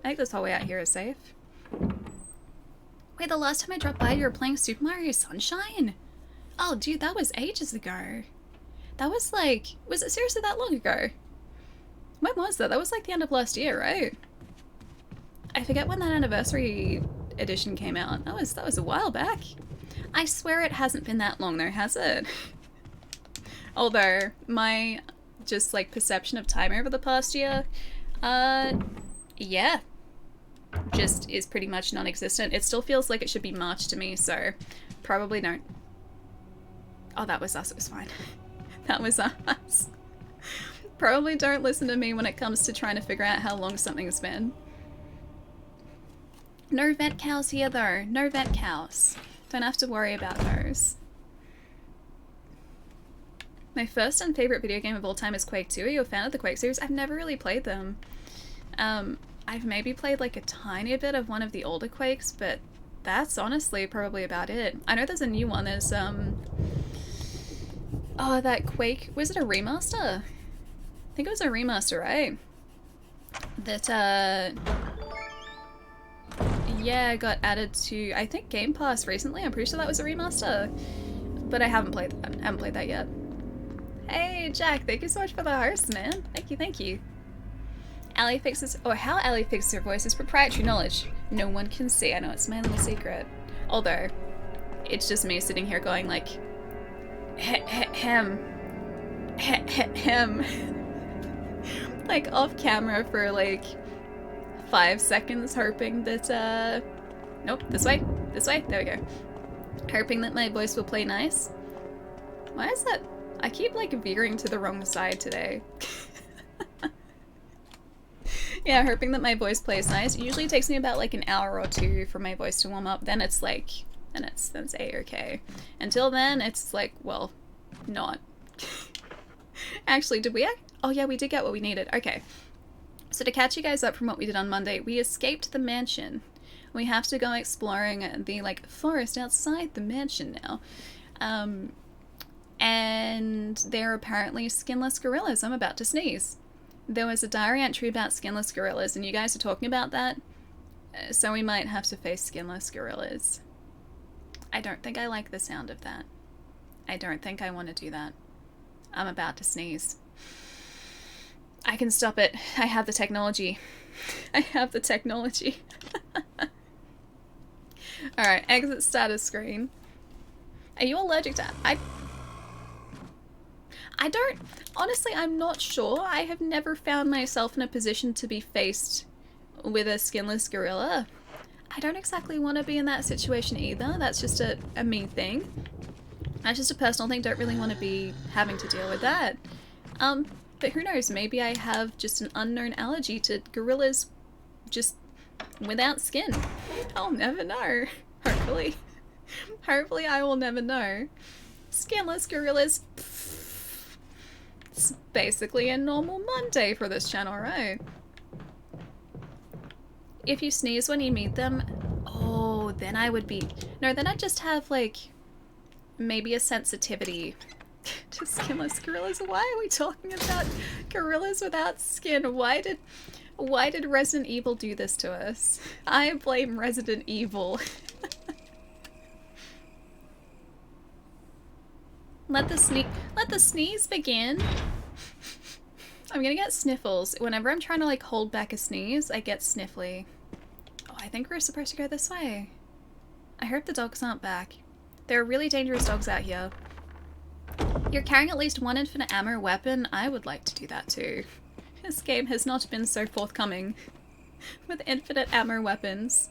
I think this whole way out here is safe. Wait, the last time I dropped by, you were playing Super Mario Sunshine? Oh, dude, that was ages ago. That was like... Was it seriously that long ago? When was that? That was like the end of last year, right? I forget when that anniversary edition came out. That was a while back. I swear it hasn't been that long though, has it? Although, my just like perception of time over the past year, yeah, just is pretty much non-existent. It still feels like it should be March to me, so probably don't. Oh, that was us, it was fine. That was us. Probably don't listen to me when it comes to trying to figure out how long something's been. No vet cows here though, no vet cows. Don't have to worry about those. My first and favorite video game of all time is Quake 2. Are you a fan of the Quake series? I've never really played them. I've maybe played like a tiny bit of one of the older Quakes, but that's honestly probably about it. I know there's a new one. There's oh, that Quake, was it a remaster? I think it was a remaster, right? That yeah, got added to, I think, Game Pass recently. I'm pretty sure that was a remaster, but I haven't played that. I haven't played that yet. Hey, Jack, thank you so much for the host, man. Thank you, thank you. Ali fixes, or how Ali fixes her voice is proprietary knowledge. No one can see. I know it's my little secret. Although, it's just me sitting here going like, hem, like off camera for like 5 seconds, hoping that, nope, this way, there we go. Hoping that my voice will play nice. Why is that? I keep like veering to the wrong side today. Yeah, hoping that my voice plays nice. It usually takes me about like an hour or two for my voice to warm up. Then it's like, then it's A-okay. Until then, it's like, well, not. Actually, did we? Oh yeah, we did get what we needed. Okay. So to catch you guys up from what we did on Monday, we escaped the mansion. We have to go exploring the like forest outside the mansion now. And there are apparently skinless gorillas. I'm about to sneeze. There was a diary entry about skinless gorillas, and you guys are talking about that, so we might have to face skinless gorillas. I don't think I like the sound of that. I don't think I want to do that. I'm about to sneeze. I can stop it. I have the technology. I have the technology. Alright, exit status screen. Are you allergic to... I don't... Honestly, I'm not sure. I have never found myself in a position to be faced with a skinless gorilla. I don't exactly want to be in that situation either. That's just a me thing. That's just a personal thing. Don't really want to be having to deal with that. But who knows? Maybe I have just an unknown allergy to gorillas just without skin. I'll never know. Hopefully. Hopefully I will never know. Skinless gorillas... It's basically a normal Monday for this channel, right? If you sneeze when you meet them, oh, then I would be... No, then I'd just have, like, maybe a sensitivity to skinless gorillas. Why are we talking about gorillas without skin? Why did Resident Evil do this to us? I blame Resident Evil. Let the sneeze begin. I'm gonna get sniffles. Whenever I'm trying to like hold back a sneeze, I get sniffly. Oh, I think we're supposed to go this way. I hope the dogs aren't back. There are really dangerous dogs out here. You're carrying at least one infinite ammo weapon. I would like to do that too. This game has not been so forthcoming with infinite ammo weapons.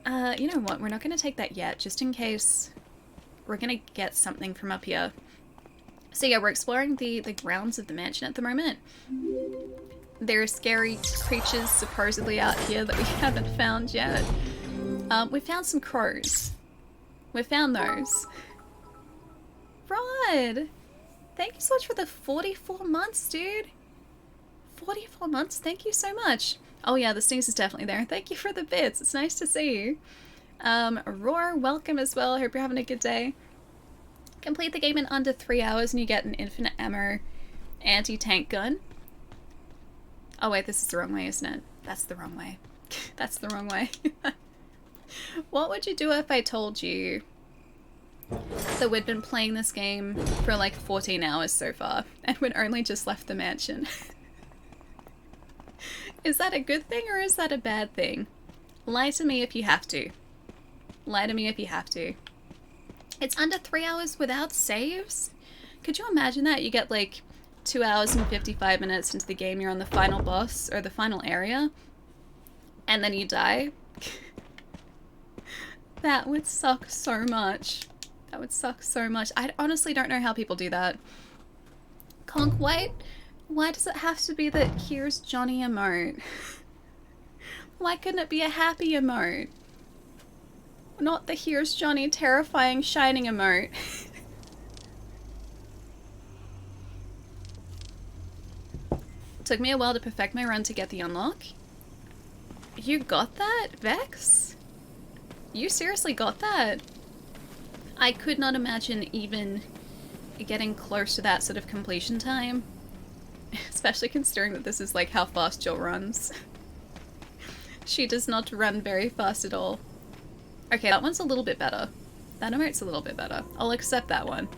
You know what? We're not gonna take that yet, just in case. We're gonna get something from up here. So yeah, we're exploring the grounds of the mansion at the moment. There are scary creatures supposedly out here that we haven't found yet. We found some crows. We found those. Rod! Thank you so much for the 44 months, dude. 44 months, thank you so much. Oh yeah, the sneeze is definitely there. Thank you for the bits, it's nice to see you. Roar, welcome as well. Hope you're having a good day. Complete the game in under 3 hours and you get an infinite ammo anti-tank gun. Oh wait, this is the wrong way, isn't it? That's the wrong way. That's the wrong way. What would you do if I told you that we'd been playing this game for like 14 hours so far and we'd only just left the mansion? Is that a good thing or is that a bad thing? Lie to me if you have to. Lie to me if you have to. It's under 3 hours without saves? Could you imagine that? You get like 2 hours and 55 minutes into the game, you're on the final boss or the final area, and then you die? That would suck so much. That would suck so much. I honestly don't know how people do that. Conk, why does it have to be that here's Johnny emote? Why couldn't it be a happy emote? Not the here's Johnny terrifying shining emote. Took me a while to perfect my run to get the unlock. You got that, Vex? You seriously got that? I could not imagine even getting close to that sort of completion time. Especially considering that this is like how fast Jill runs. She does not run very fast at all. Okay, that one's a little bit better. That emote's a little bit better. I'll accept that one.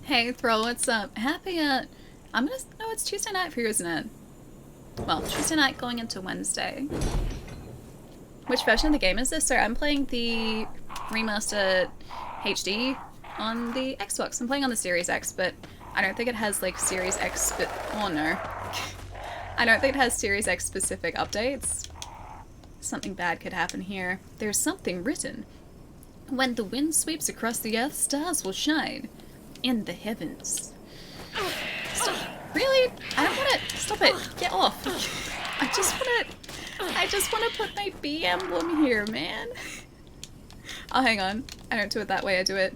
Hey, Thrall, what's up? Happy, no, it's Tuesday night for you, isn't it? Well, Tuesday night going into Wednesday. Which version of the game is this? So I'm playing the remastered HD on the Xbox. I'm playing on the Series X, but I don't think it has like Series X, oh no. I don't think it has Series X specific updates. Something bad could happen here. There's something written. When the wind sweeps across the earth, stars will shine in the heavens. Stop. Really? I don't want to. Stop it. Get off. I just want to put my bee emblem here, man. Oh, hang on. I don't do it that way. I do it.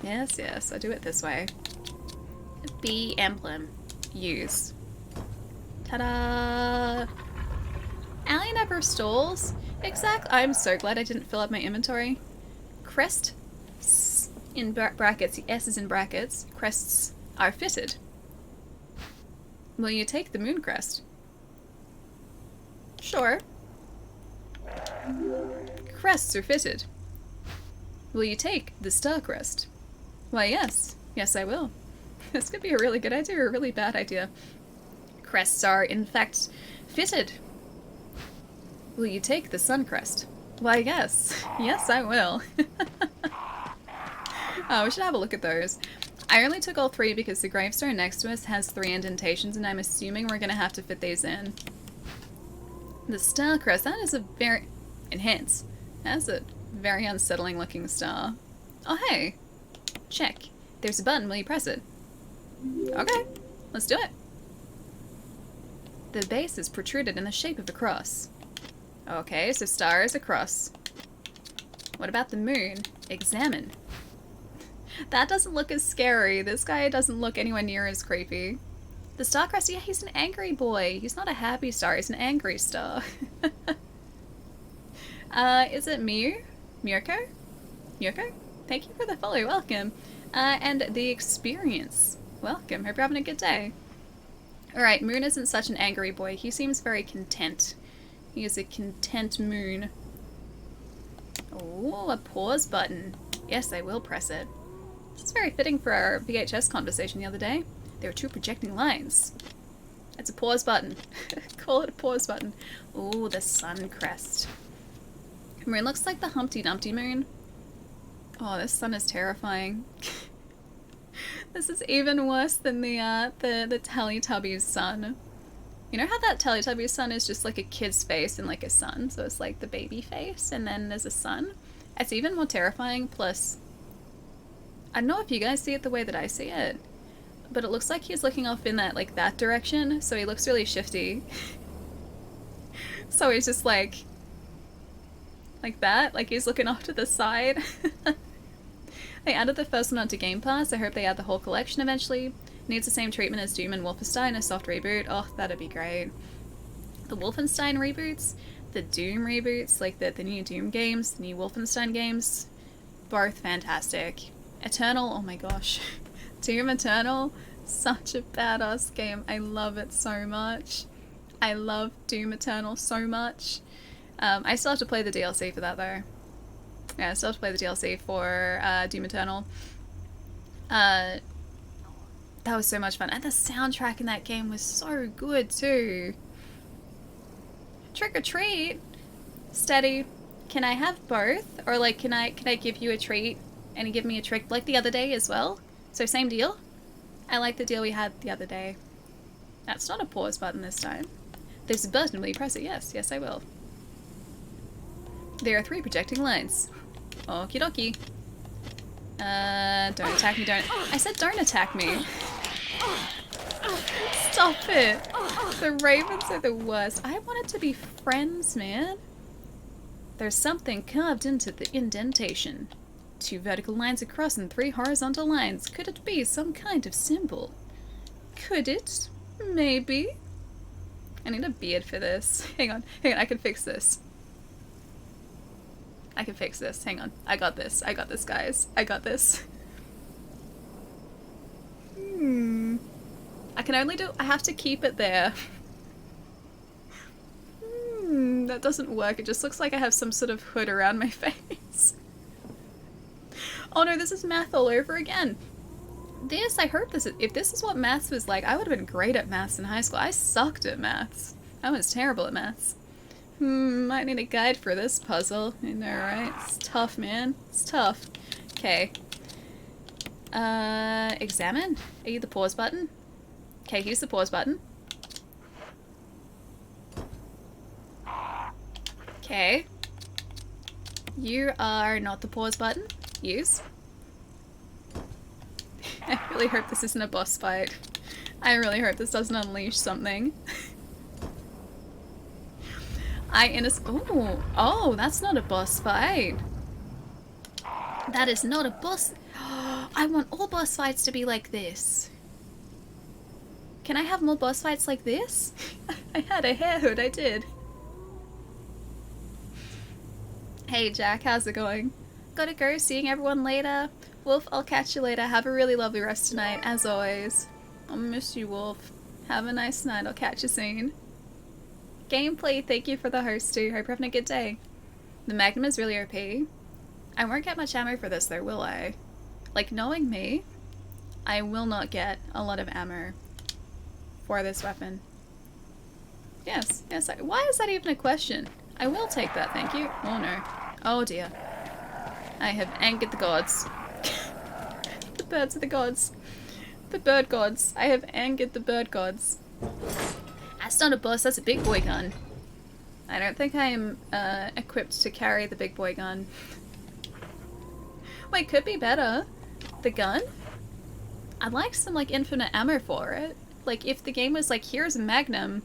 Yes, yes. I do it this way. Bee emblem. Use. Ta-da! Allie never stalls. Exactly. I'm so glad I didn't fill up my inventory. Crest in brackets. The S is in brackets. Crests are fitted. Will you take the moon crest? Sure. Crests are fitted. Will you take the star crest? Why, yes. Yes, I will. This could be a really good idea or a really bad idea. Crests are, in fact, fitted. Will you take the sun crest? Why, yes. Yes, I will. Oh, we should have a look at those. I only took all three because the gravestone next to us has 3 indentations, and I'm assuming we're going to have to fit these in. The star crest, that is a very... Enhance. That's a very unsettling looking star. Oh, hey. Check. There's a button. Will you press it? Okay. Let's do it. The base is protruded in the shape of a cross. Okay, so star is a cross. What about the moon? Examine. That doesn't look as scary. This guy doesn't look anywhere near as creepy. The star crest, yeah, he's an angry boy. He's not a happy star, he's an angry star. Is it Mew? Miyoko? Miyoko? Thank you for the follow, welcome. And the experience. Welcome, hope you're having a good day. Alright, Moon isn't such an angry boy. He seems very content. He is a content Moon. Oh, a pause button. Yes, I will press it. It's very fitting for our VHS conversation the other day. There are 2 projecting lines. It's a pause button. Call it a pause button. Ooh, the sun crest. Moon looks like the Humpty Dumpty moon. Oh, this sun is terrifying. This is even worse than the Teletubbies sun. You know how that Teletubbies sun is just like a kid's face and like a sun? So it's like the baby face and then there's a sun. It's even more terrifying, plus... I don't know if you guys see it the way that I see it, but it looks like he's looking off in that, like, that direction, so he looks really shifty. So he's just like that, like he's looking off to the side. They added the first one onto Game Pass. I hope they add the whole collection eventually. Needs the same treatment as Doom and Wolfenstein, a soft reboot. Oh, that'd be great. The Wolfenstein reboots, the Doom reboots, like the new Doom games, the new Wolfenstein games, both fantastic. Eternal, oh my gosh. Doom Eternal, Such a badass game. I love it so much. I love Doom Eternal so much. I still have to play the DLC for that though. Yeah, I still have to play the DLC for Doom Eternal. That was so much fun. And the soundtrack in that game was so good too. Trick or treat? Steady. Can I have both? Or like, can I give you a treat and you give me a trick like the other day as well? So same deal? I like the deal we had the other day. That's not a pause button this time. This button, will you press it? Yes, yes I will. There are 3 projecting lines. Okie dokie. Don't attack me, don't. I said don't attack me. Stop it. The ravens are the worst. I wanted to be friends, man. There's something carved into the indentation. 2 vertical lines across and 3 horizontal lines. Could it be some kind of symbol? Could it? Maybe. I need a beard for this. Hang on, I can fix this. I can fix this. Hang on. I got this, guys. I got this. I have to keep it there. That doesn't work. It just looks like I have some sort of hood around my face. Oh no, this is math all over again. If this is what maths was like, I would have been great at maths in high school. I sucked at maths. I was terrible at maths. Might need a guide for this puzzle. I know, right? It's tough, man. It's tough. Okay. Examine? Are you the pause button? Okay, here's the pause button. Okay. You are not the pause button. Use. I really hope this isn't a boss fight. I really hope this doesn't unleash something. Oh, that's not a boss fight. That is not a boss. I want all boss fights to be like this. Can I have more boss fights like this? I had a hair hood, I did. Hey Jack, how's it going? Gotta go, seeing everyone later. Wolf, I'll catch you later. Have a really lovely rest tonight, as always. I'll miss you, Wolf. Have a nice night, I'll catch you soon. Gameplay, thank you for the host too. Hope you're having a good day. The Magnum is really OP. I won't get much ammo for this though, will I? Like, knowing me, I will not get a lot of ammo for this weapon. Yes, yes. Why is that even a question? I will take that, thank you. Oh no. Oh dear. I have angered the gods. The birds are the gods. The bird gods. I have angered the bird gods. That's not a boss, that's a big boy gun. I don't think I am equipped to carry the big boy gun. Wait, could be better. The gun? I'd like some like infinite ammo for it. Like if the game was like, here's a Magnum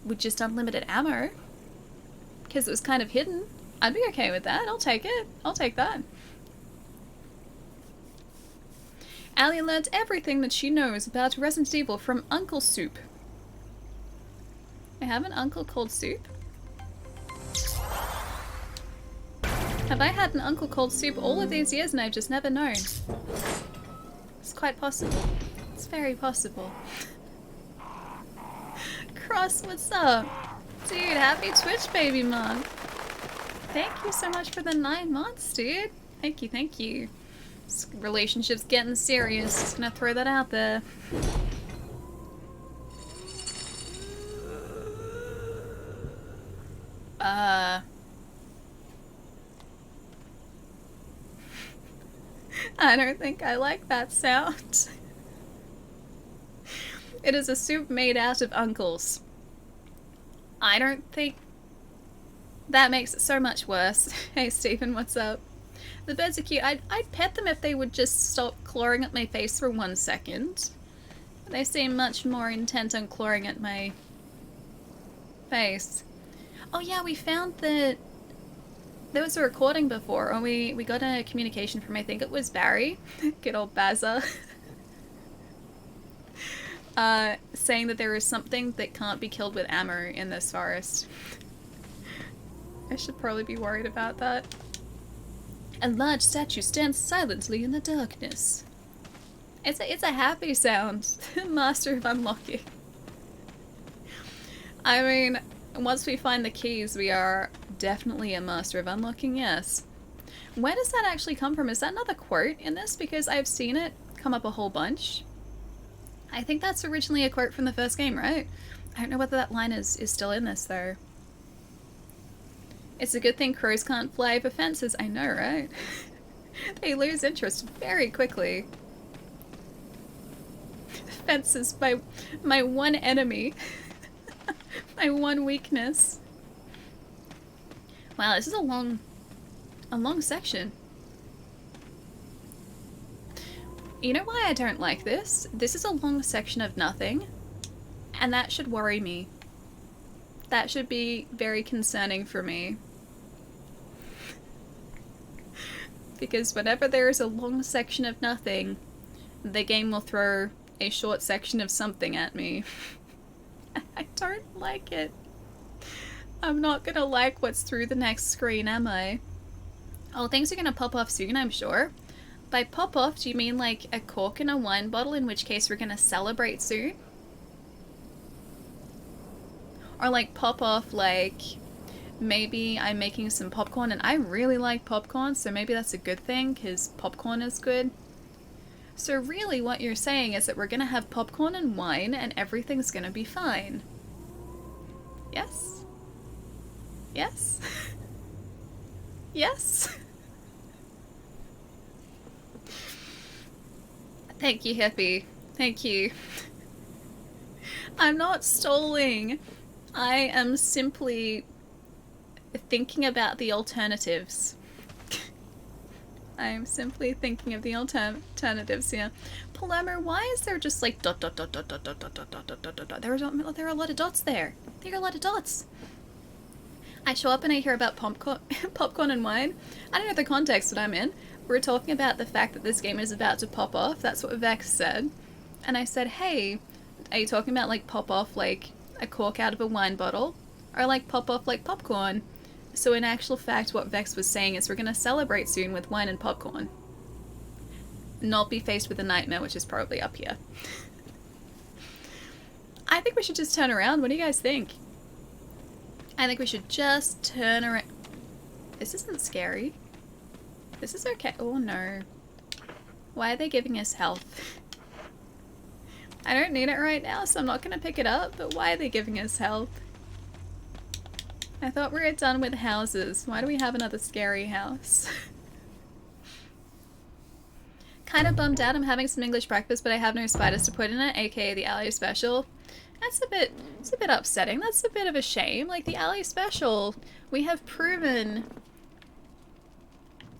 with just unlimited ammo. Because it was kind of hidden. I'd be okay with that. I'll take it. I'll take that. Allie learnt everything that she knows about Resident Evil from Uncle Soup. I have an uncle called Soup? Have I had an uncle called Soup all of these years and I've just never known? It's quite possible. It's very possible. Cross, what's up? Dude, happy Twitch baby month. Thank you so much for the 9 months, dude. Thank you, thank you. This relationship's getting serious. Just gonna throw that out there. I don't think I like that sound. It is a soup made out of uncles. I don't think that makes it so much worse. Hey Stephen, what's up? The birds are cute. I'd pet them if they would just stop clawing at my face for 1 second. They seem much more intent on clawing at my face. Oh yeah, we found that there was a recording before, or we got a communication from, I think it was Barry, good old Bazza, saying that there is something that can't be killed with ammo in this forest. I should probably be worried about that. A large statue stands silently in the darkness. It's a happy sound. Master of unlocking. I mean, once we find the keys, we are definitely a master of unlocking, yes. Where does that actually come from? Is that another quote in this? Because I've seen it come up a whole bunch. I think that's originally a quote from the first game, right? I don't know whether that line is still in this, though. It's a good thing crows can't fly over fences. I know, right? They lose interest very quickly. Fences, my one enemy. My one weakness. Wow, this is a long section. You know why I don't like this? This is a long section of nothing, and that should worry me. That should be very concerning for me. Because whenever there is a long section of nothing, the game will throw a short section of something at me. I don't like it. I'm not gonna like what's through the next screen, am I? Oh, things are gonna pop off soon, I'm sure. By pop off, do you mean like a cork in a wine bottle, in which case we're gonna celebrate soon? Or like pop off like maybe I'm making some popcorn, and I really like popcorn, so maybe that's a good thing because popcorn is good. So really what you're saying is that we're gonna have popcorn and wine and everything's gonna be fine. Yes? Yes? Yes? Thank you, Hippie. Thank you. I'm not stalling. I am simply thinking about the alternatives. I'm simply thinking of the alternatives here. Palermo, why is there just like dot dot dot dot dot dot dot dot dot dot dot dot? There are a lot of dots there. There are a lot of dots. I show up and I hear about popcorn and wine. I don't know the context that I'm in. We're talking about the fact that this game is about to pop off. That's what Vex said. And I said, hey, are you talking about like pop off like a cork out of a wine bottle? Or like pop off like popcorn? So in actual fact, what Vex was saying is we're going to celebrate soon with wine and popcorn. Not be faced with a nightmare, which is probably up here. I think we should just turn around. What do you guys think? I think we should just turn around. This isn't scary. This is okay. Oh no. Why are they giving us health? I don't need it right now, so I'm not going to pick it up, but why are they giving us health? I thought we were done with houses. Why do we have another scary house? Kind of bummed out I'm having some English breakfast, but I have no spiders to put in it, aka the Alley Special. It's a bit upsetting. That's a bit of a shame. Like, the Alley Special, we have proven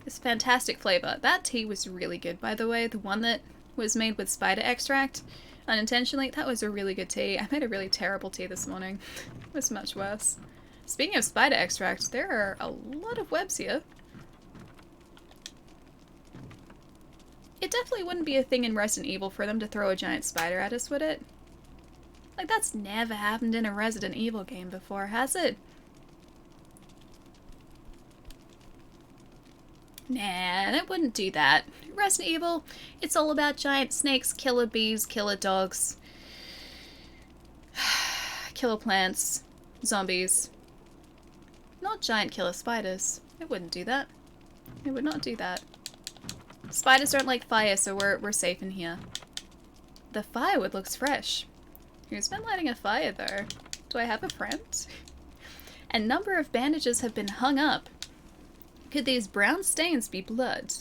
this fantastic flavor. That tea was really good, by the way. The one that was made with spider extract, unintentionally, that was a really good tea. I made a really terrible tea this morning. It was much worse. Speaking of spider extract, there are a lot of webs here. It definitely wouldn't be a thing in Resident Evil for them to throw a giant spider at us, would it? Like, that's never happened in a Resident Evil game before, has it? Nah, that wouldn't do that. Resident Evil, it's all about giant snakes, killer bees, killer dogs, killer plants, zombies. Not giant killer spiders. It wouldn't do that. It would not do that. Spiders don't like fire, so we're safe in here. The firewood looks fresh. Who's been lighting a fire, though? Do I have a friend? A number of bandages have been hung up. Could these brown stains be blood?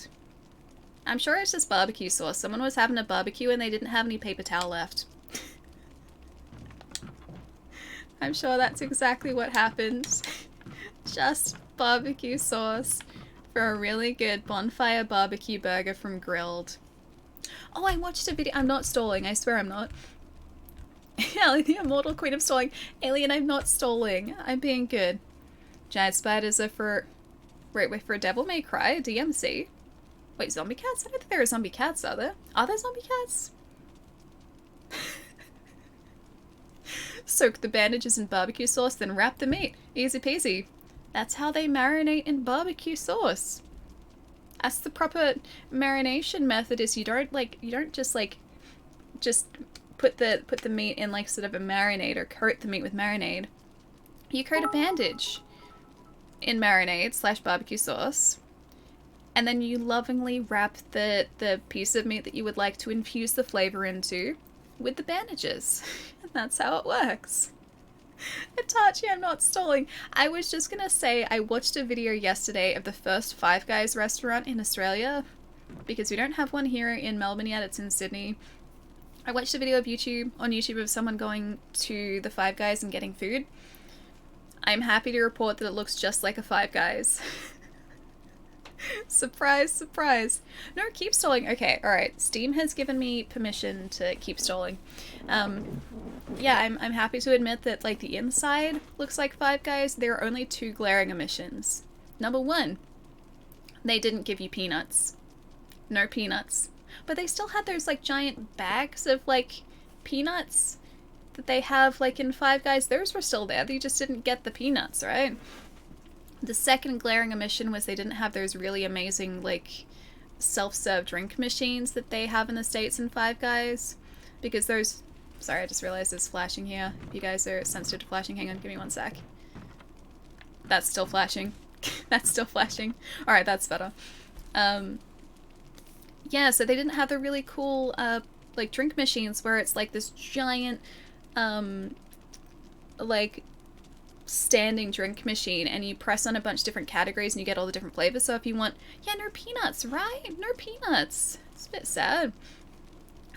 I'm sure it's just barbecue sauce. Someone was having a barbecue and they didn't have any paper towel left. I'm sure that's exactly what happened. Just barbecue sauce for a really good bonfire barbecue burger from Grilled. Oh, I watched a video. I'm not stalling. I swear I'm not. Ellie, the immortal queen of stalling. Alien, I'm not stalling. I'm being good. Giant spiders are for... Wait, for Devil May Cry? DMC? Wait, zombie cats? I don't think there are zombie cats, are there? Are there zombie cats? Soak the bandages in barbecue sauce, then wrap the meat. Easy peasy. That's how they marinate in barbecue sauce. That's the proper marination method. Is you don't just put the meat in like sort of a marinade or coat the meat with marinade. You coat a bandage in marinade / barbecue sauce, and then you lovingly wrap the piece of meat that you would like to infuse the flavor into with the bandages. And that's how it works. Itachi, I'm not stalling. I was just gonna say, I watched a video yesterday of the first Five Guys restaurant in Australia, because we don't have one here in Melbourne yet, it's in Sydney. I watched a video on YouTube of someone going to the Five Guys and getting food. I'm happy to report that it looks just like a Five Guys. Surprise, surprise. No, keep stalling. Okay, alright. Steam has given me permission to keep stalling. Yeah, I'm happy to admit that, like, the inside looks like Five Guys. There are only 2 glaring omissions. Number 1, they didn't give you peanuts. No peanuts. But they still had those, like, giant bags of, like, peanuts that they have, like, in Five Guys. Those were still there. You just didn't get the peanuts, right? The second glaring omission was they didn't have those really amazing, like, self-serve drink machines that they have in the States in Five Guys. Because those... Sorry, I just realized there's flashing here. If you guys are sensitive to flashing, hang on, give me 1 sec. That's still flashing. That's still flashing. Alright, that's better. Yeah, so they didn't have the really cool, like, drink machines where it's, like, this giant, like, standing drink machine, and you press on a bunch of different categories and you get all the different flavors. So if you want, yeah, no peanuts, right? No peanuts. It's a bit sad.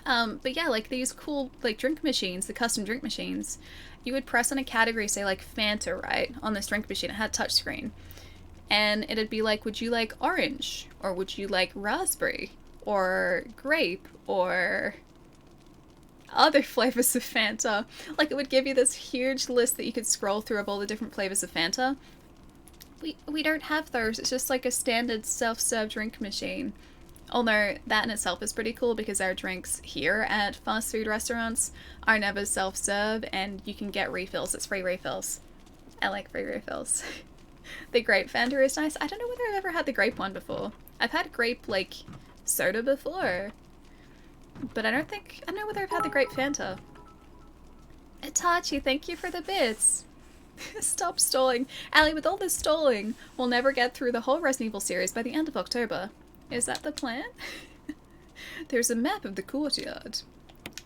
But yeah, like these cool, like, drink machines, the custom drink machines, you would press on a category, say like Fanta, right? On this drink machine, it had a touchscreen. And it'd be like, would you like orange? Or would you like raspberry? Or grape? Or other flavors of Fanta. Like, it would give you this huge list that you could scroll through of all the different flavors of Fanta. We don't have those. It's just like a standard self-serve drink machine. Although that in itself is pretty cool, because our drinks here at fast food restaurants are never self-serve, and you can get refills. It's free refills. I like free refills. The grape Fanta is nice. I don't know whether I've ever had the grape one before. I've had grape, like, soda before. But I don't know whether I've had the grape Fanta. Itachi, thank you for the bits. Stop stalling. Allie, with all this stalling, we'll never get through the whole Resident Evil series by the end of October. Is that the plan? There's a map of the courtyard.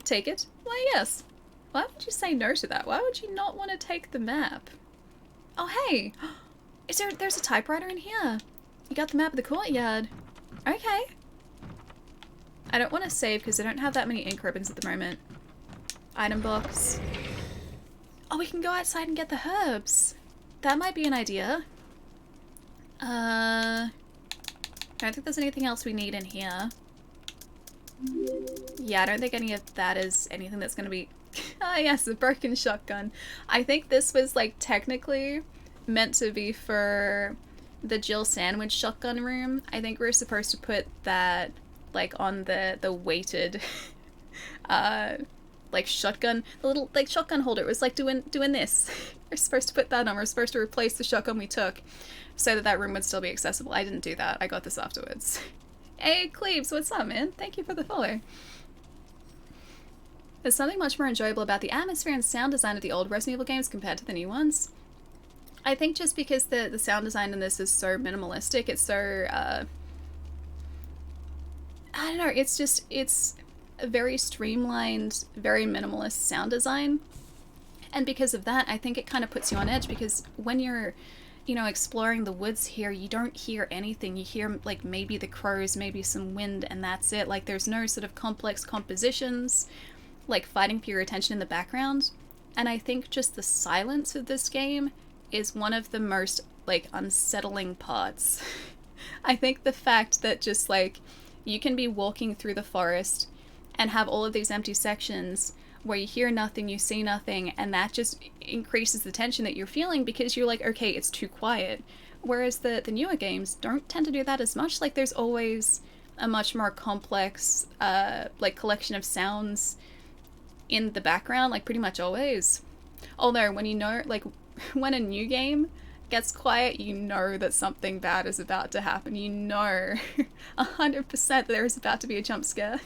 Take it? Why, yes. Why would you say no to that? Why would you not want to take the map? Oh, hey! There's a typewriter in here. You got the map of the courtyard. Okay. I don't want to save because I don't have that many ink ribbons at the moment. Item box. Oh, we can go outside and get the herbs. That might be an idea. I don't think there's anything else we need in here. Yeah, I don't think any of that is anything that's going to be... Ah, yes, a broken shotgun. I think this was, like, technically meant to be for the Jill Sandwich shotgun room. I think we're supposed to put that, like, on the weighted, like, shotgun, the little, like, shotgun holder. It was, like, doing this. We're supposed to put that on. We're supposed to replace the shotgun we took so that room would still be accessible. I didn't do that. I got this afterwards. Hey, Cleaves, what's up, man? Thank you for the follow. There's something much more enjoyable about the atmosphere and sound design of the old Resident Evil games compared to the new ones. I think just because the sound design in this is so minimalistic, it's so, I don't know, it's a very streamlined, very minimalist sound design. And because of that, I think it kind of puts you on edge, because when you're, you know, exploring the woods here, you don't hear anything. You hear, like, maybe the crows, maybe some wind, and that's it. Like, there's no sort of complex compositions, like, fighting for your attention in the background. And I think just the silence of this game is one of the most, like, unsettling parts. I think the fact that just, like, you can be walking through the forest and have all of these empty sections where you hear nothing, you see nothing, and that just increases the tension that you're feeling, because you're like, okay, it's too quiet. Whereas the newer games don't tend to do that as much. Like, there's always a much more complex, like, collection of sounds in the background, like, pretty much always. Although, when you know, like, when a new game gets quiet, you know that something bad is about to happen. You know 100% that there is about to be a jump scare.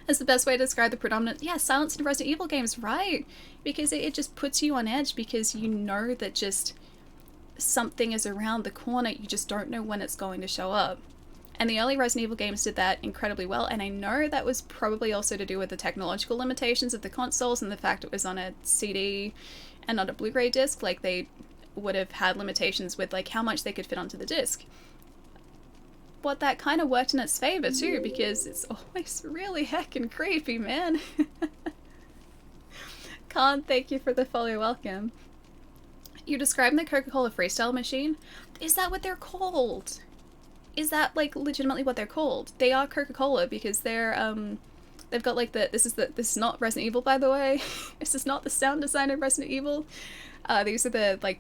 That's the best way to describe the predominant, yeah, silence in Resident Evil games, right? Because it just puts you on edge because you know that just something is around the corner, you just don't know when it's going to show up. And the early Resident Evil games did that incredibly well, and I know that was probably also to do with the technological limitations of the consoles and the fact it was on a CD and not a Blu-ray disc. Like, they would have had limitations with like how much they could fit onto the disc. But that kind of worked in its favor too, because it's always really heckin' creepy, man. Khan, thank you for the follow, welcome. You're describing the Coca-Cola Freestyle machine? Is that what they're called? Is that like legitimately what they're called? They are Coca-Cola because they're they've got like this is not Resident Evil, by the way. This is not the sound design of Resident Evil. These are the like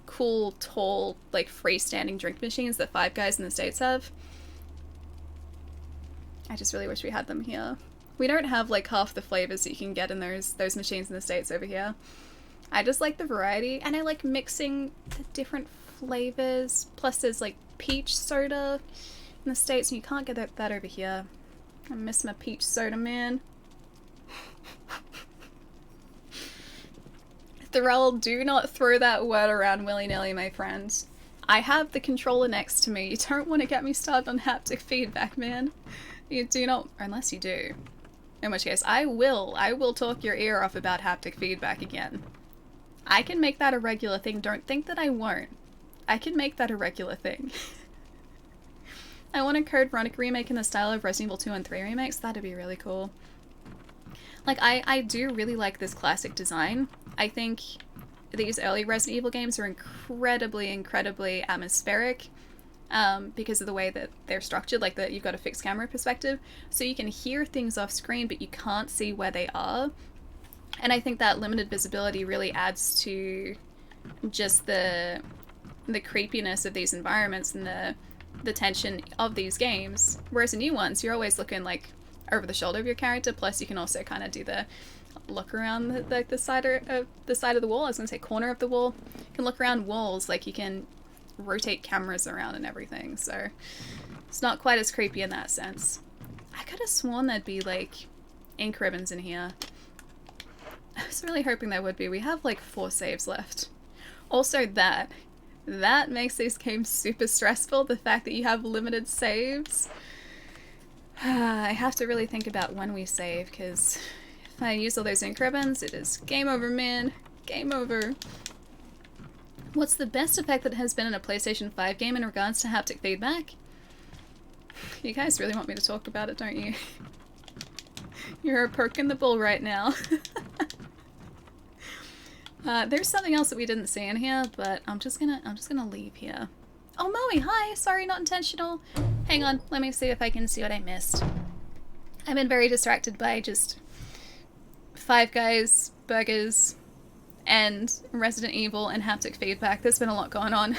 cool, tall, like freestanding drink machines that Five Guys in the States have. I just really wish we had them here. We don't have like half the flavors that you can get in those machines in the States over here. I just like the variety, and I like mixing the different flavors. Plus there's like peach soda in the States, and you can't get that over here. I miss my peach soda, man. Thorell, do not throw that word around willy-nilly, my friend. I have the controller next to me. You don't want to get me started on haptic feedback, man. You do not, unless you do. In which case, I will talk your ear off about haptic feedback again. I can make that a regular thing. Don't think that I won't. I can make that a regular thing. I want a Code Veronica remake in the style of Resident Evil 2 and 3 remakes. That'd be really cool. Like, I do really like this classic design. I think these early Resident Evil games are incredibly, incredibly atmospheric because of the way that they're structured. Like, you've got a fixed camera perspective, so you can hear things off screen, but you can't see where they are. And I think that limited visibility really adds to just the creepiness of these environments and the tension of these games. Whereas in new ones, you're always looking like over the shoulder of your character. Plus, you can also kind of do the look around the side of the wall. I was gonna say corner of the wall. You can look around walls, like you can rotate cameras around and everything. So it's not quite as creepy in that sense. I could have sworn there'd be like ink ribbons in here. I was really hoping there would be. We have like 4 saves left. Also, that makes these games super stressful. The fact that you have limited saves. I have to really think about when we save, because if I use all those ink ribbons, it is game over, man. Game over. What's the best effect that has been in a PlayStation 5 game in regards to haptic feedback? You guys really want me to talk about it, don't you? You're poking the bull right now. There's something else that we didn't see in here, but I'm just gonna leave here. Oh, Moe, hi! Sorry, not intentional. Hang on, let me see if I can see what I missed. I've been very distracted by just Five Guys, burgers, and Resident Evil and haptic feedback. There's been a lot going on.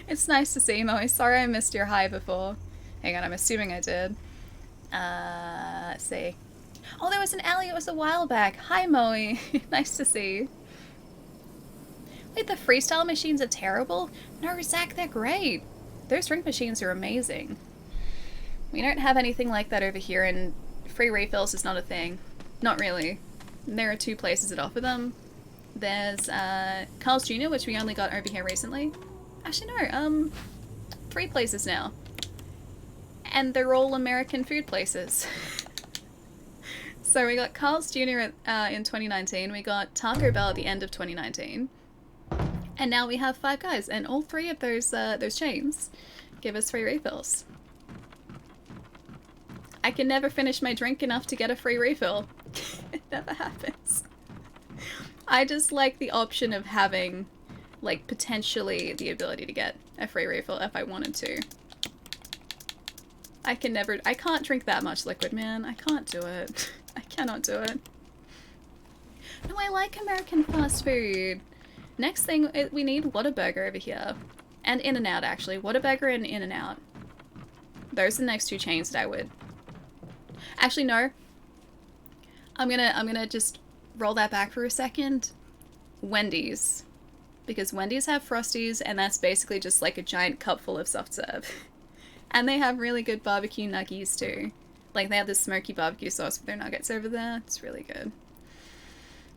It's nice to see you, Moe. Sorry I missed your hi before. Hang on, I'm assuming I did. Let's see. Oh, there was an alley. It was a while back. Hi, Moe. Nice to see you. Wait, the freestyle machines are terrible? No, Zach, they're great. Those drink machines are amazing. We don't have anything like that over here, and free refills is not a thing. Not really. There are 2 places that offer them. There's Carl's Jr., which we only got over here recently. Actually, no, 3 places now. And they're all American food places. So we got Carl's Jr. In 2019, we got Taco Bell at the end of 2019, and now we have Five Guys, and all 3 of those chains give us free refills. I can never finish my drink enough to get a free refill. It never happens. I just like the option of having, like, potentially the ability to get a free refill if I wanted to. I can't drink that much liquid, man. I can't do it. I cannot do it. No, I like American fast food. Next thing, we need Whataburger over here. And In-N-Out, actually. Whataburger and In-N-Out. Those are the next 2 chains that I would... Actually, no. I'm gonna just roll that back for a second. Wendy's. Because Wendy's have Frosties, and that's basically just like a giant cup full of soft serve. And they have really good barbecue nuggies too. Like, they have this smoky barbecue sauce with their nuggets over there. It's really good.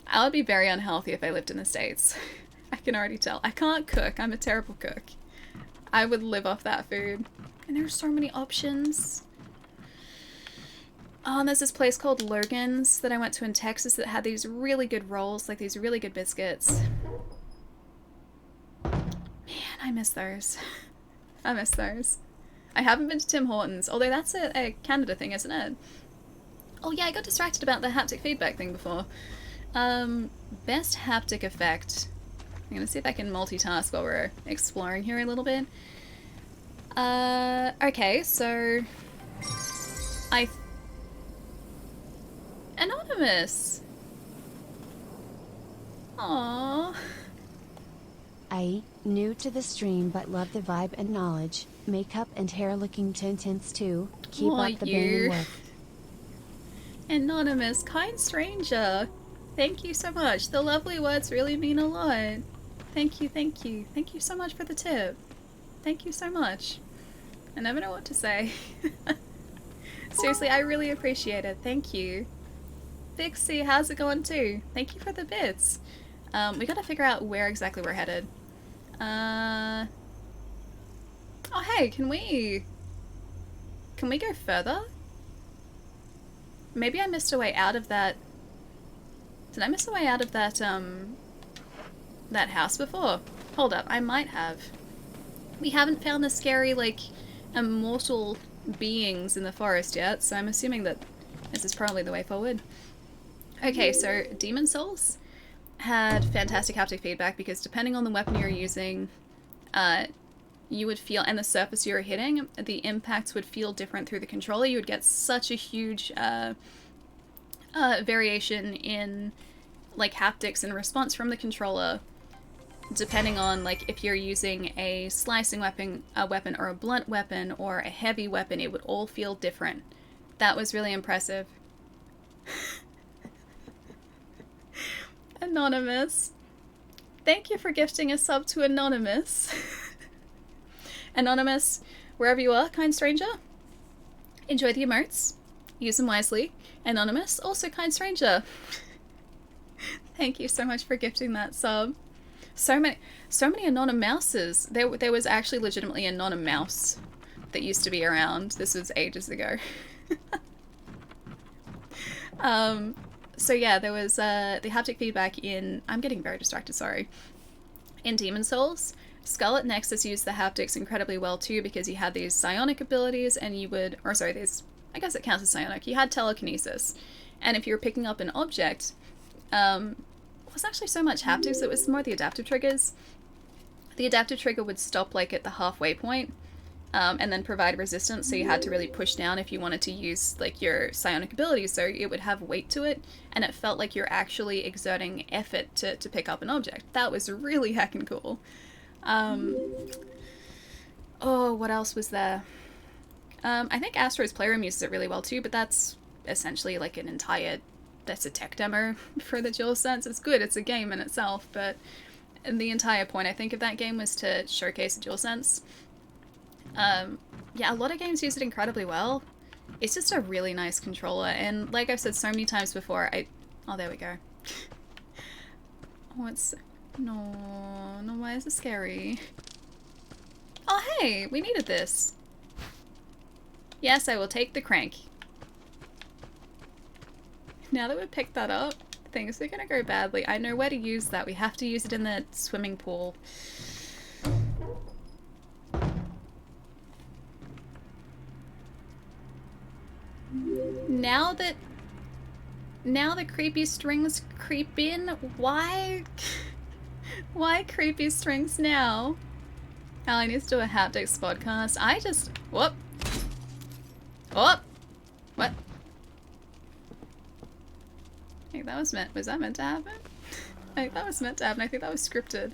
I would be very unhealthy if I lived in the States. I can already tell. I can't cook. I'm a terrible cook. I would live off that food. And there's so many options. Oh, and there's this place called Logan's that I went to in Texas that had these really good rolls, like these really good biscuits. Man, I miss those. I miss those. I haven't been to Tim Hortons, although that's a Canada thing, isn't it? Oh yeah, I got distracted about the haptic feedback thing before. Best haptic effect. I'm gonna see if I can multitask while we're exploring here a little bit. Okay, so... Anonymous! Aww. New to the stream but love the vibe and knowledge. Makeup and hair looking tints too. Keep up the banging work. Anonymous, kind stranger. Thank you so much. The lovely words really mean a lot. Thank you, thank you. Thank you so much for the tip. Thank you so much. I never know what to say. Seriously, I really appreciate it. Thank you. Vixie, how's it going too? Thank you for the bits. We gotta figure out where exactly we're headed. Oh hey, can we go further? Maybe I missed a way out of that. Did I miss a way out of that, that house before? Hold up, I might have. We haven't found the scary, like, immortal beings in the forest yet, so I'm assuming that this is probably the way forward. Okay, so Demon Souls had fantastic haptic feedback because depending on the weapon you're using, you would feel, and the surface you're hitting, the impacts would feel different through the controller. You would get such a huge variation in like haptics and response from the controller, depending on like if you're using a slicing weapon, or a blunt weapon, or a heavy weapon. It would all feel different. That was really impressive. Anonymous. Thank you for gifting a sub to Anonymous. Anonymous, wherever you are, kind stranger, enjoy the emotes. Use them wisely. Anonymous, also kind stranger. Thank you so much for gifting that sub. So many Anonymouses. There was actually legitimately a Mouse that used to be around. This was ages ago. So yeah, there was the haptic feedback in... I'm getting very distracted, sorry. In Demon Souls, Scarlet Nexus used the haptics incredibly well too because you had these psionic abilities and you would... Or sorry, these... I guess it counts as psionic. You had telekinesis. And if you were picking up an object, it wasn't actually so much haptics, it was more the adaptive triggers. The adaptive trigger would stop like at the halfway point, and then provide resistance, so you had to really push down if you wanted to use like your psionic abilities, so it would have weight to it, and it felt like you're actually exerting effort to pick up an object. That was really heckin' cool. Oh, what else was there? I think Astro's Playroom uses it really well too, but that's essentially like an entire... That's a tech demo for the DualSense. It's good, it's a game in itself, but the entire point, I think, of that game was to showcase the DualSense. Yeah, a lot of games use it incredibly well. It's just a really nice controller, and like I've said so many times before, oh, there we go. Oh, it's... No, why is it scary? Oh, hey, we needed this. Yes, I will take the crank. Now that we've picked that up, things are gonna go badly. I know where to use that. We have to use it in the swimming pool. Now the creepy strings creep in, why creepy strings now? I need to do a haptics podcast. Whoop. What? I think that was was that meant to happen? I think that was meant to happen. I think that was scripted.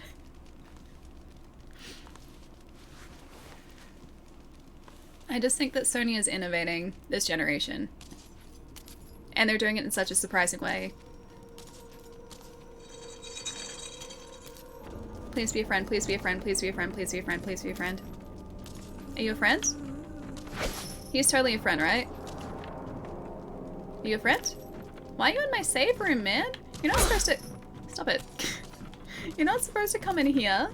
I just think that Sony is innovating this generation. And they're doing it in such a surprising way. Please be a friend, please be a friend, please be a friend, please be a friend, please be a friend. Are you a friend? He's totally a friend, right? Are you a friend? Why are you in my save room, man? You're not supposed to... Stop it. You're not supposed to come in here.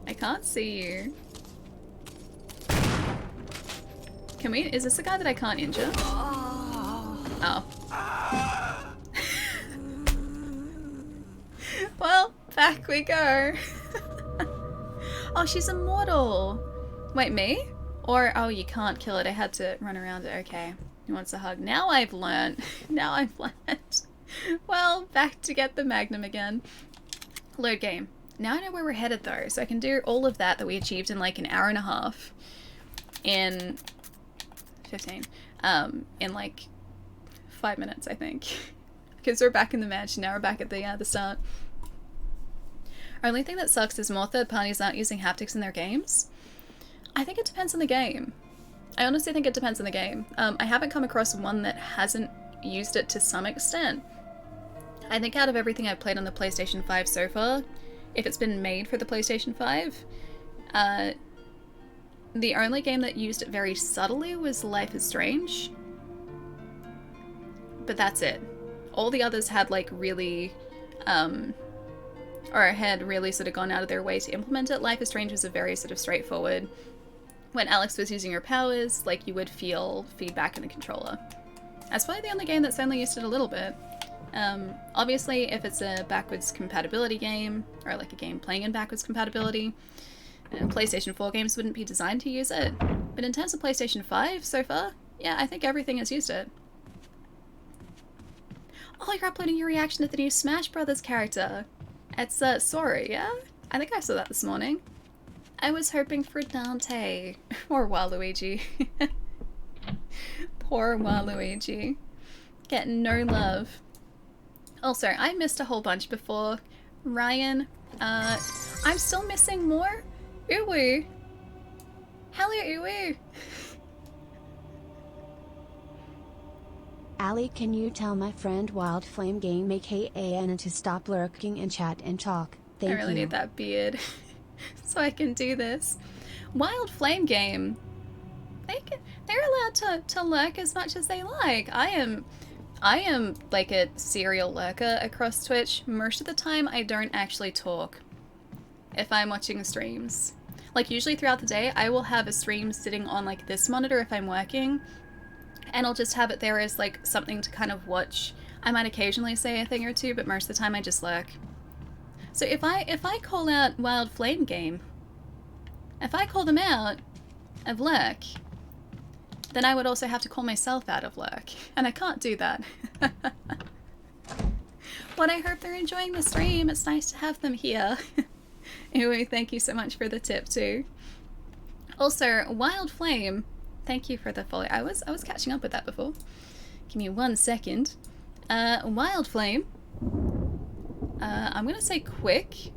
I can't see you. Can we... Is this the guy that I can't injure? Oh. Well, back we go. Oh, she's immortal. Wait, me? Or, oh, you can't kill it. I had to run around it. Okay. He wants a hug. Now I've learned. Now I've learned. Well, back to get the Magnum again. Load game. Now I know where we're headed though, so I can do all of that we achieved in like an hour and a half. In 15. In like 5 minutes, I think. Because we're back in the mansion now. We're back at the start. Only thing that sucks is more third parties aren't using haptics in their games. I think it depends on the game. I honestly think it depends on the game. I haven't come across one that hasn't used it to some extent. I think out of everything I've played on the PlayStation 5 so far, if it's been made for the PlayStation 5, the only game that used it very subtly was Life is Strange. But that's it. All the others had like really, or had really sort of gone out of their way to implement it. Life is Strange was a very sort of straightforward, when Alex was using her powers, like you would feel feedback in the controller. That's probably the only game that's only used it a little bit. Obviously, if it's a backwards compatibility game, or like a game playing in backwards compatibility, PlayStation 4 games wouldn't be designed to use it. But in terms of PlayStation 5 so far, yeah, I think everything has used it. Oh, you're uploading your reaction to the new Smash Brothers character. It's Sora, yeah? I think I saw that this morning. I was hoping for Dante. Or Waluigi. Poor Waluigi. Getting no love. Also, I missed a whole bunch before. Ryan, I'm still missing more? Uwu. Hello, Uwu. Ali, can you tell my friend Wild Flame Game aka Anna to stop lurking and chat and talk? Thank you. I really need that beard so I can do this. Wild Flame Game. They're allowed to lurk as much as they like. I am like a serial lurker across Twitch. Most of the time I don't actually talk if I'm watching streams. Like usually throughout the day I will have a stream sitting on like this monitor if I'm working, and I'll just have it there as like something to kind of watch. I might occasionally say a thing or two, but most of the time I just lurk. So if I call out Wild Flame Game, if I call them out of lurk, then I would also have to call myself out of lurk, and I can't do that. But I hope they're enjoying the stream. It's nice to have them here. Anyway, thank you so much for the tip too. Also, Wild Flame, thank you for the follow. I was catching up with that before. Give me 1 second. Wild Flame. I'm gonna say quick.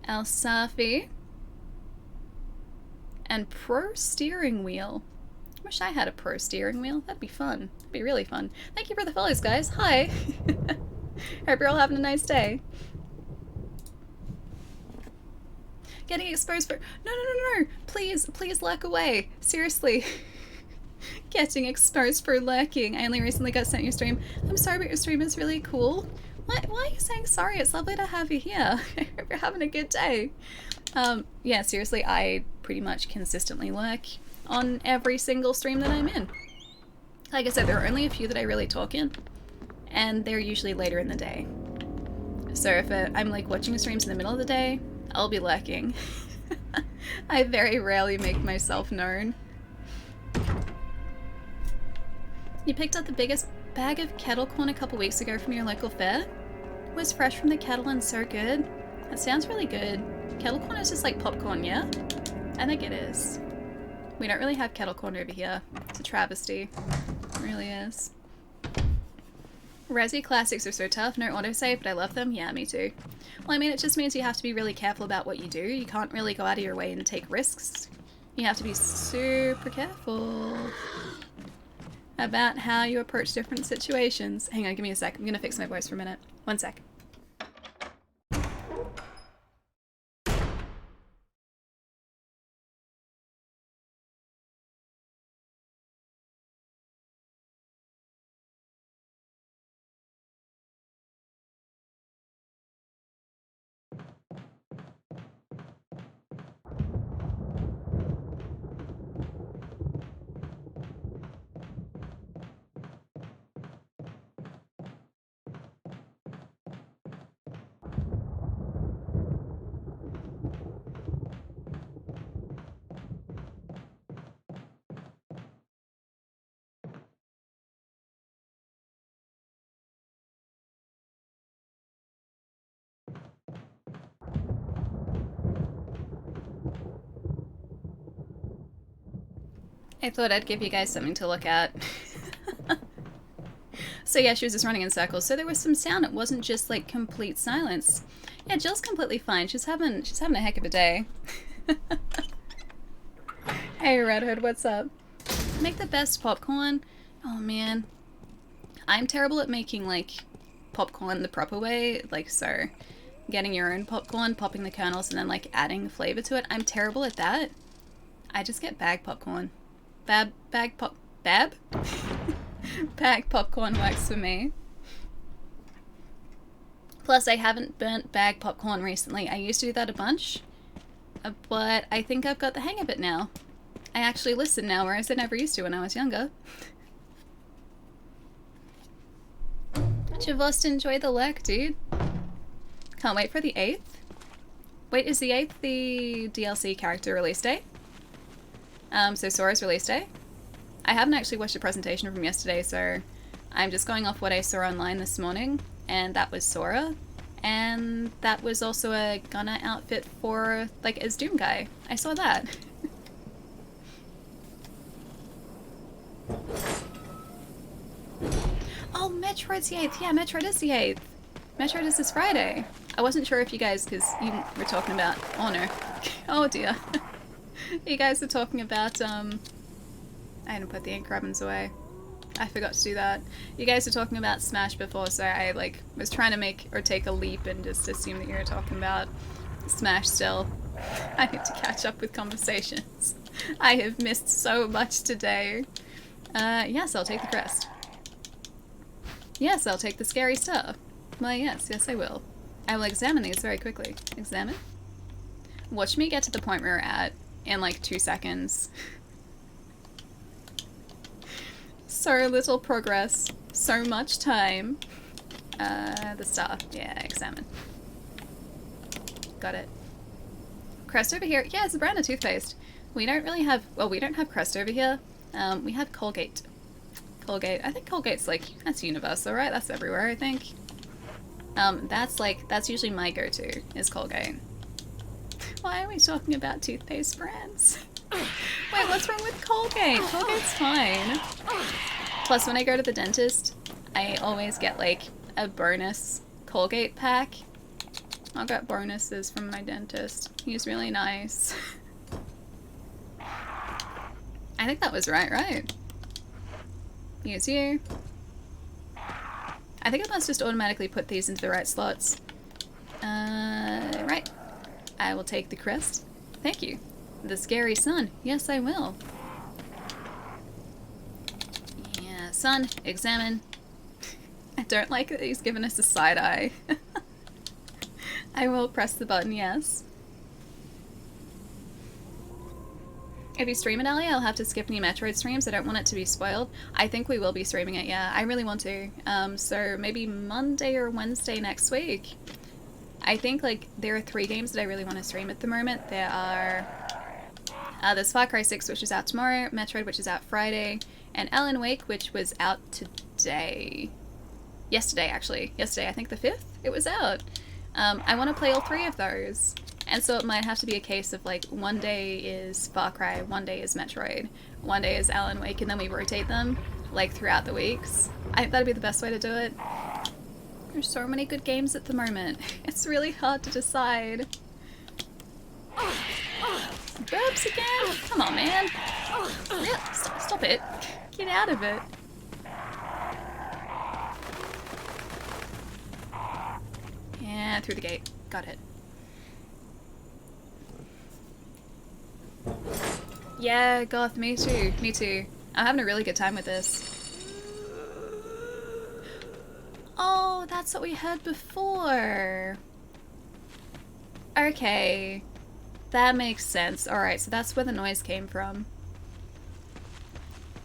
Alsafi. And Pro Steering Wheel. Wish I had a Pro Steering Wheel. That'd be fun. That'd be really fun. Thank you for the follows, guys. Hi. Hope you're all having a nice day. Getting exposed for... No. Please lurk away. Seriously. Getting exposed for lurking. I only recently got sent your stream. I'm sorry, but your stream is really cool. Why are you saying sorry? It's lovely to have you here. I hope you're having a good day. Yeah, seriously, I pretty much consistently lurk on every single stream that I'm in. Like I said, there are only a few that I really talk in, and they're usually later in the day. So if I'm like watching streams in the middle of the day, I'll be lurking. I very rarely make myself known. You picked up the biggest bag of kettle corn a couple weeks ago from your local fair? It was fresh from the kettle and so good. That sounds really good. Kettle corn is just like popcorn, yeah? I think it is. We don't really have kettle corn over here. It's a travesty. It really is. Resi classics are so tough. No autosave, but I love them. Yeah, me too. Well, I mean, it just means you have to be really careful about what you do. You can't really go out of your way and take risks. You have to be super careful about how you approach different situations. Hang on, give me a sec. I'm gonna fix my voice for a minute. 1 sec. I thought I'd give you guys something to look at. So yeah, she was just running in circles. So there was some sound. It wasn't just like complete silence. Yeah, Jill's completely fine. She's having a heck of a day. Hey Red Hood, what's up? Make the best popcorn. Oh man, I'm terrible at making like popcorn the proper way. Like so, getting your own popcorn, popping the kernels, and then like adding flavor to it. I'm terrible at that. I just get bag popcorn. Bag popcorn works for me. Plus, I haven't burnt bag popcorn recently. I used to do that a bunch, but I think I've got the hang of it now. I actually listen now, whereas I never used to when I was younger. Javos, enjoy the lurk, dude. Can't wait for the 8th. Wait, is the 8th the DLC character release day? So Sora's release day? I haven't actually watched a presentation from yesterday, so I'm just going off what I saw online this morning, and that was Sora. And that was also a Gunna outfit for, like, as Doom Guy. I saw that. Oh, Metroid's the 8th. Yeah, Metroid is the 8th. Metroid is this Friday. I wasn't sure if you guys, because you were talking about... Oh no. Oh dear. You guys were talking about, I didn't put the ink ribbons away. I forgot to do that. You guys were talking about Smash before, so I, like, was trying to make, or take a leap and just assume that you were talking about Smash still. I need to catch up with conversations. I have missed so much today. Yes, I'll take the crest. Yes, I'll take the scary stuff. Well, yes, I will. I will examine these very quickly. Examine? Watch me get to the point where we're at in like 2 seconds. So little progress, so much time. The star. Yeah, examine. Got it. Crest over here. Yeah, it's a brand of toothpaste. We don't really have, well, we don't have Crest over here. We have Colgate. Colgate. I think Colgate's like, that's universal, right? That's everywhere, I think. That's usually my go-to, is Colgate. Why are we talking about toothpaste brands? Wait, what's wrong with Colgate? Colgate's fine. Plus, when I go to the dentist, I always get, like, a bonus Colgate pack. I got bonuses from my dentist. He's really nice. I think that was right? Use you. I think I must just automatically put these into the right slots. Right. I will take the crest. Thank you. The scary sun. Yes, I will. Yeah, sun. Examine. I don't like that he's given us a side eye. I will press the button, yes. If you stream it, Ellie, I'll have to skip any Metroid streams. I don't want it to be spoiled. I think we will be streaming it, yeah. I really want to. So maybe Monday or Wednesday next week. I think, like, there are 3 games that I really want to stream at the moment. There are... there's Far Cry 6, which is out tomorrow, Metroid, which is out Friday, and Alan Wake, which was out today. Yesterday, actually. Yesterday, I think the 5th, it was out. I want to play all 3 of those. And so it might have to be a case of, like, one day is Far Cry, one day is Metroid, one day is Alan Wake, and then we rotate them, like, throughout the weeks. I think that'd be the best way to do it. There's so many good games at the moment. It's really hard to decide. Burps again? Come on, man. Yeah, stop it. Get out of it. Yeah, through the gate. Got it. Yeah, Goth, me too. Me too. I'm having a really good time with this. Oh, that's what we heard before. Okay. That makes sense. Alright, so that's where the noise came from.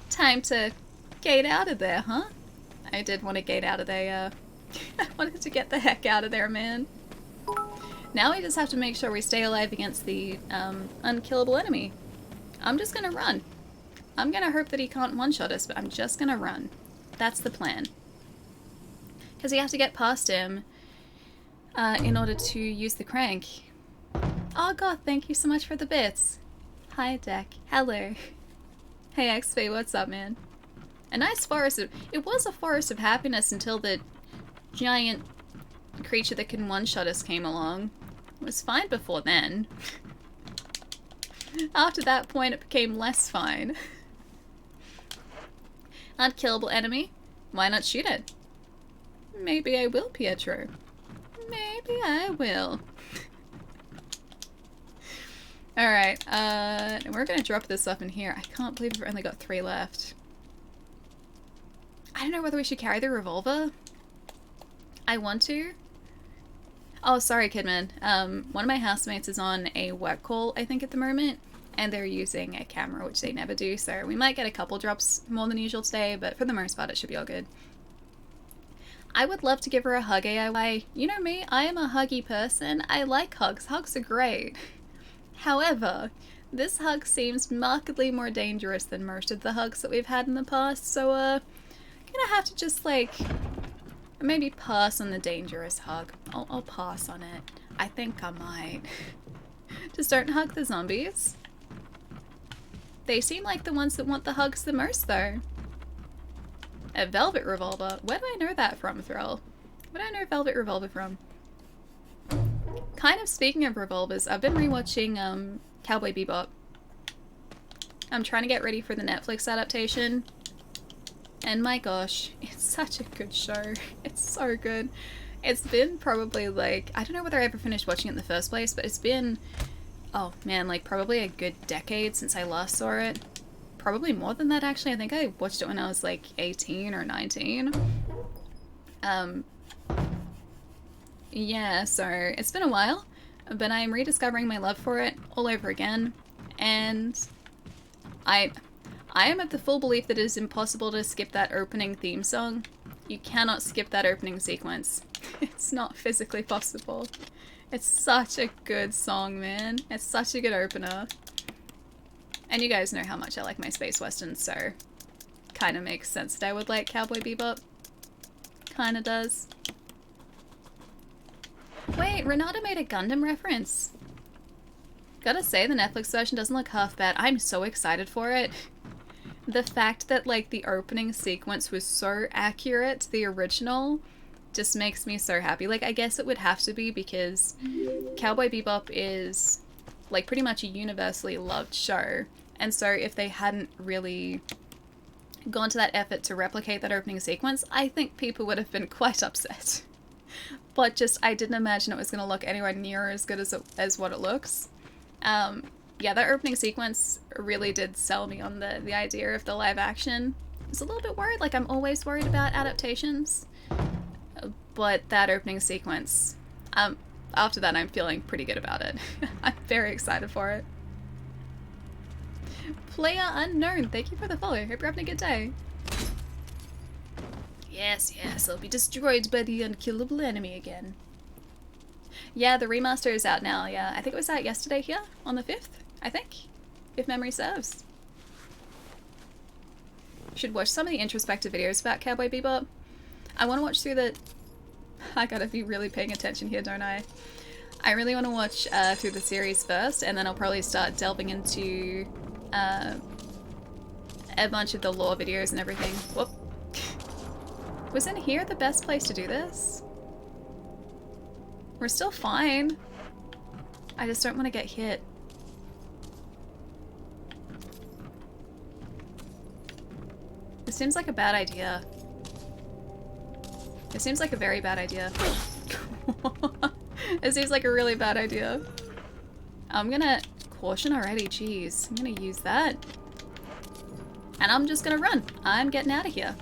Time to gate out of there, huh? I did want to gate out of there, yeah. I wanted to get the heck out of there, man. Now we just have to make sure we stay alive against the unkillable enemy. I'm just gonna run. I'm gonna hope that he can't one-shot us, but I'm just gonna run. That's the plan. Because you have to get past him in order to use the crank. Oh god, thank you so much for the bits. Hi, Deck. Hello. Hey XP, what's up, man? A nice forest of... It was a forest of happiness until the giant creature that can one-shot us came along. It was fine before then. After that point, it became less fine. Unkillable enemy? Why not shoot it? Maybe I will, Pietro. Maybe I will. Alright, we're gonna drop this up in here. I can't believe we've only got 3 left. I don't know whether we should carry the revolver. I want to. Oh, sorry, Kidman. One of my housemates is on a work call, I think, at the moment, and they're using a camera, which they never do, so we might get a couple drops more than usual today, but for the most part, it should be all good. I would love to give her a hug, AIY. You know me, I am a huggy person. I like hugs. Hugs are great. However, this hug seems markedly more dangerous than most of the hugs that we've had in the past, so, gonna have to just, like, maybe pass on the dangerous hug. I'll pass on it. I think I might. Just don't hug the zombies. They seem like the ones that want the hugs the most, though. A Velvet Revolver. Where do I know that from, Thrall? Where do I know Velvet Revolver from? Kind of speaking of revolvers, I've been rewatching Cowboy Bebop. I'm trying to get ready for the Netflix adaptation. And my gosh, it's such a good show. It's so good. It's been probably like, I don't know whether I ever finished watching it in the first place, but it's been, oh man, like probably a good decade since I last saw it. Probably more than that, actually. I think I watched it when I was like 18 or 19. Yeah, so it's been a while, but I'm rediscovering my love for it all over again, and I am of the full belief that it is impossible to skip that opening theme song. You cannot skip that opening sequence. It's not physically possible. It's such a good song, man. It's such a good opener. And you guys know how much I like my space westerns, so kind of makes sense that I would like Cowboy Bebop. Kinda does. Wait, Renata made a Gundam reference. Gotta say, the Netflix version doesn't look half bad. I'm so excited for it. The fact that, like, the opening sequence was so accurate to the original just makes me so happy. Like, I guess it would have to be because Cowboy Bebop is, like, pretty much a universally loved show. And so if they hadn't really gone to that effort to replicate that opening sequence, I think people would have been quite upset. But just, I didn't imagine it was going to look anywhere near as good as what it looks. Yeah, that opening sequence really did sell me on the idea of the live action. I was a little bit worried, like I'm always worried about adaptations. But that opening sequence, after that I'm feeling pretty good about it. I'm very excited for it. Player Unknown, thank you for the follow. Hope you're having a good day. Yes, I'll be destroyed by the unkillable enemy again. Yeah, the remaster is out now, yeah. I think it was out yesterday here, on the 5th, I think, if memory serves. Should watch some of the introspective videos about Cowboy Bebop. I want to watch through the... I gotta be really paying attention here, don't I? I really want to watch through the series first, and then I'll probably start delving into a bunch of the lore videos and everything. Whoop. Was in here the best place to do this? We're still fine. I just don't want to get hit. This seems like a bad idea. It seems like a very bad idea. It seems like a really bad idea. I'm gonna caution already, jeez. I'm gonna use that. And I'm just gonna run. I'm getting out of here.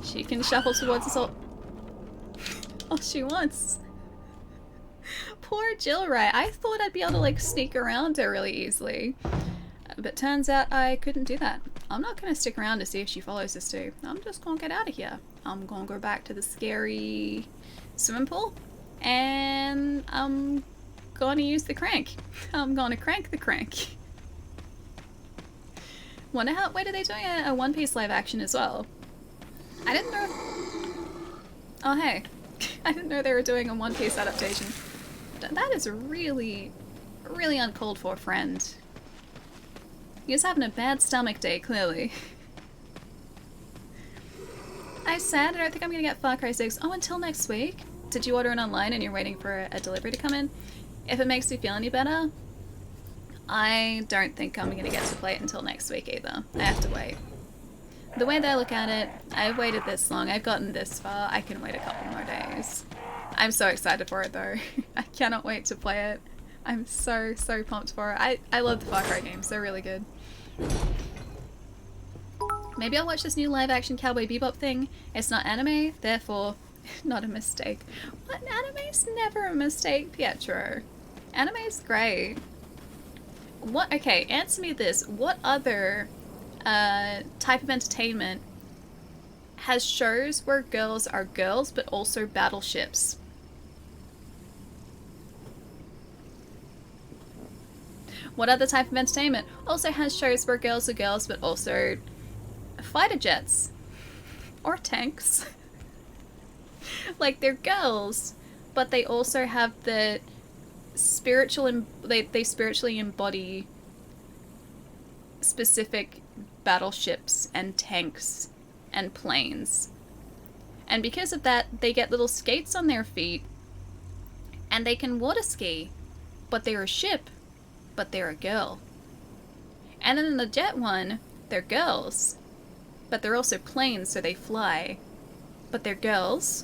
She can shuffle towards us all she wants. Poor Jill, right? I thought I'd be able to like sneak around her really easily. But turns out I couldn't do that. I'm not gonna stick around to see if she follows us too. I'm just gonna get out of here. I'm gonna go back to the scary swimming pool. And I'm gonna use the crank. I'm gonna crank the crank. Wonder how, wait, are they doing a One Piece live action as well? I didn't know. Oh, hey. I didn't know they were doing a One Piece adaptation. That is really, really uncalled for, friend. He's having a bad stomach day, clearly. I said I don't think I'm gonna get Far Cry 6. Oh, until next week? Did you order it online and you're waiting for a delivery to come in? If it makes you feel any better, I don't think I'm gonna get to play it until next week either. I have to wait. The way that I look at it, I've waited this long, I've gotten this far, I can wait a couple more days. I'm so excited for it though. I cannot wait to play it. I'm so pumped for it. I love the Far Cry games, they're really good. Maybe I'll watch this new live action Cowboy Bebop thing. It's not anime, therefore not a mistake. What? Anime's never a mistake, Pietro. Anime's great. What? Okay, answer me this. What other type of entertainment has shows where girls are girls but also battleships? What other type of entertainment also has shows where girls are girls but also fighter jets or tanks? Like, they're girls, but they also have the spiritual, they spiritually embody specific battleships and tanks and planes. And because of that, they get little skates on their feet and they can water ski, but they're a ship, but they're a girl. And then in the jet one, they're girls, but they're also planes, so they fly, but they're girls,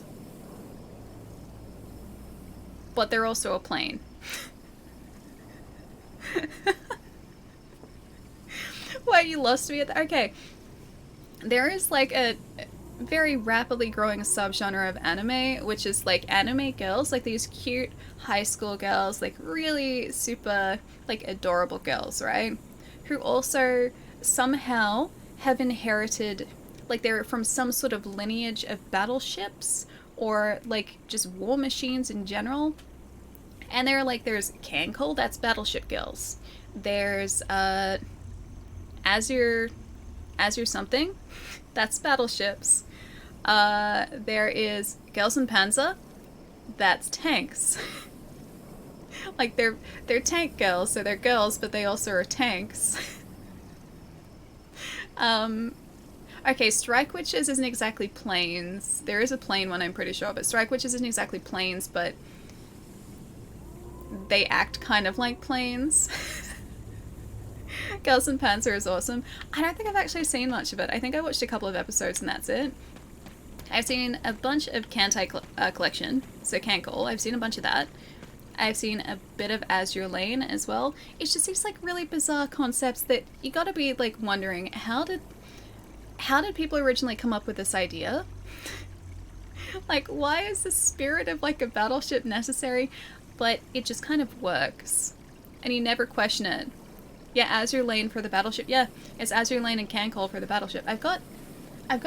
but they're also a plane. Why, you lost me at that? Okay. There is like a very rapidly growing subgenre of anime, which is like anime girls, like these cute high school girls, like really super, like adorable girls, right? Who also somehow have inherited, like they're from some sort of lineage of battleships or like just war machines in general. And they're like, there's Cancel, that's battleship girls. There's Azure something, that's battleships. There is Girls in Panzer, that's tanks. Like they're tank girls, so they're girls, but they also are tanks. Okay, Strike Witches isn't exactly planes. There is a plane one, I'm pretty sure, but Strike Witches isn't exactly planes, but they act kind of like planes. Girls in Panzer is awesome. I don't think I've actually seen much of it. I think I watched a couple of episodes and that's it. I've seen a bunch of Kantai Collection, so Cancel. I've seen a bunch of that. I've seen a bit of Azure Lane as well. It's just these like really bizarre concepts that you gotta be like wondering, how did people originally come up with this idea? Like, why is the spirit of like a battleship necessary? But it just kind of works. And you never question it. Yeah, Azure Lane for the battleship. Yeah, it's Azure Lane and Cancel for the battleship. I've got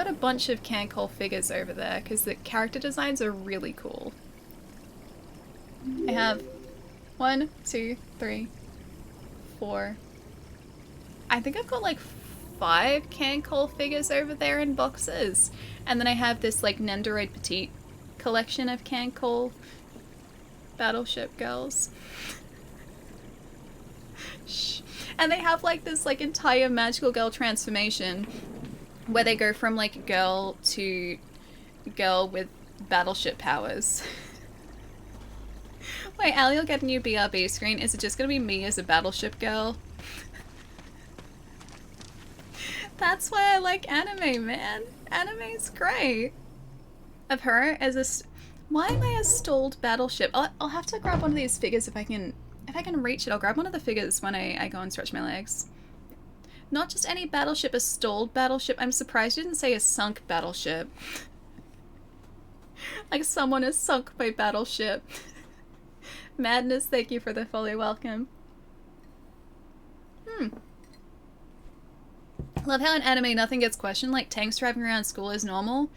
a bunch of Cancel figures over there because the character designs are really cool. I have 1, 2, 3, 4. I think I've got like 5 Cancel figures over there in boxes. And then I have this like Nendoroid Petite collection of Cancel battleship girls. Shh. And they have like this like entire magical girl transformation where they go from like girl to girl with battleship powers. Wait, Ali will get a new BRB screen. Is it just gonna be me as a battleship girl? That's why I like anime, man. Anime's great. Of her as a... Why am I a stalled battleship? I'll have to grab one of these figures if I can reach it. I'll grab one of the figures when I go and stretch my legs. Not just any battleship, a stalled battleship. I'm surprised you didn't say a sunk battleship. Like someone has sunk my battleship. Madness, thank you for the follow, welcome. Love how in anime nothing gets questioned, like tanks driving around school is normal.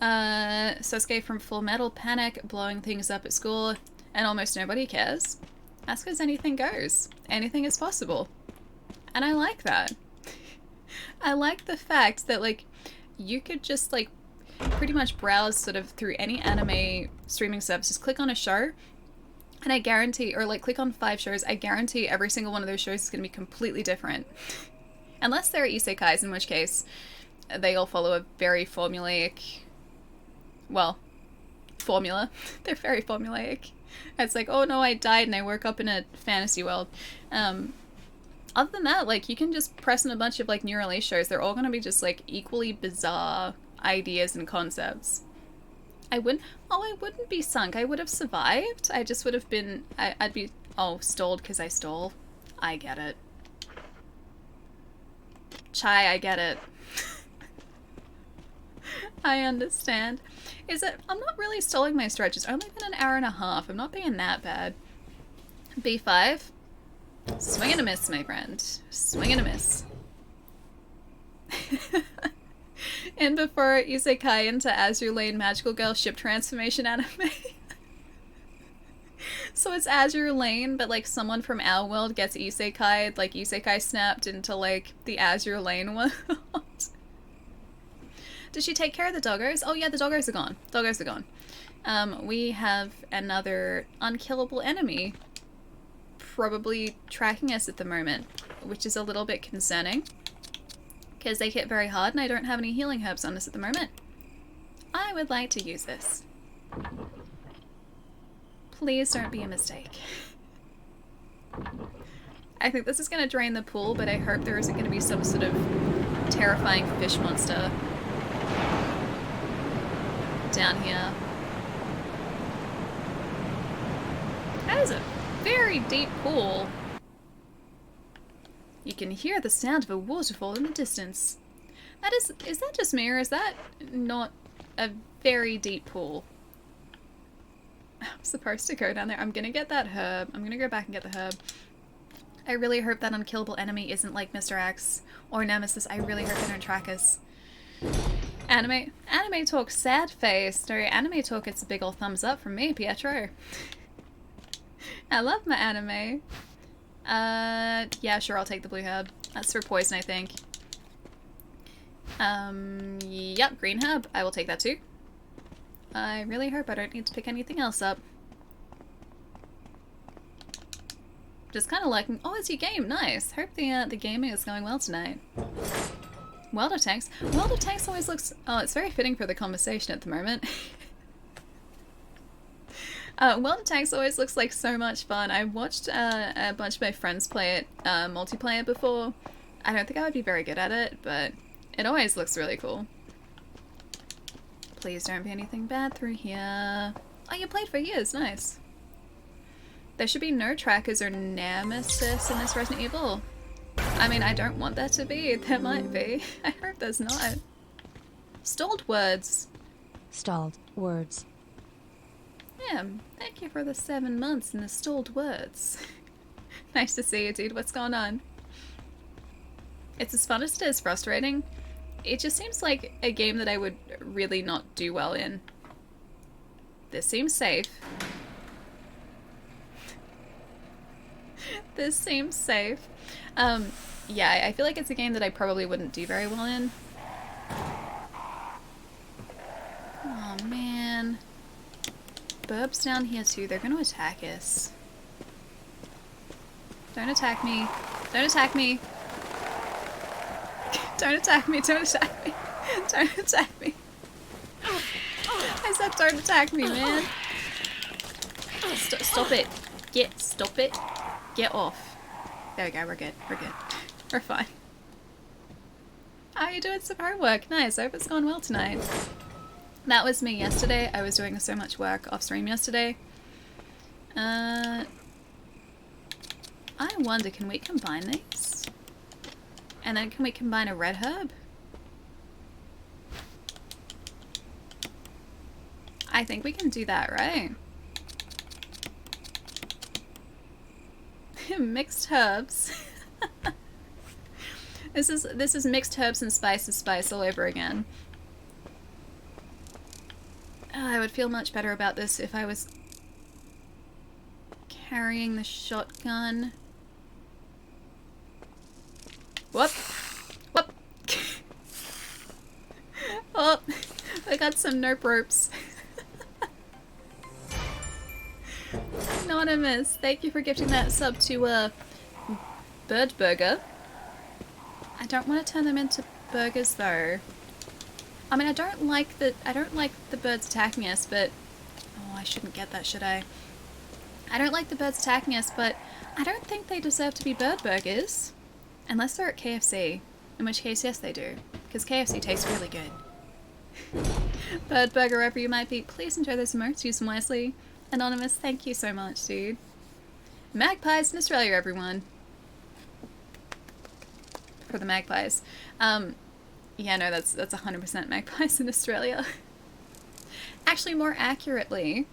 Sasuke from Full Metal Panic blowing things up at school and almost nobody cares. That's because anything goes. Anything is possible. And I like that. I like the fact that like you could just like pretty much browse sort of through any anime streaming service, just click on a show And I guarantee, or like click on 5 shows, I guarantee every single one of those shows is going to be completely different. Unless they're isekais, in which case they all follow a very formulaic, well, formula. They're very formulaic. It's like, oh no, I died and I woke up in a fantasy world. Other than that, like, you can just press in a bunch of like new release shows. They're all going to be just like equally bizarre ideas and concepts. I wouldn't be sunk. I would have survived. I just would have been, I'd be, oh, stalled because I stole. I get it. Chai, I get it. I understand. Is it, I'm not really stalling my stretch. It's only been an hour and a half. I'm not being that bad. B5. Swing and a miss, my friend. Swing and a miss. And before isekai into Azure Lane Magical Girl ship transformation anime. So it's Azure Lane, but like someone from our world gets isekai, like isekai snapped into like the Azure Lane world. Did she take care of the doggos? Oh yeah, the doggos are gone. Doggos are gone. We have another unkillable enemy probably tracking us at the moment, which is a little bit concerning. Because they hit very hard and I don't have any healing herbs on us at the moment. I would like to use this. Please don't be a mistake. I think this is going to drain the pool, but I hope there isn't going to be some sort of terrifying fish monster down here. That is a very deep pool. You can hear the sound of a waterfall in the distance. Is that just me, or is that not a very deep pool? I'm supposed to go down there. I'm gonna get that herb. I'm gonna go back and get the herb. I really hope that unkillable enemy isn't like Mr. X or Nemesis. I really hope they don't track us. Anime talk sad face. No, anime talk, it's a big ol' thumbs up from me, Pietro. I love my anime. Yeah, sure, I'll take the blue herb. That's for poison, I think. Yep, green herb. I will take that too. I really hope I don't need to pick anything else up. Just kind of liking. Oh, it's your game. Nice. Hope the gaming is going well tonight. World of Tanks. World of Tanks always looks. Oh, it's very fitting for the conversation at the moment. World of Tanks always looks like so much fun. I watched a bunch of my friends play it multiplayer before. I don't think I would be very good at it, but it always looks really cool. Please don't be anything bad through here. Oh, you played for years. Nice. There should be no trackers or nemesis in this Resident Evil. I mean, I don't want there to be. There might be. I hope there's not. Stalled words. Stalled words. Yeah, thank you for the 7 months and the stalled words. Nice to see you, dude. What's going on? It's as fun as it is frustrating. It just seems like a game that I would really not do well in. This seems safe. This seems safe. Yeah, I feel like it's a game that I probably wouldn't do very well in. Oh, man. Burbs down here too. They're gonna attack us. Don't attack me. Don't attack me. Don't attack me. Don't attack me. Don't attack me. I said don't attack me, man. Stop it. Stop it. Get off. There we go. We're good. We're good. We're fine. How are you doing some homework? Nice. I hope it's going well tonight. That was me yesterday. I was doing so much work off stream yesterday. I wonder, can we combine these? And then can we combine a red herb? I think we can do that, right? Mixed herbs. This is mixed herbs and spice all over again. Oh, I would feel much better about this if I was carrying the shotgun. Whoop! Whoop! Oh, I got some nope ropes. Anonymous, thank you for gifting that sub to Bird Burger. I don't want to turn them into burgers though. I mean, I don't like the birds attacking us, but oh, I shouldn't get that, should I? I don't like the birds attacking us, but I don't think they deserve to be bird burgers. Unless they're at KFC, in which case, yes, they do. Because KFC tastes really good. Bird burger, wherever you might be, please enjoy those emotes, use them wisely. Anonymous, thank you so much, dude. Magpies in Australia, everyone. For the magpies. Yeah, no, that's 100% magpies in Australia. Actually, more accurately,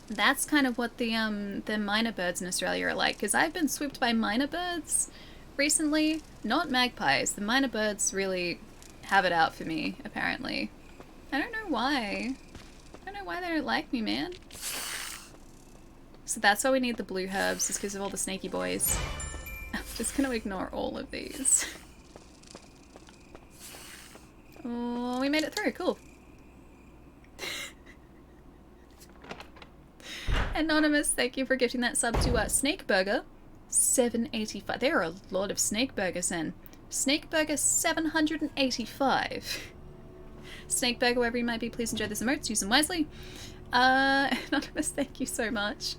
that's kind of what the myna birds in Australia are like, because I've been swooped by myna birds recently, not magpies. The myna birds really have it out for me, apparently. I don't know why. I don't know why they don't like me, man. So that's why we need the blue herbs, is because of all the snaky boys. I'm just gonna ignore all of these. Oh, we made it through, cool. Anonymous, thank you for gifting that sub to Snake Burger. 785. There are a lot of snake burgers in. Snake Burger 785. Snake Burger, wherever you might be, please enjoy this emotes, use them wisely. Anonymous, thank you so much.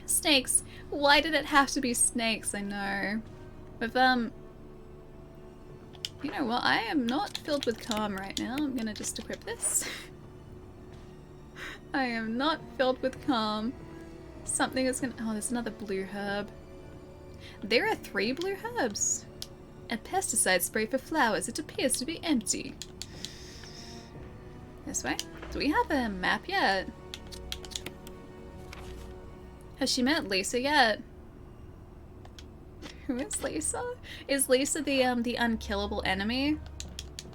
Snakes. Why did it have to be snakes? I know. With, you know what? I am not filled with calm right now. I'm gonna just equip this. I am not filled with calm. Something is gonna... Oh, there's another blue herb. There are 3 blue herbs. A pesticide spray for flowers. It appears to be empty. This way? Do we have a map yet? Has she met Lisa yet? Who is Lisa? Is Lisa the unkillable enemy?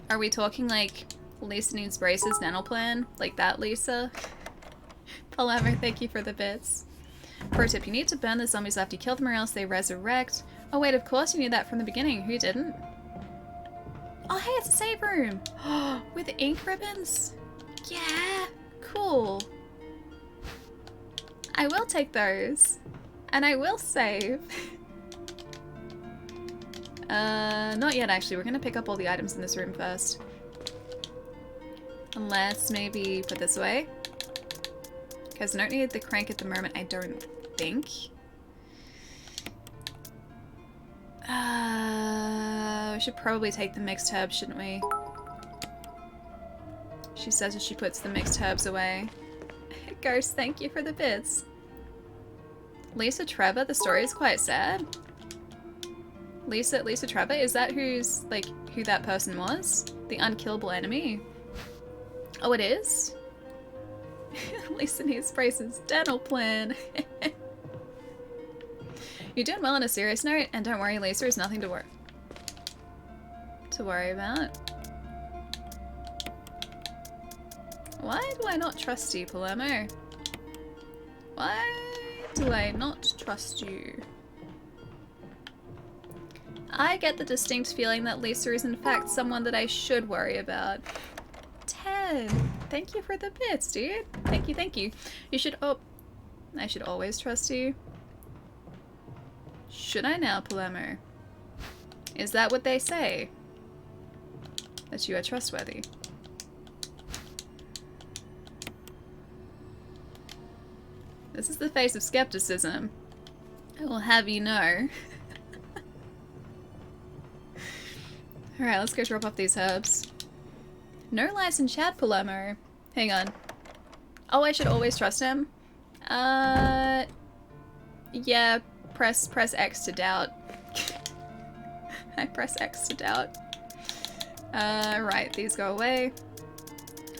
Are we talking like Lisa needs braces nanoplan? Like that Lisa? Palermo, thank you for the bits. Pro tip, you need to burn the zombies after you kill them or else they resurrect. Oh wait, of course you knew that from the beginning. Who didn't? Oh hey, it's a save room! With ink ribbons? Yeah! Cool. I will take those. And I will save. Not yet actually. We're gonna pick up all the items in this room first. Unless maybe put this away. Because I don't need the crank at the moment, I don't think. We should probably take the mixed herbs, shouldn't we? She says as she puts the mixed herbs away. Ghost, thank you for the bits. Lisa Trevor, the story is quite sad. Lisa Trevor, is that who that person was? The unkillable enemy? Oh, it is? Lisa needs braces. Dental plan. You're doing well on a serious note, and don't worry, Lisa, there's nothing to worry about. Why do I not trust you, Palermo? Why do I not trust you? I get the distinct feeling that Lisa is in fact someone that I should worry about. 10. Thank you for the bits, dude. Thank you, thank you. You should... Oh. I should always trust you. Should I now, Palermo? Is that what they say? That you are trustworthy? This is the face of skepticism. I will have you know. Alright, let's go drop off these herbs. No lies in chat, Palermo. Hang on. Oh, I should always trust him? Yeah, press X to doubt. I press X to doubt. Right, these go away.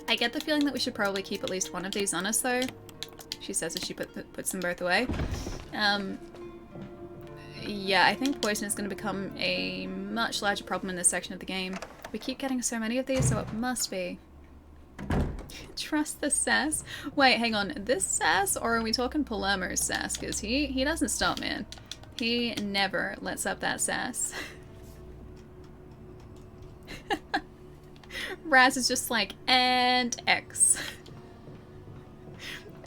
I get the feeling that we should probably keep at least one of these on us, though. She says as she puts them both away. Yeah, I think poison is going to become a much larger problem in this section of the game. We keep getting so many of these, so it must be. Trust the sass? Wait, hang on. This sass, or are we talking Palermo's sass? Because he doesn't stop, man. He never lets up that sass. Raz is just like, and X.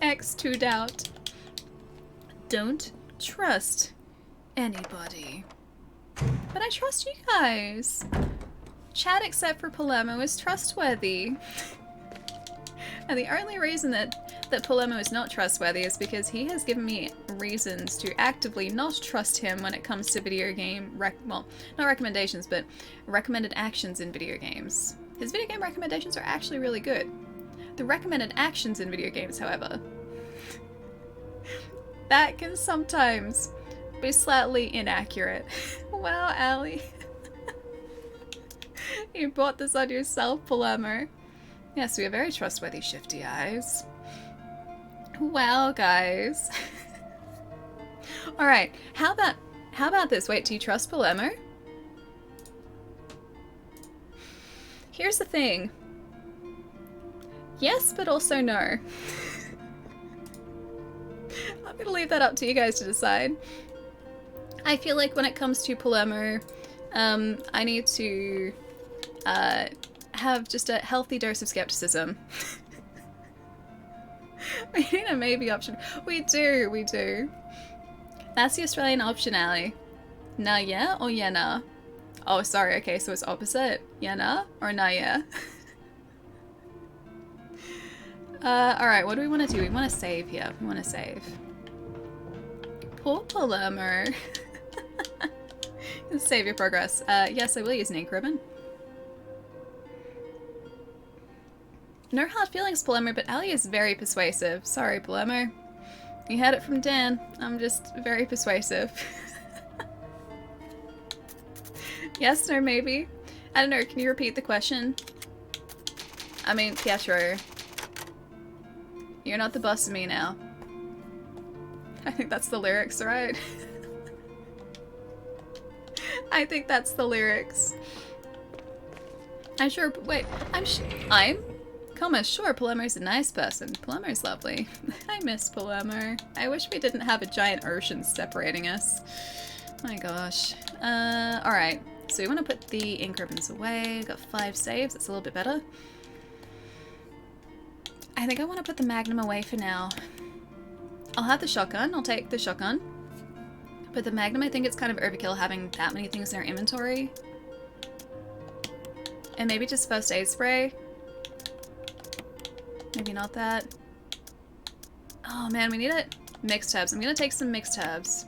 X to doubt. don't trust anybody. But I trust you guys. Chat, except for Palermo, is trustworthy. And the only reason that Palermo is not trustworthy is because he has given me reasons to actively not trust him when it comes to video game well, not recommendations, but recommended actions in video games. His video game recommendations are actually really good. The recommended actions in video games, however, that can sometimes be slightly inaccurate. Wow, Allie. You bought this on yourself, Palermo. Yes, we have very trustworthy shifty eyes. Wow, guys. Alright, how about this? Wait, do you trust Palermo? Here's the thing. Yes, but also no. I'm gonna leave that up to you guys to decide. I feel like when it comes to Palermo, I need to have just a healthy dose of skepticism. We need a maybe option. We do. That's the Australian option, Allie. Nah yeah or yeah nah? Oh, sorry, okay, so it's opposite. Yeah nah or nah yeah? Alright, what do we want to do? We want to save here. We want to save. Poor Palermo. Save your progress. Yes, I will use an ink ribbon. No hard feelings, Palermo, but Ali is very persuasive. Sorry, Palermo. You had it from Dan. I'm just very persuasive. Yes, no, maybe? I don't know, can you repeat the question? I mean, Pietro. You're not the boss of me now. I think that's the lyrics, right? I think that's the lyrics. I'm sure, wait, I'm sure Palermo's a nice person. Palermo's lovely. I miss Palermo. I wish we didn't have a giant ocean separating us. My gosh. Alright. So we want to put the ink ribbons away. Got 5 saves. That's a little bit better. I think I want to put the Magnum away for now. I'll have the shotgun. I'll take the shotgun. But the Magnum, I think it's kind of overkill having that many things in our inventory. And maybe just first aid spray. Maybe not that. Oh man, we need it. Mixed herbs. I'm gonna take some mixed herbs.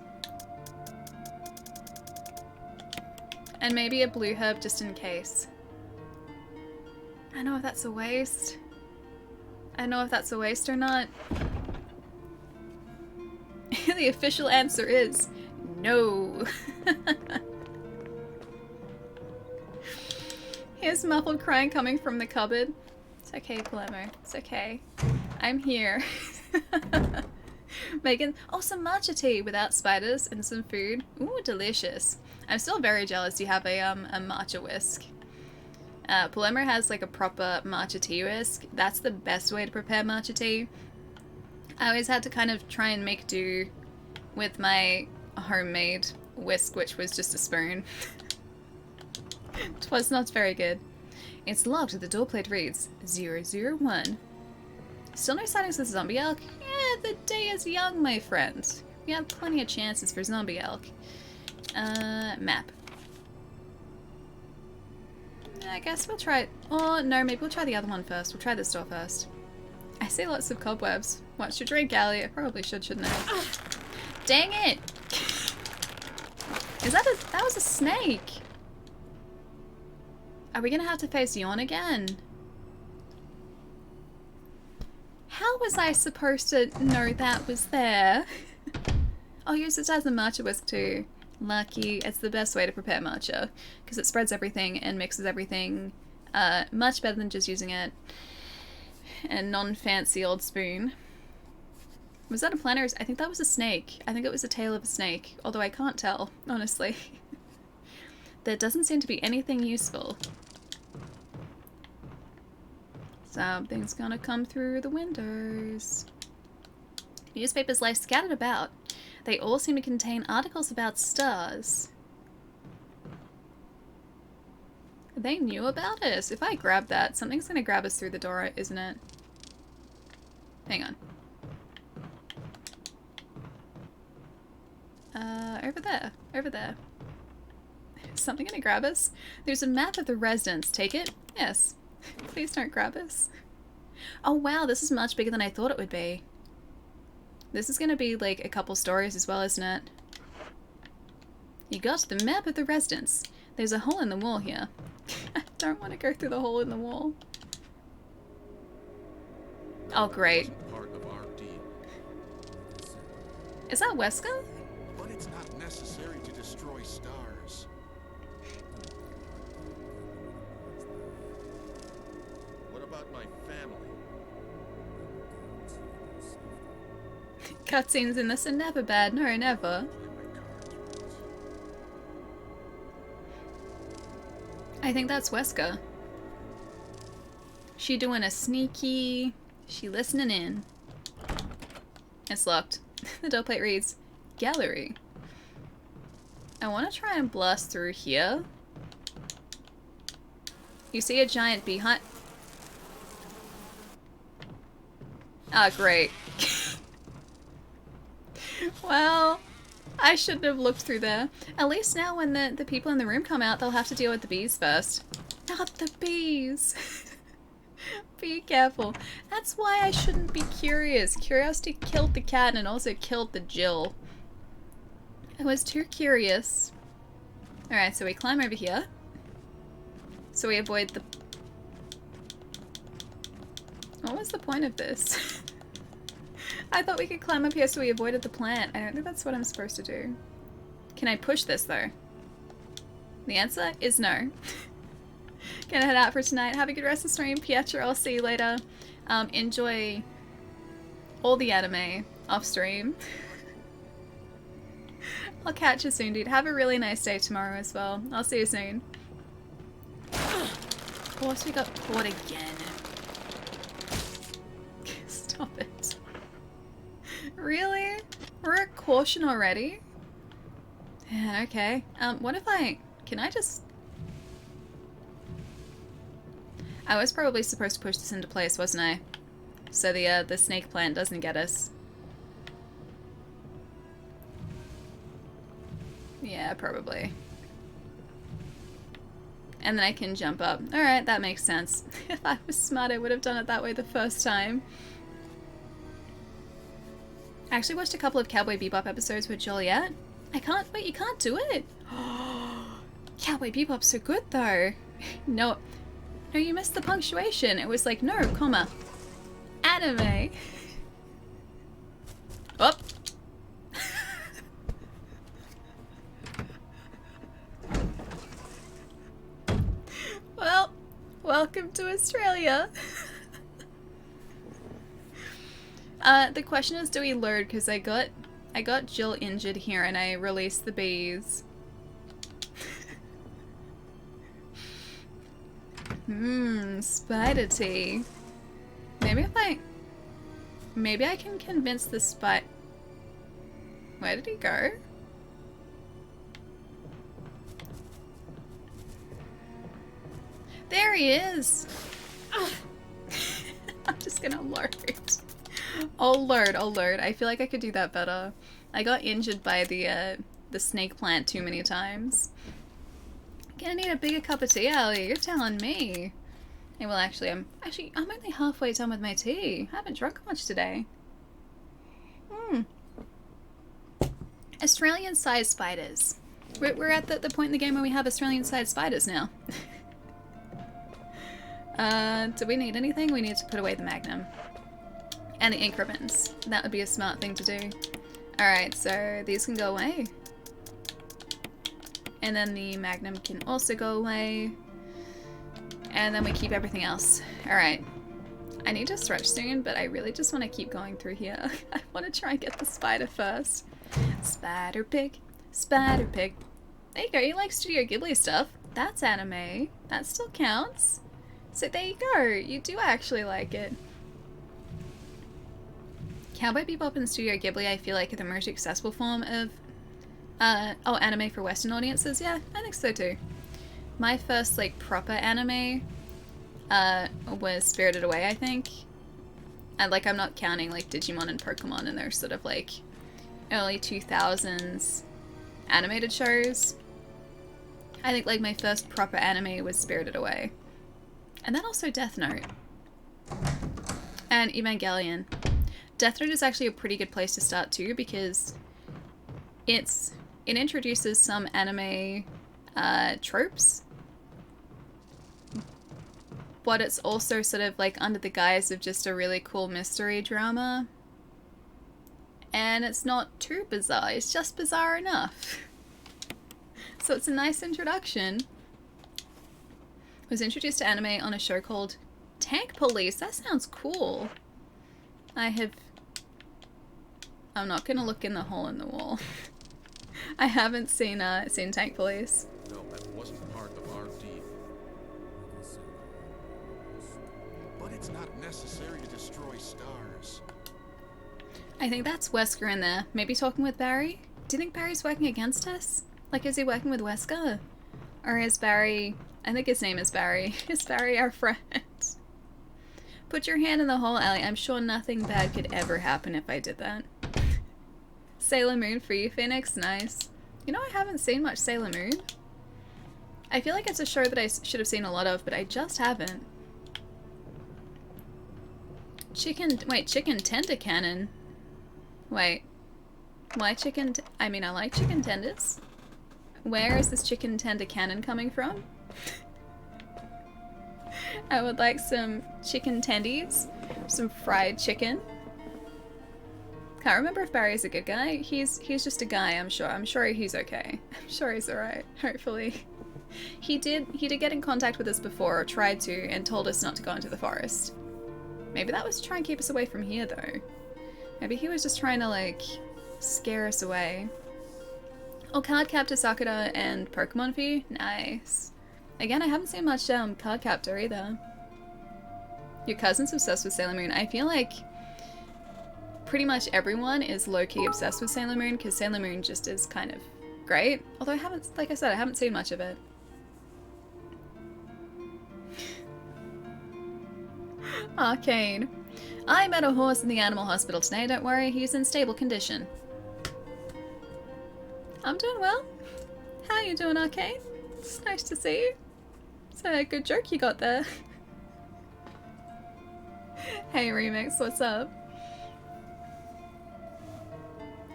And maybe a blue herb just in case. I don't know if that's a waste. I don't know if that's a waste or not. The official answer is no. Here's muffled crying coming from the cupboard. It's okay, Palermo. It's okay. I'm here. Making some matcha tea without spiders and some food. Ooh, delicious. I'm still very jealous you have a matcha whisk. Palermo has like a proper matcha tea whisk. That's the best way to prepare matcha tea. I always had to kind of try and make do with my homemade whisk, which was just a spoon. It was not very good. It's locked. The door plate reads 001. Still no sightings of zombie elk? Yeah, the day is young, my friend. We have plenty of chances for zombie elk. Map. I guess we'll try it. Oh, no, maybe we'll try the other one first. We'll try this door first. I see lots of cobwebs. Watch your drink, Allie. I probably shouldn't I? Dang it! That was a snake! Are we gonna have to face Yawn again? How was I supposed to know that was there? I'll use this as a matcha whisk too. Lucky. It's the best way to prepare matcha. Because it spreads everything and mixes everything much better than just using it. And non-fancy old spoon. Was that a planter? I think that was a snake. I think it was the tail of a snake. Although I can't tell, honestly. There doesn't seem to be anything useful. Something's gonna come through the windows. Newspapers lie scattered about. They all seem to contain articles about stars. They knew about us. If I grab that, something's gonna grab us through the door, isn't it? Hang on. Over there. Over there. Is something gonna grab us? There's a map of the residence. Take it? Yes. Please don't grab us. Oh wow, this is much bigger than I thought it would be. This is gonna be like a couple stories as well, isn't it? You got the map of the residence. There's a hole in the wall here. I don't want to go through the hole in the wall. Oh great. Part of our deal. Is that Wesker? But it's not necessary to destroy stars. What about my family? Cutscenes in this are never bad. No, never. I think that's Wesker. She doing a sneaky... She listening in. It's locked. The door plate reads, Gallery. I want to try and blast through here. You see a giant beehive... Ah, great. Well, I shouldn't have looked through there. At least now when the people in the room come out, they'll have to deal with the bees first. Not the bees! Be careful. That's why I shouldn't be curious. Curiosity killed the cat and also killed the Jill. I was too curious. Alright, so we climb over here. So we avoid the... What was the point of this? I thought we could climb up here so we avoided the plant. I don't think that's what I'm supposed to do. Can I push this though? The answer is no. Gonna head out for tonight. Have a good rest of the stream, Pietro. I'll see you later. Enjoy all the anime off stream. I'll catch you soon, dude. Have a really nice day tomorrow as well. I'll see you soon. Of course we got caught again. Stop it. Really? We're at caution already? Yeah, okay. What if can I just... I was probably supposed to push this into place, wasn't I? So the snake plant doesn't get us. Yeah, probably. And then I can jump up. Alright, that makes sense. If I was smart, I would have done it that way the first time. I actually watched a couple of Cowboy Bebop episodes with Juliet. I can't- wait, you can't do it? Cowboy Bebop's so good though. No, you missed the punctuation. It was like, no, comma, anime. Oh. Well, welcome to Australia. The question is, do we load? Because I got Jill injured here and I released the bees. Spider tea. Maybe I can convince the spider. Where did he go? There he is! I'm just gonna load. I'll load. I feel like I could do that better. I got injured by the snake plant too many times. Gonna need a bigger cup of tea, Ali. You're telling me. Hey, well, actually, I'm only halfway done with my tea. I haven't drunk much today. Australian-sized spiders. We're at the point in the game where we have Australian-sized spiders now. Do we need anything? We need to put away the Magnum. And the ink ribbons. That would be a smart thing to do. Alright, so these can go away. And then the Magnum can also go away. And then we keep everything else. Alright. I need to stretch soon, but I really just want to keep going through here. I want to try and get the spider first. Spider pig. Spider pig. There you go, you like Studio Ghibli stuff. That's anime. That still counts. So there you go. You do actually like it. Cowboy Bebop and Studio Ghibli, I feel like, are the most accessible form of anime for Western audiences. Yeah, I think so too. My first, like, proper anime was Spirited Away, I think. And, like, I'm not counting, like, Digimon and Pokemon, and they're sort of, like, early 2000s animated shows. I think like my first proper anime was Spirited Away. And then also Death Note. And Evangelion. Death Note is actually a pretty good place to start too, because it introduces some anime tropes, but it's also sort of like under the guise of just a really cool mystery drama. And it's not too bizarre, it's just bizarre enough. So it's a nice introduction. I was introduced to anime on a show called Tank Police. That sounds cool. I'm not gonna look in the hole in the wall. I haven't seen Tank Police. No, that wasn't part of our deal. But it's not necessary to destroy stars. I think that's Wesker in there. Maybe talking with Barry? Do you think Barry's working against us? Like, is he working with Wesker? Or is Barry... I think his name is Barry. Is Barry our friend? Put your hand in the hole, Ellie. I'm sure nothing bad could ever happen if I did that. Sailor Moon for you, Phoenix. Nice. You know, I haven't seen much Sailor Moon. I feel like it's a show that I should have seen a lot of, but I just haven't. Chicken tender cannon. Wait. Why chicken... I mean, I like chicken tenders. Where is this chicken tender cannon coming from? I would like some chicken tendies. Some fried chicken. Can't remember if Barry's a good guy. He's just a guy, I'm sure. I'm sure he's okay. I'm sure he's alright, hopefully. He did get in contact with us before, or tried to, and told us not to go into the forest. Maybe that was to try and keep us away from here, though. Maybe he was just trying to, like, scare us away. Oh, Cardcaptor Sakura and Pokemon V? Nice. Again, I haven't seen much Cardcaptor either. Your cousin's obsessed with Sailor Moon. I feel like pretty much everyone is low-key obsessed with Sailor Moon, because Sailor Moon just is kind of great. Although I haven't, like I said, I haven't seen much of it. Arcane. I met a horse in the animal hospital today, don't worry, he's in stable condition. I'm doing well. How you doing, Arcane? It's nice to see you. It's a good joke you got there. Hey Remix, what's up?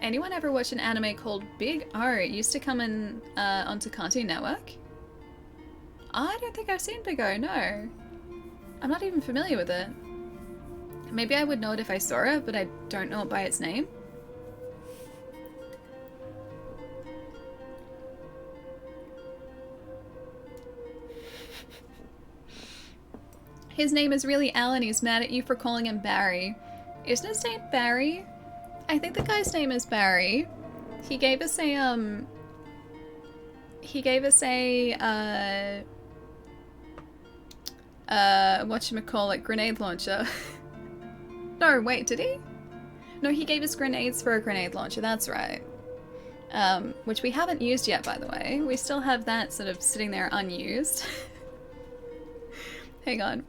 Anyone ever watch an anime called Big O? It used to come in onto Cartoon Network. I don't think I've seen Big O, no. I'm not even familiar with it. Maybe I would know it if I saw it, but I don't know it by its name. His name is really Alan. He's mad at you for calling him Barry. Isn't his name Barry? I think the guy's name is Barry. He gave us a whatchamacallit, grenade launcher. No, wait, did he? No, he gave us grenades for a grenade launcher, that's right. Which we haven't used yet, by the way. We still have that sort of sitting there unused. Hang on.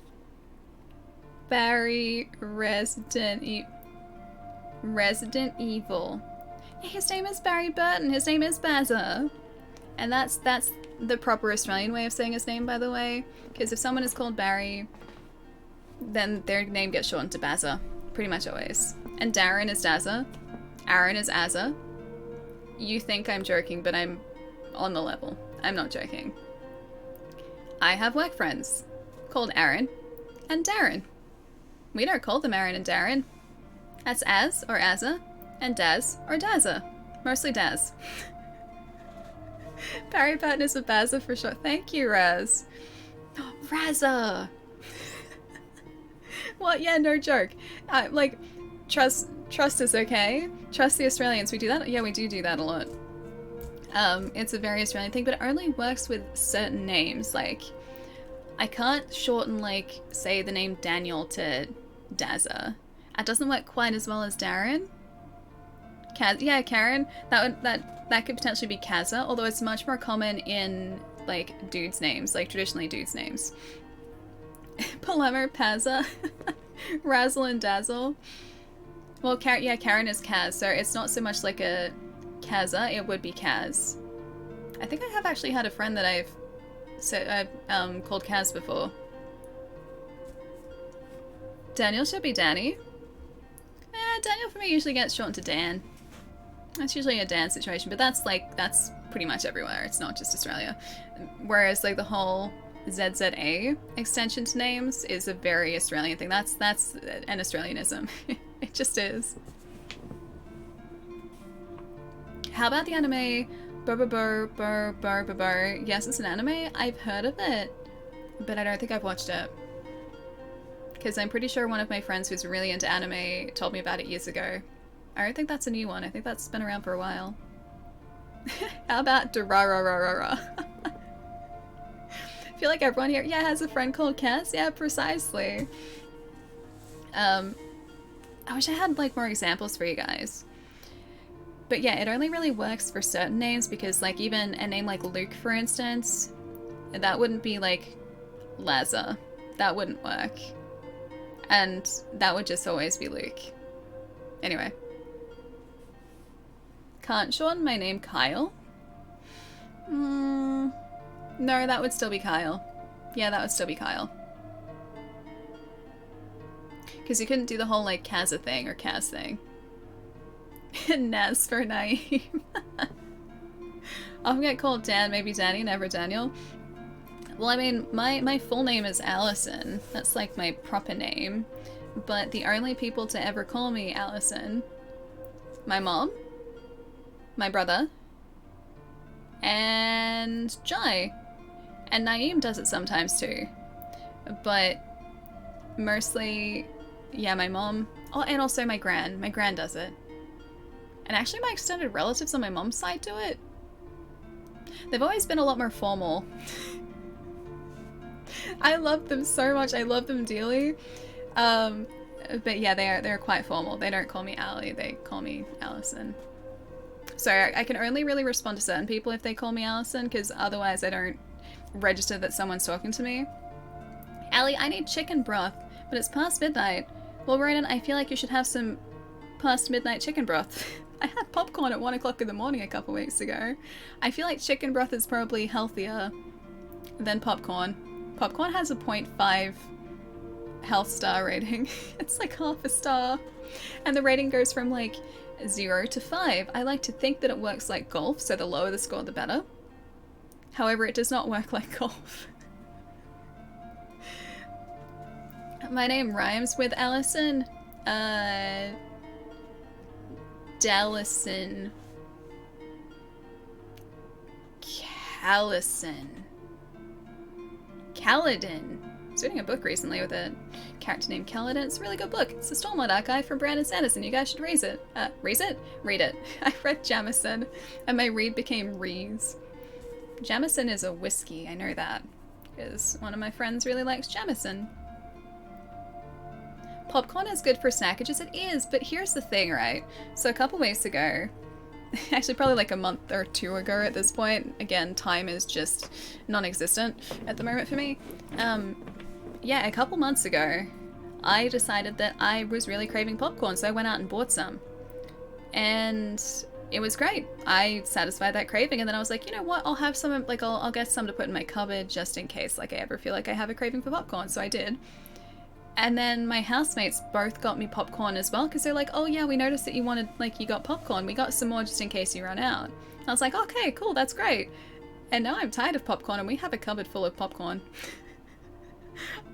Barry Resident Evil. Yeah, his name is Barry Burton. His name is Bazza. And that's the proper Australian way of saying his name, by the way. Because if someone is called Barry, then their name gets shortened to Bazza. Pretty much always. And Darren is Dazza. Aaron is Azza. You think I'm joking, but I'm on the level. I'm not joking. I have work friends called Aaron and Darren. We don't call them Aaron and Darren. That's Az or Azza, and Daz or Dazza. Mostly Daz. Barry Burton is with Bazza for sure. Thank you, Raz. Razza! What? Yeah, no joke. Like, trust us, okay? Trust the Australians. We do that? Yeah, we do that a lot. It's a very Australian thing, but it only works with certain names. Like, I can't shorten, like, say the name Daniel to Dazza. It doesn't work quite as well as Darren. Yeah, Karen. That could potentially be Kazza, although it's much more common in, like, dudes' names, like, traditionally dudes' names. Palermo, Pazza, Razzle and Dazzle. Well, yeah, Karen is Kaz, so it's not so much like a Kaza, it would be Kaz. I think I have actually had a friend that I've called Kaz before. Daniel should be Danny. Daniel for me usually gets shortened to Dan. That's usually a Dan situation, but that's pretty much everywhere. It's not just Australia. Whereas like the whole ZZA extension to names is a very Australian thing. That's an Australianism. It just is. How about the anime Burr? Yes, it's an anime. I've heard of it, but I don't think I've watched it. Because I'm pretty sure one of my friends who's really into anime told me about it years ago. I don't think that's a new one. I think that's been around for a while. How about Durarararara? I feel like everyone here, yeah, has a friend called Cass. Yeah, precisely. I wish I had like more examples for you guys. But yeah, it only really works for certain names because like even a name like Luke, for instance, that wouldn't be like Lazar. That wouldn't work. And that would just always be Luke. Anyway. Can't shorten my name Kyle? No, that would still be Kyle. Yeah, that would still be Kyle. Because you couldn't do the whole like Kaza thing or Kaz thing. Naz for Naeem. I'll get called Dan, maybe Danny, never Daniel. Well, I mean, my full name is Allison. That's like my proper name. But the only people to ever call me Allison, my mom, my brother, and Jai. And Naeem does it sometimes too. But mostly, yeah, my mom. Oh, and also my gran. My gran does it. And actually my extended relatives on my mom's side do it. They've always been a lot more formal. I love them so much. I love them dearly. But yeah, they're quite formal. They don't call me Allie. They call me Allison. So I can only really respond to certain people if they call me Allison, because otherwise I don't register that someone's talking to me. Allie, I need chicken broth, but it's past midnight. Well, Ronan, I feel like you should have some past midnight chicken broth. I had popcorn at 1 o'clock in the morning a couple weeks ago. I feel like chicken broth is probably healthier than popcorn. Popcorn has a 0.5 health star rating. It's like half a star. And the rating goes from like 0 to 5. I like to think that it works like golf, so the lower the score, the better. However, it does not work like golf. My name rhymes with Allison. Dallison. Callison. Kaladin. I was reading a book recently with a character named Kaladin. It's a really good book. It's the Stormlight Archive from Brandon Sanderson. You guys should read it. Read it. I read Jamison, and my read became Rees. Jamison is a whiskey, I know that, because one of my friends really likes Jamison. Popcorn is good for snackages, it is, but here's the thing, right? So a couple weeks ago, actually probably like a month or two ago at this point, again, time is just non-existent at the moment for me. Yeah, a couple months ago, I decided that I was really craving popcorn, so I went out and bought some. And it was great. I satisfied that craving, and then I was like, you know what, I'll have some, like, I'll get some to put in my cupboard just in case, like, I ever feel like I have a craving for popcorn, so I did. And then my housemates both got me popcorn as well, because they're like, oh yeah, we noticed that you wanted, like, you got popcorn. We got some more just in case you run out. I was like, okay, cool, that's great. And now I'm tired of popcorn, and we have a cupboard full of popcorn.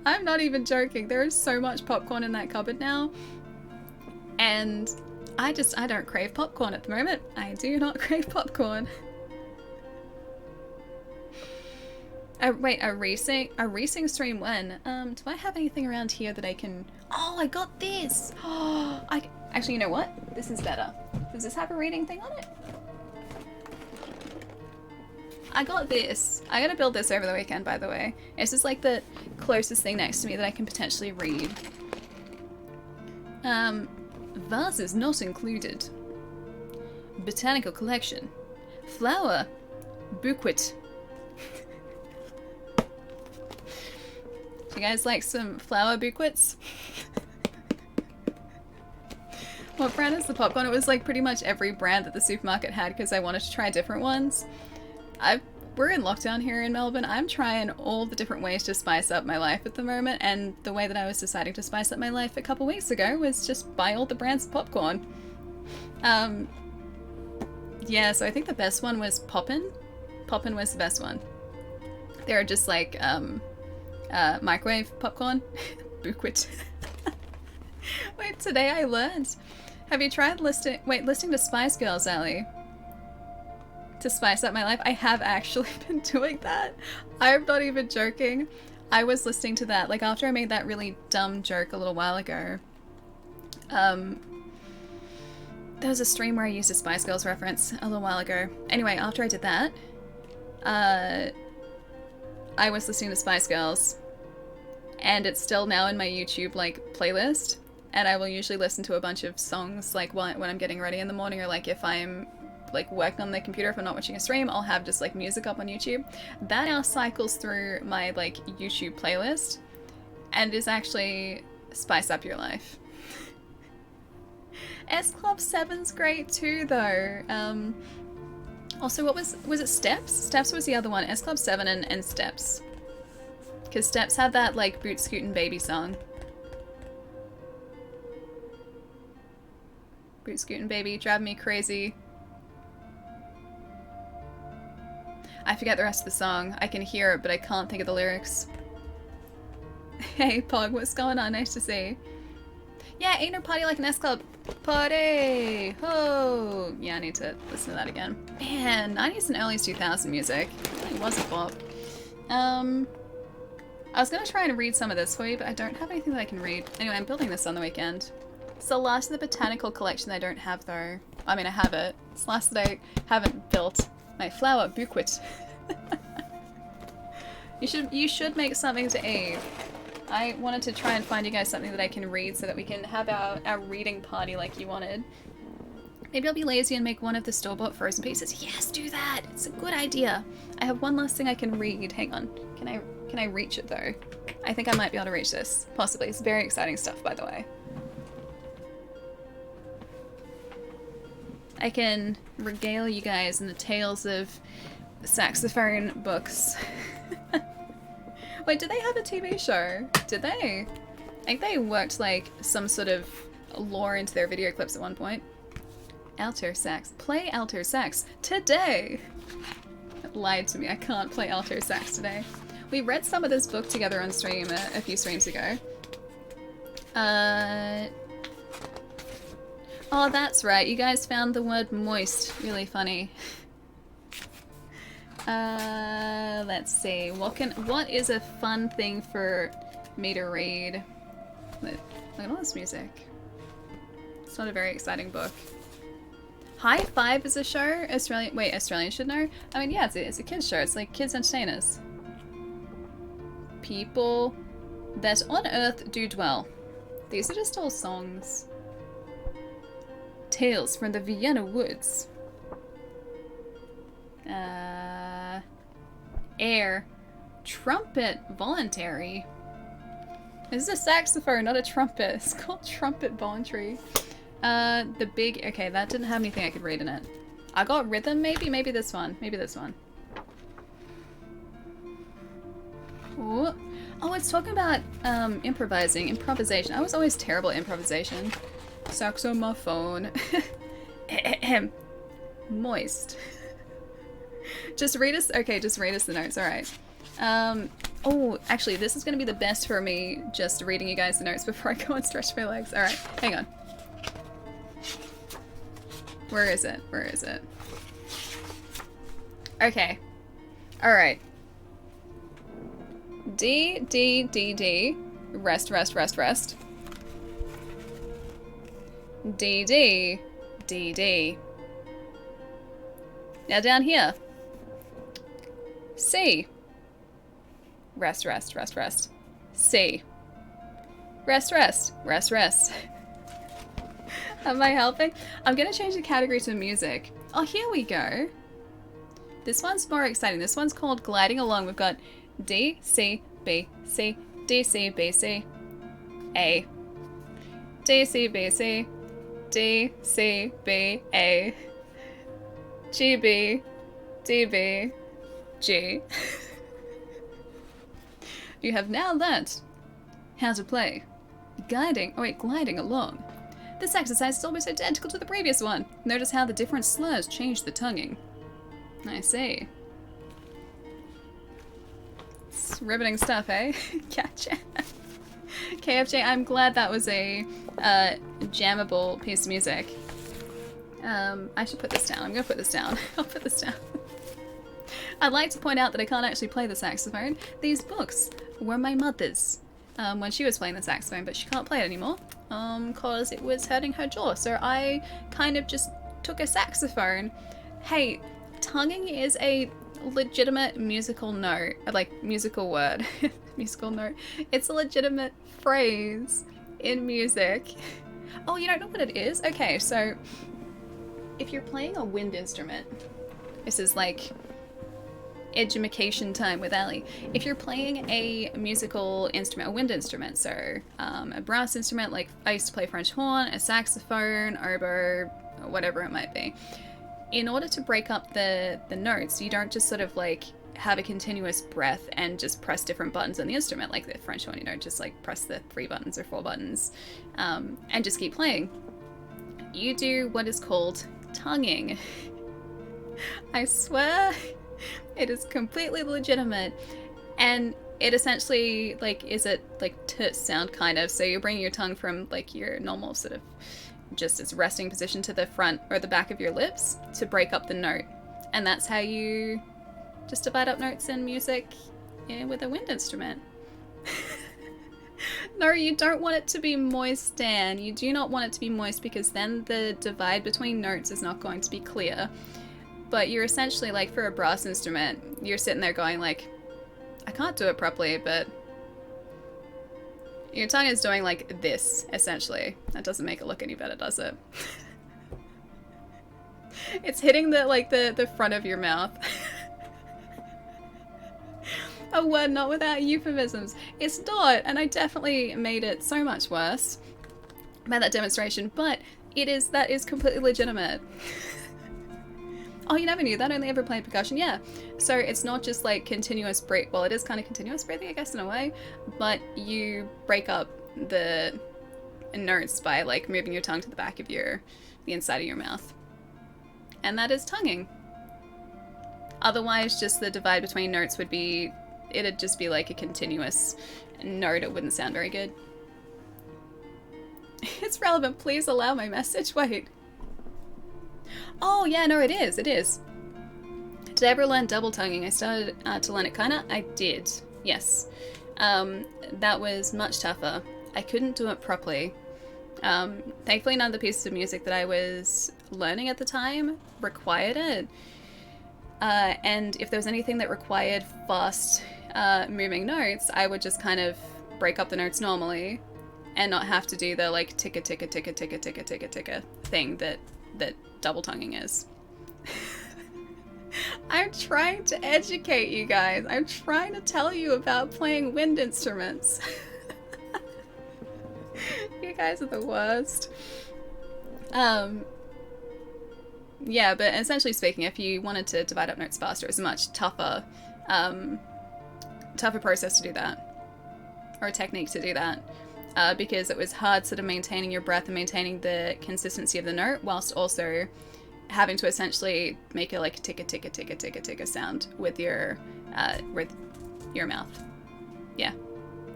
I'm not even joking. There is so much popcorn in that cupboard now. And I don't crave popcorn at the moment. I do not crave popcorn. Wait, a racing stream when? Do I have anything around here that I can... Oh, I got this! Oh, actually, you know what? This is better. Does this have a reading thing on it? I got this. I gotta build this over the weekend, by the way. It's just like the closest thing next to me that I can potentially read. Vases not included. Botanical collection. Flower. Bouquet. Do you guys like some flower bouquets? What brand is the popcorn? It was like pretty much every brand that the supermarket had because I wanted to try different ones. We're in lockdown here in Melbourne. I'm trying all the different ways to spice up my life at the moment, and the way that I was deciding to spice up my life a couple weeks ago was just buy all the brands of popcorn. Yeah, so I think the best one was Poppin'. Poppin' was the best one. They were just like microwave popcorn. Buquit. Wait, today I learned. Have you tried listening to Spice Girls, Ellie? To spice up my life? I have actually been doing that. I'm not even joking. I was listening to that, like after I made that really dumb joke a little while ago. There was a stream where I used a Spice Girls reference a little while ago. Anyway, after I did that, I was listening to Spice Girls, and it's still now in my YouTube like playlist, and I will usually listen to a bunch of songs like when I'm getting ready in the morning, or like if I'm like working on the computer, if I'm not watching a stream, I'll have just like music up on YouTube. That now cycles through my like YouTube playlist and is actually spice up your life. S Club 7's great too though. Also, what was it Steps? Steps was the other one. S Club 7 and Steps. Because Steps had that like Boot Scootin' Baby song. Boot Scootin' Baby, Drive Me Crazy. I forget the rest of the song. I can hear it, but I can't think of the lyrics. Hey, Pog, what's going on? Nice to see. Yeah, ain't no party like an S Club. Party! Ho! Yeah, I need to listen to that again. Man, 90s and early 2000s music. It was a bop. I was gonna try and read some of this for you, but I don't have anything that I can read. Anyway, I'm building this on the weekend. It's the last of the botanical collection that I don't have, though. I mean, I have it. It's the last that I haven't built. My flower buquet. You should make something to aid. I wanted to try and find you guys something that I can read so that we can have our reading party like you wanted. Maybe I'll be lazy and make one of the store-bought frozen pieces. Yes, do that! It's a good idea. I have one last thing I can read. Hang on. Can I reach it though? I think I might be able to reach this. Possibly. It's very exciting stuff, by the way. I can regale you guys in the tales of saxophone books. Wait, did they have a TV show? Did they? I think they worked like some sort of lore into their video clips at one point. Alto sax. Play alto sax today! It lied to me. I can't play alto sax today. We read some of this book together on stream a few streams ago. Oh, that's right. You guys found the word moist really funny. Let's see. What is a fun thing for me to read? Look at all this music. It's not a very exciting book. High Five is a show. Australians should know. I mean, yeah, it's a kids show. It's like kids entertainers. People that on Earth do dwell. These are just all songs. Tales from the Vienna Woods. Air. Trumpet voluntary. This is a saxophone, not a trumpet. It's called trumpet voluntary. The big... Okay, that didn't have anything I could read in it. I got rhythm, maybe? Maybe this one. Maybe this one. Ooh. Oh, it's talking about improvisation. I was always terrible at improvisation. Saxophone. Moist. Just read us the notes, alright. Oh, actually, this is gonna be the best for me, just reading you guys the notes before I go and stretch my legs. Alright, hang on. Where is it? Where is it? Okay. Alright. D, D, D, D. Rest, rest, rest, rest. D, D. D, D. Now down here. C. Rest, rest, rest, rest. C. Rest, rest, rest, rest. Am I helping? I'm gonna change the category to music. Oh, here we go. This one's more exciting. This one's called Gliding Along. We've got D, C, B, C, D, C, B, C, A. D, C, B, C, D, C, B, A, G, B, D, B, G. You have now learnt how to play gliding along. This exercise is almost identical to the previous one. Notice how the different slurs change the tonguing. I see. It's riveting stuff, eh? Gotcha. KFJ, I'm glad that was a jammable piece of music. I should put this down. I'm gonna put this down. I'll put this down. I'd like to point out that I can't actually play the saxophone. These books were my mother's when she was playing the saxophone, but she can't play it anymore because it was hurting her jaw. So I kind of just took a saxophone. Hey, tonguing is a legitimate musical note, like musical word. Musical note. It's a legitimate phrase in music. Oh, you don't know what it is? Okay, so if you're playing a wind instrument, this is like edumacation time with Ali. If you're playing a musical instrument, a wind instrument, so a brass instrument, like I used to play French horn, a saxophone, oboe, whatever it might be, in order to break up the notes, you don't just sort of like have a continuous breath and just press different buttons on the instrument like the French horn, you know, just like press the 3 buttons or 4 buttons and just keep playing. You do what is called tonguing. I swear it is completely legitimate, and it essentially like is a like t sound kind of, so you're bringing your tongue from like your normal sort of just its resting position to the front or the back of your lips to break up the note, and that's how you just divide up notes in music with a wind instrument. No, you don't want it to be moist, Dan. You do not want it to be moist because then the divide between notes is not going to be clear. But you're essentially, like, for a brass instrument, you're sitting there going, like, I can't do it properly, but your tongue is doing, like, this, essentially. That doesn't make it look any better, does it? It's hitting the, like, the front of your mouth. A word not without euphemisms. It's not, and I definitely made it so much worse by that demonstration, but that is completely legitimate. Oh, you never knew that? Only ever played percussion? Yeah. So it's not just like continuous break. Well, it is kind of continuous breathing, I guess, in a way. But you break up the notes by like moving your tongue to the back of the inside of your mouth. And that is tonguing. Otherwise, just the divide between notes would be, it'd just be like a continuous note. It wouldn't sound very good. It's relevant. Please allow my message. Wait. Oh, yeah, no, it is. It is. Did I ever learn double tonguing? I started to learn it kinda. I did. Yes. That was much tougher. I couldn't do it properly. Thankfully, none of the pieces of music that I was learning at the time required it. And if there was anything that required fast moving notes, I would just kind of break up the notes normally and not have to do the like ticka ticka ticka ticka ticka ticka ticka thing that double tonguing is. I'm trying to educate you guys. I'm trying to tell you about playing wind instruments. You guys are the worst. Yeah, but essentially speaking, if you wanted to divide up notes faster, it was a much tougher process to do that, or a technique to do that, because it was hard sort of maintaining your breath and maintaining the consistency of the note whilst also having to essentially make it like a ticka ticka ticka ticka ticka sound with your mouth. Yeah.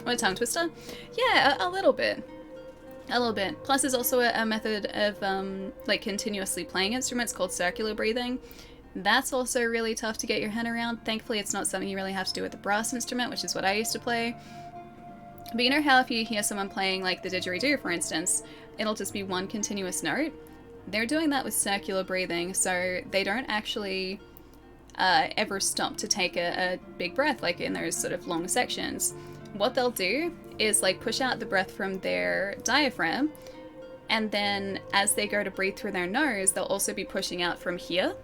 What, a tongue twister? Yeah, a little bit. A little bit. Plus there's also a method of like continuously playing instruments called circular breathing. That's also really tough to get your head around. Thankfully it's not something you really have to do with the brass instrument, which is what I used to play. But you know how if you hear someone playing like the didgeridoo, for instance, it'll just be one continuous note? They're doing that with circular breathing, so they don't actually ever stop to take a big breath like in those sort of long sections. What they'll do is like push out the breath from their diaphragm, and then as they go to breathe through their nose, they'll also be pushing out from here.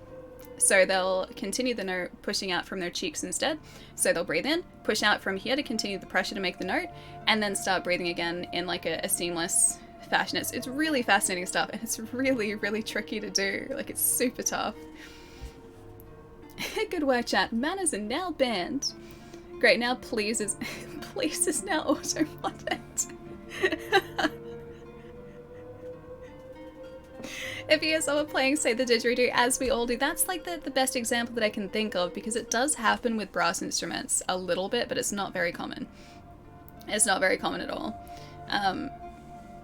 So they'll continue the note pushing out from their cheeks instead. So they'll breathe in, push out from here to continue the pressure to make the note, and then start breathing again in like a seamless fashion. It's really fascinating stuff, and it's really, really tricky to do. Like, it's super tough. Good work, chat. Manners are now banned. Great, now please is please is now auto-modded. If you hear someone playing, say, the didgeridoo, as we all do, that's like the best example that I can think of, because it does happen with brass instruments a little bit, but it's not very common. It's not very common at all.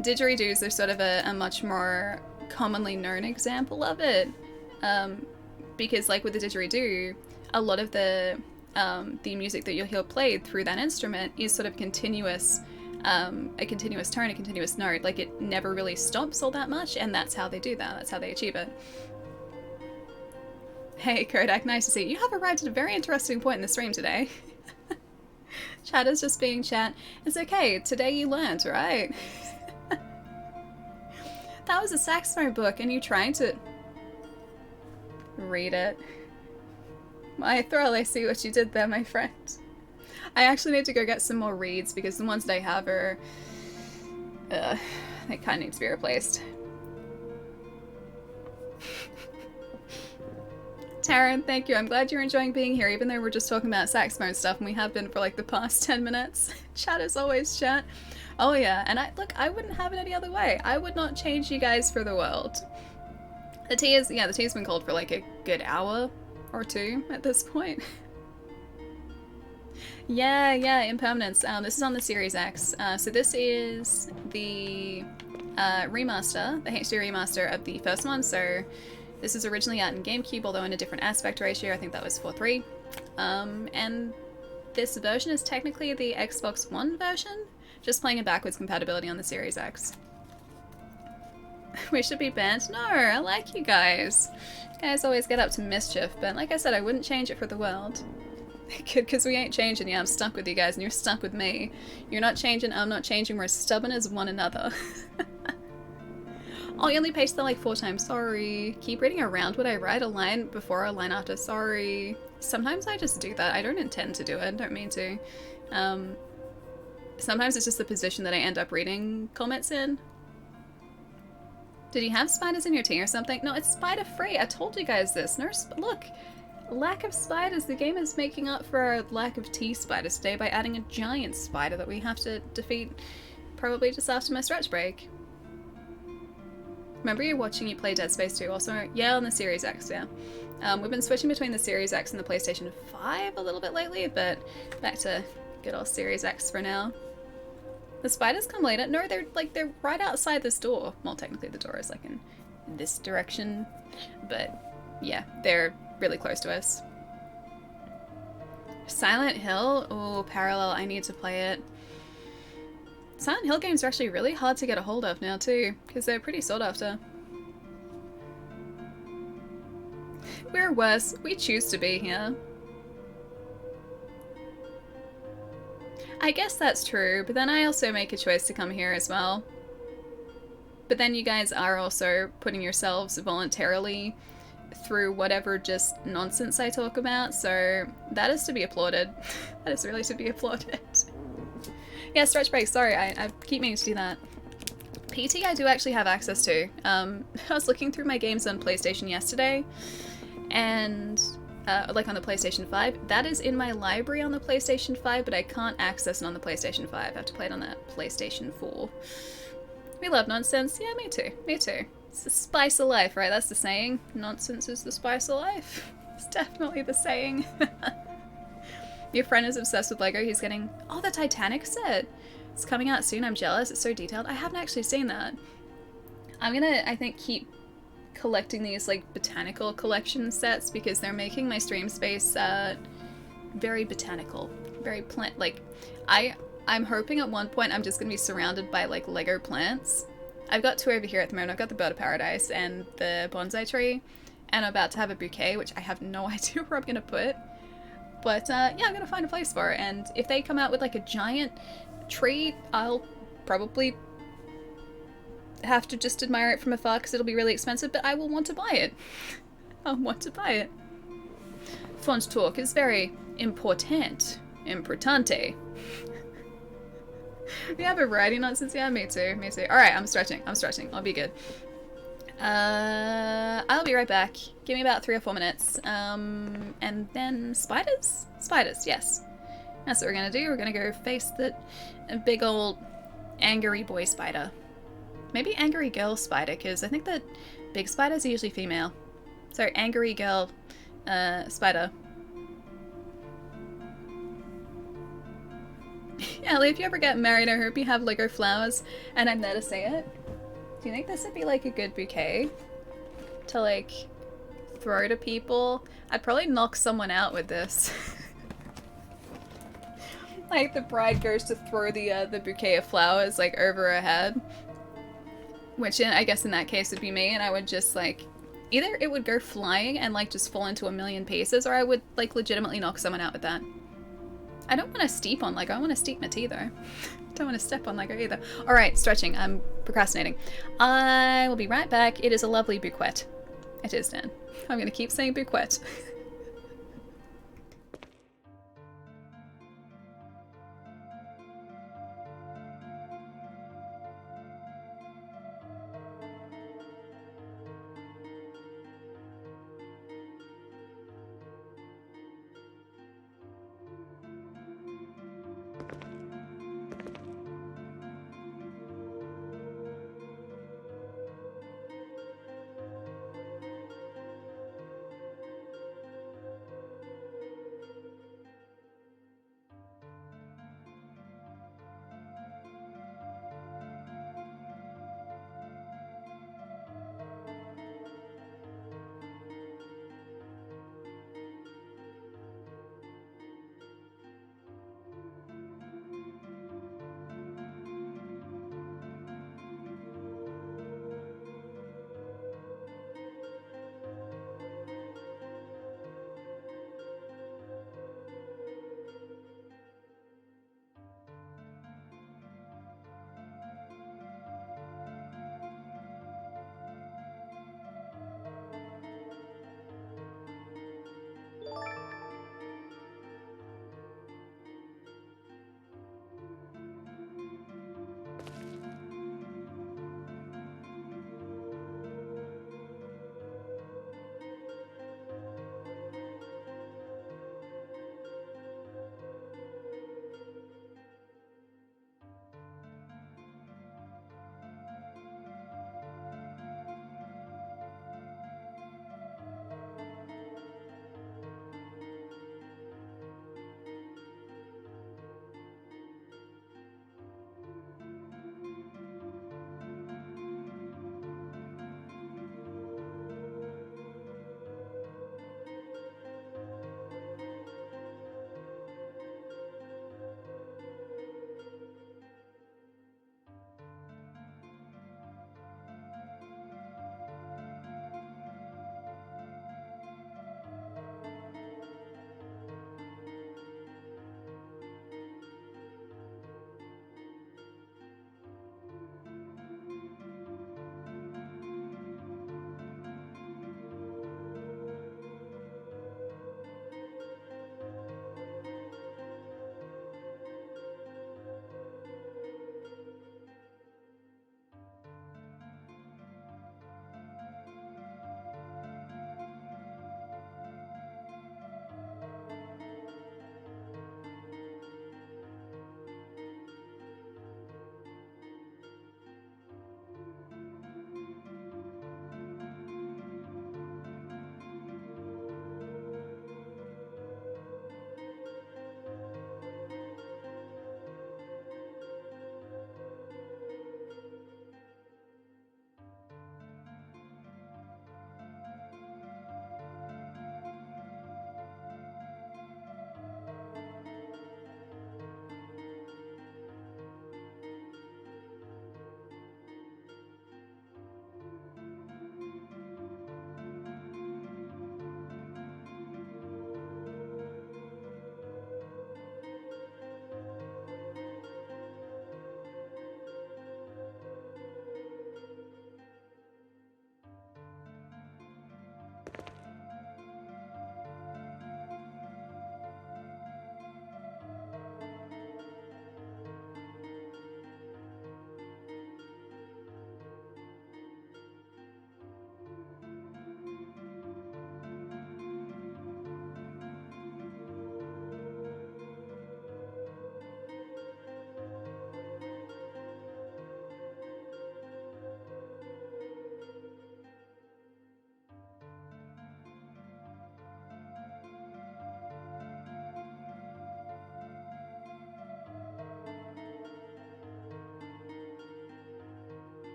Didgeridoos are sort of a much more commonly known example of it, because like with the didgeridoo, a lot of the music that you'll hear played through that instrument is sort of continuous, a continuous tone, a continuous note. Like, it never really stops all that much, and that's how they do that. That's how they achieve it. Hey, Kodak, nice to see you. You have arrived at a very interesting point in the stream today. Chat is just being chat. It's okay. Today you learned, right? That was a saxophone book, and you trying to read it. My thrill, I see what you did there, my friend. I actually need to go get some more reeds, because the ones that I have are... they kind of need to be replaced. Taryn, thank you. I'm glad you're enjoying being here, even though we're just talking about saxophone stuff, and we have been for like the past 10 minutes. Chat is always chat. Oh yeah, and I wouldn't have it any other way. I would not change you guys for the world. The tea's been cold for like a good hour or two at this point. Yeah, Impermanence. This is on the Series X. So this is the remaster, the HD remaster of the first one. So this was originally out in GameCube, although in a different aspect ratio. I think that was 4:3. And this version is technically the Xbox One version, just playing in backwards compatibility on the Series X. We should be banned? No, I like you guys. You guys always get up to mischief, but like I said, I wouldn't change it for the world. Because we ain't changing. Yeah, I'm stuck with you guys, and you're stuck with me. You're not changing, I'm not changing. We're as stubborn as one another. Oh, you only pasted that like 4 times. Sorry. Keep reading around what I write. A line before, a line after. Sorry. Sometimes I just do that. I don't intend to do it. I don't mean to. Sometimes it's just the position that I end up reading comments in. Did you have spiders in your tea or something? No, it's spider free. I told you guys this. No, look. Lack of spiders. The game is making up for our lack of tea spiders today by adding a giant spider that we have to defeat probably just after my stretch break. Remember you watching you play Dead Space 2 also? Yeah, on the Series X, yeah. We've been switching between the Series X and the PlayStation 5 a little bit lately, but back to good old Series X for now. The spiders come later. No, they're right outside this door. Well, technically the door is like in this direction, but yeah, they're really close to us. Silent Hill? Oh, Parallel, I need to play it. Silent Hill games are actually really hard to get a hold of now too, because they're pretty sought after. We're worse. We choose to be here. I guess that's true, but then I also make a choice to come here as well. But then you guys are also putting yourselves voluntarily through whatever just nonsense I talk about, so that is to be applauded. That is really to be applauded. Yeah, stretch break, sorry, I keep meaning to do that. PT I do actually have access to. I was looking through my games on PlayStation yesterday, and like on the PlayStation 5. That is in my library on the PlayStation 5, but I can't access it on the PlayStation 5. I have to play it on the PlayStation 4. We love nonsense. Yeah, me too. Me too. It's the spice of life, right? That's the saying. Nonsense is the spice of life. It's definitely the saying. Your friend is obsessed with Lego. He's getting... Oh, the Titanic set! It's coming out soon. I'm jealous. It's so detailed. I haven't actually seen that. I'm gonna, I think, keep collecting these, like, botanical collection sets because they're making my stream space, very botanical. Very plant... Like, I'm hoping at one point I'm just gonna be surrounded by, like, Lego plants. I've got 2 over here at the moment. I've got the Bird of Paradise and the bonsai tree. And I'm about to have a bouquet, which I have no idea where I'm gonna put. But, yeah, I'm gonna find a place for it. And if they come out with, like, a giant tree, I'll probably have to just admire it from afar because it'll be really expensive, but I will want to buy it. I'll want to buy it. Font talk is very important. Importante. We have a variety nonsense. Yeah, me too. Me too. All right, I'm stretching. I'm stretching. I'll be good. I'll be right back. Give me about 3 or 4 minutes. And then spiders? Spiders, yes. That's what we're gonna do. We're gonna go face the big old angry boy spider. Maybe angry girl spider, because I think that big spiders are usually female. Sorry, angry girl spider. Ellie, if you ever get married, I hope you have Lego flowers and I'm there to say it. Do you think this would be like a good bouquet to like throw to people? I'd probably knock someone out with this. Like the bride goes to throw the bouquet of flowers like over her head, which I guess in that case would be me, and I would just like either it would go flying and like just fall into a million pieces, or I would like legitimately knock someone out with that. I don't want to steep on Lego. I want to steep my tea though. Don't want to step on Lego either. All right, stretching. I'm procrastinating. I will be right back. It is a lovely bouquet. It is, Dan. I'm going to keep saying bouquet.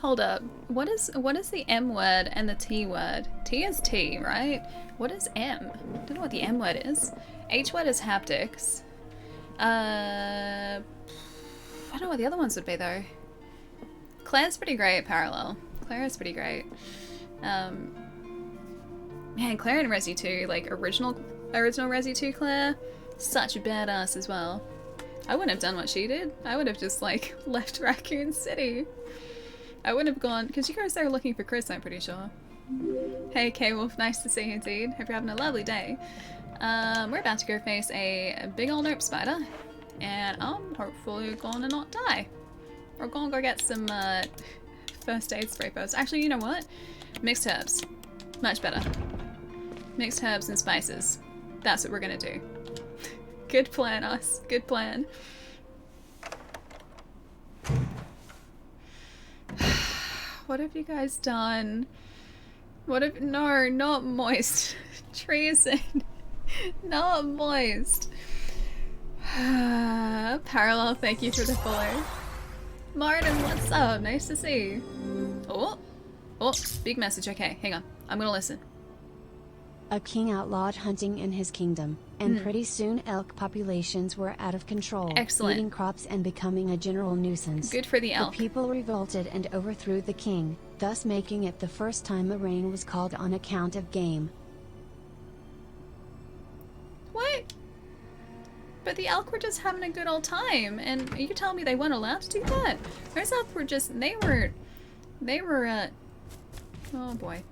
Hold up. What is the M word and the T word? T is T, right? What is M? I don't know what the M word is. H word is haptics. I don't know what the other ones would be though. Claire's pretty great at Parallel. Claire is pretty great. Man, Claire in Resi 2, like original Resi 2 Claire, such a badass as well. I wouldn't have done what she did. I would have just like left Raccoon City. I wouldn't have gone, because you guys there looking for Chris, I'm pretty sure. Hey K-Wolf, nice to see you indeed. Hope you're having a lovely day. We're about to go face a big old nope spider, and I'm hopefully gonna not die. We're gonna go get some first aid spray posts. Actually, you know what? Mixed herbs. Much better. Mixed herbs and spices. That's what we're gonna do. Good plan, us. Good plan. What have you guys done? What have— no, not moist. Treason. Not moist. Parallel, thank you for the follow. Martin, what's up? Nice to see you. Oh, big message. Okay, hang on. I'm gonna listen. A king outlawed hunting in his kingdom, and pretty soon elk populations were out of control, Excellent. eating crops and becoming a general nuisance. Good for the elk. The people revolted and overthrew the king, thus making it the first time a rain was called on account of game. What? But the elk were just having a good old time, and you telling me they weren't allowed to do that? Those elk were just— they were, oh boy.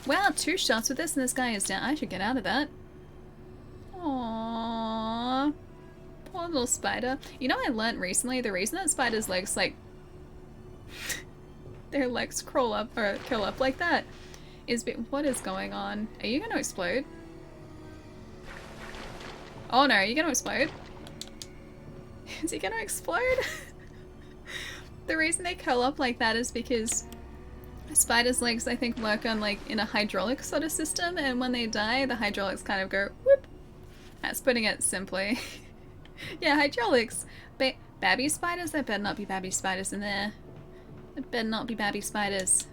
Wow, 2 shots with this and this guy is down. I should get out of that. Aww. Poor little spider. You know, I learnt recently the reason that spiders' legs, like, their legs curl up like that is— what is going on? Are you gonna explode? Oh no, are you gonna explode? Is he gonna explode? The reason they curl up like that is because spiders' legs, I think, work on like in a hydraulic sort of system, and when they die, the hydraulics kind of go whoop. That's putting it simply. Yeah, hydraulics. Babby spiders? There better not be babby spiders in there. There better not be babby spiders.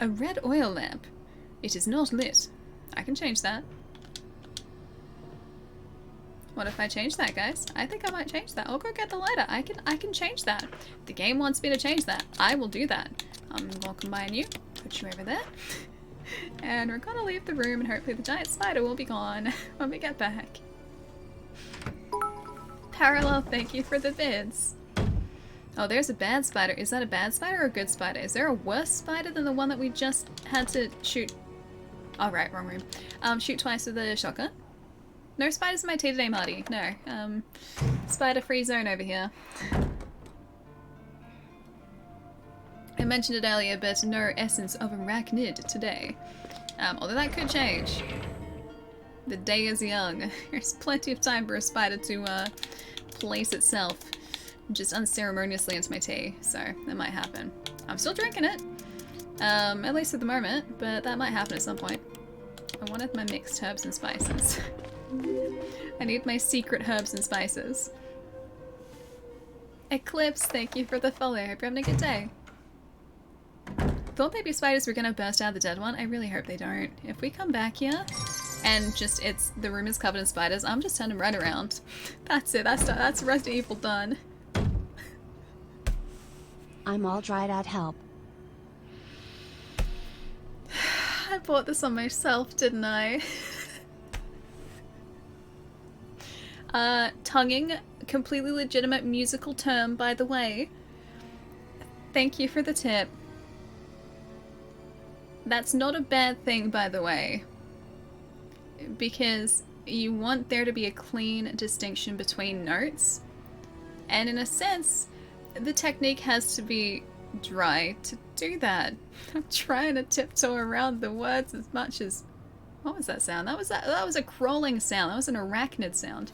A red oil lamp. It is not lit. I can change that. What if I change that, guys? I think I might change that. I'll go get the lighter. I can change that. The game wants me to change that. I will do that. I'm gonna combine you, put you over there, and we're gonna leave the room, and hopefully the giant spider will be gone when we get back. Parallel, thank you for the bids. Oh, there's a bad spider. Is that a bad spider or a good spider? Is there a worse spider than the one that we just had to shoot? Oh, right, wrong room. Shoot twice with a shotgun. No spiders in my tea today, Marty. No. Spider-free zone over here. I mentioned it earlier, but no essence of arachnid today. Although that could change. The day is young. There's plenty of time for a spider to place itself just unceremoniously into my tea, so that might happen. I'm still drinking it, at least at the moment, but that might happen at some point. I wanted my mixed herbs and spices. I need my secret herbs and spices. Eclipse, thank you for the follow. Hope you're having a good day. Thought maybe spiders were gonna burst out of the dead one. I really hope they don't. If we come back here and just the room is covered in spiders, I'm just turning right around. That's it. That's Resident Evil done. I'm all dried out, help. I bought this on myself, didn't I? Tonguing, completely legitimate musical term, by the way. Thank you for the tip. That's not a bad thing, by the way, because you want there to be a clean distinction between notes, and in a sense, the technique has to be dry to do that. I'm trying to tiptoe around the words as much as— what was that sound? That was a crawling sound. That was an arachnid sound.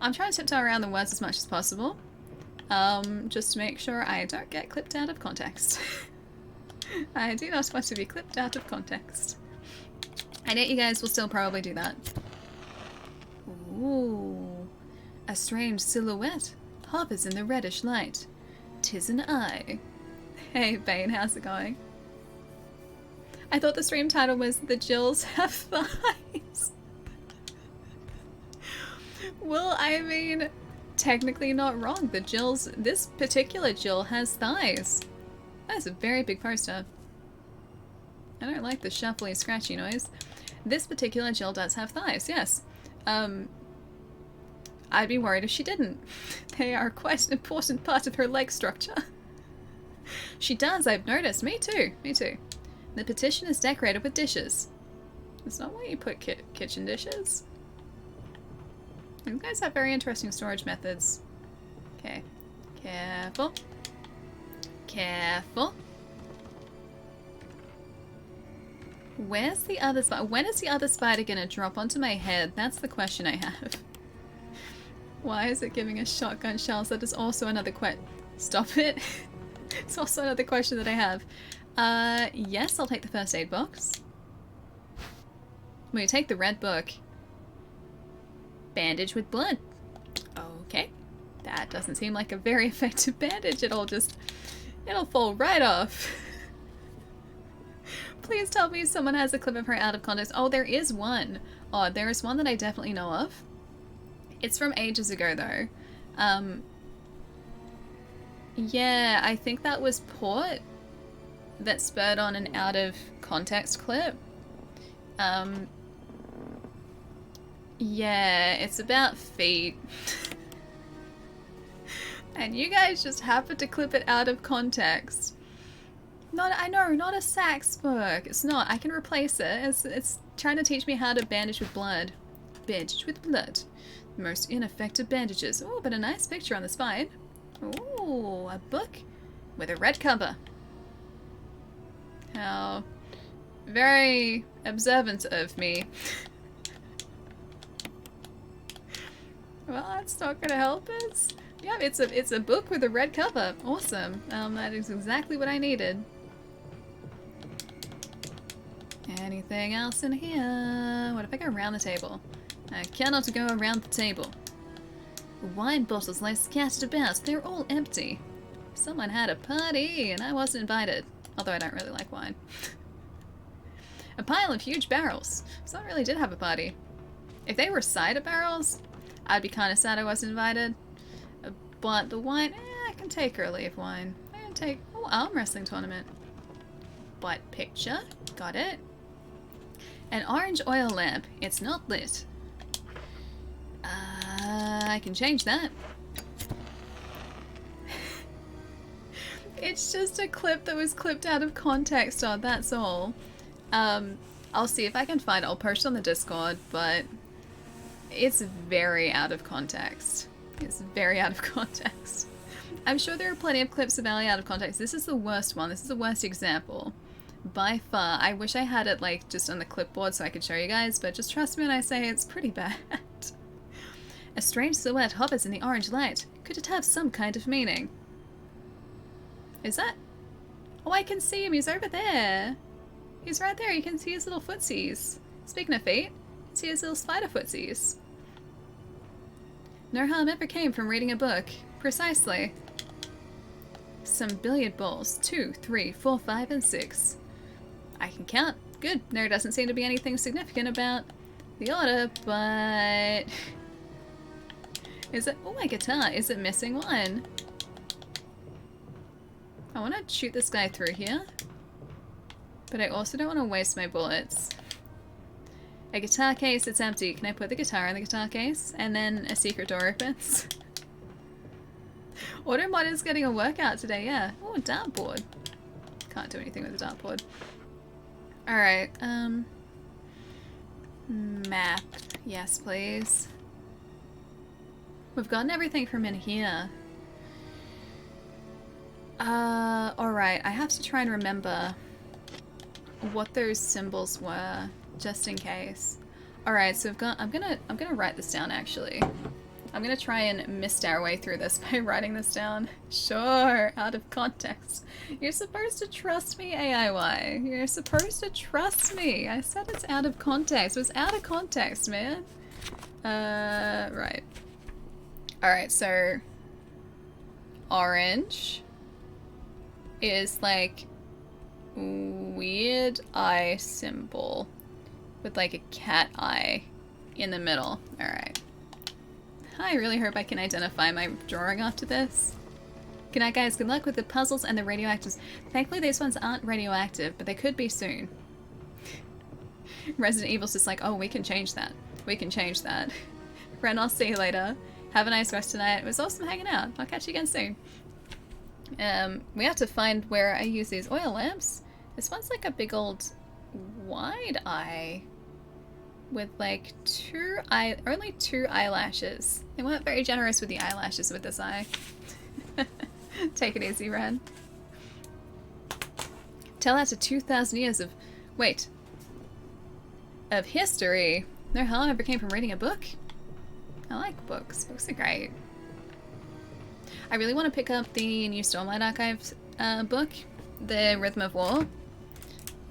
I'm trying to tiptoe around the words as much as possible, just to make sure I don't get clipped out of context. I do not want to be clipped out of context. I know you guys will still probably do that. Ooh. A strange silhouette hovers in the reddish light. 'Tis an eye. Hey, Bane, how's it going? I thought the stream title was The Jills Have Thighs. Well, I mean, technically not wrong. The Jills, this particular Jill has thighs. That is a very big poster. I don't like the shuffly, scratchy noise. This particular Jill does have thighs, yes. I'd be worried if she didn't. They are quite an important part of her leg structure. She does, I've noticed. Me too, me too. The petition is decorated with dishes. It's not where you put kitchen dishes. You guys have very interesting storage methods. Okay. Careful. Careful. Where's the other spider? When is the other spider gonna drop onto my head? That's the question I have. Why is it giving us shotgun shells? That is also another Stop it. It's also another question that I have. Yes, I'll take the first aid box. We take the red book. Bandage with blood. Okay. That doesn't seem like a very effective bandage. It'll fall right off. Please tell me someone has a clip of her out of context. Oh, there is one. Oh, there is one that I definitely know of. It's from ages ago, though. Yeah, I think that was Port that spurred on an out of context clip. Yeah, it's about feet. And you guys just happened to clip it out of context. I know, not a sax book. It's not. I can replace it. It's trying to teach me how to bandage with blood. Bandage with blood. The most ineffective bandages. Oh, but a nice picture on the spine. Ooh, a book with a red cover. How very observant of me. Well, that's not gonna help us. Yeah, it's a book with a red cover. Awesome. That is exactly what I needed. Anything else in here? What if I go around the table? I cannot go around the table. Wine bottles lie scattered about. They're all empty. Someone had a party and I wasn't invited. Although I don't really like wine. A pile of huge barrels. Someone really did have a party. If they were cider barrels, I'd be kind of sad I wasn't invited. But the wine, I can take early of wine. I can take, arm wrestling tournament. But picture, got it. An orange oil lamp. It's not lit. I can change that. It's just a clip that was clipped out of context, that's all. I'll see if I can find it. I'll post it on the Discord, but it's very out of context. It's very out of context. I'm sure there are plenty of clips of Ali out of context. This is the worst one. This is the worst example. By far. I wish I had it like just on the clipboard so I could show you guys, but just trust me when I say it's pretty bad. A strange silhouette hovers in the orange light. Could it have some kind of meaning? Is that? Oh, I can see him. He's over there. He's right there. You can see his little footsies. Speaking of feet, see his little spider footsies. No harm ever came from reading a book. Precisely. Some billiard balls. 2, 3, 4, 5, and 6. I can count. Good. There doesn't seem to be anything significant about the order, but... Is it... Oh, my guitar. Is it missing one? I want to shoot this guy through here. But I also don't want to waste my bullets. A guitar case, it's empty. Can I put the guitar in the guitar case? And then a secret door opens. Automod is getting a workout today, yeah. Oh, a dartboard. Can't do anything with a dartboard. Alright, map. Yes, please. We've gotten everything from in here. Alright, I have to try and remember what those symbols were, just in case. Alright, so I'm gonna write this down actually. I'm gonna try and mist our way through this by writing this down. Sure, out of context. You're supposed to trust me, AIY. You're supposed to trust me. I said it's out of context. It was out of context, man. Right. Alright, so orange is like weird eye symbol with like a cat eye in the middle. Alright. I really hope I can identify my drawing after this. Good night, guys. Good luck with the puzzles and the radioactives. Thankfully, these ones aren't radioactive, but they could be soon. Resident Evil's just like, oh, we can change that. We can change that. Ren, I'll see you later. Have a nice rest tonight. It was awesome hanging out. I'll catch you again soon. We have to find where I use these oil lamps. This one's like a big old wide eye with like only two eyelashes. They weren't very generous with the eyelashes with this eye. Take it easy, Ren. Tell that to 2,000 years of... Wait. Of history. No harm ever came from reading a book. I like books. Books are great. I really want to pick up the new Stormlight Archives book, The Rhythm of War,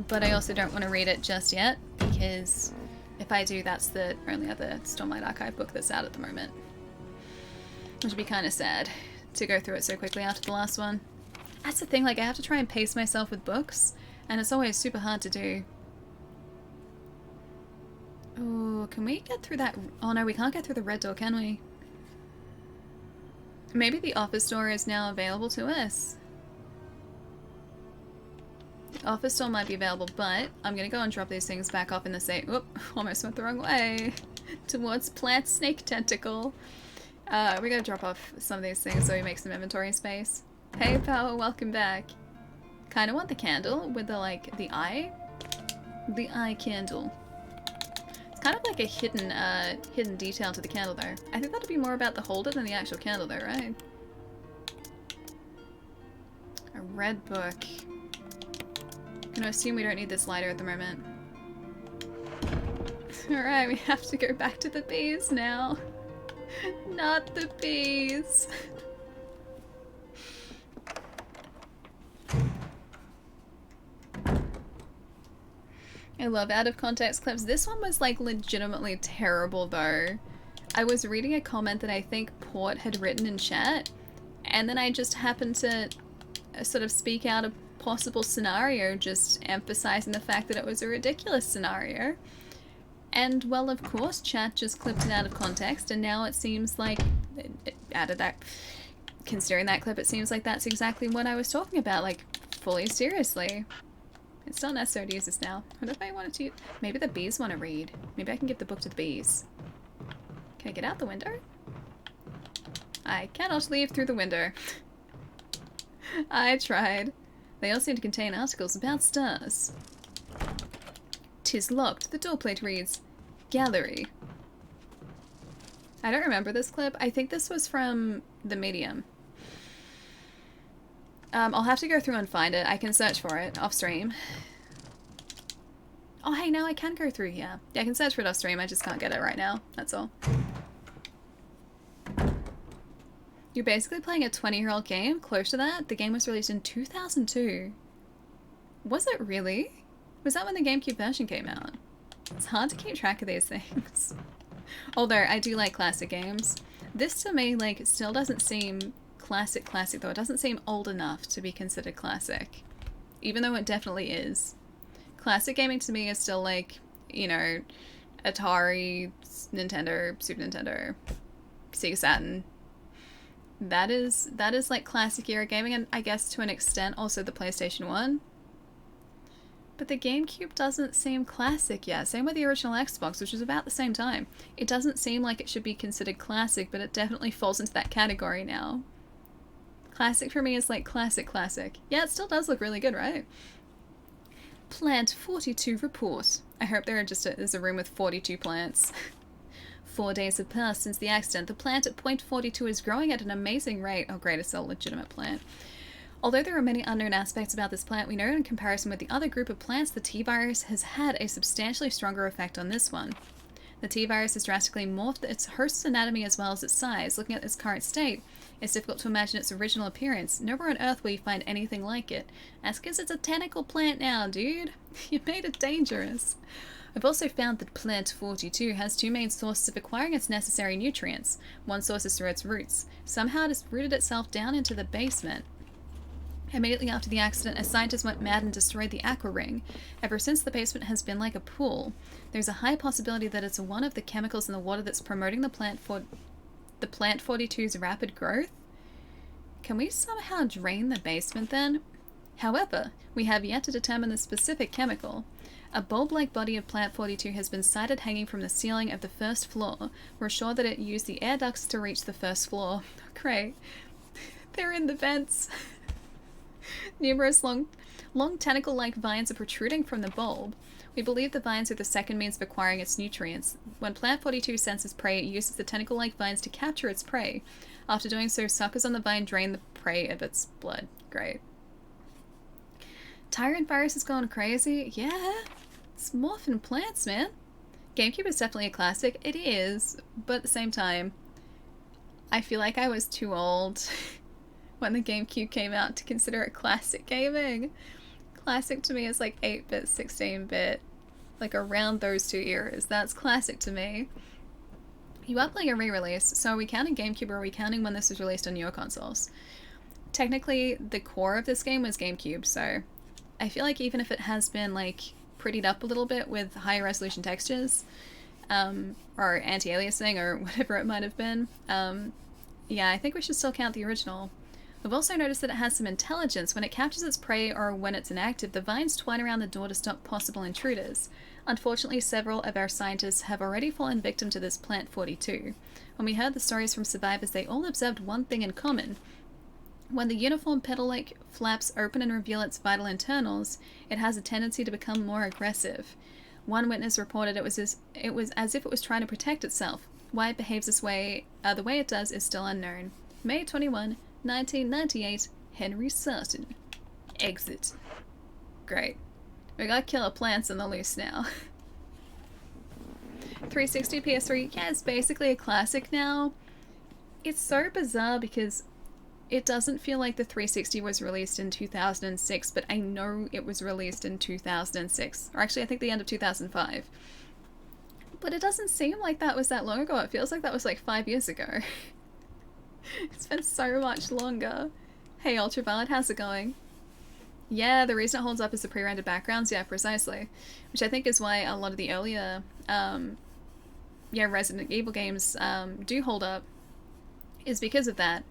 but I also don't want to read it just yet, because if I do, that's the only other Stormlight Archive book that's out at the moment. Which would be kind of sad to go through it so quickly after the last one. That's the thing, like, I have to try and pace myself with books, and it's always super hard to do. Oh, can we get through that? Oh no, we can't get through the red door, can we? Maybe the office door is now available to us. The office door might be available, but I'm gonna go and drop these things back off in the safe. Whoop, almost went the wrong way. Towards plant snake tentacle. We're gonna drop off some of these things so we make some inventory space. Hey, Power, welcome back. Kinda want the candle with the, like, the eye. The eye candle. Kind of like a hidden detail to the candle though. I think that'd be more about the holder than the actual candle though, right? A red book. I'm gonna assume we don't need this lighter at the moment. Alright, we have to go back to the bees now. Not the bees. I love out of context clips. This one was like legitimately terrible though. I was reading a comment that I think Port had written in chat, and then I just happened to sort of speak out a possible scenario, just emphasizing the fact that it was a ridiculous scenario. And well, of course, chat just clipped it out of context, and now it seems like, out of that, considering that clip, it seems like that's exactly what I was talking about, like, fully seriously. It's not necessary to use this now. What if I wanted to... Maybe the bees want to read. Maybe I can give the book to the bees. Can I get out the window? I cannot leave through the window. I tried. They all seem to contain articles about stars. 'Tis locked. The door plate reads, Gallery. I don't remember this clip. I think this was from The Medium. I'll have to go through and find it. I can search for it off stream. Oh, hey, now I can go through here. Yeah, I can search for it off stream. I just can't get it right now. That's all. You're basically playing a 20-year-old game. Close to that. The game was released in 2002. Was it really? Was that when the GameCube version came out? It's hard to keep track of these things. Although, I do like classic games. This, to me, like, still doesn't seem... classic though. It doesn't seem old enough to be considered classic, even though it definitely is. Classic gaming to me is still like, you know, Atari, Nintendo, Super Nintendo, Sega Saturn. That is like classic era gaming, and I guess to an extent also the PlayStation 1. But the GameCube doesn't seem classic yet. Same with the original Xbox, which was about the same time. It doesn't seem like it should be considered classic, but it definitely falls into that category now. Classic for me is like classic. Yeah, it still does look really good, right? Plant 42 report. I hope there's a room with 42 plants. 4 days have passed since the accident. The plant at point 42 is growing at an amazing rate. Oh great, it's a legitimate plant. Although there are many unknown aspects about this plant, we know in comparison with the other group of plants, the T-virus has had a substantially stronger effect on this one. The T-virus has drastically morphed its host's anatomy as well as its size. Looking at its current state, it's difficult to imagine its original appearance. Nowhere on Earth will you find anything like it. That's because it's a tentacle plant now, dude. You made it dangerous. I've also found that Plant 42 has two main sources of acquiring its necessary nutrients. One source is through its roots. Somehow it has rooted itself down into the basement. Immediately after the accident, a scientist went mad and destroyed the aqua ring. Ever since, the basement has been like a pool. There's a high possibility that it's one of the chemicals in the water that's promoting the Plant 42's rapid growth. Can we somehow drain the basement then? However, we have yet to determine the specific chemical. A bulb-like body of Plant 42 has been sighted hanging from the ceiling of the first floor. We're sure that it used the air ducts to reach the first floor. Great. They're in the vents. Numerous long tentacle-like vines are protruding from the bulb. We believe the vines are the second means of acquiring its nutrients. When Plant 42 senses prey, it uses the tentacle-like vines to capture its prey. After doing so, suckers on the vine drain the prey of its blood. Great. Tyrant virus is going crazy. Yeah, it's morphing plants, man. GameCube is definitely a classic. It is, but at the same time, I feel like I was too old when the GameCube came out to consider it classic gaming. Classic to me is like 8-bit, 16-bit, like around those two eras. That's classic to me. You are playing a re-release, so are we counting GameCube or are we counting when this was released on newer consoles? Technically, the core of this game was GameCube, so I feel like even if it has been like prettied up a little bit with higher resolution textures, or anti-aliasing or whatever it might have been, yeah, I think we should still count the original. We've also noticed that it has some intelligence. When it captures its prey or when it's inactive, the vines twine around the door to stop possible intruders. Unfortunately, several of our scientists have already fallen victim to this Plant 42. When we heard the stories from survivors, they all observed one thing in common. When the uniform petal-like flaps open and reveal its vital internals, it has a tendency to become more aggressive. One witness reported it was as if it was trying to protect itself. Why it behaves this way, the way it does, is still unknown. May 21, 1998, Henry Sutton. Exit. Great. We got killer plants on the loose now. 360 PS3, yeah, it's basically a classic now. It's so bizarre because it doesn't feel like the 360 was released in 2006, but I know it was released in 2006. Or actually, I think the end of 2005. But it doesn't seem like that was that long ago. It feels like that was like 5 years ago. It's been so much longer. Hey Ultraviolet, how's it going? Yeah, the reason it holds up is the pre-rendered backgrounds, yeah, precisely. Which I think is why a lot of the earlier Resident Evil games do hold up, is because of that.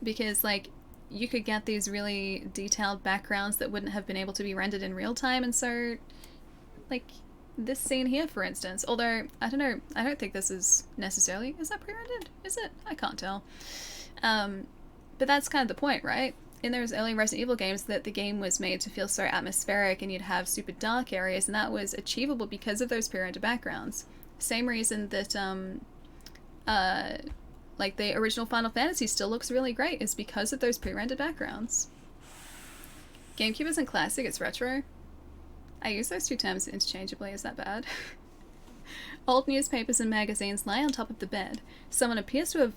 Because, like, you could get these really detailed backgrounds that wouldn't have been able to be rendered in real time, and so, like, this scene here, for instance, although, I don't know, I don't think this is necessarily, is that pre-rendered? Is it? I can't tell. But that's kind of the point, right? In those early Resident Evil games, that the game was made to feel so atmospheric and you'd have super dark areas, and that was achievable because of those pre-rendered backgrounds. Same reason that, like the original Final Fantasy still looks really great is because of those pre-rendered backgrounds. GameCube isn't classic, it's retro. I use those two terms interchangeably, is that bad? Old newspapers and magazines lie on top of the bed. Someone appears to have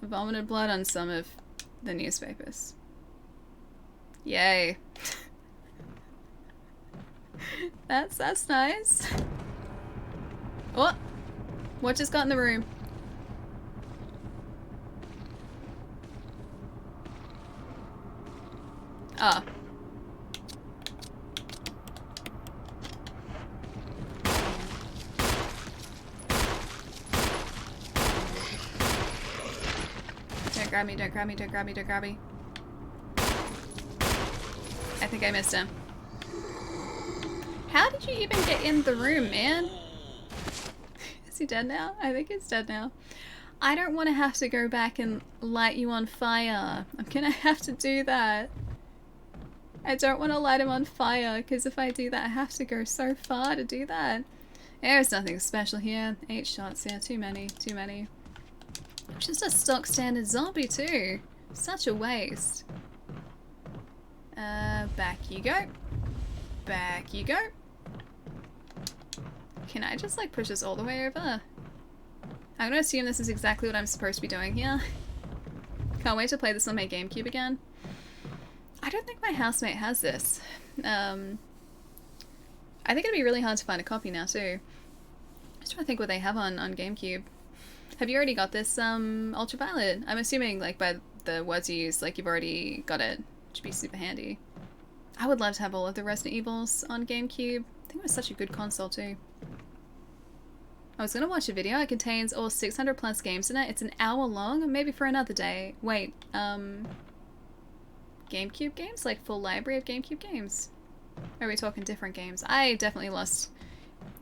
vomited blood on some of the newspapers. Yay. That's nice. What? What just got in the room? Ah. Don't grab me, don't grab me, don't grab me, don't grab me. I think I missed him. How did you even get in the room, man? Is he dead now? I think he's dead now. I don't want to have to go back and light you on fire. I'm gonna have to do that. I don't want to light him on fire, because if I do that, I have to go so far to do that. There's nothing special here. 8 shots, yeah, too many, too many. Just a stock standard zombie too. Such a waste. Back you go. Back you go. Can I just like push this all the way over? I'm gonna assume this is exactly what I'm supposed to be doing here. Can't wait to play this on my GameCube again. I don't think my housemate has this. I think it'd be really hard to find a copy now too. Just trying to think what they have on GameCube. Have you already got this Ultraviolet? I'm assuming like by the words you use, like you've already got it. Should be super handy. I would love to have all of the Resident Evils on GameCube. I think it was such a good console too. I was gonna watch a video. It contains all 600 plus games in it. It's an hour long, maybe for another day. Wait, GameCube games? Like full library of GameCube games? Or are we talking different games? I definitely lost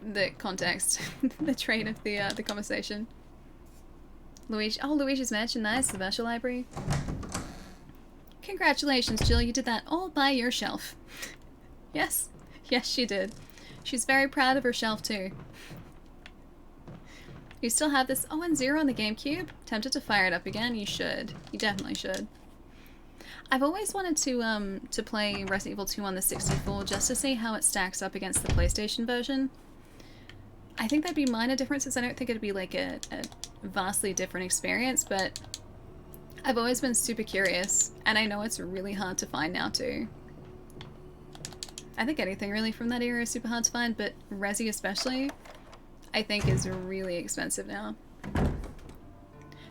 the context, the train of the conversation. Luigi, oh, Luigi's Mansion, nice, the virtual library. Congratulations, Jill, you did that all by yourself. Yes, yes she did. She's very proud of herself too. You still have this 0-0 on the GameCube? Tempted to fire it up again? You should. You definitely should. I've always wanted to play Resident Evil 2 on the 64 just to see how it stacks up against the PlayStation version. I think there'd be minor differences. I don't think it'd be like a vastly different experience, but I've always been super curious, and I know it's really hard to find now too. I think anything really from that era is super hard to find, but Resi especially, I think is really expensive now.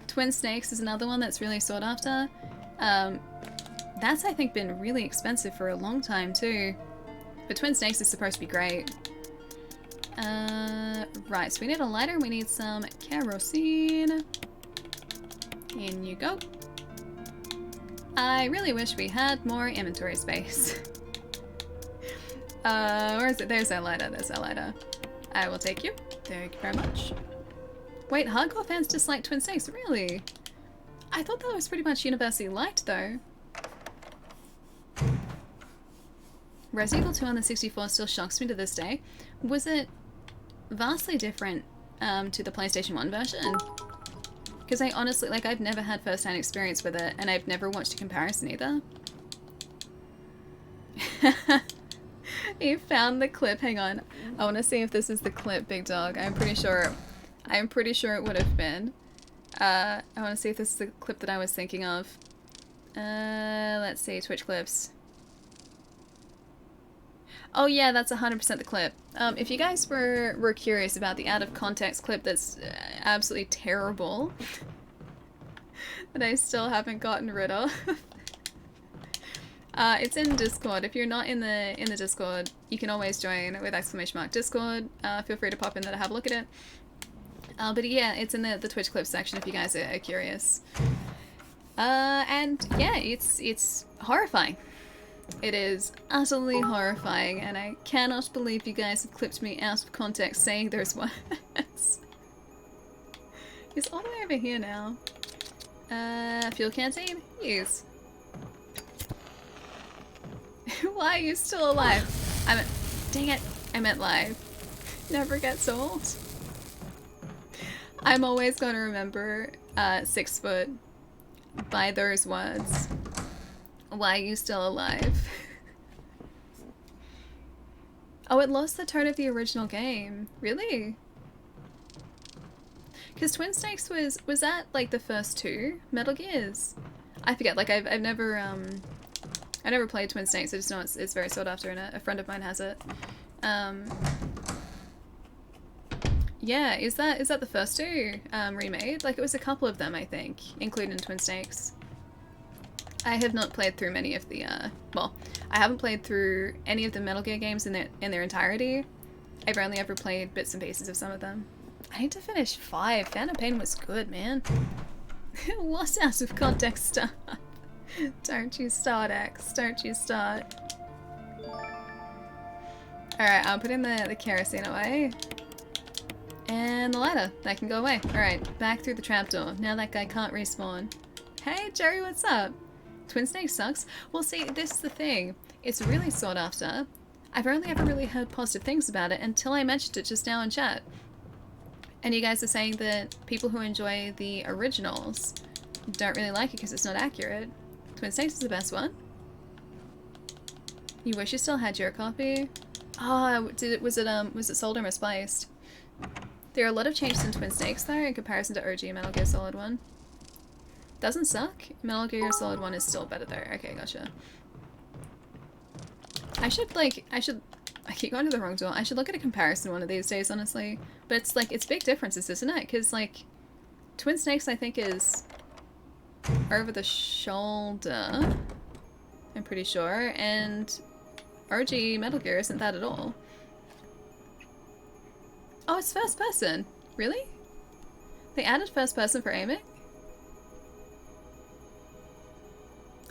Twin Snakes is another one that's really sought after. That's, I think, been really expensive for a long time too. But Twin Snakes is supposed to be great. Right, so we need a lighter, we need some kerosene. In you go. I really wish we had more inventory space. Where is it? There's our lighter, there's our lighter. I will take you. Thank you very much. Wait, hardcore fans dislike Twin Snakes? Really? I thought that was pretty much universally liked though. Resident Evil 2 on the 64 still shocks me to this day. Was it vastly different to the PlayStation 1 version? Because I honestly, like, I've never had first-hand experience with it, and I've never watched a comparison either. You found the clip. Hang on. I want to see if this is the clip, Big Dog. I'm pretty sure it would have been. I want to see if this is the clip that I was thinking of. Let's see, Twitch clips. Oh yeah, that's 100% the clip. If you guys were curious about the out-of-context clip that's absolutely terrible, that I still haven't gotten rid of, it's in Discord. If you're not in the Discord, you can always join with !Discord. Feel free to pop in there to have a look at it. But yeah, it's in the Twitch clip section if you guys are curious. And yeah, it's horrifying. It is utterly horrifying, and I cannot believe you guys have clipped me out of context saying those words. He's all the way over here now. Fuel canteen? Yes. Why are you still alive? Dang it, I meant live. Never gets old. I'm always going to remember 6 foot by those words. Why are you still alive? Oh, it lost the tone of the original game. Really? Because Twin Snakes was that like the first 2 Metal Gears? I forget. Like I never played Twin Snakes. I just know it's very sought after, and a friend of mine has it. Yeah, is that the first 2 remade? Like it was a couple of them, I think, including Twin Snakes. I have not played through many of the, well, I haven't played through any of the Metal Gear games in their entirety. I've only ever played bits and pieces of some of them. I need to finish 5. Phantom Pain was good, man. What's out of context stuff? Don't you start, X. Don't you start. Alright, I'll put in the kerosene away. And the lighter. That can go away. Alright, back through the trapdoor. Now that guy can't respawn. Hey, Jerry, what's up? Twin Snakes sucks? Well, see, this is the thing. It's really sought after. I've only ever really heard positive things about it until I mentioned it just now in chat. And you guys are saying that people who enjoy the originals don't really like it because it's not accurate. Twin Snakes is the best one. You wish you still had your copy? Oh, was it sold or misplaced? There are a lot of changes in Twin Snakes though in comparison to OG Metal Gear Solid 1. Doesn't suck. Metal Gear Solid 1 is still better though. Okay, gotcha. I should I keep going to the wrong door. I should look at a comparison one of these days, honestly. But it's like, it's big differences, isn't it? Because, like, Twin Snakes, I think, is over the shoulder. I'm pretty sure. And OG Metal Gear isn't that at all. Oh, it's first person. Really? They added first person for aiming?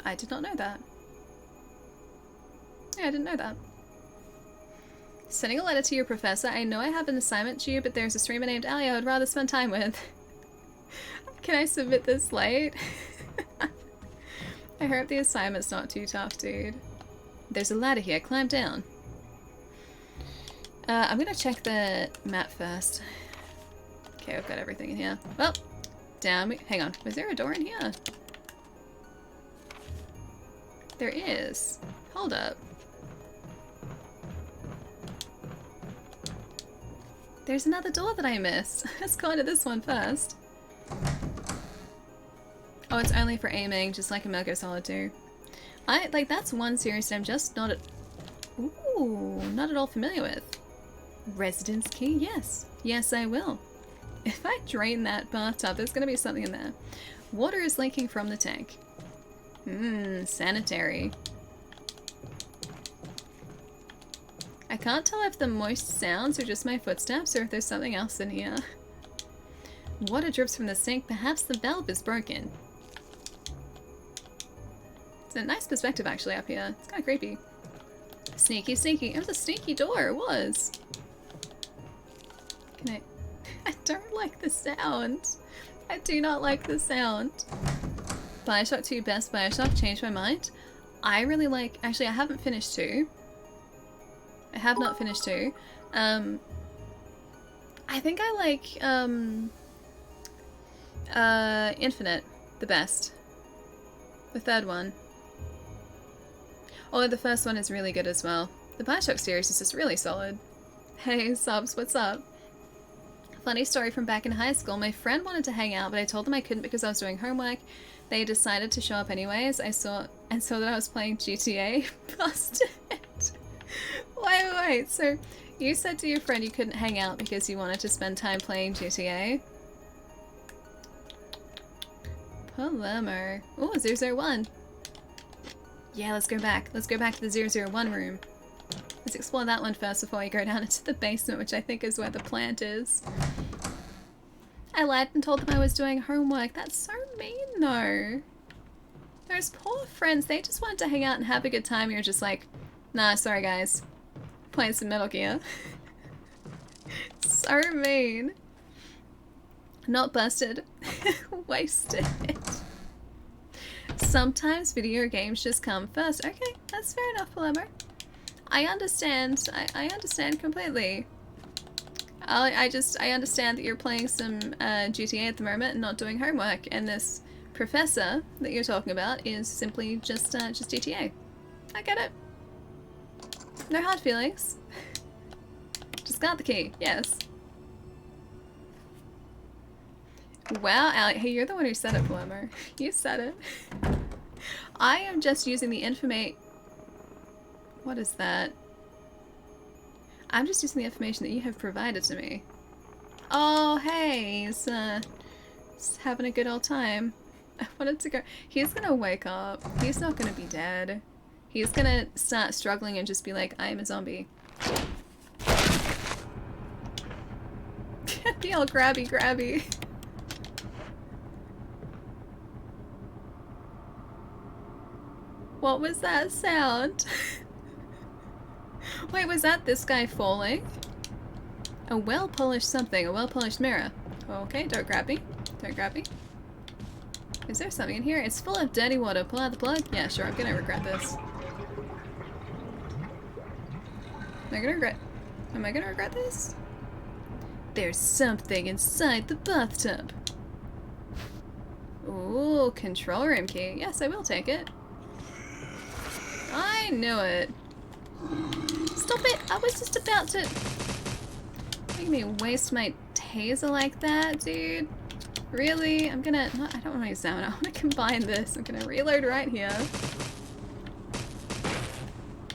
I did not know that. Yeah, I didn't know that. Sending a letter to your professor. I know I have an assignment due, but there's a streamer named Ali I would rather spend time with. Can I submit this late? I hope the assignment's not too tough, dude. There's a ladder here. Climb down. I'm gonna check the map first. Okay, I've got everything in here. Well, down. Hang on. Was there a door in here? There is. Hold up. There's another door that I missed. Let's go into this one first. Oh, it's only for aiming, just like in Metal Gear Solid 2. Like, that's one series that I'm just not not at all familiar with. Residence key? Yes. Yes, I will. If I drain that bathtub, there's gonna be something in there. Water is leaking from the tank. Sanitary. I can't tell if the moist sounds are just my footsteps or if there's something else in here. Water drips from the sink. Perhaps the valve is broken. It's a nice perspective actually up here. It's kind of creepy. Sneaky, sneaky. It was a sneaky door. It was. Can I... I don't like the sound. I do not like the sound. Bioshock 2 best Bioshock. Changed my mind. I really like... Actually, I haven't finished 2. I have not finished 2. I think I like Infinite the best. The third one. Oh, the first one is really good as well. The Bioshock series is just really solid. Hey, subs, what's up? Funny story from back in high school. My friend wanted to hang out, but I told them I couldn't because I was doing homework. They decided to show up anyways. I saw that I was playing GTA. Busted. Wait. So, you said to your friend you couldn't hang out because you wanted to spend time playing GTA? Palermo. Ooh, 001. Yeah, let's go back. Let's go back to the 001 room. Let's explore that one first before we go down into the basement, which I think is where the plant is. I lied and told them I was doing homework. That's so mean, though. Those poor friends, they just wanted to hang out and have a good time. You're just like, nah, sorry guys. Playing some Metal Gear. So mean. Not busted. Wasted. Sometimes video games just come first. Okay, that's fair enough, Palermo. I understand. I understand completely. I understand that you're playing some GTA at the moment and not doing homework, and this professor that you're talking about is simply just GTA. I get it. No hard feelings. Just got the key. Yes. Wow, Alec. Hey, you're the one who said it, Palermo. You said it. I am just using the information. What is that? I'm just using the information that you have provided to me. Oh, hey, he's having a good old time. I wanted to go. He's gonna wake up. He's not gonna be dead. He's gonna start struggling and just be like, I am a zombie. Be all grabby. What was that sound? Wait, was that this guy falling? A well-polished something. A well-polished mirror. Okay, don't grab me. Don't grab me. Is there something in here? It's full of dirty water. Pull out the plug? Yeah, sure. I'm gonna regret this. Am I gonna regret this? There's something inside the bathtub. Ooh, control room key. Yes, I will take it. I knew it. Stop it! I was just about to make me waste my taser like that, dude. Really? I don't want to use that one. I want to combine this. I'm gonna reload right here.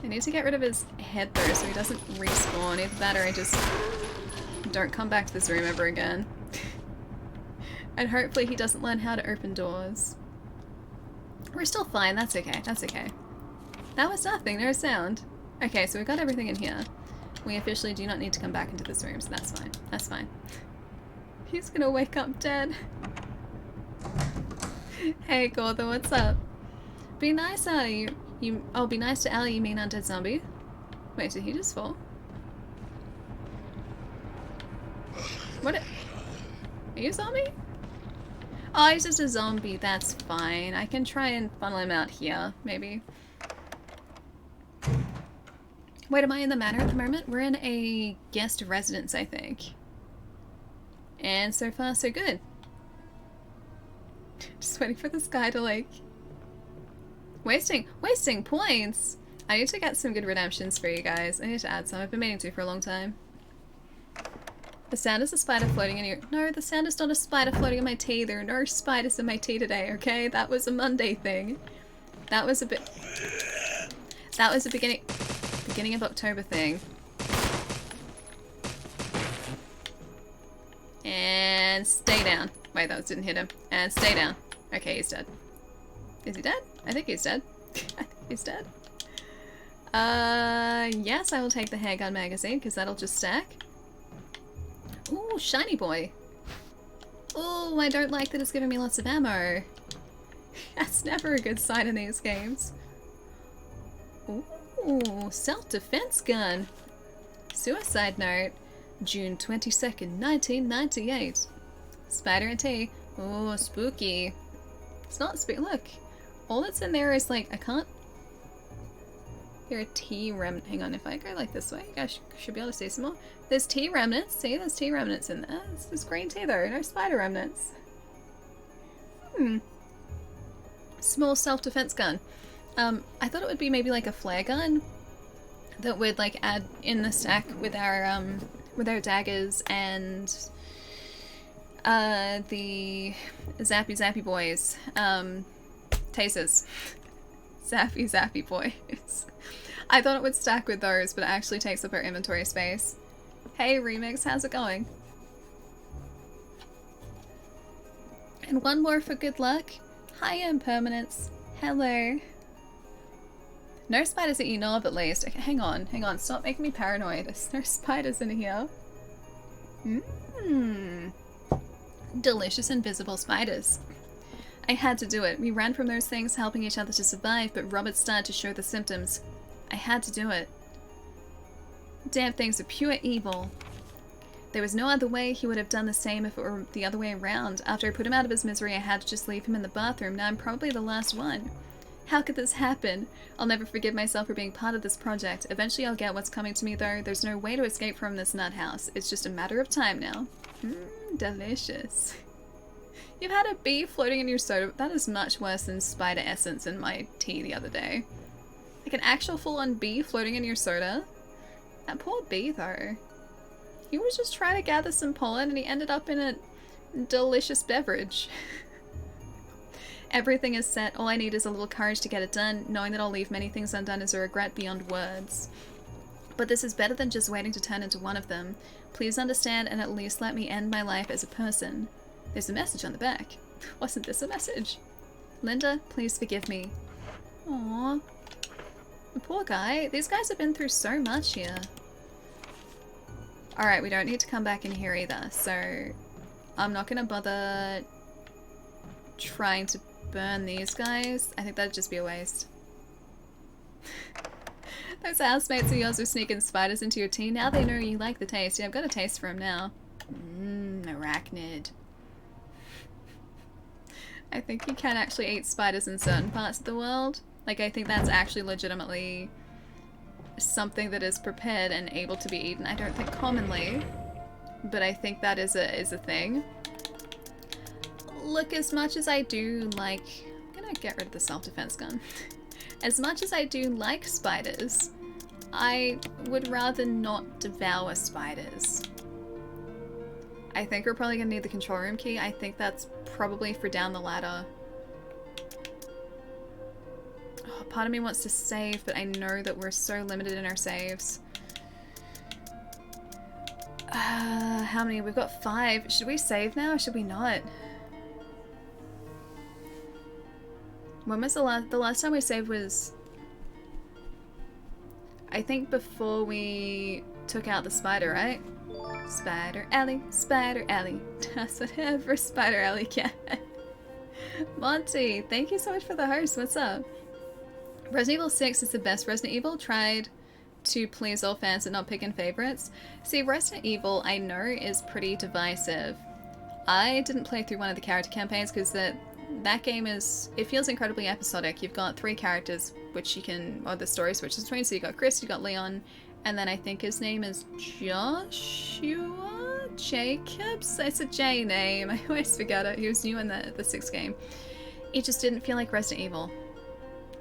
I need to get rid of his head though, so he doesn't respawn. Either that or I just don't come back to this room ever again. And hopefully he doesn't learn how to open doors. We're still fine, that's okay, that's okay. That was nothing, no sound. Okay, so we've got everything in here. We officially do not need to come back into this room, so that's fine. That's fine. He's gonna wake up dead. Hey Gortha, what's up? Be nice, Ali. Oh, be nice to Ali, you mean undead zombie? Wait, did he just fall? What? Are you a zombie? Oh, he's just a zombie. That's fine. I can try and funnel him out here, maybe. Wait, am I in the manor at the moment? We're in a guest residence, I think. And so far, so good. Just waiting for this guy to, like... Wasting points! I need to get some good redemptions for you guys. I need to add some. I've been meaning to for a long time. The sound is a spider floating in your... No, the sound is not a spider floating in my tea. There are no spiders in my tea today, okay? That was a Monday thing. That was a bit... That was a beginning of October thing. And stay down. Wait, that didn't hit him. And stay down. Okay, he's dead. Is he dead? I think he's dead. I think he's dead. Yes, I will take the handgun magazine, because that'll just stack. Ooh, shiny boy. Ooh, I don't like that it's giving me lots of ammo. That's never a good sign in these games. Ooh, self-defense gun. Suicide note. June 22nd, 1998. Spider and tea. Ooh, spooky. It's not spooky. Look. All that's in there is like, I can't... There are tea remnants. Hang on, if I go like this way, you guys should be able to see some more. There's tea remnants. See, there's tea remnants in there. It's green tea though, no spider remnants. Small self-defense gun. I thought it would be maybe like a flare gun that would like add in the stack with our daggers and the zappy boys. Tasers. Zappy boys. I thought it would stack with those, but it actually takes up our inventory space. Hey Remix, how's it going? And one more for good luck. Hi Impermanence. Hello. No spiders that you know of at least. Okay, hang on. Stop making me paranoid. There's no spiders in here. Delicious invisible spiders. I had to do it. We ran from those things, helping each other to survive, but Robert started to show the symptoms. I had to do it. Damn things are pure evil. There was no other way. He would have done the same if it were the other way around. After I put him out of his misery, I had to just leave him in the bathroom. Now I'm probably the last one. How could this happen? I'll never forgive myself for being part of this project. Eventually I'll get what's coming to me though. There's no way to escape from this nut house. It's just a matter of time now. Delicious. You've had a bee floating in your soda. That is much worse than spider essence in my tea the other day. Like an actual full-on bee floating in your soda? That poor bee though. He was just trying to gather some pollen and he ended up in a delicious beverage. Everything is set. All I need is a little courage to get it done. Knowing that I'll leave many things undone is a regret beyond words. But this is better than just waiting to turn into one of them. Please understand and at least let me end my life as a person. There's a message on the back. Wasn't this a message? Linda, please forgive me. Aww. The poor guy. These guys have been through so much here. Alright, we don't need to come back in here either, so I'm not gonna bother trying to burn these guys. I think that'd just be a waste. Those housemates of yours are sneaking spiders into your tea. Now they know you like the taste. Yeah, I've got a taste for them now. Arachnid. I think you can actually eat spiders in certain parts of the world. Like, I think that's actually legitimately something that is prepared and able to be eaten. I don't think commonly, but I think that is a thing. Look, as much as I do like... I'm gonna get rid of the self-defense gun. As much as I do like spiders, I would rather not devour spiders. I think we're probably gonna need the control room key. I think that's probably for down the ladder. Oh, part of me wants to save, but I know that we're so limited in our saves. How many? We've got 5. Should we save now or should we not? When was the last time we saved was... I think before we took out the spider, right? Spider Alley, does whatever Spider Alley can. Monty, thank you so much for the host. What's up? Resident Evil 6 is the best Resident Evil. Tried to please all fans and not picking favorites. See, Resident Evil, I know, is pretty divisive. I didn't play through one of the character campaigns because that game is, it feels incredibly episodic. You've got 3 characters which you can, or the story switches between. So you got Chris, you got Leon, and then I think his name is Joshua Jacobs. It's a J name. I always forget it. He was new in the 6th game. It just didn't feel like Resident Evil.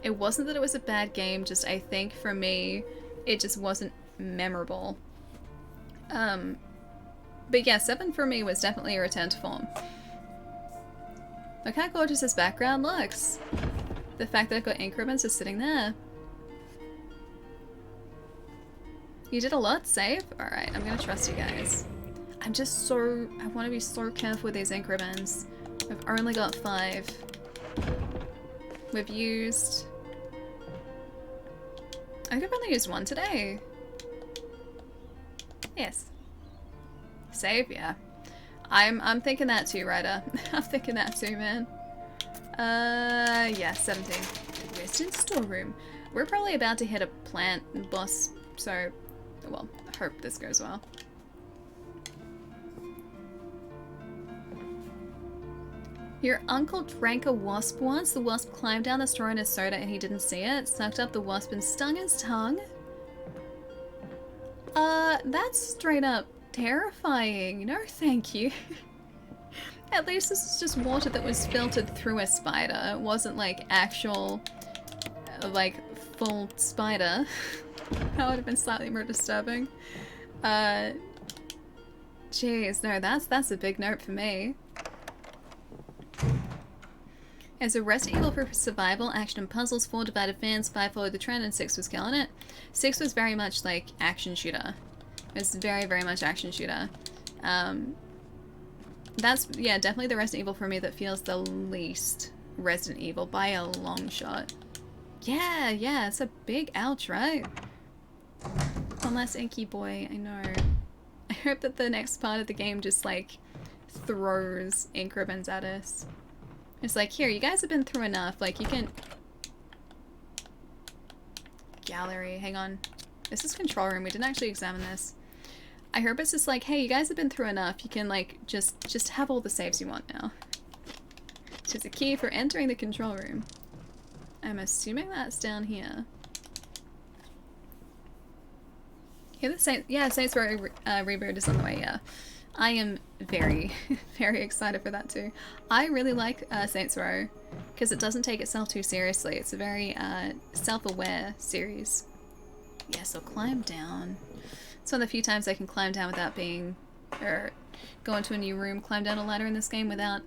It wasn't that it was a bad game, just I think for me, it just wasn't memorable. But yeah, 7 for me was definitely a return to form. Look how gorgeous this background looks. The fact that I've got ink ribbons just sitting there. You did a lot, save? Alright, I'm gonna trust you guys. I'm just so... I want to be so careful with these ink ribbons. I've only got 5. We've used... I think I've only used 1 today. Yes. Save? Yeah. I'm thinking that too, Ryder. I'm thinking that too, man. Yeah, 17. Resident storeroom. We're probably about to hit a plant boss, so... Well, I hope this goes well. Your uncle drank a wasp once. The wasp climbed down the straw in his soda and he didn't see it. Sucked up the wasp and stung his tongue. That's straight up terrifying. No, thank you. At least this is just water that was filtered through a spider. It wasn't like actual, like, full spider. That would have been slightly more disturbing. Jeez, no, that's a big note for me. As a Resident Evil for survival, action and puzzles, 4 divided fans, 5 followed the trend, and 6 was killing it. 6 was very much like action shooter. It was very, very much action shooter. That's, yeah, definitely the Resident Evil for me that feels the least Resident Evil by a long shot. Yeah, it's a big ouch, right? One less inky boy, I know. I hope that the next part of the game just, like, throws ink ribbons at us. It's like, here, you guys have been through enough. Like, you can... Gallery, hang on. This is control room. We didn't actually examine this. I hope it's just like, hey, you guys have been through enough. You can, like, just have all the saves you want now. Which is a key for entering the control room. I'm assuming that's down here. Here the Saints... Yeah, Saints Row reboot is on the way, yeah. I am very, very excited for that too. I really like Saints Row because it doesn't take itself too seriously. It's a very self-aware series. Yeah, so climb down. It's one of the few times I can climb down without being, or go into a new room, climb down a ladder in this game without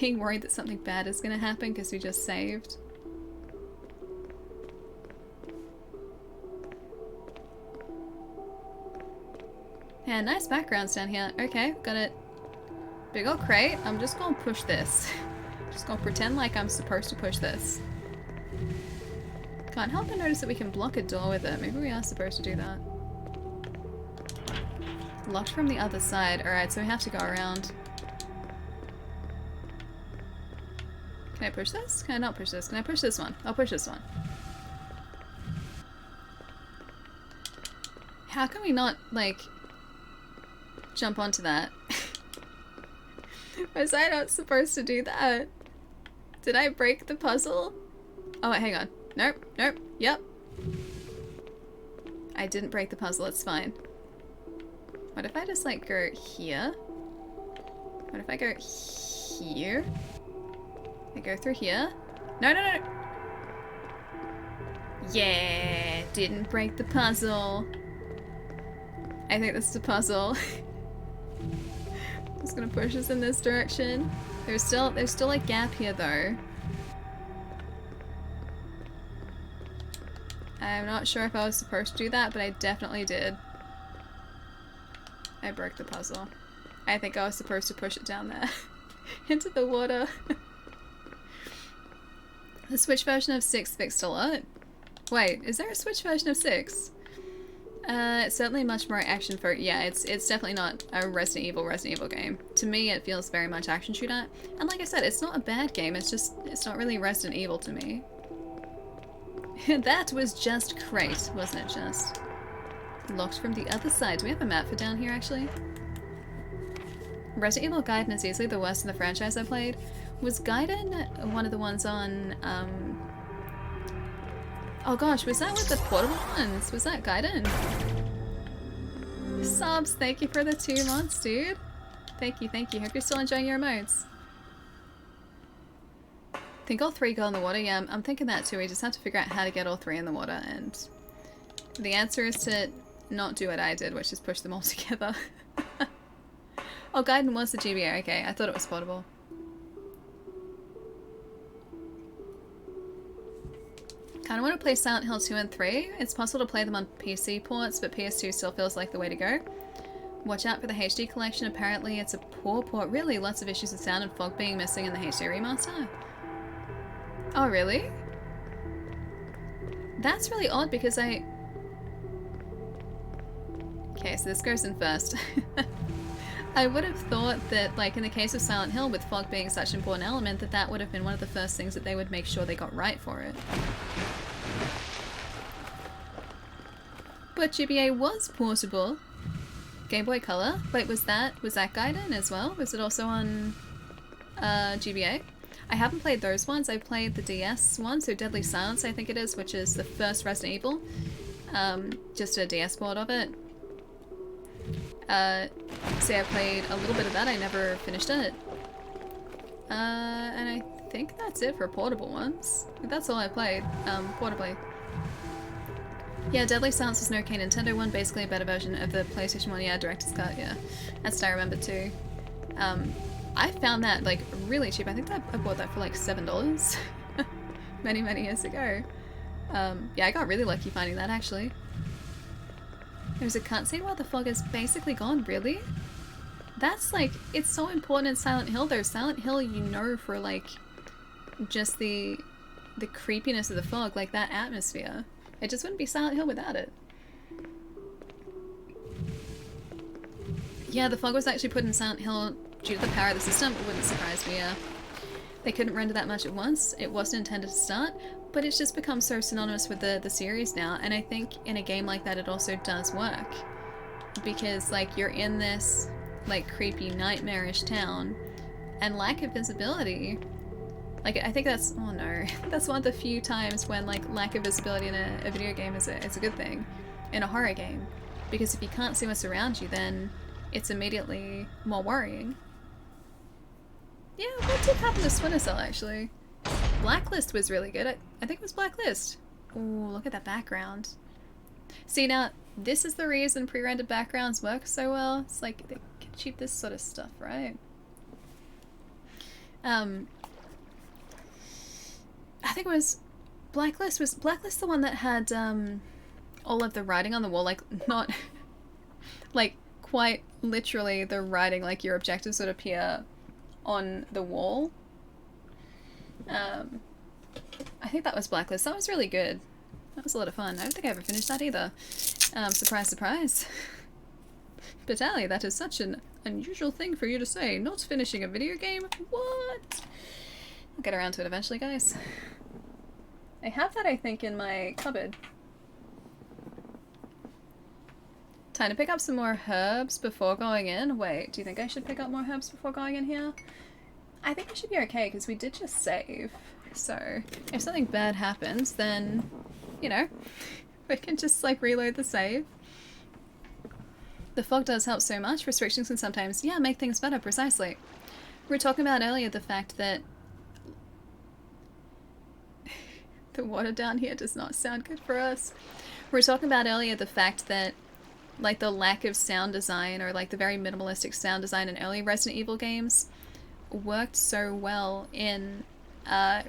being worried that something bad is going to happen because we just saved. Yeah, nice backgrounds down here. Okay, got it. Big ol' crate. I'm just gonna push this. Just gonna pretend like I'm supposed to push this. Can't help but notice that we can block a door with it. Maybe we are supposed to do that. Locked from the other side. Alright, so we have to go around. Can I push this? Can I not push this? Can I push this one? I'll push this one. How can we not, like... jump onto that? Was I not supposed to do that? Did I break the puzzle? Oh wait, hang on. Nope, yep. I didn't break the puzzle, it's fine. What if I just like go here? What if I go here? I go through here? No. Yeah, didn't break the puzzle. I think this is a puzzle. Just gonna push us in this direction. There's still a gap here though. I'm not sure if I was supposed to do that, but I definitely did. I broke the puzzle. I think I was supposed to push it down there. Into the water. The Switch version of 6 fixed a lot. Wait, is there a Switch version of 6? It's certainly much more action for yeah, it's definitely not a Resident Evil game. To me it feels very much action shooter. And like I said, it's not a bad game, it's not really Resident Evil to me. That was just great, wasn't it just? Locked from the other side. Do we have a map for down here actually? Resident Evil Gaiden is easily the worst in the franchise I played. Was Gaiden one of the ones on oh gosh, was that with the portable ones? Was that Gaiden? Subs, thank you for the 2 months, dude. Thank you, thank you. Hope you're still enjoying your emotes. Think all 3 go in the water? Yeah, I'm thinking that too. We just have to figure out how to get all 3 in the water, and the answer is to not do what I did, which is push them all together. Oh, Gaiden was the GBA. Okay, I thought it was portable. Kinda want to play Silent Hill 2 and 3. It's possible to play them on PC ports, but PS2 still feels like the way to go. Watch out for the HD collection. Apparently it's a poor port. Really, lots of issues with sound and fog being missing in the HD remaster. Oh, really? That's really odd because I... Okay, so this goes in first. I would have thought that, like, in the case of Silent Hill, with fog being such an important element, that would have been one of the first things that they would make sure they got right for it. But GBA was portable. Game Boy Color. Wait, was that Gaiden as well? Was it also on GBA? I haven't played those ones. I played the DS one, so Deadly Silence I think it is, which is the first Resident Evil. Just a DS port of it. So yeah, I played a little bit of that. I never finished it. And I think that's it for portable ones. That's all I played, portably. Yeah, Deadly Silence was an okay Nintendo one, basically a better version of the PlayStation 1, yeah, Director's Cut, yeah. That's what I remember too. I found that, like, really cheap. I think I bought that for like $7 many, many years ago. Yeah, I got really lucky finding that, actually. There's a cutscene while the fog is basically gone, really? That's, like, it's so important in Silent Hill, though. Silent Hill, you know, for, like, just the creepiness of the fog, like, that atmosphere. It just wouldn't be Silent Hill without it. Yeah, the fog was actually put in Silent Hill due to the power of the system. It wouldn't surprise me, yeah. They couldn't render that much at once. It wasn't intended to start, but it's just become so synonymous with the series now, and I think in a game like that it also does work. Because, like, you're in this, like, creepy, nightmarish town, and lack of visibility... Like, I think that's, oh no, that's one of the few times when, like, lack of visibility in a video game is a good thing. In a horror game. Because if you can't see what's around you, then it's immediately more worrying. Yeah, what did happen to Splinter Cell, actually? Blacklist was really good. I think it was Blacklist. Ooh, look at that background. See, now, this is the reason pre-rendered backgrounds work so well. It's like, they can cheap this sort of stuff, right? I think it was Blacklist. Was Blacklist the one that had all of the writing on the wall? Like, not like quite literally the writing, like your objectives would appear on the wall. I think that was Blacklist. That was really good. That was a lot of fun. I don't think I ever finished that either. Surprise, surprise. But Ali, that is such an unusual thing for you to say. Not finishing a video game? What? I'll get around to it eventually, guys. I have that, I think, in my cupboard. Time to pick up some more herbs before going in. Wait, do you think I should pick up more herbs before going in here? I think I should be okay, because we did just save. So, if something bad happens, then, you know, we can just, like, reload the save. The fog does help so much. Restrictions can sometimes, yeah, make things better, precisely. We were talking about earlier the fact that the water down here does not sound good for us. We were talking about earlier the fact that, like, the lack of sound design, or like the very minimalistic sound design in early Resident Evil games worked so well in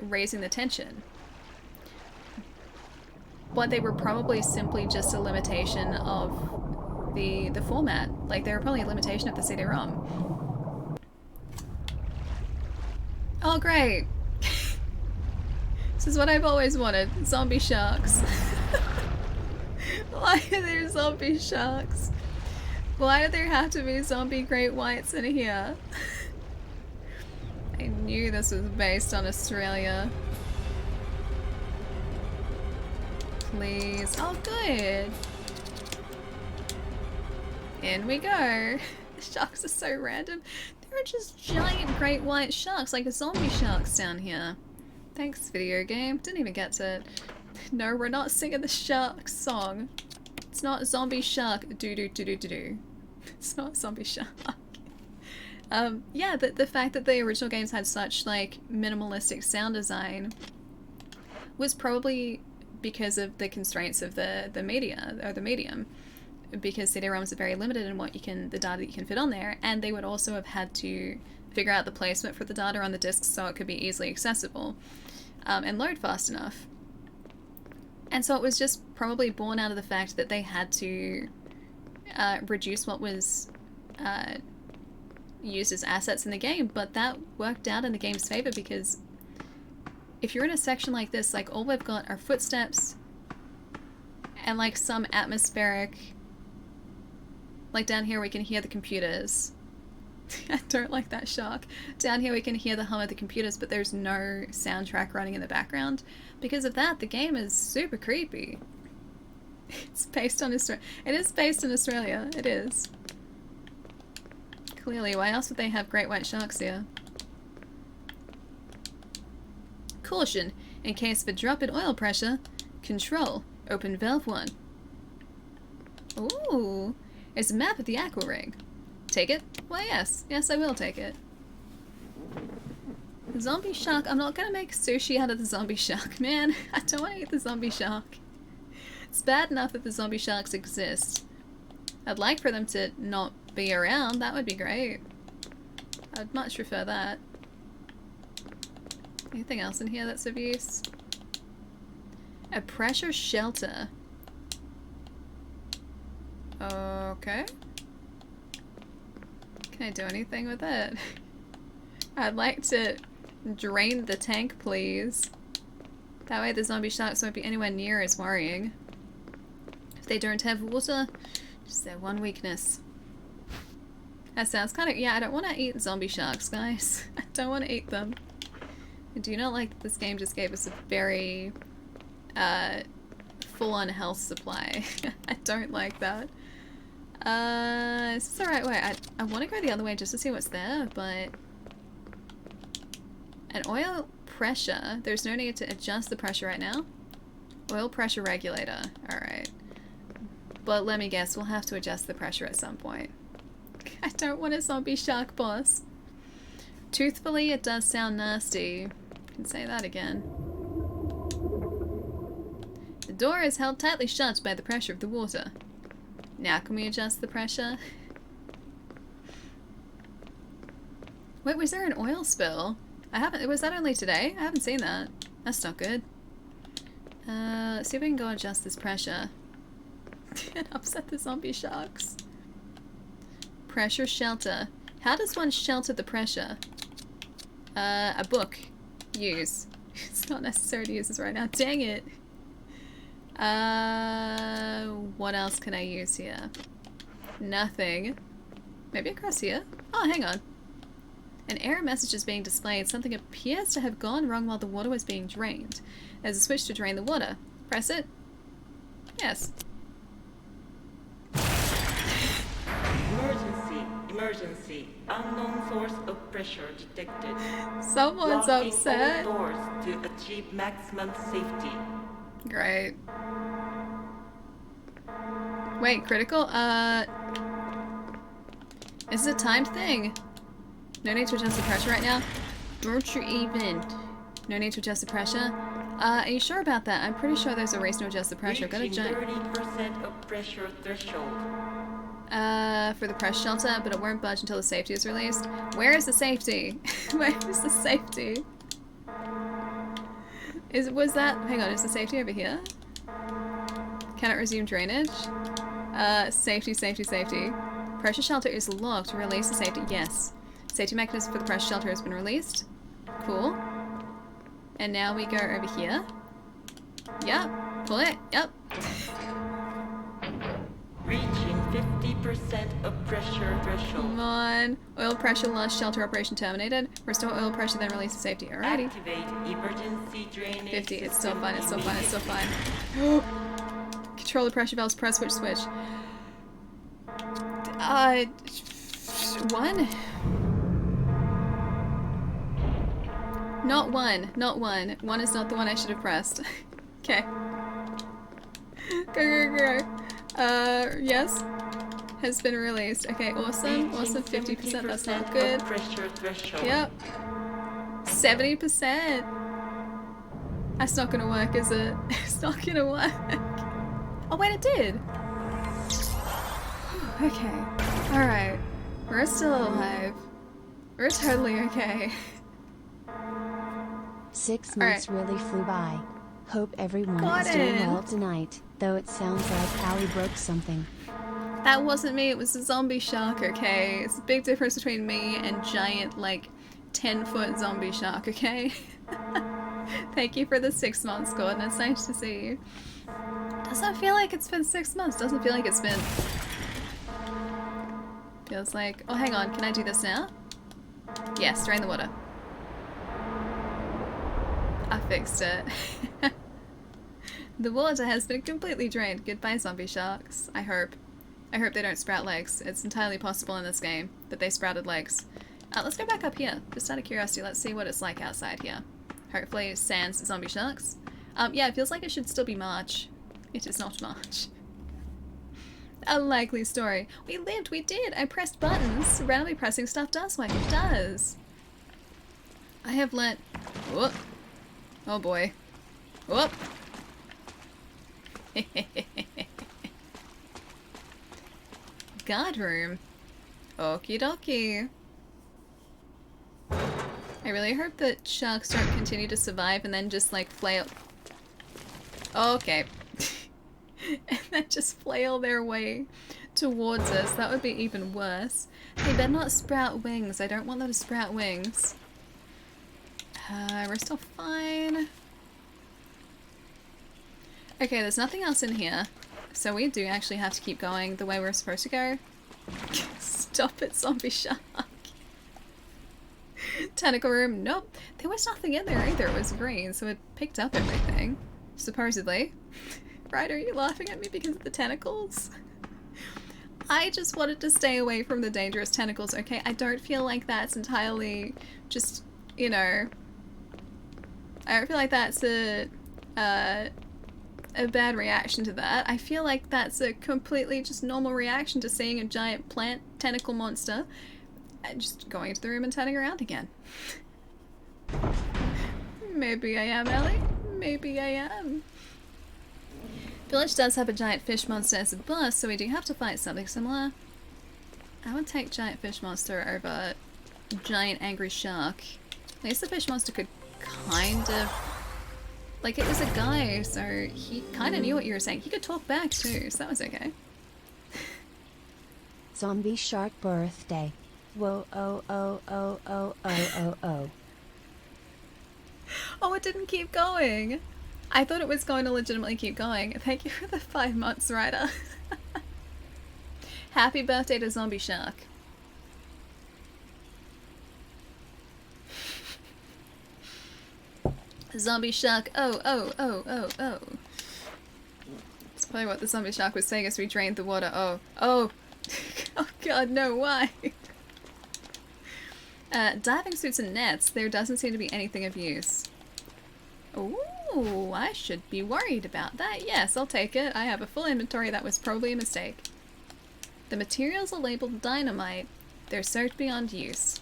raising the tension. but they were probably simply just a limitation of the format. Like, they were probably a limitation of the CD-ROM. Oh, great! This is what I've always wanted. Zombie sharks. Why are there zombie sharks? Why do there have to be zombie great whites in here? I knew this was based on Australia. Please. Oh, good. In we go. The sharks are so random. There are just giant great white sharks, like zombie sharks down here. Thanks, video game. Didn't even get to it. No, we're not singing the shark song. It's not zombie shark. Do. It's not zombie shark. Yeah, the fact that the original games had such, like, minimalistic sound design was probably because of the constraints of the media, or the medium. Because CD-ROMs are very limited in what you can, the data that you can fit on there, and they would also have had to figure out the placement for the data on the discs so it could be easily accessible and load fast enough. And so it was just probably born out of the fact that they had to reduce what was used as assets in the game, but that worked out in the game's favor because if you're in a section like this, like, all we've got are footsteps and, like, some atmospheric, like, down here we can hear the computers. I don't like that shark. Down here we can hear the hum of the computers, but there's no soundtrack running in the background. Because of that, the game is super creepy. It's based on Australia. It is based in Australia. It is. Clearly, why else would they have great white sharks here? Caution, in case of a drop in oil pressure, control, open valve 1. Ooh, it's a map of the aqua ring. Take it? Why, yes. Yes, I will take it. The zombie shark. I'm not gonna make sushi out of the zombie shark, man. I don't want to eat the zombie shark. It's bad enough that the zombie sharks exist. I'd like for them to not be around. That would be great. I'd much prefer that. Anything else in here that's of use? A pressure shelter. Okay. Can I do anything with it? I'd like to drain the tank, please. That way the zombie sharks won't be anywhere near as worrying. If they don't have water, just their one weakness. That sounds kind of... Yeah, I don't want to eat zombie sharks, guys. I don't want to eat them. I do not like that this game just gave us a very full-on health supply. I don't like that. Is this the right way? I want to go the other way just to see what's there, but... An oil pressure. There's no need to adjust the pressure right now. Oil pressure regulator. Alright. But let me guess, we'll have to adjust the pressure at some point. I don't want a zombie shark boss. Truthfully, it does sound nasty. I can say that again. The door is held tightly shut by the pressure of the water. Now can we adjust the pressure? Wait, was there an oil spill? Was that only today? I haven't seen that. That's not good. Let's see if we can go adjust this pressure. And upset the zombie sharks. Pressure shelter. How does one shelter the pressure? A book. Use. It's not necessary to use this right now. Dang it. What else can I use here? Nothing. Maybe across here? Oh, hang on. An error message is being displayed. Something appears to have gone wrong while the water was being drained. There's a switch to drain the water. Press it. Yes. Emergency. Unknown source of pressure detected. Someone's Locking upset. all doors to achieve maximum safety. Great. Wait, critical? Is it a timed thing? No need to adjust the pressure right now? Don't you even? No need to adjust the pressure? Are you sure about that? I'm pretty sure there's a reason to adjust the pressure. I've got a giant... 30% of pressure threshold. For the pressure shelter, but it won't budge until the safety is released. Where is the safety? Where is the safety? Was that... Hang on, is the safety over here? Cannot resume drainage. Safety, safety, safety. Pressure shelter is locked. Release the safety. Yes. Safety mechanism for the pressure shelter has been released. Cool. And now we go over here. Yep. Pull it. Yep. Reaching 50% of pressure threshold. Come on. Oil pressure lost. Shelter operation terminated. Restore oil pressure, then release the safety. Alrighty. Activate emergency drainage. 50. It's still fine. It's still system fine. It's still fine. Control the pressure valves. Press which switch? One? Not one. Not one. One is not the one I should have pressed. Okay. Go, go, go. Yes. Has been released. Okay, awesome. Awesome. 50%. That's not good. Pressure threshold. Yep. 70%. That's not gonna work, is it? It's not gonna work. Oh, wait, it did. Okay. Alright. We're still alive. We're totally okay. 6 months really flew by. Hope everyone is doing well tonight, though it sounds like Allie broke something. That wasn't me, it was a zombie shark, okay? It's a big difference between me and giant, like, 10-foot zombie shark, okay? Thank you for the 6 months, Gordon. It's nice to see you. Doesn't feel like it's been 6 months. Doesn't feel like it's been... Feels like... Oh, hang on. Can I do this now? Yes, drain the water. I fixed it. The water has been completely drained. Goodbye, zombie sharks. I hope. I hope they don't sprout legs. It's entirely possible in this game that they sprouted legs. Let's go back up here. Just out of curiosity, let's see what it's like outside here. Hopefully sans zombie sharks. Yeah, it feels like it should still be March. It is not March. A likely story. We lived, we did! I pressed buttons. Randomly pressing stuff does what it does. I have let... Whoop. Oh boy. Whoop. Guard room. Okie dokie. I really hope that sharks don't continue to survive and then just like flail. Okay. And then just flail their way towards us. That would be even worse. They better not sprout wings. I don't want them to sprout wings. We're still fine. Okay, there's nothing else in here. So we do actually have to keep going the way we're supposed to go. Stop it, zombie shark. Tentacle room, nope. There was nothing in there either. It was green, so it picked up everything. Supposedly. Right, are you laughing at me because of the tentacles? I just wanted to stay away from the dangerous tentacles, okay? I don't feel like that's entirely just, you know... I don't feel like that's a bad reaction to that. I feel like that's a completely just normal reaction to seeing a giant plant tentacle monster and just going into the room and turning around again. Maybe I am, Ellie. Maybe I am. Village does have a giant fish monster as a boss, so we do have to fight something similar. I would take giant fish monster over giant angry shark. At least the fish monster could kind of... Like, it was a guy, so he kind of knew what you were saying. He could talk back too, so that was okay. Zombie shark birthday. Whoa, oh, oh, oh, oh, oh, oh, oh. Oh, it didn't keep going. I thought it was going to legitimately keep going. Thank you for the 5 months, Ryder. Happy birthday to Zombie Shark. Zombie Shark, oh, oh, oh, oh, oh. That's probably what the Zombie Shark was saying as we drained the water. Oh, oh. Oh god, no, why? Diving suits and nets. There doesn't seem to be anything of use. Ooh, I should be worried about that. Yes, I'll take it. I have a full inventory. That was probably a mistake. The materials are labeled dynamite. They're soaked beyond use.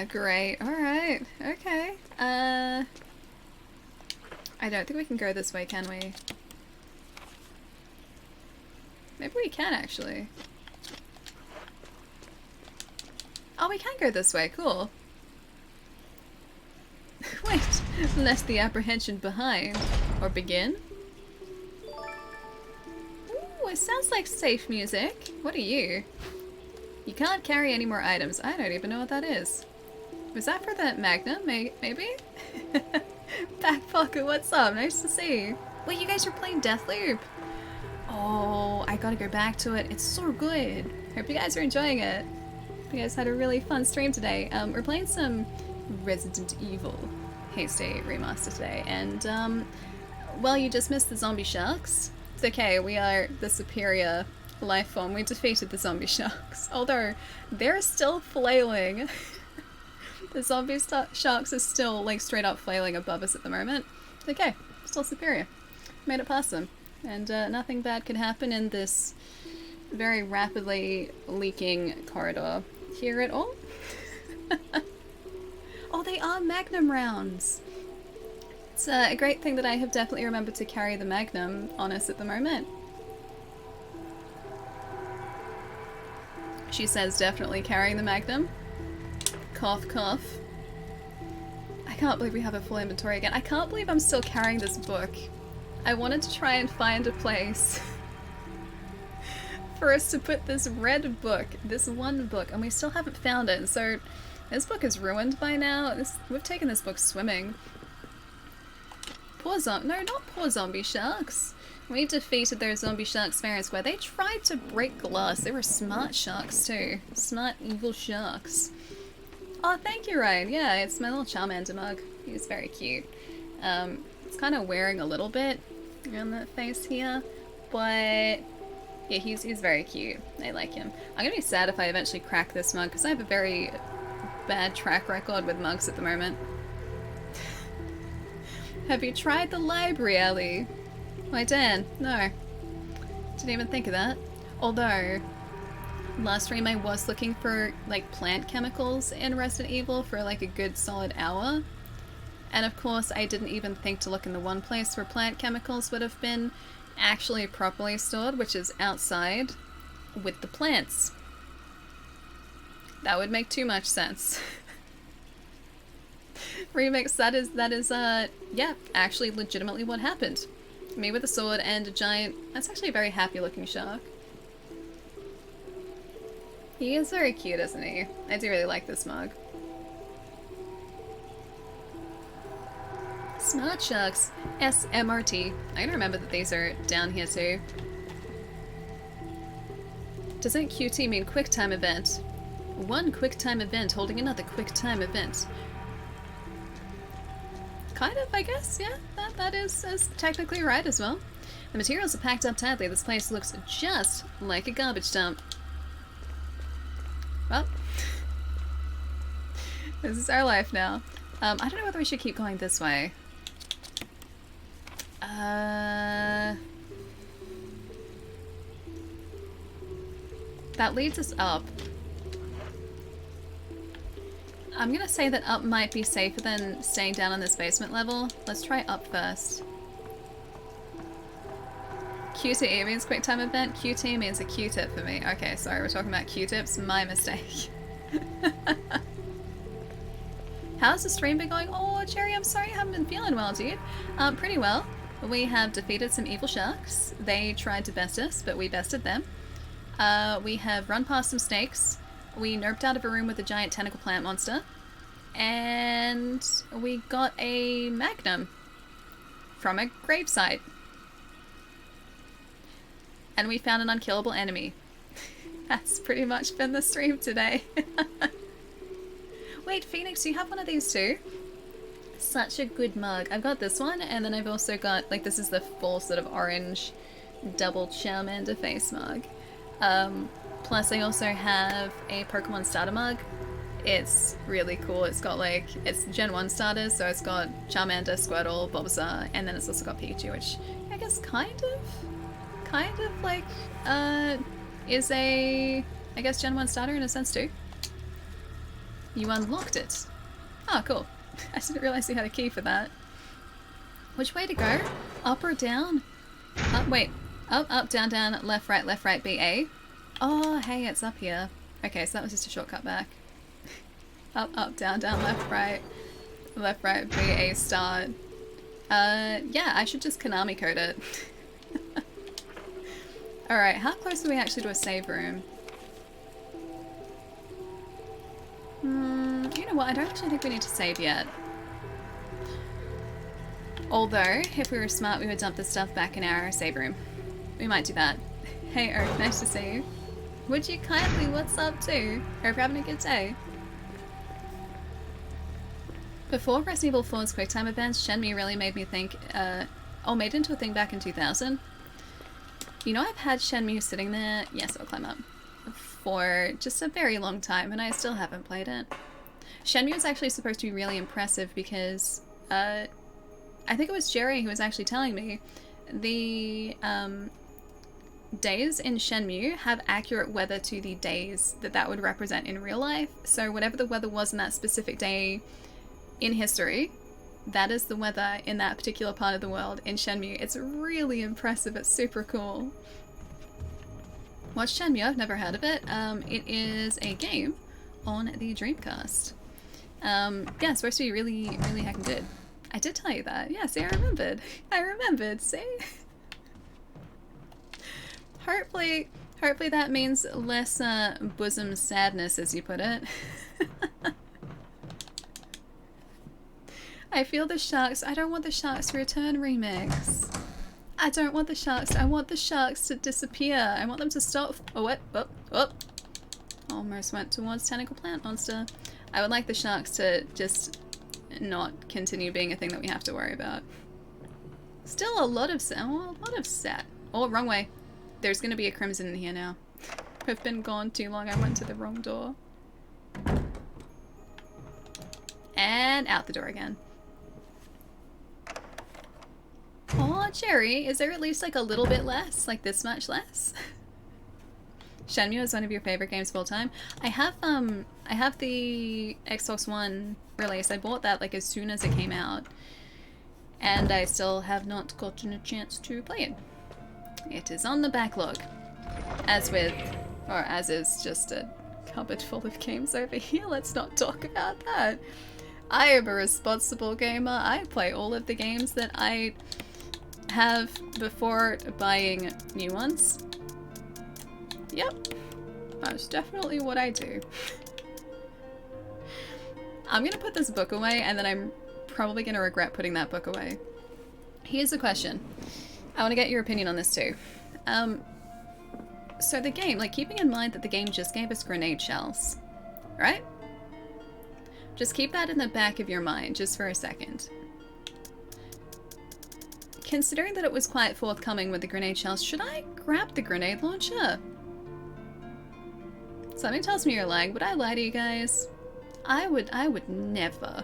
Great. Alright. Okay. I don't think we can go this way, can we? Maybe we can, actually. Oh, we can go this way. Cool. Wait. Left the apprehension behind. Or begin. Ooh, it sounds like safe music. What are you? You can't carry any more items. I don't even know what that is. Was that for the Magnum? Maybe? Back pocket, what's up? Nice to see you. Wait, you guys are playing Deathloop? Oh, I gotta go back to it. It's so good. Hope you guys are enjoying it. You guys had a really fun stream today. We're playing some Resident Evil HD Remaster today, and well, you just missed the zombie sharks. It's okay, we are the superior life form. We defeated the zombie sharks, although they're still flailing. The zombie sharks are still like straight up flailing above us at the moment. It's okay, still superior. Made it past them, and nothing bad can happen in this very rapidly leaking corridor here at all. Oh, they are Magnum rounds. It's a great thing that I have definitely remembered to carry the Magnum on us at the moment. She says definitely carrying the Magnum. Cough, cough. I can't believe we have a full inventory again. I can't believe I'm still carrying this book. I wanted to try and find a place for us to put this red book, this one book, and we still haven't found it. So this book is ruined by now. We've taken this book swimming. No, not poor zombie sharks. We defeated those zombie sharks fair and square. They tried to break glass. They were smart sharks too. Smart, evil sharks. Oh, thank you, Ryan. Yeah, it's my little Charmander mug. He's very cute. It's kind of wearing a little bit on the face here, but yeah, he's very cute. I like him. I'm gonna be sad if I eventually crack this mug, because I have a very bad track record with mugs at the moment. Have you tried the library, Ellie? Why, Dan? No. Didn't even think of that. Although, last stream I was looking for like plant chemicals in Resident Evil for like a good solid hour. And of course I didn't even think to look in the one place where plant chemicals would have been actually properly stored, which is outside with the plants. That would make too much sense. Remix, that is yeah, actually legitimately what happened. Me with a sword and a giant, that's actually a very happy looking shark. He is very cute, isn't he? I do really like this mug. Smart sharks, SMRT. I gotta remember that these are down here too. Doesn't QT mean quick time event? One quick time event holding another quick time event. Kind of, I guess, yeah, that is technically right as well. The materials are packed up tightly. This place looks just like a garbage dump. Well, this is our life now. I don't know whether we should keep going this way. That leads us up. I'm gonna say that up might be safer than staying down on this basement level. Let's try up first. QTE means quick time event. QT means a Q-tip for me. Okay, sorry, we're talking about Q-tips. My mistake. How's the stream been going? Oh, Cherry, I'm sorry I haven't been feeling well, dude. Pretty well. We have defeated some evil sharks. They tried to best us, but we bested them. We have run past some snakes. We nerfed out of a room with a giant tentacle plant monster. And we got a Magnum from a gravesite. And we found an unkillable enemy. That's pretty much been the stream today. Wait, Phoenix, do you have one of these too? Such a good mug. I've got this one, and then I've also got, like, this is the full sort of orange double Charmander face mug. Plus I also have a Pokemon starter mug. It's really cool. It's got like, it's Gen 1 starters, so it's got Charmander, Squirtle, Bulbasaur, and then it's also got Pikachu, which I guess kind of like, is a, I guess, Gen 1 starter in a sense too. You unlocked it. Oh, cool. I didn't realize you had a key for that. Which way to go? Up or down? Up, wait. Up, down, left, right, B, A. Oh, hey, it's up here. Okay, so that was just a shortcut back. Up, down, left, right. Left, right, B, A, start. Yeah, I should just Konami code it. Alright, how close are we actually to a save room? You know what, I don't actually think we need to save yet. Although, if we were smart, we would dump the stuff back in our save room. We might do that. Hey Earth, nice to see you. Would you kindly, what's up too? Hope you're having a good day. Before Resident Evil 4's QuickTime events, Shenmue really made me think, made into a thing back in 2000. You know, I've had Shenmue sitting there, yes, I'll climb up, for just a very long time, and I still haven't played it. Shenmue is actually supposed to be really impressive because, I think it was Jerry who was actually telling me, the, days in Shenmue have accurate weather to the days that would represent in real life. So whatever the weather was in that specific day in history, that is the weather in that particular part of the world in Shenmue. It's really impressive. It's super cool. What's Shenmue? I've never heard of it. It is a game on the Dreamcast. Yeah, it's supposed to be really, really heckin' good. I did tell you that. Yeah, see, I remembered. I remembered, see? Hopefully that means less bosom sadness, as you put it. I feel the sharks. I don't want the sharks to return remix. I don't want the sharks. I want the sharks to disappear. I want them to stop. Oh, what? Oh. Almost went towards Tentacle Plant Monster. I would like the sharks to just not continue being a thing that we have to worry about. Still a lot of set. Oh, wrong way. There's gonna be a crimson in here now. I've been gone too long. I went to the wrong door. And out the door again. Aw, Jerry, is there at least like a little bit less? Like this much less? Shenmue is one of your favorite games of all time. I have the Xbox One release. I bought that like as soon as it came out. And I still have not gotten a chance to play it. It is on the backlog. As is just a cupboard full of games over here. Let's not talk about that. I am a responsible gamer. I play all of the games that I have before buying new ones. Yep. That's definitely what I do. I'm gonna put this book away and then I'm probably gonna regret putting that book away. Here's a question. I want to get your opinion on this too. So the game, like keeping in mind that the game just gave us grenade shells, right? Just keep that in the back of your mind just for a second. Considering that it was quite forthcoming with the grenade shells, should I grab the grenade launcher? Something tells me you're lying. Would I lie to you guys? I would never.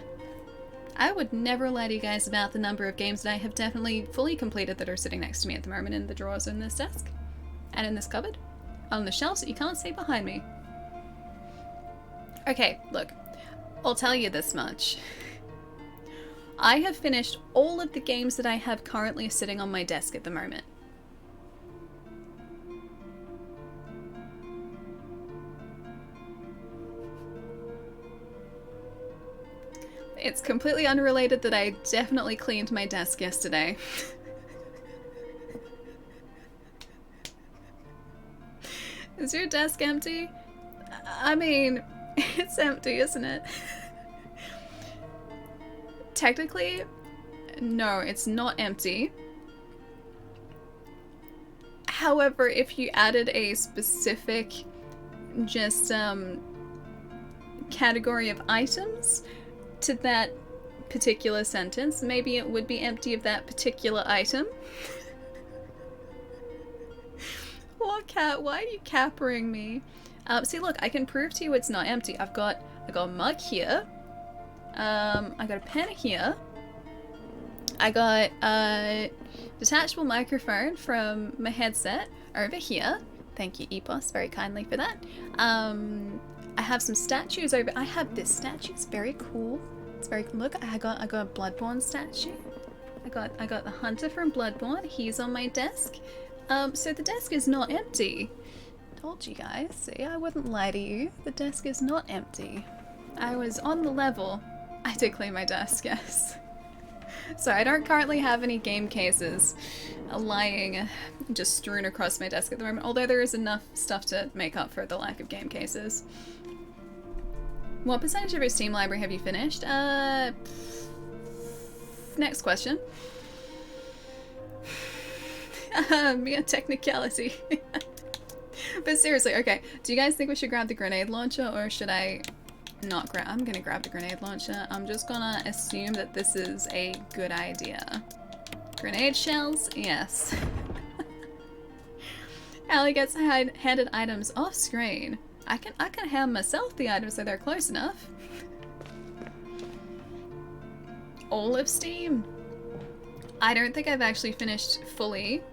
I would never lie to you guys about the number of games that I have definitely fully completed that are sitting next to me at the moment in the drawers in this desk. And in this cupboard. On the shelves that you can't see behind me. Okay, look. I'll tell you this much. I have finished all of the games that I have currently sitting on my desk at the moment. It's completely unrelated that I definitely cleaned my desk yesterday. Is your desk empty? I mean, it's empty, isn't it? Technically, no, it's not empty. However, if you added a specific, just, category of items to that particular sentence, maybe it would be empty of that particular item. What cat? Why are you cappering me? See, look, I can prove to you it's not empty. I got a mug here. I got a pen here. I got a detachable microphone from my headset over here. Thank you, Epos, very kindly for that. I have some statues over. I have this statue. It's very cool. It's very cool. Look, I got a Bloodborne statue. I got the hunter from Bloodborne. He's on my desk. So the desk is not empty. Told you guys. See, I wouldn't lie to you. The desk is not empty. I was on the level I did clean my desk, yes. So I don't currently have any game cases lying just strewn across my desk at the moment, although there is enough stuff to make up for the lack of game cases. What percentage of your Steam library have you finished? Next question. Mere technicality. But seriously, okay. Do you guys think we should grab the grenade launcher, or should I not grab? I'm gonna grab the grenade launcher. I'm just gonna assume that this is a good idea. Grenade shells? Yes. Allie gets handed items off screen. I can hand myself the items so they're close enough. All of Steam? I don't think I've actually finished fully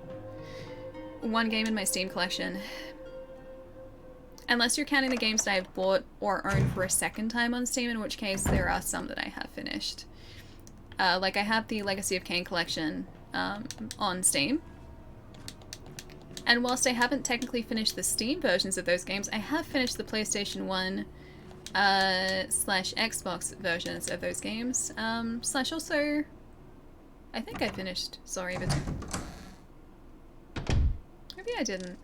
one game in my Steam collection. Unless you're counting the games that I've bought or owned for a second time on Steam, in which case there are some that I have finished. Like I have the Legacy of Kain collection on Steam. And whilst I haven't technically finished the Steam versions of those games, I have finished the PlayStation 1 / Xbox versions of those games. Slash also, I think I finished Sorry, but maybe I didn't.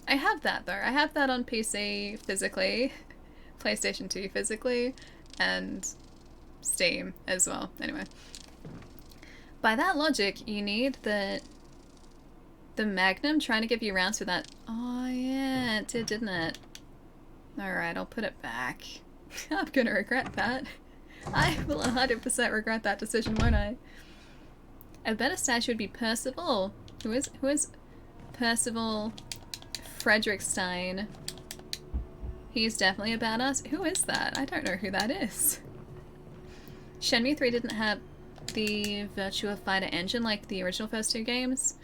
I have that though. I have that on PC physically, PlayStation 2 physically, and Steam as well. Anyway. By that logic, you need the Magnum trying to give you rounds for that. Oh yeah, it did, didn't it? Alright, I'll put it back. I'm gonna regret that. I will 100% regret that decision, won't I? A better statue would be Percival. Who is Percival Frederickstein? He's definitely a badass. Who is that? I don't know who that is. Shenmue 3 didn't have the Virtua Fighter engine like the original first two games.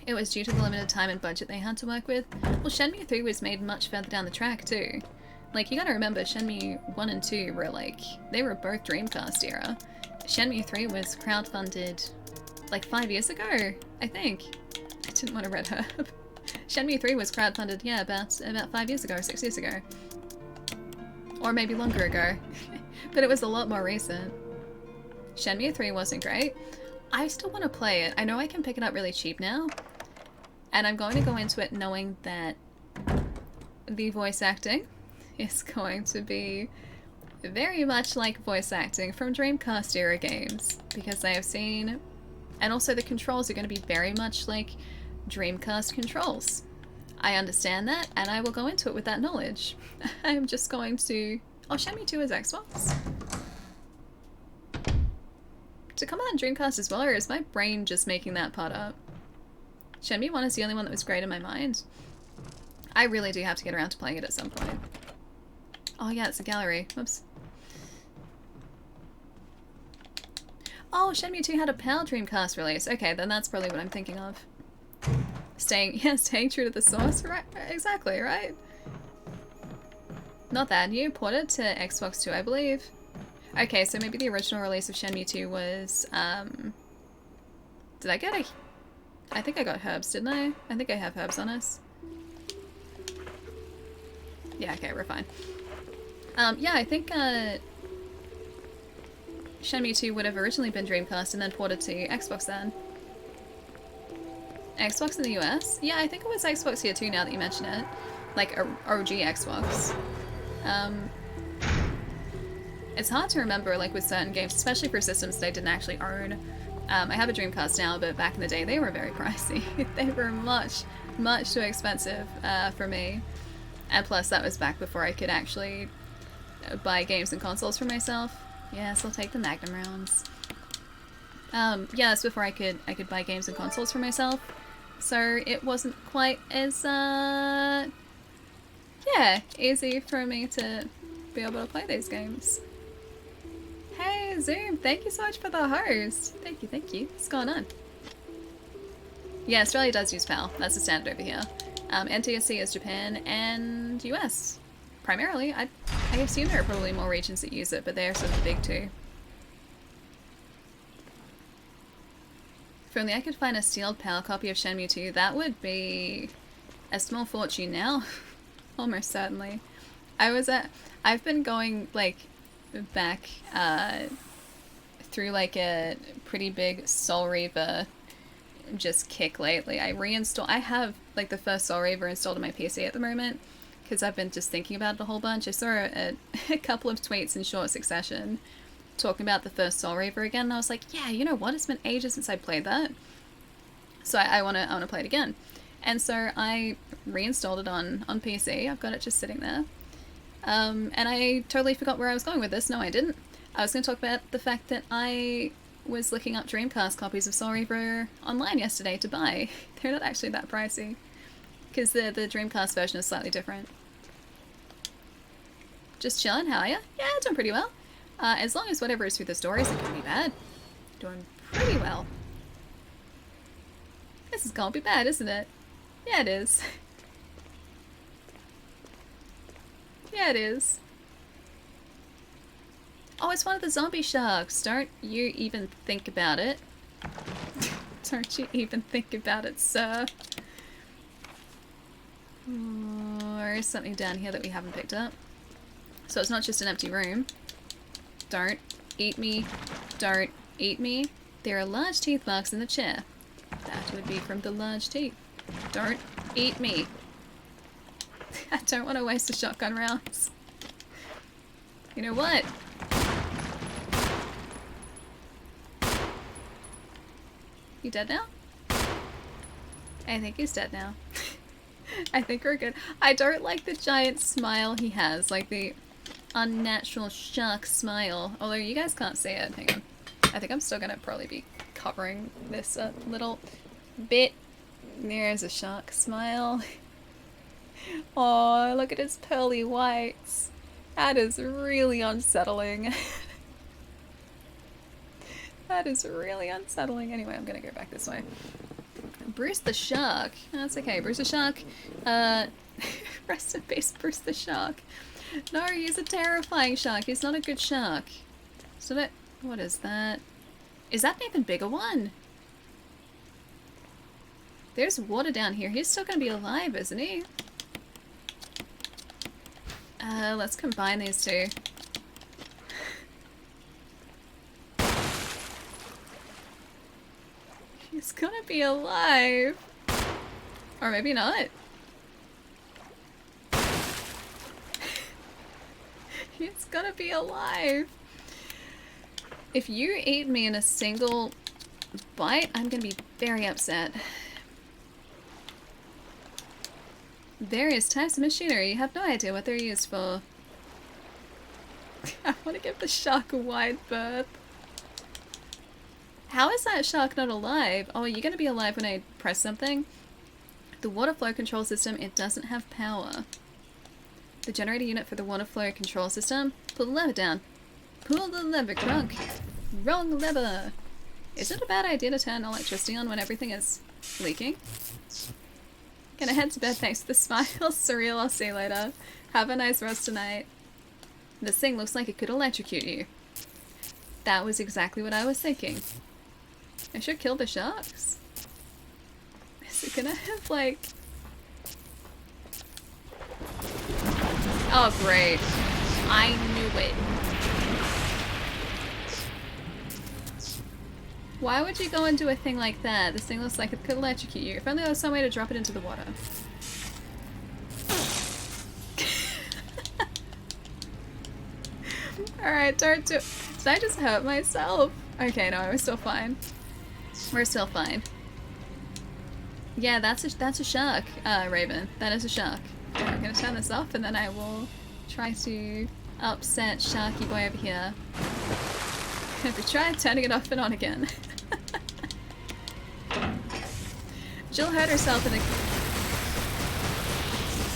It was due to the limited time and budget they had to work with. Well, Shenmue 3 was made much further down the track too. Like, you gotta remember, Shenmue 1 and 2 were like, they were both Dreamcast era. Shenmue 3 was crowdfunded like 5 years ago, I think. I didn't want to red herb. Shenmue 3 was crowdfunded, yeah, about 5 years ago, 6 years ago. Or maybe longer ago. But it was a lot more recent. Shenmue 3 wasn't great. I still want to play it. I know I can pick it up really cheap now. And I'm going to go into it knowing that the voice acting is going to be very much like voice acting from Dreamcast era games. Because I have seen... And also the controls are going to be very much like Dreamcast controls. I understand that, and I will go into it with that knowledge. I'm just going to... Oh, Shenmue 2 is Xbox? Did it come out on Dreamcast as well, or is my brain just making that part up? Shenmue 1 is the only one that was great in my mind. I really do have to get around to playing it at some point. Oh yeah, it's a gallery. Whoops. Oh, Shenmue 2 had a PAL Dreamcast release. Okay, then that's probably what I'm thinking of. Staying true to the source, right? Exactly, right? Not that new, ported to Xbox 2, I believe. Okay, so maybe the original release of Shenmue 2 was, did I get a... I think I got herbs, didn't I? I think I have herbs on us. Yeah, okay, we're fine. Yeah, I think, Shenmue 2 would have originally been Dreamcast and then ported to Xbox then. Xbox in the US? Yeah, I think it was Xbox here too now that you mention it. Like, OG Xbox. It's hard to remember, like, with certain games, especially for systems that I didn't actually own. I have a Dreamcast now, but back in the day they were very pricey. They were much, much too expensive for me. And plus, that was back before I could actually buy games and consoles for myself. Yes, I'll take the Magnum rounds. Yeah, that's before I could buy games and consoles for myself. So it wasn't quite as, yeah, easy for me to be able to play these games. Hey, Zoom, thank you so much for the host. Thank you, thank you. What's going on? Yeah, Australia does use PAL. That's the standard over here. NTSC is Japan and US. Primarily. I assume there are probably more regions that use it, but they're sort of big too. If only I could find a sealed PAL copy of Shenmue 2, that would be a small fortune now. Almost certainly. I've been going, like, back through like a pretty big Soul Reaver just kick lately. I have like the first Soul Reaver installed on my PC at the moment because I've been just thinking about it a whole bunch. I saw a couple of tweets in short succession talking about the first Soul Reaver again, and I was like, yeah, you know what? It's been ages since I played that, so I wanna play it again. And so I reinstalled it on PC. I've got it just sitting there. And I totally forgot where I was going with this. No, I didn't. I was going to talk about the fact that I was looking up Dreamcast copies of Soul Reaver online yesterday to buy. They're not actually that pricey, because the Dreamcast version is slightly different. Just chilling, how are ya? Yeah, doing pretty well. As long as whatever is through this door isn't gonna be bad. Doing pretty well. This is gonna be bad, isn't it? Yeah, it is. Yeah, it is. Oh, it's one of the zombie sharks. Don't you even think about it. Don't you even think about it, sir. Oh, there is something down here that we haven't picked up. So it's not just an empty room. Don't eat me. Don't eat me. There are large teeth marks in the chair. That would be from the large teeth. Don't eat me. I don't want to waste the shotgun rounds. You know what? You dead now? I think he's dead now. I think we're good. I don't like the giant smile he has, like the unnatural shark smile. Although you guys can't see it. Hang on. I think I'm still gonna probably be covering this a little bit. There's a shark smile. Oh, look at his pearly whites. That is really unsettling. That is really unsettling. Anyway, I'm gonna go back this way. Bruce the Shark. That's okay. Bruce the Shark. Rest in peace, Bruce the Shark. No, he's a terrifying shark. He's not a good shark. So that... What is that? Is that an even bigger one? There's water down here. He's still gonna be alive, isn't he? Let's combine these two. He's gonna be alive. Or maybe not. He's gonna be alive. If you eat me in a single bite, I'm gonna be very upset. Various types of machinery. You have no idea what they're used for. I want to give the shark a wide berth. How is that shark not alive? Oh, you're gonna be alive when I press something? The water flow control system, it doesn't have power. The generator unit for the water flow control system. Pull the lever down. Pull the lever, Crunk. Wrong lever. Is it a bad idea to turn electricity on when everything is leaking? Gonna head to bed, thanks for the smile. Surreal, I'll see you later. Have a nice rest tonight. This thing looks like it could electrocute you. That was exactly what I was thinking. I should kill the sharks. Is it gonna have like... Oh great. I knew it. Why would you go and do a thing like that? This thing looks like it could electrocute you. If only there was some way to drop it into the water. Alright, don't do it. Did I just hurt myself? Okay, no, we're still fine. We're still fine. Yeah, that's a shark, Raven. That is a shark. Okay, I'm gonna turn this off and then I will try to upset Sharky Boy over here. Have you tried turning it off and on again? Jill hurt herself in the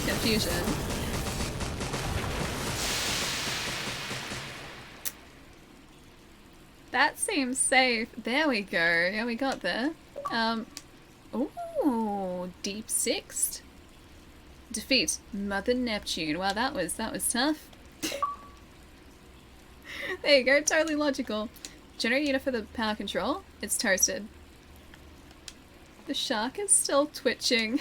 confusion. That seems safe. There we go. Yeah, we got there. Ooh, Deep Sixth. Defeat Mother Neptune. Wow, that was tough. There you go, totally logical. Generator unit for the power control. It's toasted. The shark is still twitching.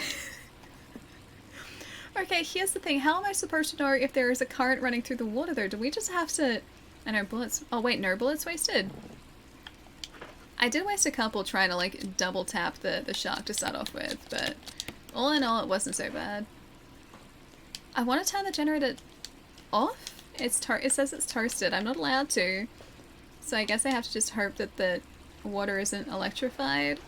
Okay, here's the thing. How am I supposed to know if there is a current running through the water though? Do we just have to And our bullets. Oh, wait, no bullets wasted. I did waste a couple trying to, like, double tap the shark to start off with, but all in all, it wasn't so bad. I want to turn the generator off. It says it's toasted. I'm not allowed to. So I guess I have to just hope that the water isn't electrified.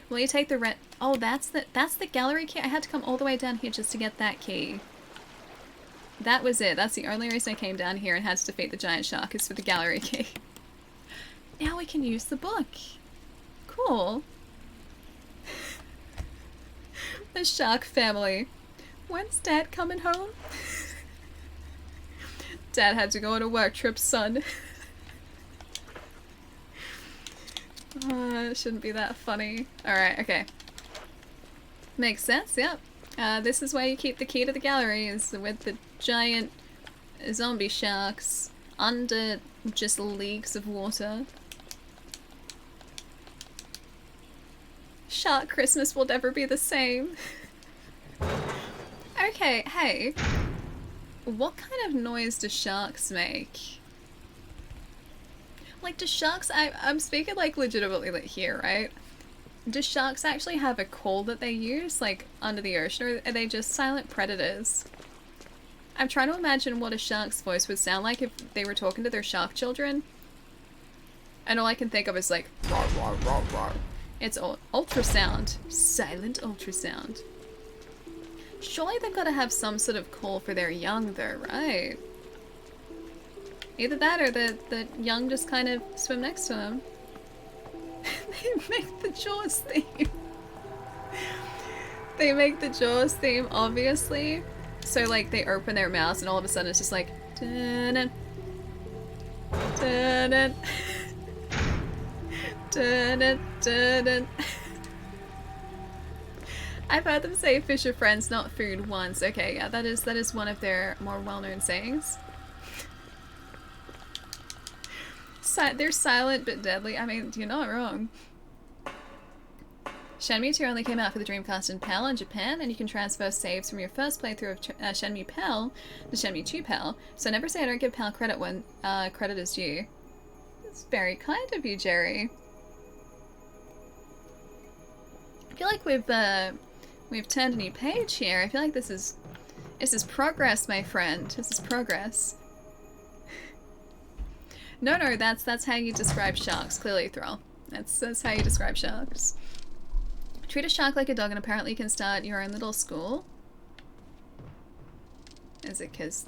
Will you take the red? Oh, that's the gallery key. I had to come all the way down here just to get that key. That was it. That's the only reason I came down here and had to defeat the giant shark, is for the gallery key. Now we can use the book. Cool. The shark family. When's Dad coming home? Dad had to go on a work trip, son. It shouldn't be that funny. Alright, okay. Makes sense, yep. This is where you keep the key to the gallery, is with the giant zombie sharks under just leagues of water. Shark Christmas will never be the same. Okay, hey. What kind of noise do sharks make? Like, do sharks... I'm speaking, like, legitimately like, here, right? Do sharks actually have a call that they use, like, under the ocean, or are they just silent predators? I'm trying to imagine what a shark's voice would sound like if they were talking to their shark children. And all I can think of is, like, roar, roar, roar, roar. It's ultrasound. Silent ultrasound. Surely they've got to have some sort of call for their young, though, right? Either that or the young just kind of swim next to them. They make the Jaws theme. They make the Jaws theme, obviously. So, like, they open their mouths and all of a sudden it's just like... Dun-dun, dun-dun, dun-dun, dun-dun. I've heard them say fish are friends, not food once. Okay, yeah, that is one of their more well-known sayings. They're silent but deadly. I mean, you're not wrong. Shenmue 2 only came out for the Dreamcast in PAL in Japan, and you can transfer saves from your first playthrough of Shenmue PAL to Shenmue 2 PAL, so never say I don't give PAL credit when credit is due. That's very kind of you, Jerry. I feel like we've turned a new page here. I feel like this is progress, my friend. This is progress. No, that's how you describe sharks. Clearly, Thrall. That's how you describe sharks. Treat a shark like a dog and apparently you can start your own little school. Is it because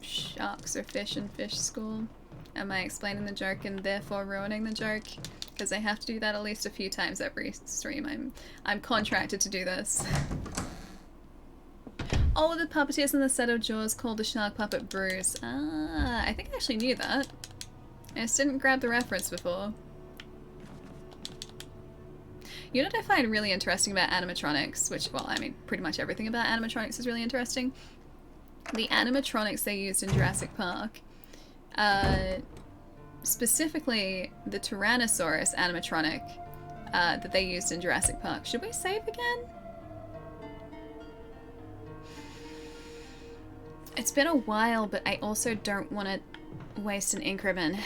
sharks are fish and fish school? Am I explaining the joke and therefore ruining the joke? Because I have to do that at least a few times every stream. I'm contracted to do this. Oh, the puppeteers in the set of Jaws called the shark puppet Bruce. Ah, I think I actually knew that. I just didn't grab the reference before. You know what I find really interesting about animatronics, which, well, I mean, pretty much everything about animatronics is really interesting. The animatronics they used in Jurassic Park, specifically the Tyrannosaurus animatronic that they used in Jurassic Park. Should we save again? It's been a while, but I also don't want to waste an increment.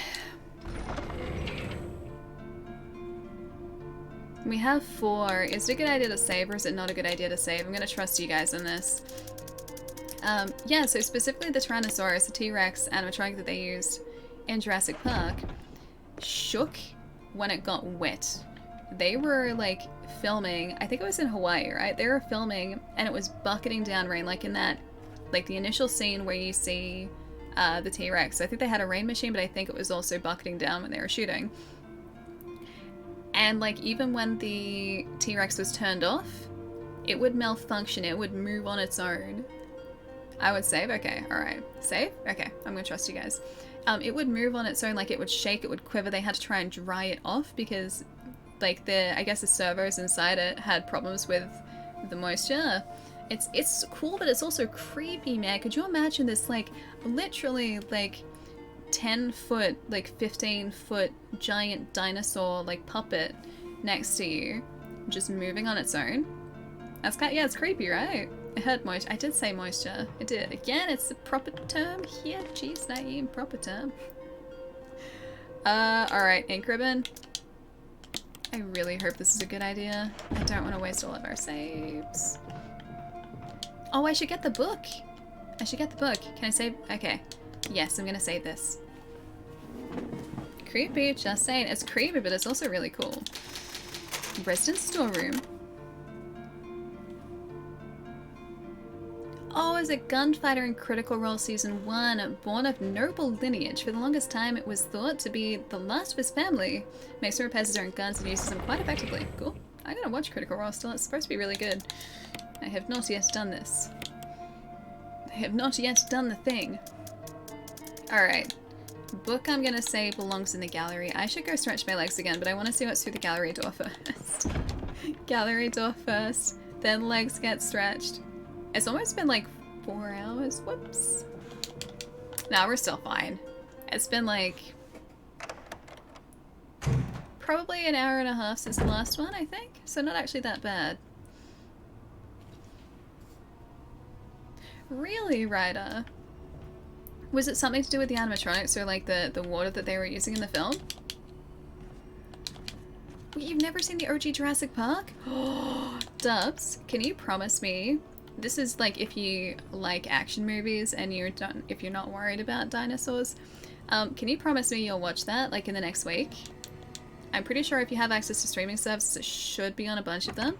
We have 4. Is it a good idea to save or is it not a good idea to save? I'm going to trust you guys on this. Yeah, so specifically the Tyrannosaurus, the T-Rex animatronic that they used in Jurassic Park, shook when it got wet. They were, like, filming, I think it was in Hawaii, right? They were filming and it was bucketing down rain, like in that, like the initial scene where you see the T-Rex. I think they had a rain machine, but I think it was also bucketing down when they were shooting. And, like, even when the T-Rex was turned off, it would malfunction. It would move on its own. I would save? Okay, alright. Save? Okay, I'm gonna trust you guys. It would move on its own, like it would shake, it would quiver. They had to try and dry it off because, like, I guess the servos inside it had problems with the moisture. It's cool, but it's also creepy, man. Could you imagine this, like, literally, like, 10-foot, like 15-foot giant dinosaur, like, puppet next to you, just moving on its own? That's kind of, yeah, it's creepy, right? I heard moisture. I did say moisture. I did. Again, it's the proper term here. Jeez, not even proper term. Alright, ink ribbon. I really hope this is a good idea. I don't want to waste all of our saves. Oh, I should get the book. I should get the book. Can I save? Okay. Yes, I'm gonna save this. Creepy, just saying. It's creepy, but it's also really cool. Resident storeroom. Oh, as a gunfighter in Critical Role Season 1, born of noble lineage, for the longest time it was thought to be the last of his family. Makes and repairs his own guns and uses them quite effectively. Cool. I'm gonna watch Critical Role still. It's supposed to be really good. I have not yet done this. I have not yet done the thing. Alright. Book I'm gonna say belongs in the gallery. I should go stretch my legs again, but I want to see what's through the gallery door first. Gallery door first, then legs get stretched. It's almost been like 4 hours. Whoops. Nah, we're still fine. It's been like probably an hour and a half since the last one, I think. So not actually that bad. Really, Ryder? Was it something to do with the animatronics or like the water that they were using in the film? Wait, you've never seen the OG Jurassic Park? Dubs, can you promise me? This is like if you like action movies and if you're not worried about dinosaurs. Can you promise me you'll watch that like in the next week? I'm pretty sure if you have access to streaming services, it should be on a bunch of them.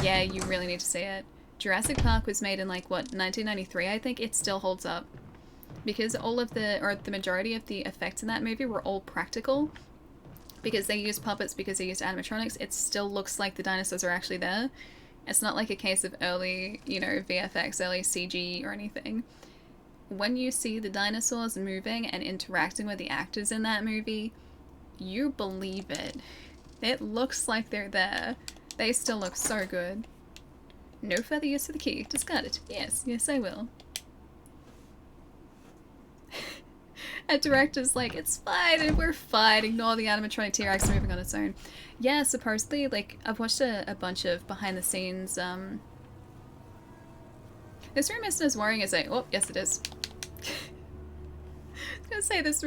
Yeah, you really need to see it. Jurassic Park was made in like what, 1993 I think. It still holds up. Because all of the majority of the effects in that movie were all practical. Because they used puppets, because they used animatronics, it still looks like the dinosaurs are actually there. It's not like a case of early, you know, VFX, early CG or anything. When you see the dinosaurs moving and interacting with the actors in that movie, you believe it. It looks like they're there. They still look so good. No further use of the key. Discard it. Yes, yes I will. A director's like, it's fine, and we're fine. Ignore the animatronic T-Rex moving on its own. Yeah, supposedly, like, I've watched a bunch of behind-the-scenes, This room isn't as worrying as oh, yes it is. I was gonna say, this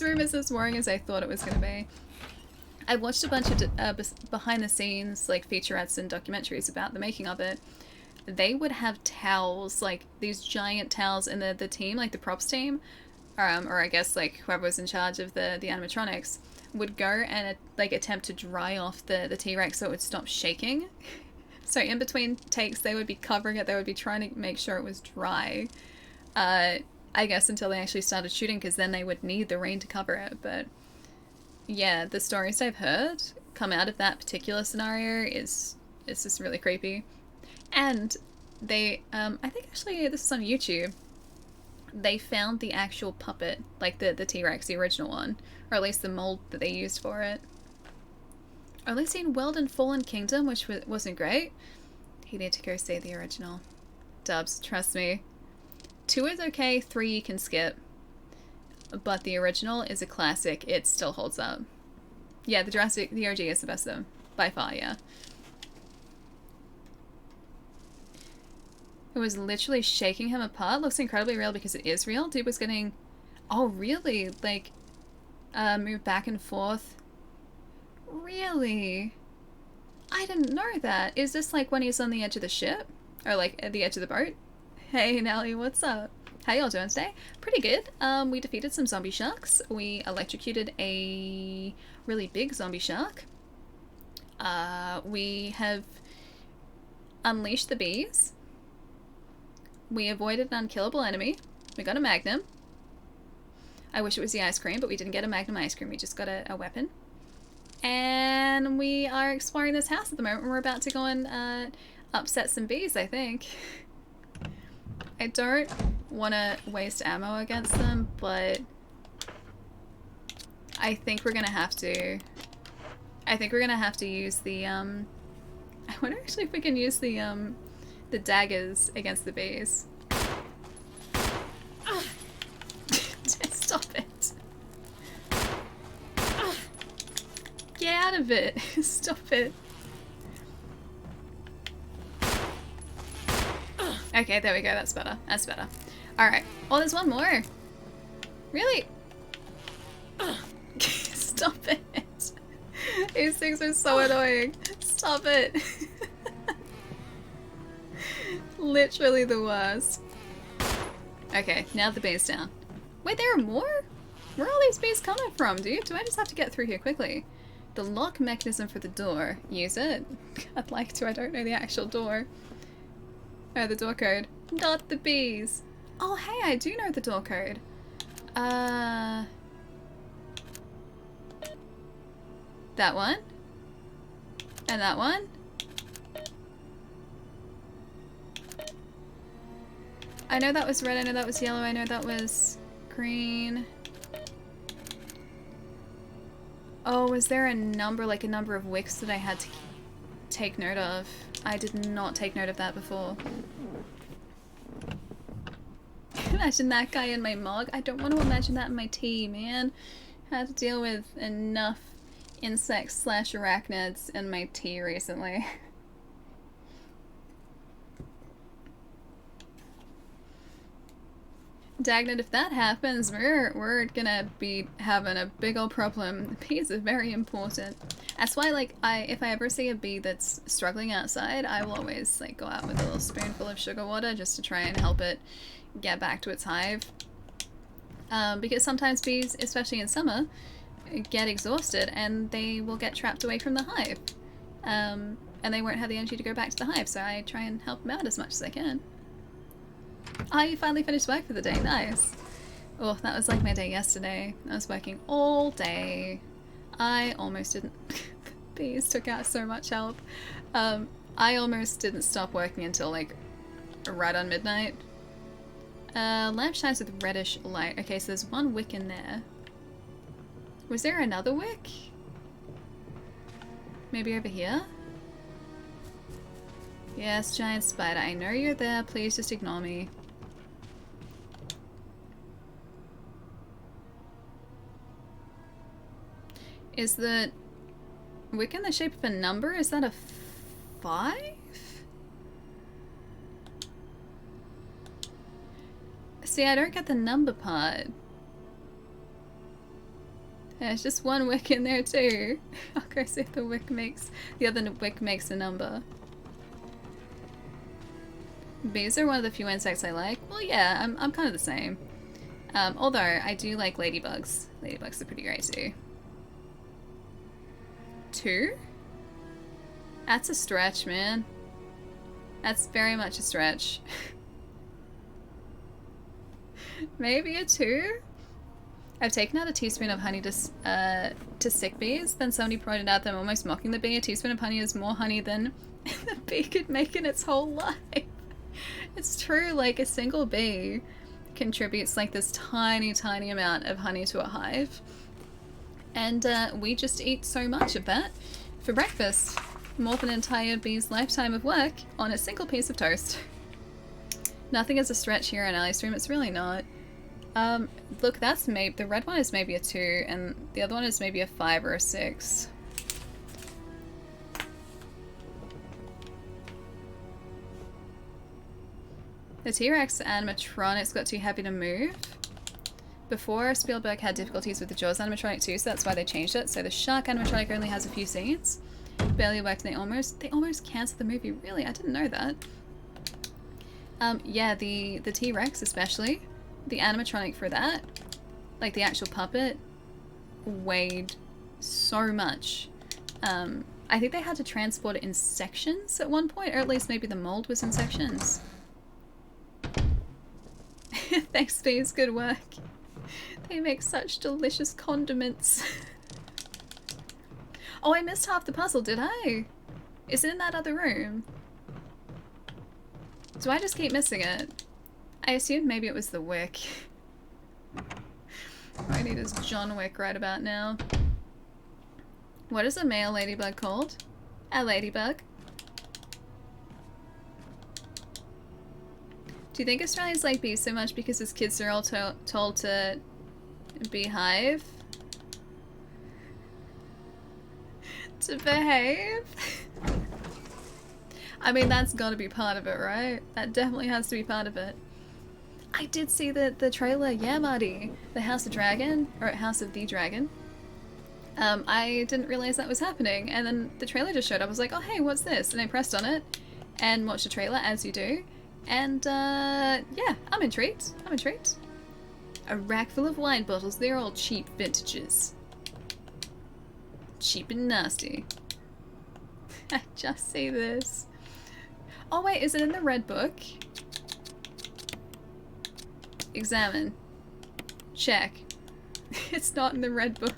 room isn't as worrying as I thought it was gonna be. I watched a bunch of behind-the-scenes, like, featurettes and documentaries about the making of it. They would have towels, like, these giant towels in the team, like the props team, or I guess like whoever was in charge of the animatronics would go and like attempt to dry off the T-Rex so it would stop shaking. So in between takes they would be covering it, they would be trying to make sure it was dry. I guess until they actually started shooting, because then they would need the rain to cover it. But yeah, the stories I've heard come out of that particular scenario it's just really creepy. And they I think actually this is on YouTube. They found the actual puppet, like the T-Rex, the original one, or at least the mold that they used for it. Only seen World and Fallen Kingdom, which wasn't great. You need to go see the original. Dubs, trust me. 2 is okay, 3 you can skip. But the original is a classic. It still holds up. Yeah, the OG is the best of them. By far, yeah. It was literally shaking him apart. Looks incredibly real because it is real. Dude was getting... Oh, really? Like, moved back and forth. Really? I didn't know that. Is this like when he's on the edge of the ship? Or like at the edge of the boat? Hey, Nelly, what's up? How y'all doing today? Pretty good. We defeated some zombie sharks. We electrocuted a really big zombie shark. We have unleashed the bees. We avoided an unkillable enemy. We got a magnum. I wish it was the ice cream, but we didn't get a magnum ice cream. We just got a weapon. And we are exploring this house at the moment. We're about to go and upset some bees, I think. I don't want to waste ammo against them, but I think we're going to have to. I think we're going to have to use the, I wonder actually if we can use the daggers against the bees. Stop it. Get out of it. Stop it. Okay, there we go. That's better. That's better. Alright. Oh, there's one more. Really? Stop it. These things are so annoying. Stop it. Literally the worst. Okay, now the bee's down. Wait, there are more? Where are all these bees coming from, dude? Do I just have to get through here quickly? The lock mechanism for the door. Use it? I'd like to, I don't know the actual door. Oh, the door code. Not the bees. Oh, hey, I do know the door code. That one. And that one. I know that was red, I know that was yellow, I know that was green. Oh, was there a number, like a number of wicks that I had to take note of? I did not take note of that before. Imagine that guy in my mug. I don't want to imagine that in my tea, man. I had to deal with enough insects / arachnids in my tea recently. Dagnit, if that happens, we're gonna be having a big old problem. Bees are very important. That's why, like, if I ever see a bee that's struggling outside, I will always, like, go out with a little spoonful of sugar water just to try and help it get back to its hive. Because sometimes bees, especially in summer, get exhausted and they will get trapped away from the hive. And they won't have the energy to go back to the hive, so I try and help them out as much as I can. Oh, you finally finished work for the day. Nice. Oh, that was like my day yesterday. I was working all day. I almost didn't... Bees took out so much help. I almost didn't stop working until like right on midnight. Lamp shines with reddish light. Okay, so there's one wick in there. Was there another wick? Maybe over here? Yes, giant spider. I know you're there. Please just ignore me. Is the wick in the shape of a number? Is that a 5? See, I don't get the number part. There's just one wick in there too. I'll go see if the other wick makes a number. Bees are one of the few insects I like. Well, yeah, I'm kind of the same. Although I do like ladybugs. Ladybugs are pretty great too. 2? That's a stretch, man. That's very much a stretch. Maybe a 2? I've taken out a teaspoon of honey to sick bees. Then somebody pointed out that I'm almost mocking the bee. A teaspoon of honey is more honey than the bee could make in its whole life. It's true, like a single bee contributes like this tiny, tiny amount of honey to a hive. And we just eat so much of that for breakfast. More than an entire bee's lifetime of work on a single piece of toast. Nothing is a stretch here in Alley Stream, it's really not. Look, that's maybe, the red one is maybe a 2, and the other one is maybe a 5 or a 6. The T-Rex animatronics got too heavy to move. Before, Spielberg had difficulties with the Jaws animatronic too, so that's why they changed it. So the shark animatronic only has a few scenes. Barely worked, and they almost cancelled the movie. Really? I didn't know that. Yeah, the T-Rex especially. The animatronic for that, like the actual puppet, weighed so much. I think they had to transport it in sections at one point, or at least maybe the mold was in sections. Thanks, bees. Good work. They make such delicious condiments. Oh, I missed half the puzzle, did I? Is it in that other room? Do I just keep missing it? I assumed maybe it was the wick. All I need is John Wick right about now. What is a male ladybug called? A ladybug. Do you think Australians like bees so much because his kids are all told to behave? To behave? I mean, that's gotta be part of it, right? That definitely has to be part of it. I did see the trailer, yeah, Marty. The House of Dragon, or House of the Dragon. I didn't realize that was happening, and then the trailer just showed up. I was like, oh hey, what's this? And I pressed on it, and watched the trailer, as you do. And, yeah, I'm intrigued. I'm intrigued. A rack full of wine bottles. They're all cheap vintages. Cheap and nasty. I just see this. Oh wait, is it in the red book? Examine. Check. It's not in the red book.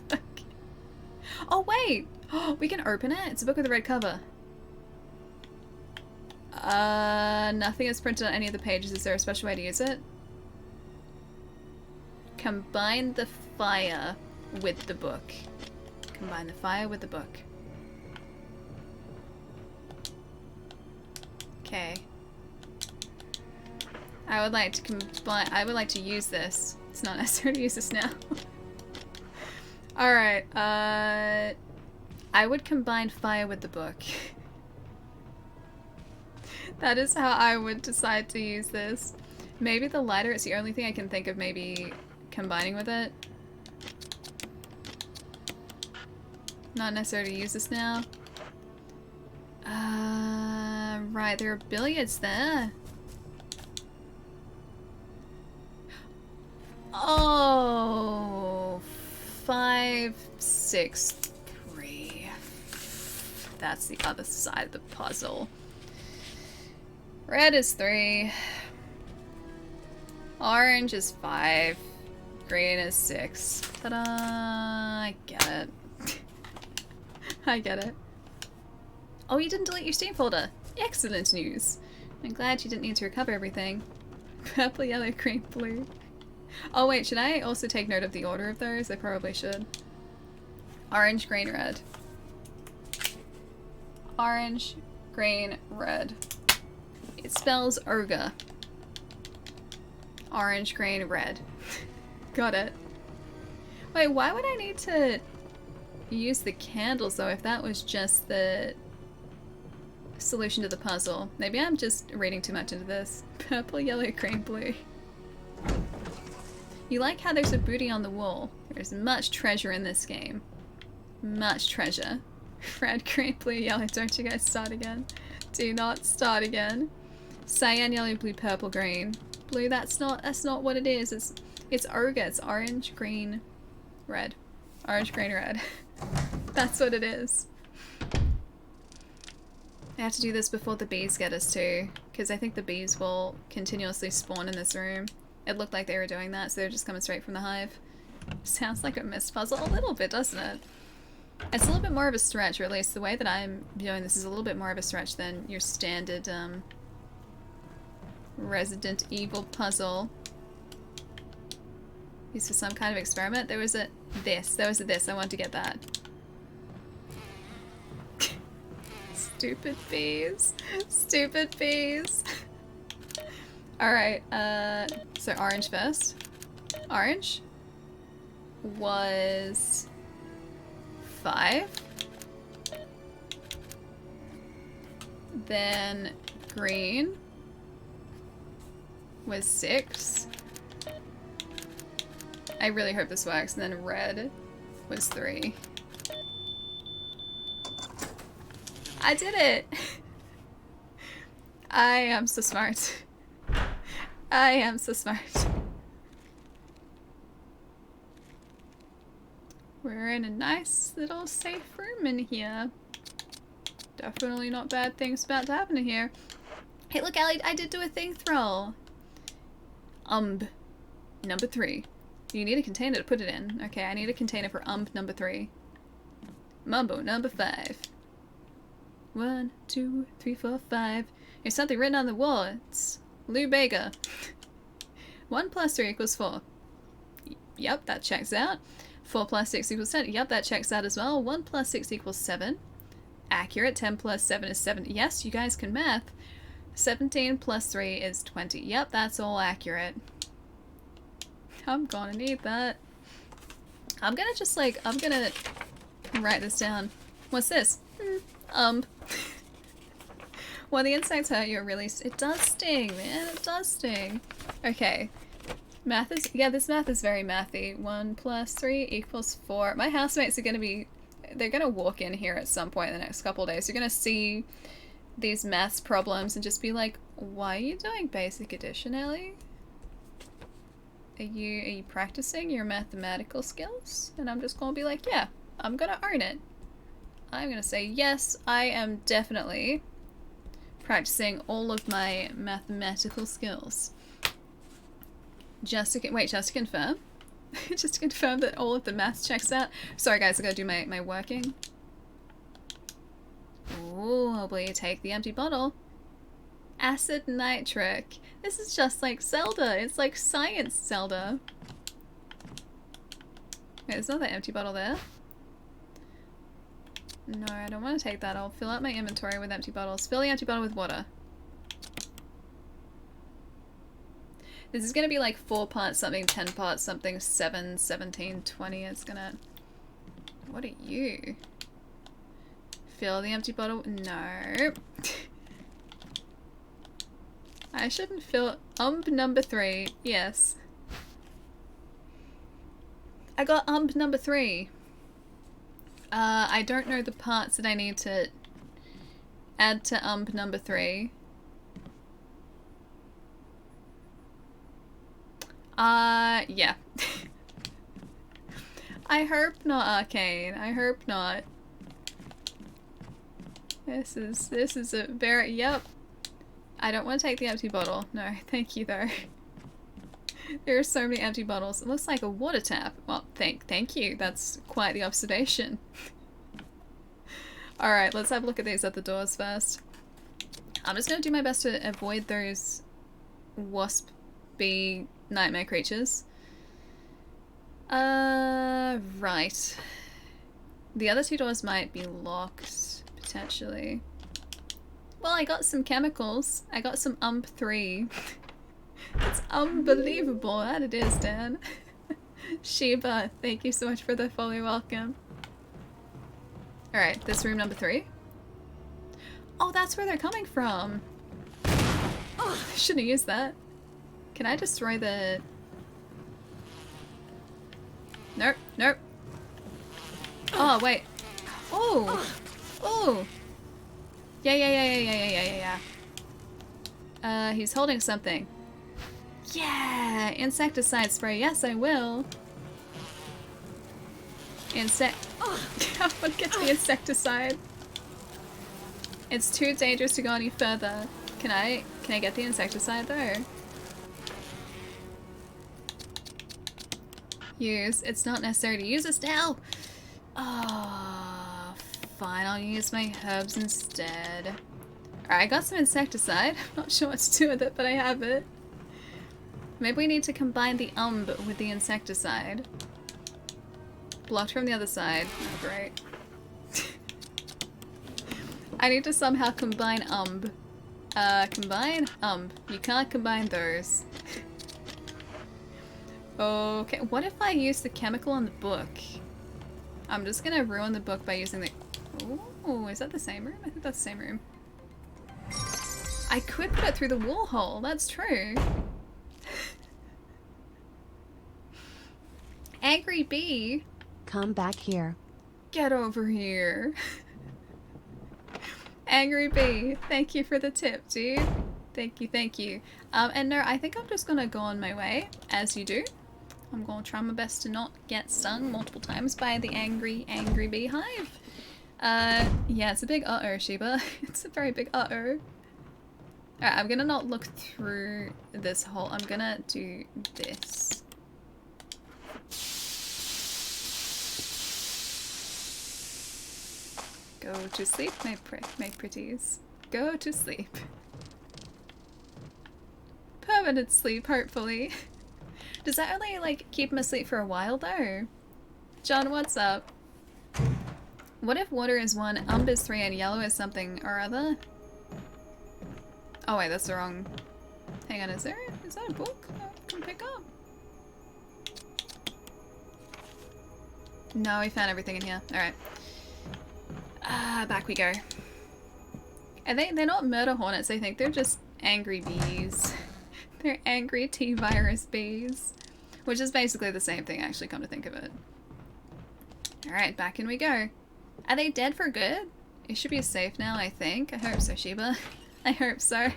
Oh wait! Oh, we can open it? It's a book with a red cover. Nothing is printed on any of the pages. Is there a special way to use it? Combine the fire with the book. Combine the fire with the book. Okay. I would like to use this. It's not necessary to use this now. Alright, I would combine fire with the book. That is how I would decide to use this. Maybe the lighter is the only thing I can think of maybe combining with it. Not necessary to use this now. Right, there are billiards there. Oh, 5, 6, 3. That's the other side of the puzzle. Red is 3. Orange is 5. Green is 6. Ta-da! I get it. I get it. Oh, you didn't delete your Steam folder. Excellent news. I'm glad you didn't need to recover everything. Purple, yellow, green, blue. Oh wait, should I also take note of the order of those? I probably should. Orange, green, red. Orange, green, red. It spells ogre. Orange, green, red. Got it. Wait, why would I need to use the candles though if that was just the solution to the puzzle? Maybe I'm just reading too much into this. Purple, yellow, green, blue. You like how there's a booty on the wall. There's much treasure in this game. Much treasure. Red, green, blue, yellow. Don't you guys start again. Do not start again. Cyan, yellow, blue, purple, green. Blue, that's not what it is. It's ogre. It's orange, green, red. Orange, green, red. That's what it is. I have to do this before the bees get us too, because I think the bees will continuously spawn in this room. It looked like they were doing that, so they're just coming straight from the hive. Sounds like a missed puzzle a little bit, doesn't it? It's a little bit more of a stretch, or at least the way that I'm viewing this is a little bit more of a stretch than your standard Resident Evil puzzle. Used for some kind of experiment. There was a this. I wanted to get that. Stupid bees. Stupid bees. Alright, so orange first. Orange was 5. Then green was 6. I really hope this works. And then red was 3. I did it! I am so smart. I am so smart. We're in a nice little safe room in here. Definitely not bad things about to happen in here. Hey look, Allie, I did do a thing throw. Number 3. You need a container to put it in. Okay, I need a container for number 3. Mumbo number 5. 1, 2, 3, 4, 5. There's something written on the wall. It's Lou Bega. 1 plus 3 equals 4. Yep, that checks out. 4 plus 6 equals 10. Yep, that checks out as well. 1 plus 6 equals 7. Accurate. 10 plus 7 is 7. Yes, you guys can math. 17 plus 3 is 20. Yep, that's all accurate. I'm gonna need that. I'm gonna write this down. What's this? When the insects hurt you, it does sting, man. It does sting. Okay. Math is, yeah, this math is very mathy. 1 + 3 = 4. My housemates are gonna be, they're gonna walk in here at some point in the next couple of days. You're gonna see these maths problems and just be like, why are you doing basic addition, Ellie? Are you practicing your mathematical skills? And I'm just gonna be like, yeah, I'm gonna own it. I'm gonna say, yes, I am definitely practicing all of my mathematical skills. Just to confirm. Just to confirm that all of the maths checks out. Sorry guys, I gotta do my working. Ooh, will you take the empty bottle? Acid nitric. This is just like Zelda. It's like science Zelda. Wait, there's another empty bottle there. No, I don't want to take that. I'll fill out my inventory with empty bottles. Fill the empty bottle with water. This is gonna be like 4 parts something, 10 parts something, 7, 17, 20. It's gonna... What are you? Fill the empty bottle. No. I shouldn't fill... number 3. Yes. I got number 3. I don't know the parts that I need to add to number 3. Yeah. I hope not, Arcane. I hope not. This is a very... Yep. I don't want to take the empty bottle. No, thank you though. There are so many empty bottles. It looks like a water tap. Well, thank you. That's quite the observation. Alright, let's have a look at these other doors first. I'm just gonna do my best to avoid those wasp bee nightmare creatures. Right. The other 2 doors might be locked, potentially. Well, I got some chemicals. I got some 3. It's unbelievable that it is, Dan. Sheba, thank you so much for the follow. Welcome. Alright, this room number 3. Oh, that's where they're coming from. Oh, I shouldn't have used that. Can I destroy the... Nope, nope. Oh, wait. Oh! Oh! Yeah. He's holding something. Yeah! Insecticide spray. Yes, I will. I want to get to the insecticide. It's too dangerous to go any further. Can I get the insecticide though? Use. It's not necessary to use this now. Oh, fine. I'll use my herbs instead. Alright, I got some insecticide. I'm not sure what to do with it, but I have it. Maybe we need to combine the with the insecticide. Blocked from the other side. Oh, great. I need to somehow combine combine You can't combine those. Okay, what if I use the chemical in the book? I'm just gonna ruin the book by using the... Oh, is that the same room? I think that's the same room. I could put it through the wall hole, that's true. Angry bee? Come back here. Get over here. Angry bee, thank you for the tip, dude. Thank you. And no, I think I'm just gonna go on my way, as you do. I'm gonna try my best to not get stung multiple times by the angry beehive. Yeah, it's a big uh-oh, Sheba. It's a very big uh-oh. Alright, I'm gonna not look through this hole. I'm gonna do this. Go to sleep, my pretties. Go to sleep. Permanent sleep, hopefully. Does that only, like, keep him asleep for a while, though? John, what's up? What if water is 1, is 3, and yellow is something or other? Oh wait, that's the wrong... Hang on, is that a book I can pick up? No, we found everything in here. Alright. Back we go. And they're not murder hornets, I think. They're just angry bees. They're angry T-virus bees. Which is basically the same thing, actually, come to think of it. Alright, back in we go. Are they dead for good? It should be safe now, I think. I hope so, Sheba. I hope so.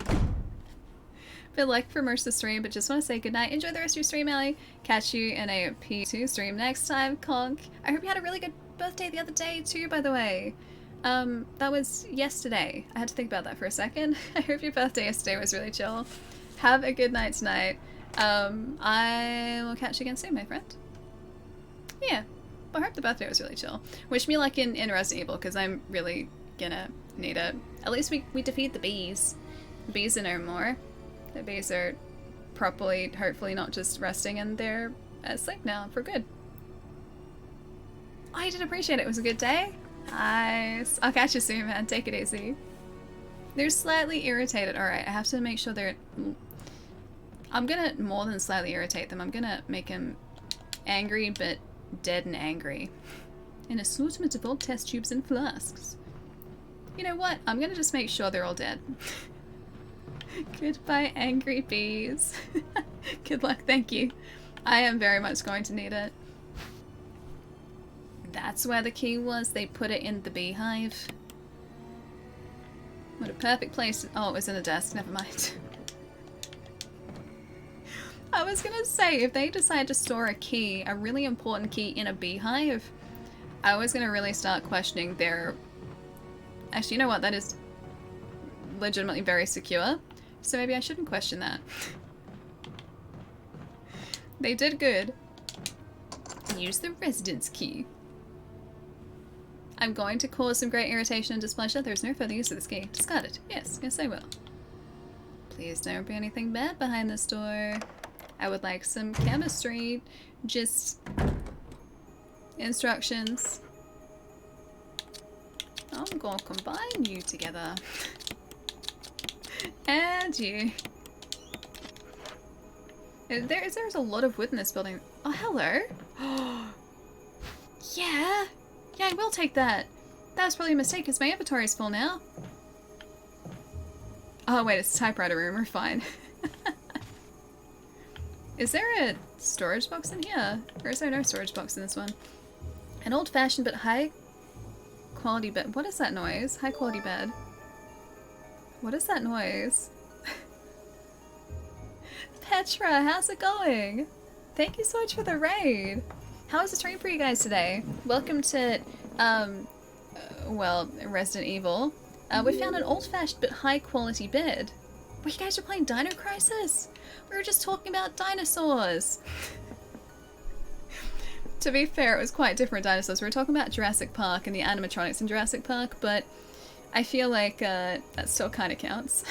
Good luck for most of the stream, but just want to say goodnight. Enjoy the rest of your stream, Ellie. Catch you in a P2 stream next time, Conk. I hope you had a really good birthday the other day, too, by the way. That was yesterday. I had to think about that for a second. I hope your birthday yesterday was really chill. Have a good night tonight. I will catch you again soon, my friend. Yeah. I hope the birthday was really chill. Wish me luck in Resident Evil, because I'm really gonna need it. At least we defeat the bees. The bees are no more. The bees are properly, hopefully not just resting, and they're asleep now for good. I did appreciate it. It was a good day. Nice. I'll catch you soon, man. Take it easy. They're slightly irritated. Alright, I have to make sure they're... I'm gonna more than slightly irritate them. I'm gonna make them angry, but dead and angry. An assortment of old test tubes and flasks. You know what? I'm gonna just make sure they're all dead. Goodbye, angry bees. Good luck, thank you. I am very much going to need it. That's where the key was. They put it in the beehive. What a perfect place. Oh, it was in a desk. Never mind. I was gonna say, if they decide to store a key, a really important key, in a beehive, I was gonna really start questioning their... Actually, you know what? That is legitimately very secure. So maybe I shouldn't question that. They did good. Use the residence key. I'm going to cause some great irritation and displeasure. There's no further use of this key. Discard it. Yes, yes I will. Please don't be anything bad behind this door. I would like some chemistry. Just instructions. I'm gonna combine you together. And you. There's a lot of wood in this building. Oh, hello. Yeah. Yeah, I will take that. That was probably a mistake because my inventory is full now. Oh, wait, it's a typewriter room. We're fine. Is there a storage box in here? Or is there no storage box in this one? An old-fashioned but high-quality bed. What is that noise? High-quality bed. What is that noise? Petra, how's it going? Thank you so much for the raid. How was the stream for you guys today? Welcome to, well, Resident Evil. We found an old-fashioned but high-quality bed. Well, you guys are playing Dino Crisis? We were just talking about dinosaurs. To be fair, it was quite different dinosaurs. We were talking about Jurassic Park and the animatronics in Jurassic Park, but I feel like that still kind of counts.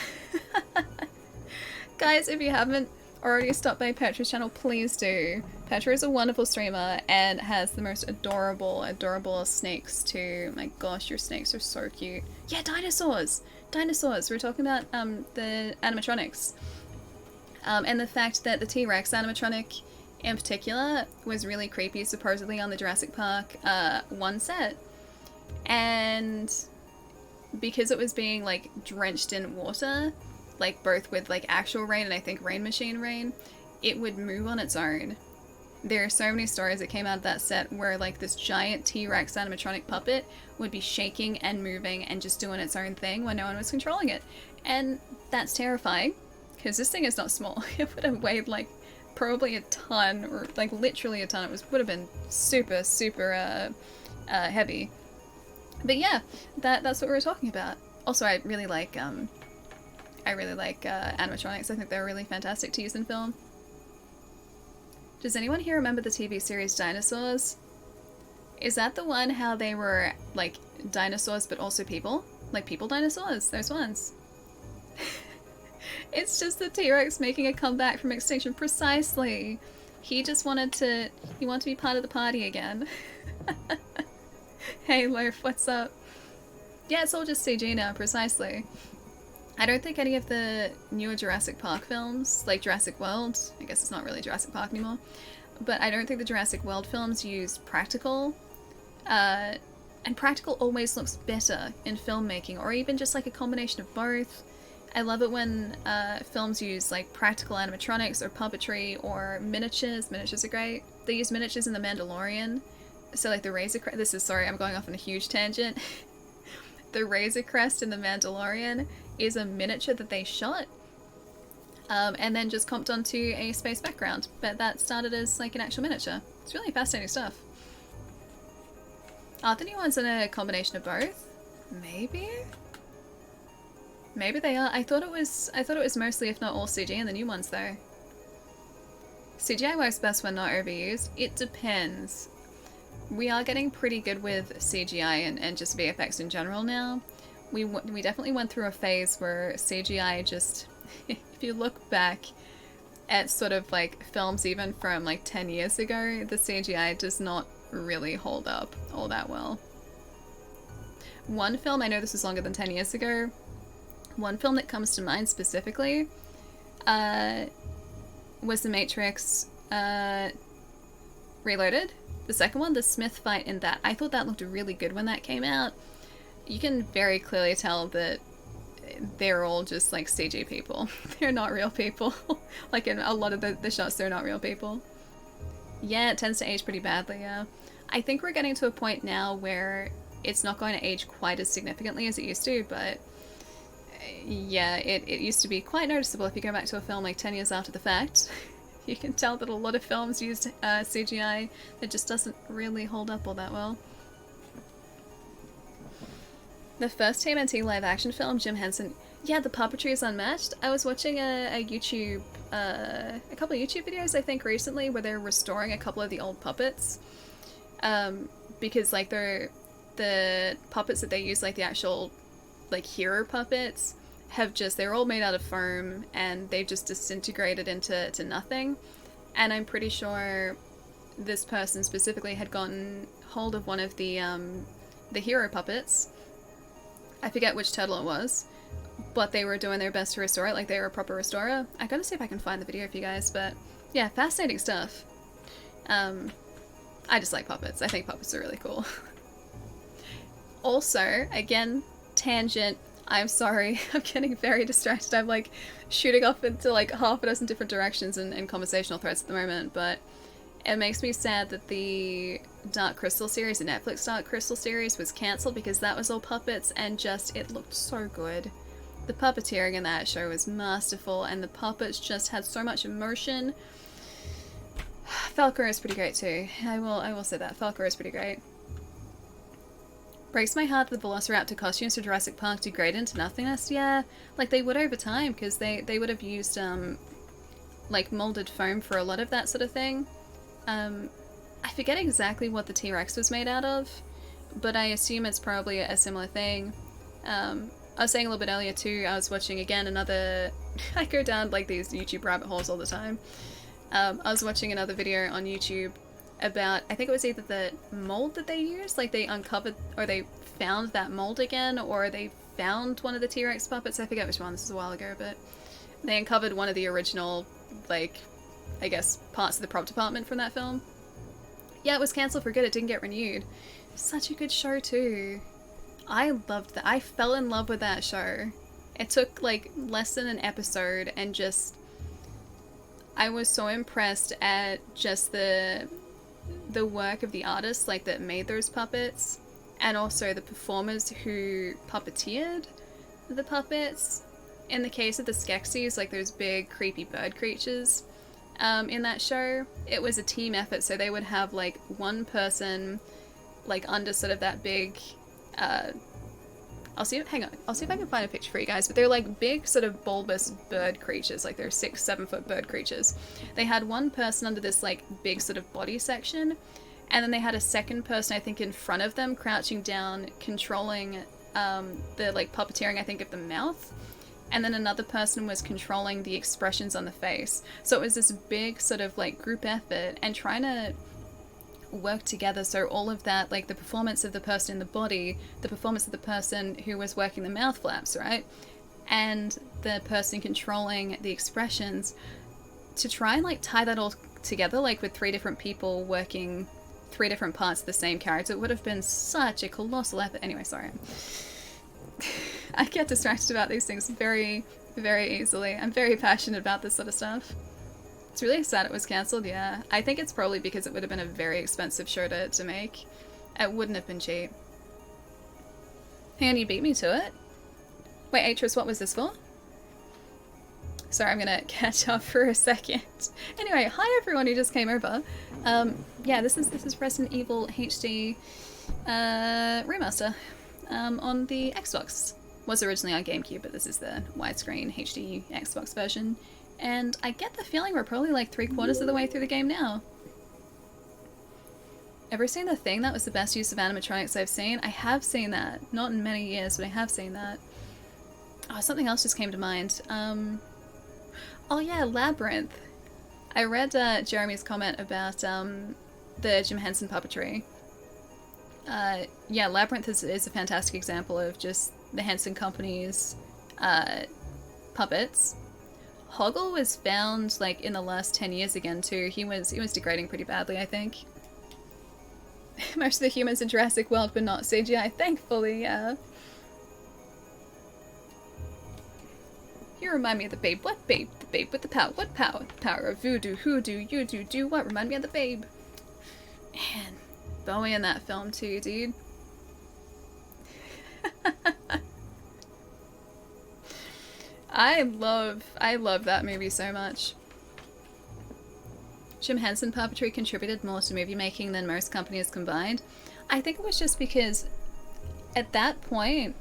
Guys, if you haven't already stopped by Petra's channel, please do. Petra is a wonderful streamer and has the most adorable snakes too. My gosh, your snakes are so cute. Yeah, dinosaurs! Dinosaurs! We're talking about the animatronics. And the fact that the T-Rex animatronic in particular was really creepy, supposedly on the Jurassic Park 1 set. And because it was being like drenched in water, like both with like actual rain and I think rain machine rain, it would move on its own. There are so many stories that came out of that set where like this giant T-Rex animatronic puppet would be shaking and moving and just doing its own thing when no one was controlling it. And that's terrifying, because this thing is not small. It would have weighed like probably a ton, or like literally a ton. Would have been super heavy. But yeah, that's what we were talking about. Also, I really like animatronics. I think they're really fantastic to use in film. Does anyone here remember the TV series Dinosaurs? Is that the one how they were like dinosaurs but also people? Like people dinosaurs, those ones. It's just the T-Rex making a comeback from extinction. Precisely. He just wanted to be part of the party again. Hey Loaf, what's up? Yeah, it's all just CG now, precisely. I don't think any of the newer Jurassic Park films, like Jurassic World, I guess it's not really Jurassic Park anymore, but I don't think the Jurassic World films use practical And practical always looks better in filmmaking, or even just like a combination of both. I love it when films use like practical animatronics or puppetry or miniatures. Miniatures are great. They use miniatures in The Mandalorian. So like the Razor Crest, this is, sorry, I'm going off on a huge tangent. The Razor Crest in The Mandalorian is a miniature that they shot and then just comped onto a space background. But that started as like an actual miniature. It's really fascinating stuff. Are the new ones in a combination of both? Maybe? Maybe they are. I thought it was mostly, if not all, CG in the new ones though. CGI works best when not overused. It depends. We are getting pretty good with CGI and just VFX in general now. We definitely went through a phase where CGI just, if you look back at sort of like films even from like 10 years ago, the CGI does not really hold up all that well. One film, I know this was longer than 10 years ago, one film that comes to mind specifically was The Matrix Reloaded. The second one, the Smith fight in that. I thought that looked really good when that came out. You can very clearly tell that they're all just like CG people. They're not real people. Like in a lot of the shots, they're not real people. Yeah, it tends to age pretty badly, yeah. I think we're getting to a point now where it's not going to age quite as significantly as it used to, but yeah, it used to be quite noticeable if you go back to a film like 10 years after the fact. You can tell that a lot of films used CGI that just doesn't really hold up all that well. The first TMNT live action film, Jim Henson, yeah, the puppetry is unmatched. I was watching a YouTube, a couple of YouTube videos I think recently where they're restoring a couple of the old puppets. Because like the puppets that they use, like the actual like hero puppets, they're all made out of foam and they've just disintegrated into nothing. And I'm pretty sure this person specifically had gotten hold of one of the hero puppets. I forget which turtle it was, but they were doing their best to restore it, like they were a proper restorer. I gotta see if I can find the video for you guys, but yeah, fascinating stuff. I just like puppets. I think puppets are really cool. Also, again, tangent, I'm sorry, I'm getting very distracted. I'm like shooting off into like half a dozen different directions and conversational threads at the moment, but it makes me sad that the Dark Crystal series, the Netflix Dark Crystal series, was cancelled because that was all puppets and just, it looked so good. The puppeteering in that show was masterful and the puppets just had so much emotion. Falcor is pretty great too. I will say that. Falcor is pretty great. Breaks my heart that the Velociraptor costumes for Jurassic Park degrade into nothingness. Yeah, like they would over time because they would have used like molded foam for a lot of that sort of thing. I forget exactly what the T-Rex was made out of, but I assume it's probably a similar thing. I was saying a little bit earlier too, I was watching again another, I go down like these YouTube rabbit holes all the time. I was watching another video on YouTube about, I think it was either the mold that they used, like they uncovered, or they found that mold again, or they found one of the T-Rex puppets, I forget which one, this is a while ago, but they uncovered one of the original, like, I guess, parts of the prop department from that film. Yeah, it was cancelled for good, it didn't get renewed. Such a good show too. I loved that. I fell in love with that show. It took like less than an episode and just, I was so impressed at just the work of the artists like that made those puppets, and also the performers who puppeteered the puppets. In the case of the Skeksis, like those big creepy bird creatures in that show, it was a team effort, so they would have like one person like under sort of that big I'll see if I can find a picture for you guys, but they're like big sort of bulbous bird creatures, like they're 6-7 foot bird creatures. They had one person under this like big sort of body section, and then they had a second person I think in front of them crouching down controlling the like puppeteering I think of the mouth, and then another person was controlling the expressions on the face. So it was this big sort of like group effort and trying to work together, so all of that, like the performance of the person in the body, the performance of the person who was working the mouth flaps, right, and the person controlling the expressions, to try and like tie that all together, like with 3 different people working 3 different parts of the same character, it would have been such a colossal effort. Anyway, sorry. I get distracted about these things very, very easily. I'm very passionate about this sort of stuff. It's really sad it was cancelled, yeah. I think it's probably because it would have been a very expensive show to make. It wouldn't have been cheap. Hang on, you beat me to it? Wait, Atris, what was this for? Sorry, I'm gonna catch up for a second. Anyway, hi everyone who just came over. Yeah, this is Resident Evil HD remaster on the Xbox. Was originally on GameCube, but this is the widescreen HD Xbox version. And I get the feeling we're probably like 3/4 of the way through the game now. Ever seen The Thing? That was the best use of animatronics I've seen. I have seen that. Not in many years, but I have seen that. Oh, something else just came to mind. Oh yeah, Labyrinth. I read Jeremy's comment about the Jim Henson puppetry. Yeah, Labyrinth is a fantastic example of just the Henson Company's puppets. Hoggle was found like in the last 10 years again too. He was degrading pretty badly, I think. Most of the humans in Jurassic World were not CGI, thankfully, yeah. You remind me of the babe. What babe? The babe with the power. What power? The power of voodoo. Who do you do what? Remind me of the babe. Man, Bowie in that film too, dude. I love that movie so much. Jim Henson puppetry contributed more to movie making than most companies combined. I think it was just because at that point,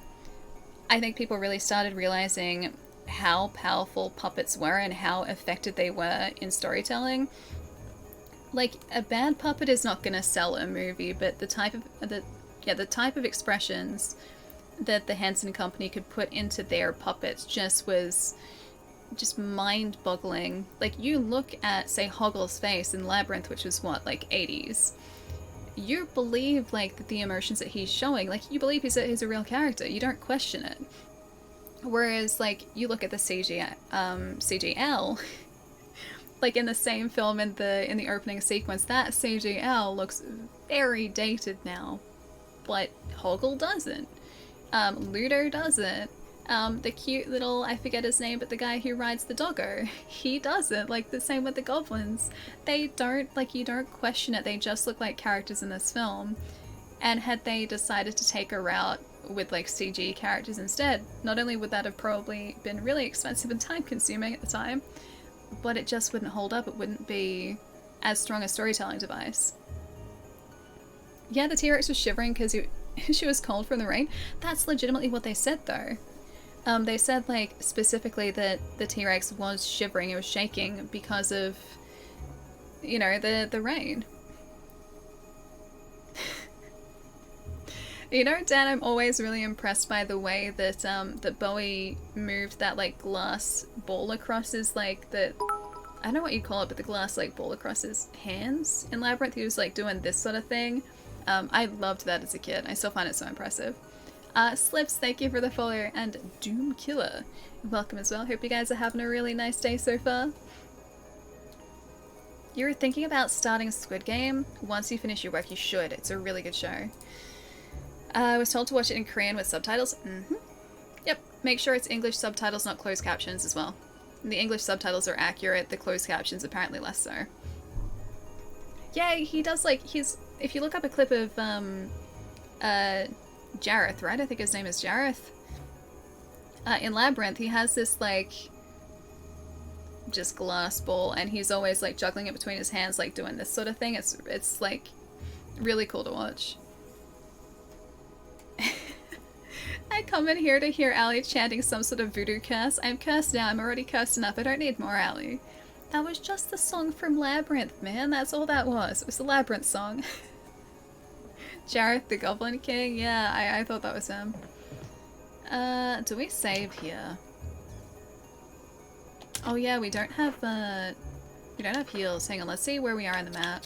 I think people really started realizing how powerful puppets were and how effective they were in storytelling. Like, a bad puppet is not going to sell a movie, but the type of expressions that the Henson Company could put into their puppets just was just mind-boggling. Like, you look at, say, Hoggle's face in Labyrinth, which was what, like 80s. You believe like the emotions that he's showing. Like, you believe he's a real character. You don't question it. Whereas, like, you look at the CGL, like in the same film in the opening sequence, that CGL looks very dated now, but Hoggle doesn't. Ludo doesn't. The cute little, I forget his name, but the guy who rides the doggo, he doesn't. Like, the same with the goblins. They don't, like, you don't question it. They just look like characters in this film. And had they decided to take a route with, like, CG characters instead, not only would that have probably been really expensive and time-consuming at the time, but it just wouldn't hold up. It wouldn't be as strong a storytelling device. Yeah, the T-Rex was shivering because she was cold from the rain. That's legitimately what they said, though. They said, like, specifically that the T-Rex was shivering, it was shaking because of, you know, the rain. You know, Dan, I'm always really impressed by the way that, that Bowie moved that, like, glass ball across his, like, I don't know what you'd call it, but the glass, like, ball across his hands in Labyrinth. He was, like, doing this sort of thing. I loved that as a kid. I still find it so impressive. Slips, thank you for the follow, and Doom Killer, welcome as well. Hope you guys are having a really nice day so far. You were thinking about starting Squid Game? Once you finish your work, you should. It's a really good show. I was told to watch it in Korean with subtitles. Yep, make sure it's English subtitles, not closed captions as well. The English subtitles are accurate, the closed captions apparently less so. Yeah, he does, like, if you look up a clip of, Jareth, right? I think his name is Jareth. In Labyrinth, he has this, like, just glass ball, and he's always, like, juggling it between his hands, like, doing this sort of thing. It's like, really cool to watch. I come in here to hear Ali chanting some sort of voodoo curse. I'm cursed now. I'm already cursed enough. I don't need more Ali. That was just the song from Labyrinth, man. That's all that was. It was the Labyrinth song. Jareth the Goblin King? Yeah, I thought that was him. Do we save here? Oh yeah, we don't have heals. Hang on, let's see where we are on the map.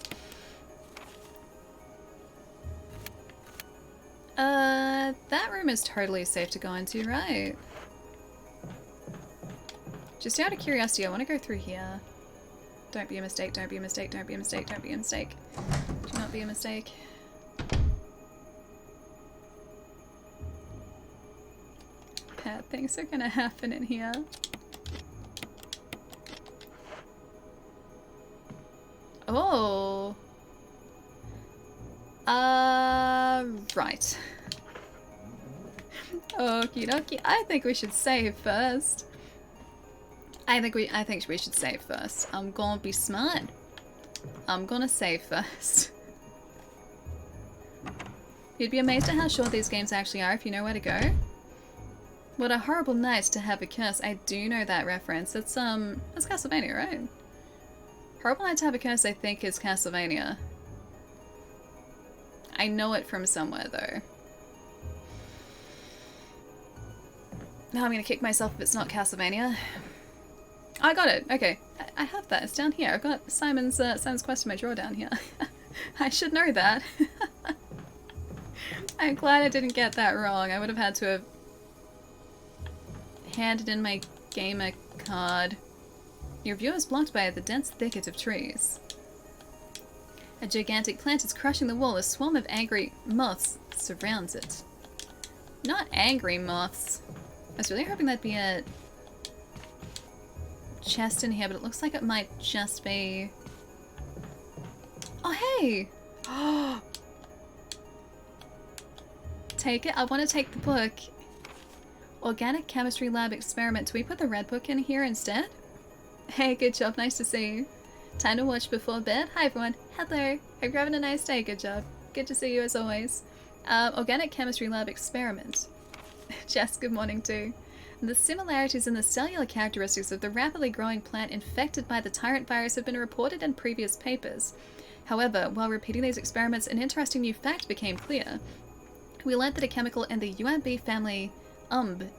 That room is totally safe to go into, right? Just out of curiosity, I want to go through here. Don't be a mistake, don't be a mistake, don't be a mistake, don't be a mistake. Do not be a mistake. Bad things are gonna happen in here. Oh. Right. Okie dokie. I think we should save first. I think we should save first. I'm gonna be smart. I'm gonna save first. You'd be amazed at how short these games actually are if you know where to go. What a horrible night to have a curse. I do know that reference. It's that's Castlevania, right? Horrible night to have a curse, I think, is Castlevania. I know it from somewhere though. Now I'm gonna kick myself if it's not Castlevania. I got it. Okay, I have that. It's down here. I've got Simon's quest in my drawer down here. I should know that. I'm glad I didn't get that wrong. I would have had to have handed in my gamer card. Your view is blocked by the dense thicket of trees. A gigantic plant is crushing the wall. A swarm of angry moths surrounds it. Not angry moths. I was really hoping that'd be a chest in here, but it looks like it might just be... Oh, hey! Take it. I want to take the book. Organic Chemistry Lab Experiment. Do we put the red book in here instead? Hey, good job. Nice to see you. Time to watch before bed. Hi, everyone. Hello. Hope you're having a nice day. Good job. Good to see you as always. Organic Chemistry Lab Experiment. Jess, good morning too. The similarities in the cellular characteristics of the rapidly growing plant infected by the tyrant virus have been reported in previous papers. However, while repeating these experiments, an interesting new fact became clear. We learned that a chemical in the UMB family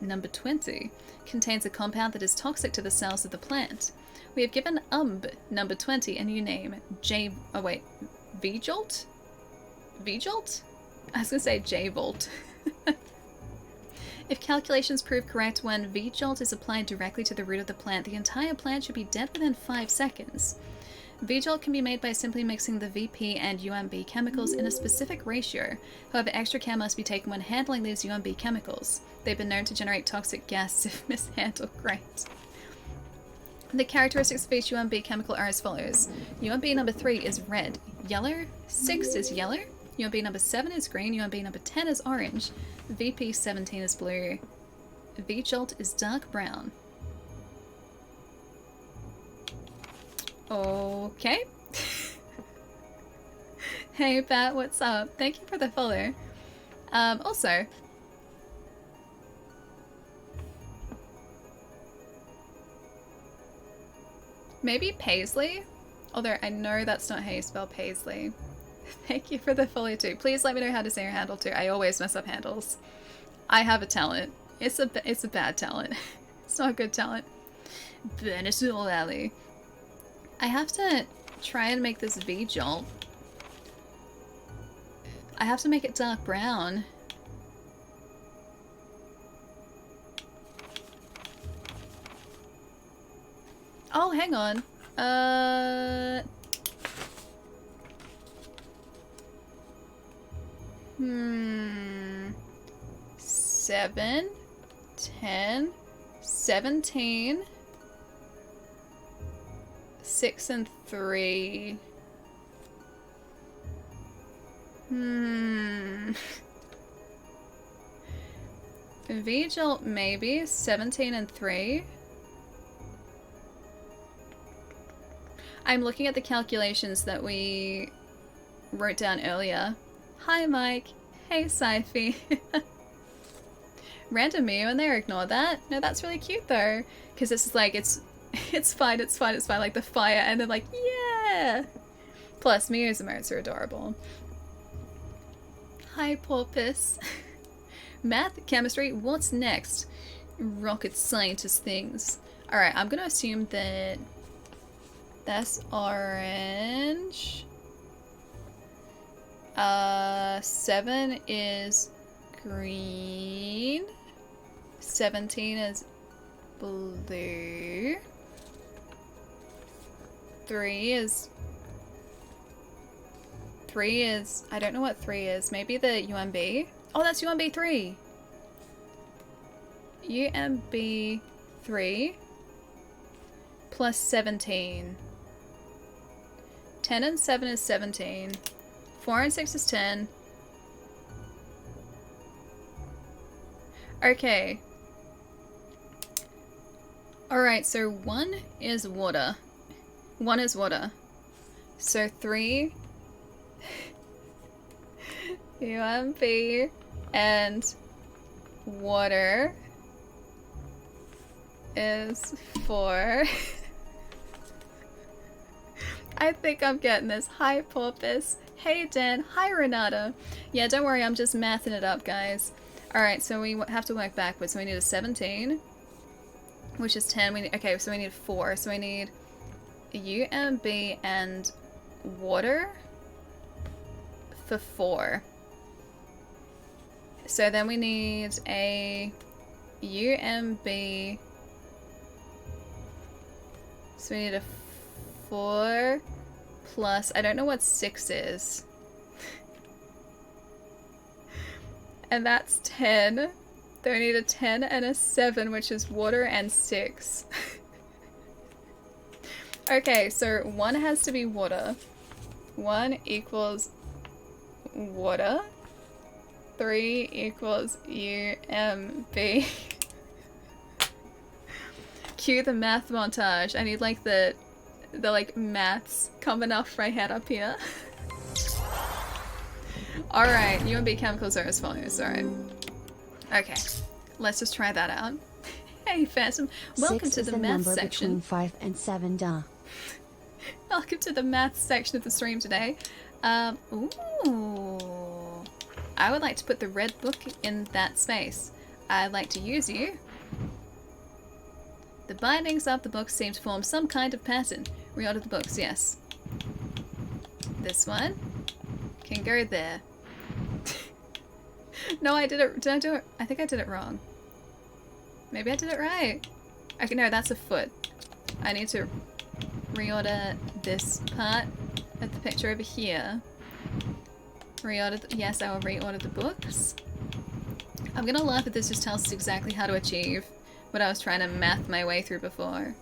number 20 contains a compound that is toxic to the cells of the plant. We have given number 20 a new name, V-Jolt? V-Jolt? I was gonna say J-Volt. If calculations prove correct, when V-Jolt is applied directly to the root of the plant, the entire plant should be dead within 5 seconds. V-Jolt can be made by simply mixing the VP and UMB chemicals in a specific ratio. However, extra care must be taken when handling these UMB chemicals. They've been known to generate toxic gas if mishandled. Great. The characteristics of each UMB chemical are as follows. UMB number 3 is red. Yellow. 6 is yellow. UMB number 7 is green. UMB number 10 is orange. VP 17 is blue. V-Jolt is dark brown. Okay. Hey Pat, what's up? Thank you for the follow. Also, maybe Paisley? Although I know that's not how you spell Paisley. Thank you for the follow too. Please let me know how to say your handle too. I always mess up handles. I have a talent. It's a bad talent. It's not a good talent. Benesul Alley. I have to try and make this V-Jolt. I have to make it dark brown. Oh, hang on. 7, 10, 17, 6 and 3. V-Jolt maybe 17 and 3. I'm looking at the calculations that we wrote down earlier. Hi Mike. Hey Syfy. Random Mew in there, ignore that. No, that's really cute though. Because this is like, it's fine, it's fine, it's fine. Like the fire and then like, yeah! Plus, Mew's emotes are adorable. Hi Porpoise. Math, chemistry, what's next? Rocket scientist things. Alright, I'm gonna assume that that's orange. 7 is green. 17 is blue. 3 is 3 is... I don't know what 3 is. Maybe the UMB? Oh, that's UMB 3! UMB 3 plus 17. 10 and 7 is 17. 4 and 6 is 10. Okay. Alright, so 1 is water. 1 is water. So 3 UMB and water is 4. I think I'm getting this. Hi, Porpoise. Hey, Dan. Hi, Renata. Yeah, don't worry. I'm just mathing it up, guys. Alright, so we have to work backwards. So we need a 17, which is 10. Okay, so we need 4. So we need a UMB and water for 4. So then we need a UMB. So we need a 4 plus, I don't know what 6 is. And that's 10. Then we need a 10 and a 7, which is water, and 6. Okay, so 1 has to be water. 1 equals water. 3 equals UMB. Cue the math montage. I need like the like maths coming off my head up here. Alright, UMB chemicals are as follows. Alright. Okay. Let's just try that out. Hey Phantom, welcome to the math section. Between 5 and 7, duh. Welcome to the math section of the stream today. Ooh. I would like to put the red book in that space. I'd like to use you. The bindings of the books seem to form some kind of pattern. Reorder the books, yes. This one can go there. No, I did it. Did I do it? I think I did it wrong. Maybe I did it right. Okay, no, that's a foot. I need to reorder this part of the picture over here. Reorder. Yes, I will reorder the books. I'm gonna laugh if this just tells us exactly how to achieve what I was trying to math my way through before.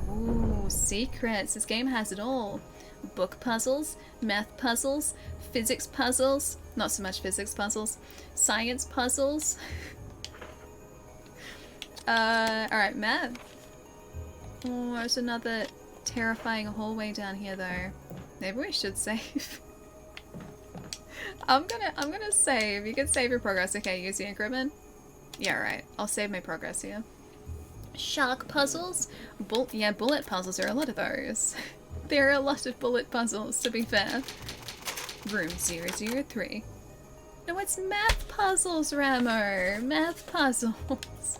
Ooh, secrets. This game has it all. Book puzzles, math puzzles, physics puzzles, not so much physics puzzles, science puzzles. Alright, math. Oh, there's another terrifying hallway down here though. Maybe we should save. I'm gonna save. You can save your progress. Okay, use the increment. Yeah, right. I'll save my progress here. Shark puzzles? Yeah, bullet puzzles are a lot of those. There are a lot of bullet puzzles, to be fair. Room 003. No, it's math puzzles, Ramo! Math puzzles.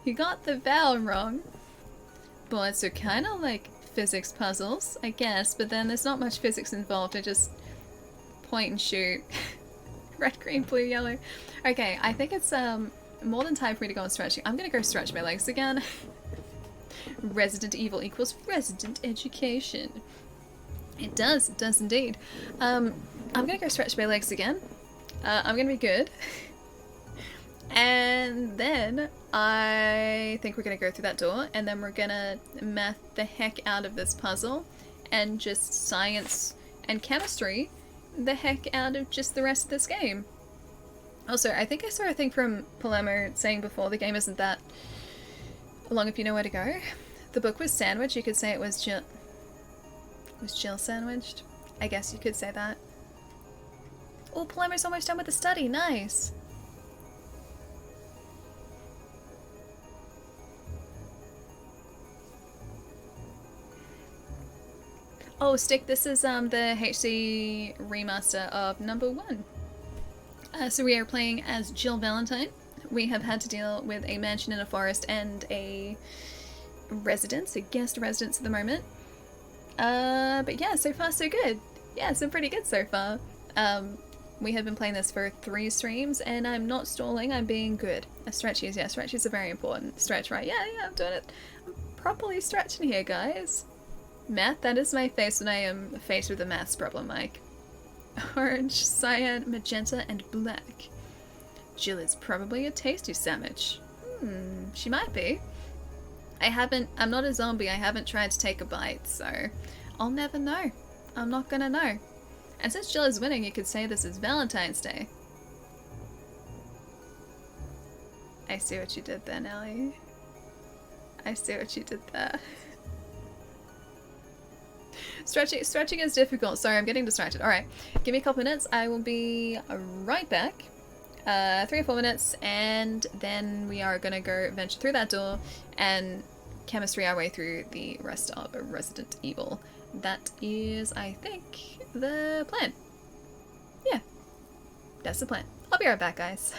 You got the vowel wrong. Bullets are kind of like physics puzzles, I guess, but then there's not much physics involved. I just point and shoot. Red, green, blue, yellow. Okay, I think it's more than time for me to go on stretching. I'm gonna go stretch my legs again. Resident Evil equals resident education. It does indeed. I'm gonna go stretch my legs again. I'm gonna be good. And then I think we're gonna go through that door, and then we're gonna math the heck out of this puzzle, and just science and chemistry the heck out of just the rest of this game. Also, I think I saw a thing from Palermo saying before the game isn't that long if you know where to go. The book was sandwiched. You could say it was Jill. Was Jill sandwiched? I guess you could say that. Oh, Palermo's almost done with the study. Nice. Oh, Stick, this is the HD remaster of number 1. So we are playing as Jill Valentine. We have had to deal with a mansion in a forest and a residence, a guest residence at the moment. But yeah, so far so good. Yeah, it's been pretty good so far. We have been playing this for 3 streams, and I'm not stalling, I'm being good. Stretchies, yeah, stretchies are very important. Stretch, right? Yeah, I'm doing it. I'm properly stretching here, guys. Math, that is my face when I am faced with a maths problem, Mike. Orange, cyan, magenta, and black. Jill is probably a tasty sandwich. She might be. I'm not a zombie, I haven't tried to take a bite, so I'll never know. I'm not gonna know. And since Jill is winning, you could say this is Valentine's Day. I see what you did there, Nelly. I see what you did there. Stretching is difficult. Sorry, I'm getting distracted. Alright, give me a couple minutes. I will be right back. 3 or 4 minutes, and then we are gonna go venture through that door and chemistry our way through the rest of Resident Evil. That is, I think, the plan. Yeah, that's the plan. I'll be right back, guys.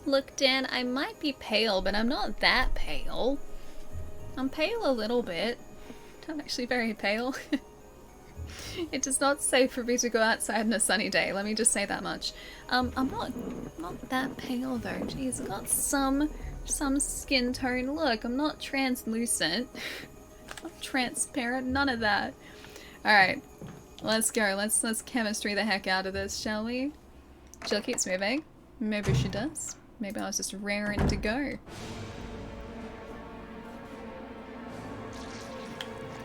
Look, Dan, I might be pale, but I'm not that pale. I'm pale a little bit. I'm actually very pale. It is not safe for me to go outside on a sunny day, let me just say that much. I'm not that pale though. Jeez, I've got some skin tone. Look, I'm not translucent. I'm transparent, none of that. Alright, let's go. Let's chemistry the heck out of this, shall we? Jill keeps moving. Maybe she does. Maybe I was just raring to go.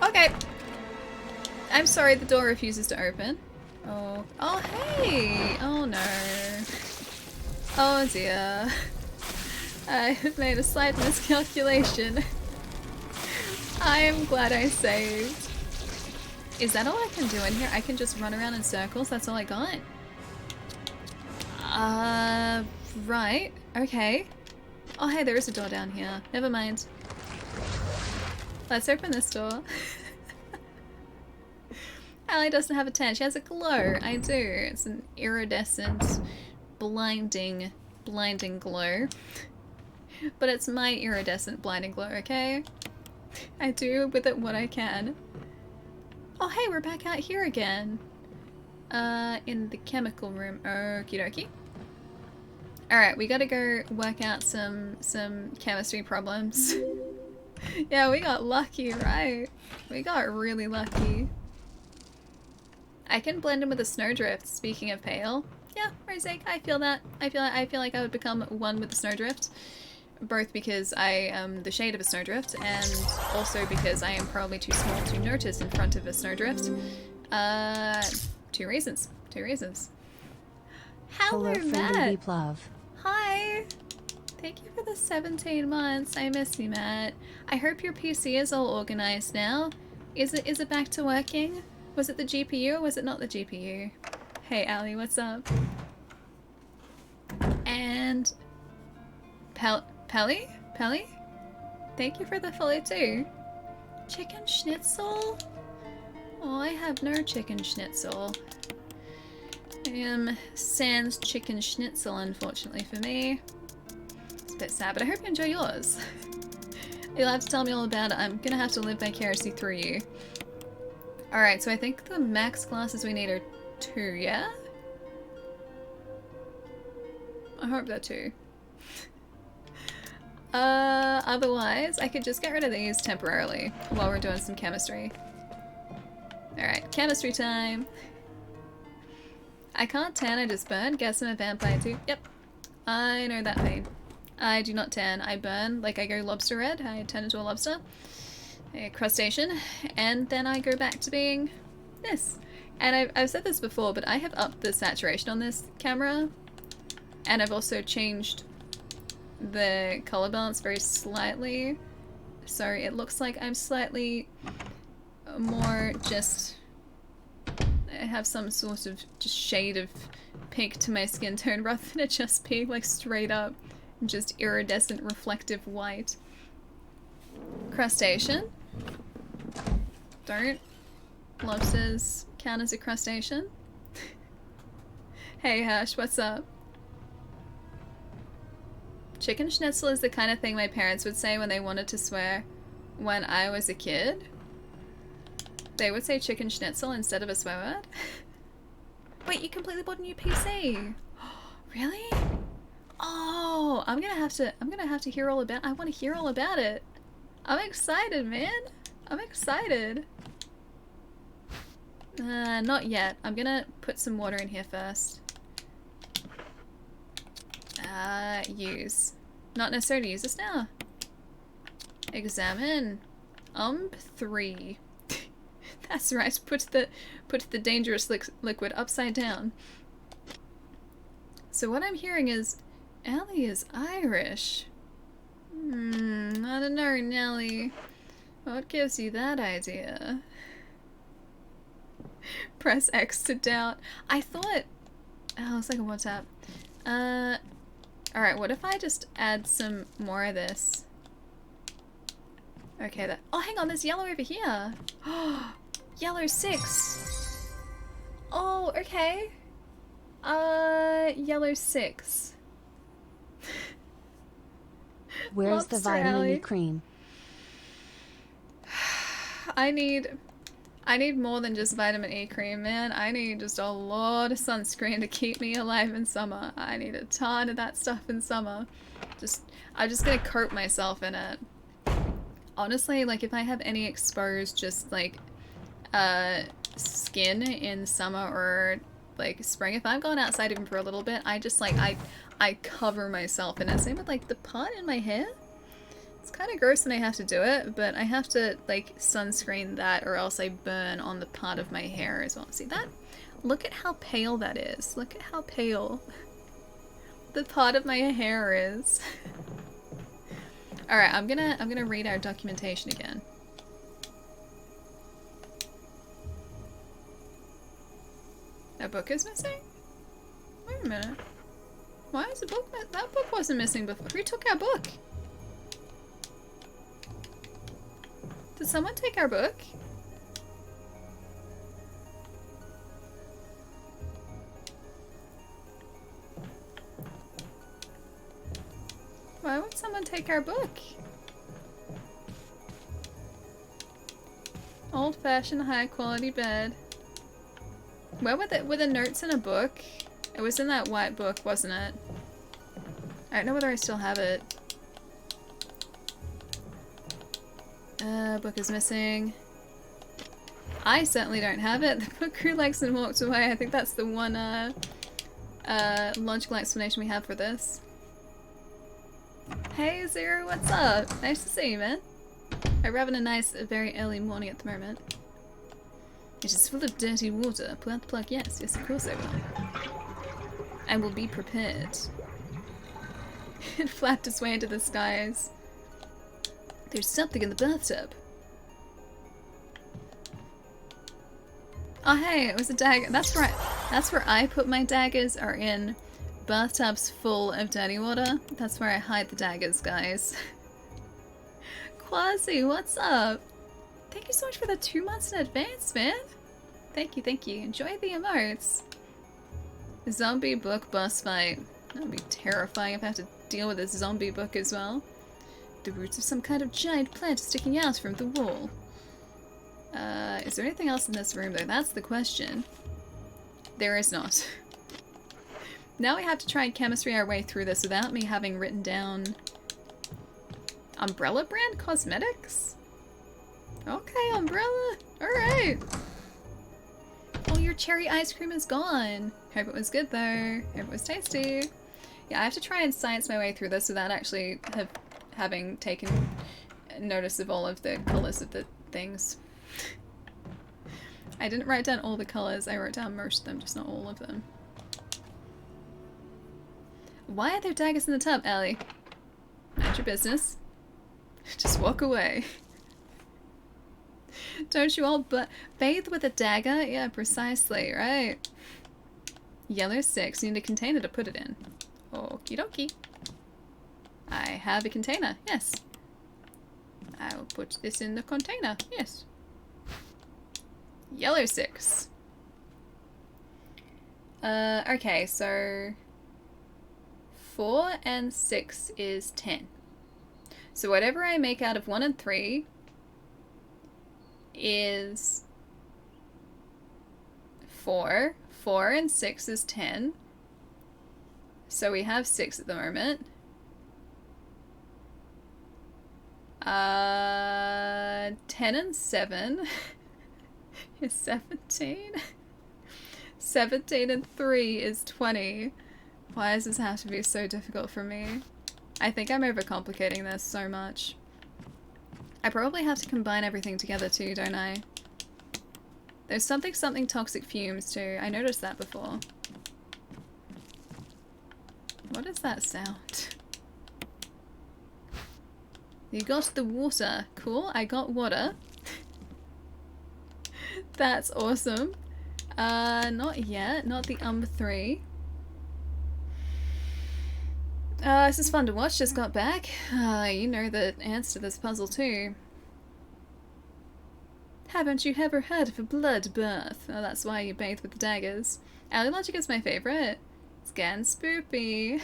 Okay. I'm sorry, the door refuses to open. Oh. Oh, hey! Oh no. Oh dear. I have made a slight miscalculation. I am glad I saved. Is that all I can do in here? I can just run around in circles? That's all I got? Right. Okay. Oh, hey, there is a door down here. Never mind. Let's open this door. Allie doesn't have a tan. She has a glow. I do. It's an iridescent, blinding glow. But it's my iridescent blinding glow, okay? I do with it what I can. Oh, hey, we're back out here again. In the chemical room. Okie dokie. Alright, we gotta go work out some chemistry problems. Yeah, we got lucky, right? We got really lucky. I can blend in with the snowdrift, speaking of pale. Yeah, Rosé, I feel that. I feel like I would become one with the snowdrift. Both because I am the shade of a snowdrift, and also because I am probably too small to notice in front of a snowdrift. Two reasons. Hello, Matt! Hi! Thank you for the 17 months. I miss you, Matt. I hope your PC is all organized now. Is it back to working? Was it the GPU or was it not the GPU? Hey, Allie, what's up? And... Pelly? Thank you for the follow too. Chicken schnitzel? Oh, I have no chicken schnitzel. I am sans chicken schnitzel, unfortunately for me. It's a bit sad, but I hope you enjoy yours. You'll have to tell me all about it. I'm gonna have to live vicariously through you. Alright, so I think the max glasses we need are 2, yeah? I hope they're 2. Otherwise, I could just get rid of these temporarily while we're doing some chemistry. Alright, chemistry time! I can't tan, I just burn. Guess I'm a vampire too. Yep. I know that pain. I do not tan, I burn. Like I go lobster red, I turn into a lobster. A crustacean. And then I go back to being this. And I've said this before, but I have upped the saturation on this camera. And I've also changed the color balance very slightly. So it looks like I'm slightly more just... I have some sort of just shade of pink to my skin tone rather than it just being like straight up just iridescent reflective white. Crustacean. Don't lobsters count as a crustacean? Hey Hash, what's up? Chicken schnitzel is the kind of thing my parents would say when they wanted to swear when I was a kid. They would say chicken schnitzel instead of a swear word. Wait, you completely bought a new PC? Really? Oh, I'm gonna have to hear all about. I want to hear all about it. I'm excited, man. I'm excited. Not yet. I'm gonna put some water in here first. Use. Not necessarily use this now. Examine. 3. That's right. Put the dangerous liquid upside down. So what I'm hearing is Ellie is Irish. I don't know, Nelly. What gives you that idea? Press X to doubt. I thought... Oh, it's like a WhatsApp. Alright, what if I just add some more of this? Okay, that... Oh, hang on, there's yellow over here. Oh, yellow 6. Oh, okay. Yellow 6. Where's the Lobster vitamin E Alley. cream? I need more than just vitamin E cream, man. I need just a lot of sunscreen to keep me alive in summer. I need a ton of that stuff in summer. I'm just gonna coat myself in it. Honestly, like if I have any exposed just like skin in summer or like spring, if I'm going outside even for a little bit, I just like I cover myself in it. Same with like the part in my hair. It's kind of gross when I have to do it, but I have to like sunscreen that or else I burn on the part of my hair as well. See that? Look at how pale that is. Look at how pale the part of my hair is. Alright, I'm gonna read our documentation again. A book is missing? Wait a minute. Why is the book that book wasn't missing before? Who took our book? Did someone take our book? Why would someone take our book? Old-fashioned, high-quality bed. Where were the notes in a book? It was in that white book, wasn't it? I don't know whether I still have it. Book is missing. I certainly don't have it. The book grew legs and walked away. I think that's the one logical explanation we have for this. Hey Zero, what's up? Nice to see you, man. I'm having a nice, very early morning at the moment. It is full of dirty water. Pull out the plug. Yes, of course I will. I will be prepared. It flapped its way into the skies. There's something in the bathtub. Oh hey, it was a dagger. That's right. That's where I put my daggers, are in bathtubs full of dirty water. That's where I hide the daggers, guys. Quasi, what's up? Thank you so much for the 2 months in advance, man. Thank you, thank you. Enjoy the emotes. Zombie book boss fight. That'll be terrifying if I have to deal with this zombie book as well. The roots of some kind of giant plant sticking out from the wall. Is there anything else in this room though? That's the question. There is not. Now we have to try and chemistry our way through this without me having written down Umbrella brand cosmetics? Okay, Umbrella. Alright. Oh, your cherry ice cream is gone. Hope it was good though. Hope it was tasty. Yeah, I have to try and science my way through this without actually having taken notice of all of the colours of the things. I didn't write down all the colours, I wrote down most of them, just not all of them. Why are there daggers in the tub, Ellie? Mind your business. Just walk away. Don't you all bathe with a dagger? Yeah, precisely, right? Yellow 6, you need a container to put it in. Okie dokie. I have a container, yes. I will put this in the container, yes. Yellow 6. Okay, so 4 and 6 is 10. So whatever I make out of 1 and 3 is 4. 4 and 6 is 10. So we have 6 at the moment. 10 and 7 is 17. 17 and 3 is 20. Why does this have to be so difficult for me? I think I'm overcomplicating this so much. I probably have to combine everything together too, don't I? There's something toxic fumes too. I noticed that before. What is that sound? You got the water. Cool, I got water. That's awesome. Not yet. Not the 3. This is fun to watch. Just got back. You know the answer to this puzzle too. Haven't you ever heard of a bloodbath? Oh, that's why you bathe with daggers. Alley Logic is my favourite. It's getting spoopy.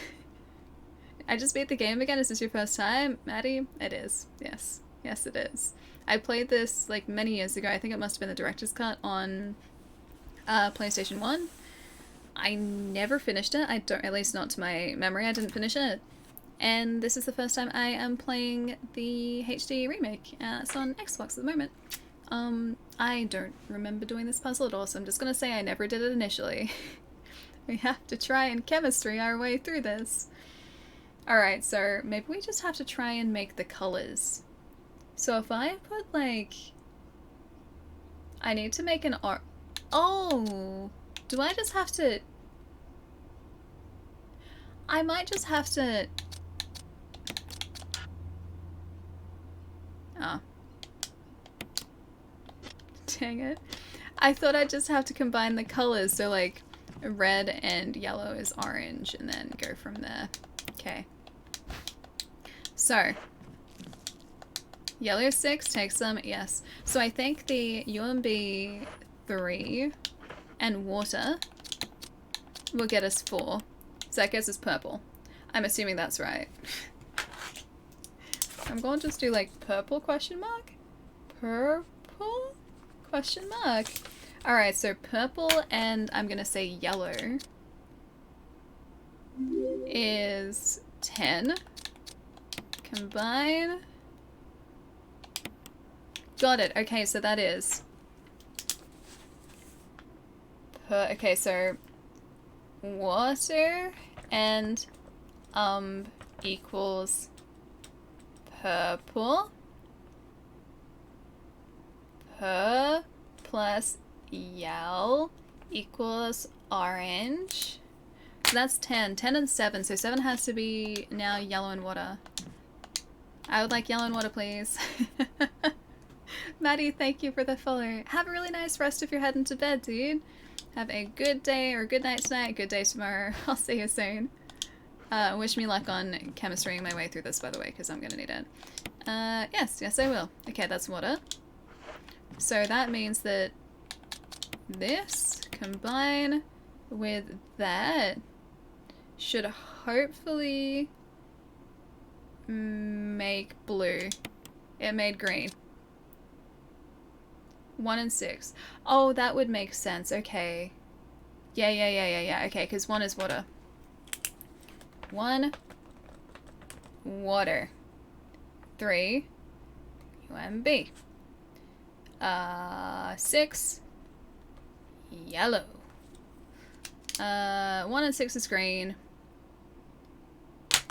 I just beat the game again. Is this your first time, Maddie? It is. Yes. Yes, it is. I played this like many years ago. I think it must have been the director's cut on PlayStation 1. I never finished it. I don't, at least not to my memory, I didn't finish it. And this is the first time I am playing the HD remake. It's on Xbox at the moment. I don't remember doing this puzzle at all, so I'm just gonna say I never did it initially. We have to try and chemistry our way through this. Alright, so maybe we just have to try and make the colors. So if I put like... I need to make an art... Oh! Do I just have to... I might just have to... Oh. Dang it. I thought I'd just have to combine the colors, so like red and yellow is orange, and then go from there. Okay. So, yellow 6 takes them, yes. So I think the UMB 3 and water will get us 4. So that gets us purple. I'm assuming that's right. I'm going to just do like purple question mark? Purple question mark. Alright, so purple and I'm gonna say yellow is 10. Combine. Got it. Okay, so that is... okay, so water and equals purple. Plus yellow equals orange. So that's 10. 10 and 7. So 7 has to be now yellow and water. I would like yellow and water, please. Maddie, thank you for the follow. Have a really nice rest if you're heading to bed, dude. Have a good day or good night tonight, good day tomorrow. I'll see you soon. Wish me luck on chemistrying my way through this, by the way, because I'm going to need it. Yes, I will. Okay, that's water. So that means that this combine with that should hopefully make blue. It made green. 1 and 6. Oh, that would make sense. Okay. Yeah. Okay, because 1 is water. 1 water. 3 UMB. 6 yellow. 1 and 6 is green.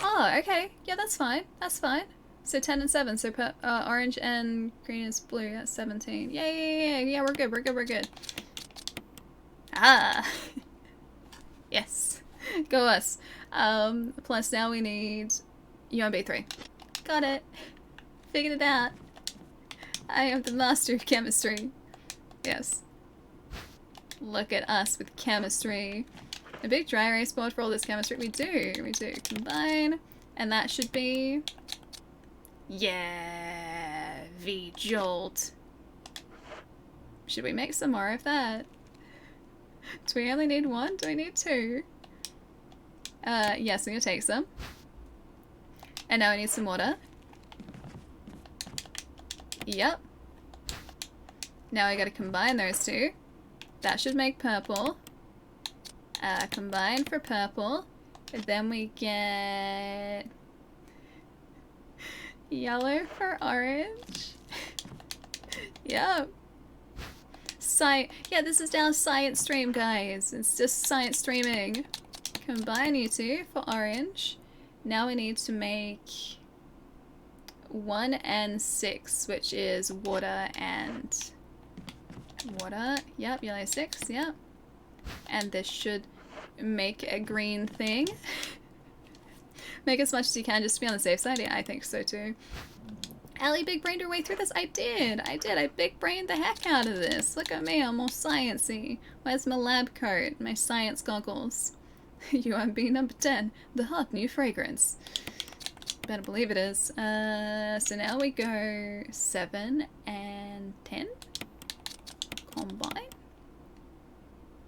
Oh, okay. Yeah, that's fine. That's fine. So 10 and 7. So orange and green is blue. That's 17. Yay! Yeah, we're good. We're good. Ah. Yes. Go us. Plus now we need UMB 3. Got it. Figured it out. I am the master of chemistry. Yes. Look at us with chemistry. A big dry erase board for all this chemistry. We do. Combine. And that should be... Yeah. V-Jolt. Should we make some more of that? Do we only need 1? Do we need 2? Yes, I'm gonna take some. And now we need some water. Yep. Now I gotta combine those two. That should make purple. Combine for purple. And then we get yellow for orange. Yep. Yeah, this is now science stream, guys. It's just science streaming. Combine you two for orange. Now we need to make 1 and 6, which is water and water. Yep, yellow 6, yep. And this should make a green thing. Make as much as you can just to be on the safe side. Yeah, I think so too. Allie big brained her way through this. I did. I big brained the heck out of this. Look at me, I'm all sciencey. Where's my lab coat? My science goggles. UMB number 10, the hot new fragrance. Better believe it is. So now we go 7 and 10. Combine.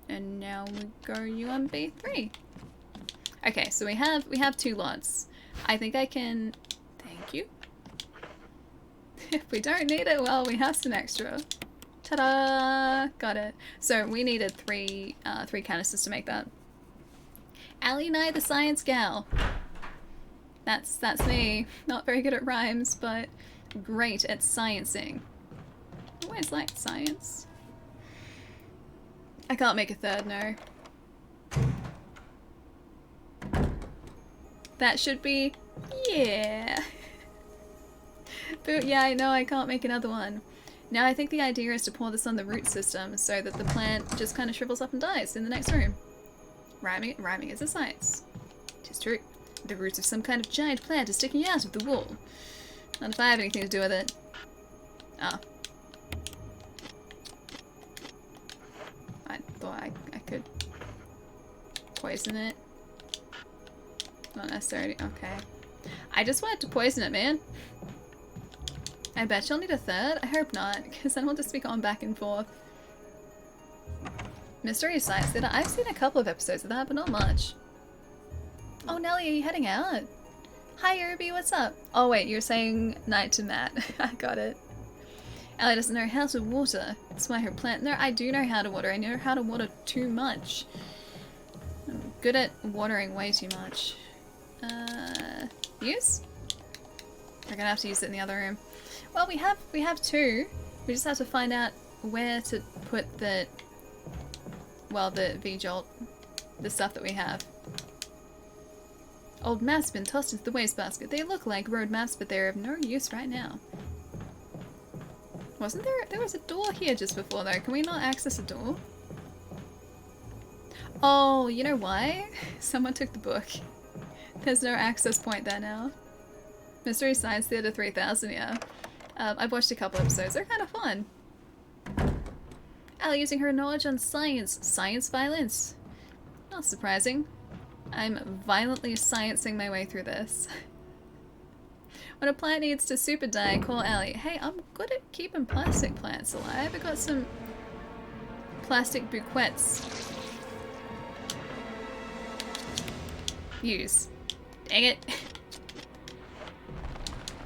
And now we go UMB 3. Okay, so we have 2 lots. I think I can... Thank you. If we don't need it, well, we have some extra. Ta-da! Got it. So we needed three canisters to make that. Allie Nye, the science gal. That's me. Not very good at rhymes, but great at sciencing. I always liked science. I can't make a third, no. That should be... yeah. But yeah, I know I can't make another one. Now I think the idea is to pour this on the root system so that the plant just kind of shrivels up and dies in the next room. Rhyming is a science. It is true. The roots of some kind of giant plant are sticking out of the wall. Not if I have anything to do with it. Ah. I thought I could poison it. Not necessarily. Okay. I just wanted to poison it, man. I bet you'll need a third. I hope not, because then we'll just be going back and forth. Mystery Science Theater. I've seen a couple of episodes of that, but not much. Oh, Nelly, are you heading out? Hi, Irby, what's up? Oh, wait, you're saying night to Matt. I got it. Ellie doesn't know how to water. That's why her plant... No, I do know how to water. I know how to water too much. I'm good at watering way too much. Use? We're gonna have to use it in the other room. Well, we have two. We just have to find out where to put the... well, the V-Jolt. The stuff that we have. Old maps been tossed into the wastebasket. They look like road maps, but they're of no use right now. Wasn't there... there was a door here just before, though. Can we not access a door? Oh, you know why? Someone took the book. There's no access point there now. Mystery Science Theater 3000, yeah. I've watched a couple episodes. They're kind of fun. Allie using her knowledge on science. Science violence. Not surprising. I'm violently sciencing my way through this. When a plant needs to super die, call Allie. Hey, I'm good at keeping plastic plants alive. I got some plastic bouquets. Use. Dang it.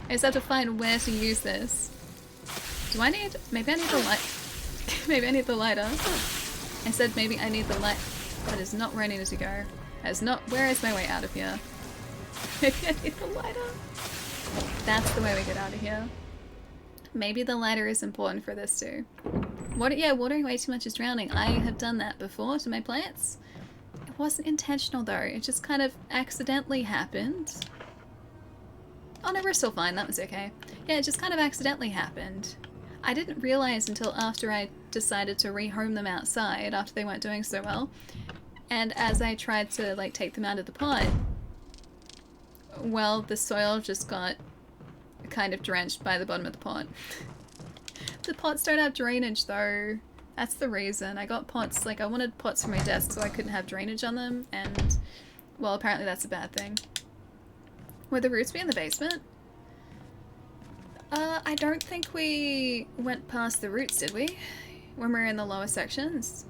I just have to find where to use this. Do I need... maybe I need the light. Maybe I need the lighter. I said maybe I need the light. That is not where I needed to go. That is not... where is my way out of here? Maybe I need the lighter. That's the way we get out of here. Maybe the lighter is important for this too. Yeah, watering way too much is drowning. I have done that before to my plants. It wasn't intentional though. It just kind of accidentally happened. Oh no, we're still fine. That was okay. Yeah, it just kind of accidentally happened. I didn't realize until after I decided to rehome them outside after they weren't doing so well. And as I tried to like take them out of the pot, well, the soil just got kind of drenched by the bottom of the pot. The pots don't have drainage though. That's the reason. I got pots, like I wanted pots for my desk so I couldn't have drainage on them, and well, apparently that's a bad thing. Would the roots be in the basement? I don't think we went past the roots, did we? When we were in the lower sections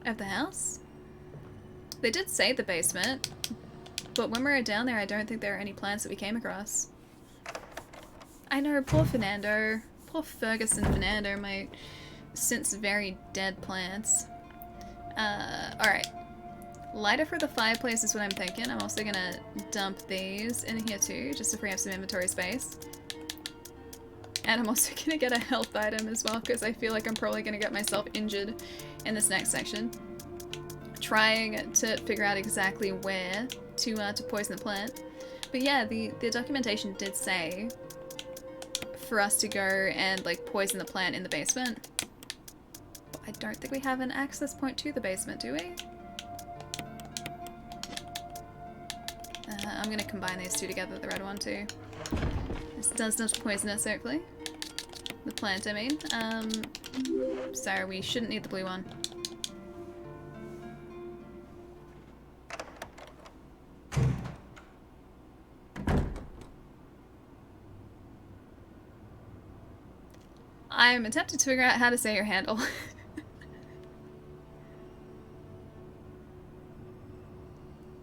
of the house? They did say the basement, but when we were down there I don't think there are any plants that we came across. I know, poor Fernando. Poor Ferguson Fernando, my since very dead plants. Alright. Lighter for the fireplace is what I'm thinking. I'm also gonna dump these in here too, just to free up some inventory space. And I'm also gonna get a health item as well, because I feel like I'm probably gonna get myself injured in this next section. Trying to figure out exactly where to poison the plant. But yeah, the documentation did say for us to go and like poison the plant in the basement. But I don't think we have an access point to the basement, do we? I'm gonna combine these two together, the red one too. This does not poison us, hopefully. The plant, I mean. So we shouldn't need the blue one. I'm attempting to figure out how to say your handle.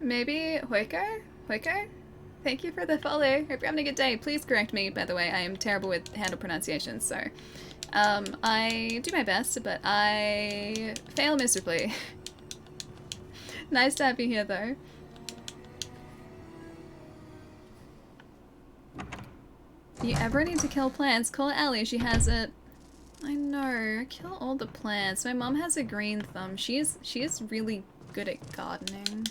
Maybe Hoiko? Hoiko? Thank you for the follow. Hope you're having a good day. Please correct me, by the way. I am terrible with handle pronunciation, so I do my best, but I fail miserably. Nice to have you here, though. If you ever need to kill plants, call Ellie. She has it. I know. Kill all the plants. My mom has a green thumb. She is really good at gardening.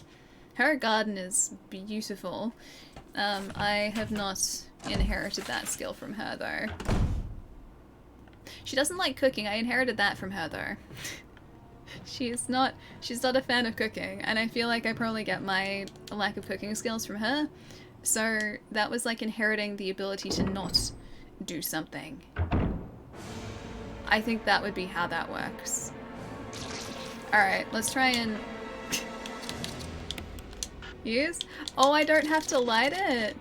Her garden is beautiful. I have not inherited that skill from her, though. She doesn't like cooking. I inherited that from her, though. She's not a fan of cooking, and I feel like I probably get my lack of cooking skills from her. So that was like inheriting the ability to not do something. I think that would be how that works. Alright, let's try and use? Oh, I don't have to light it!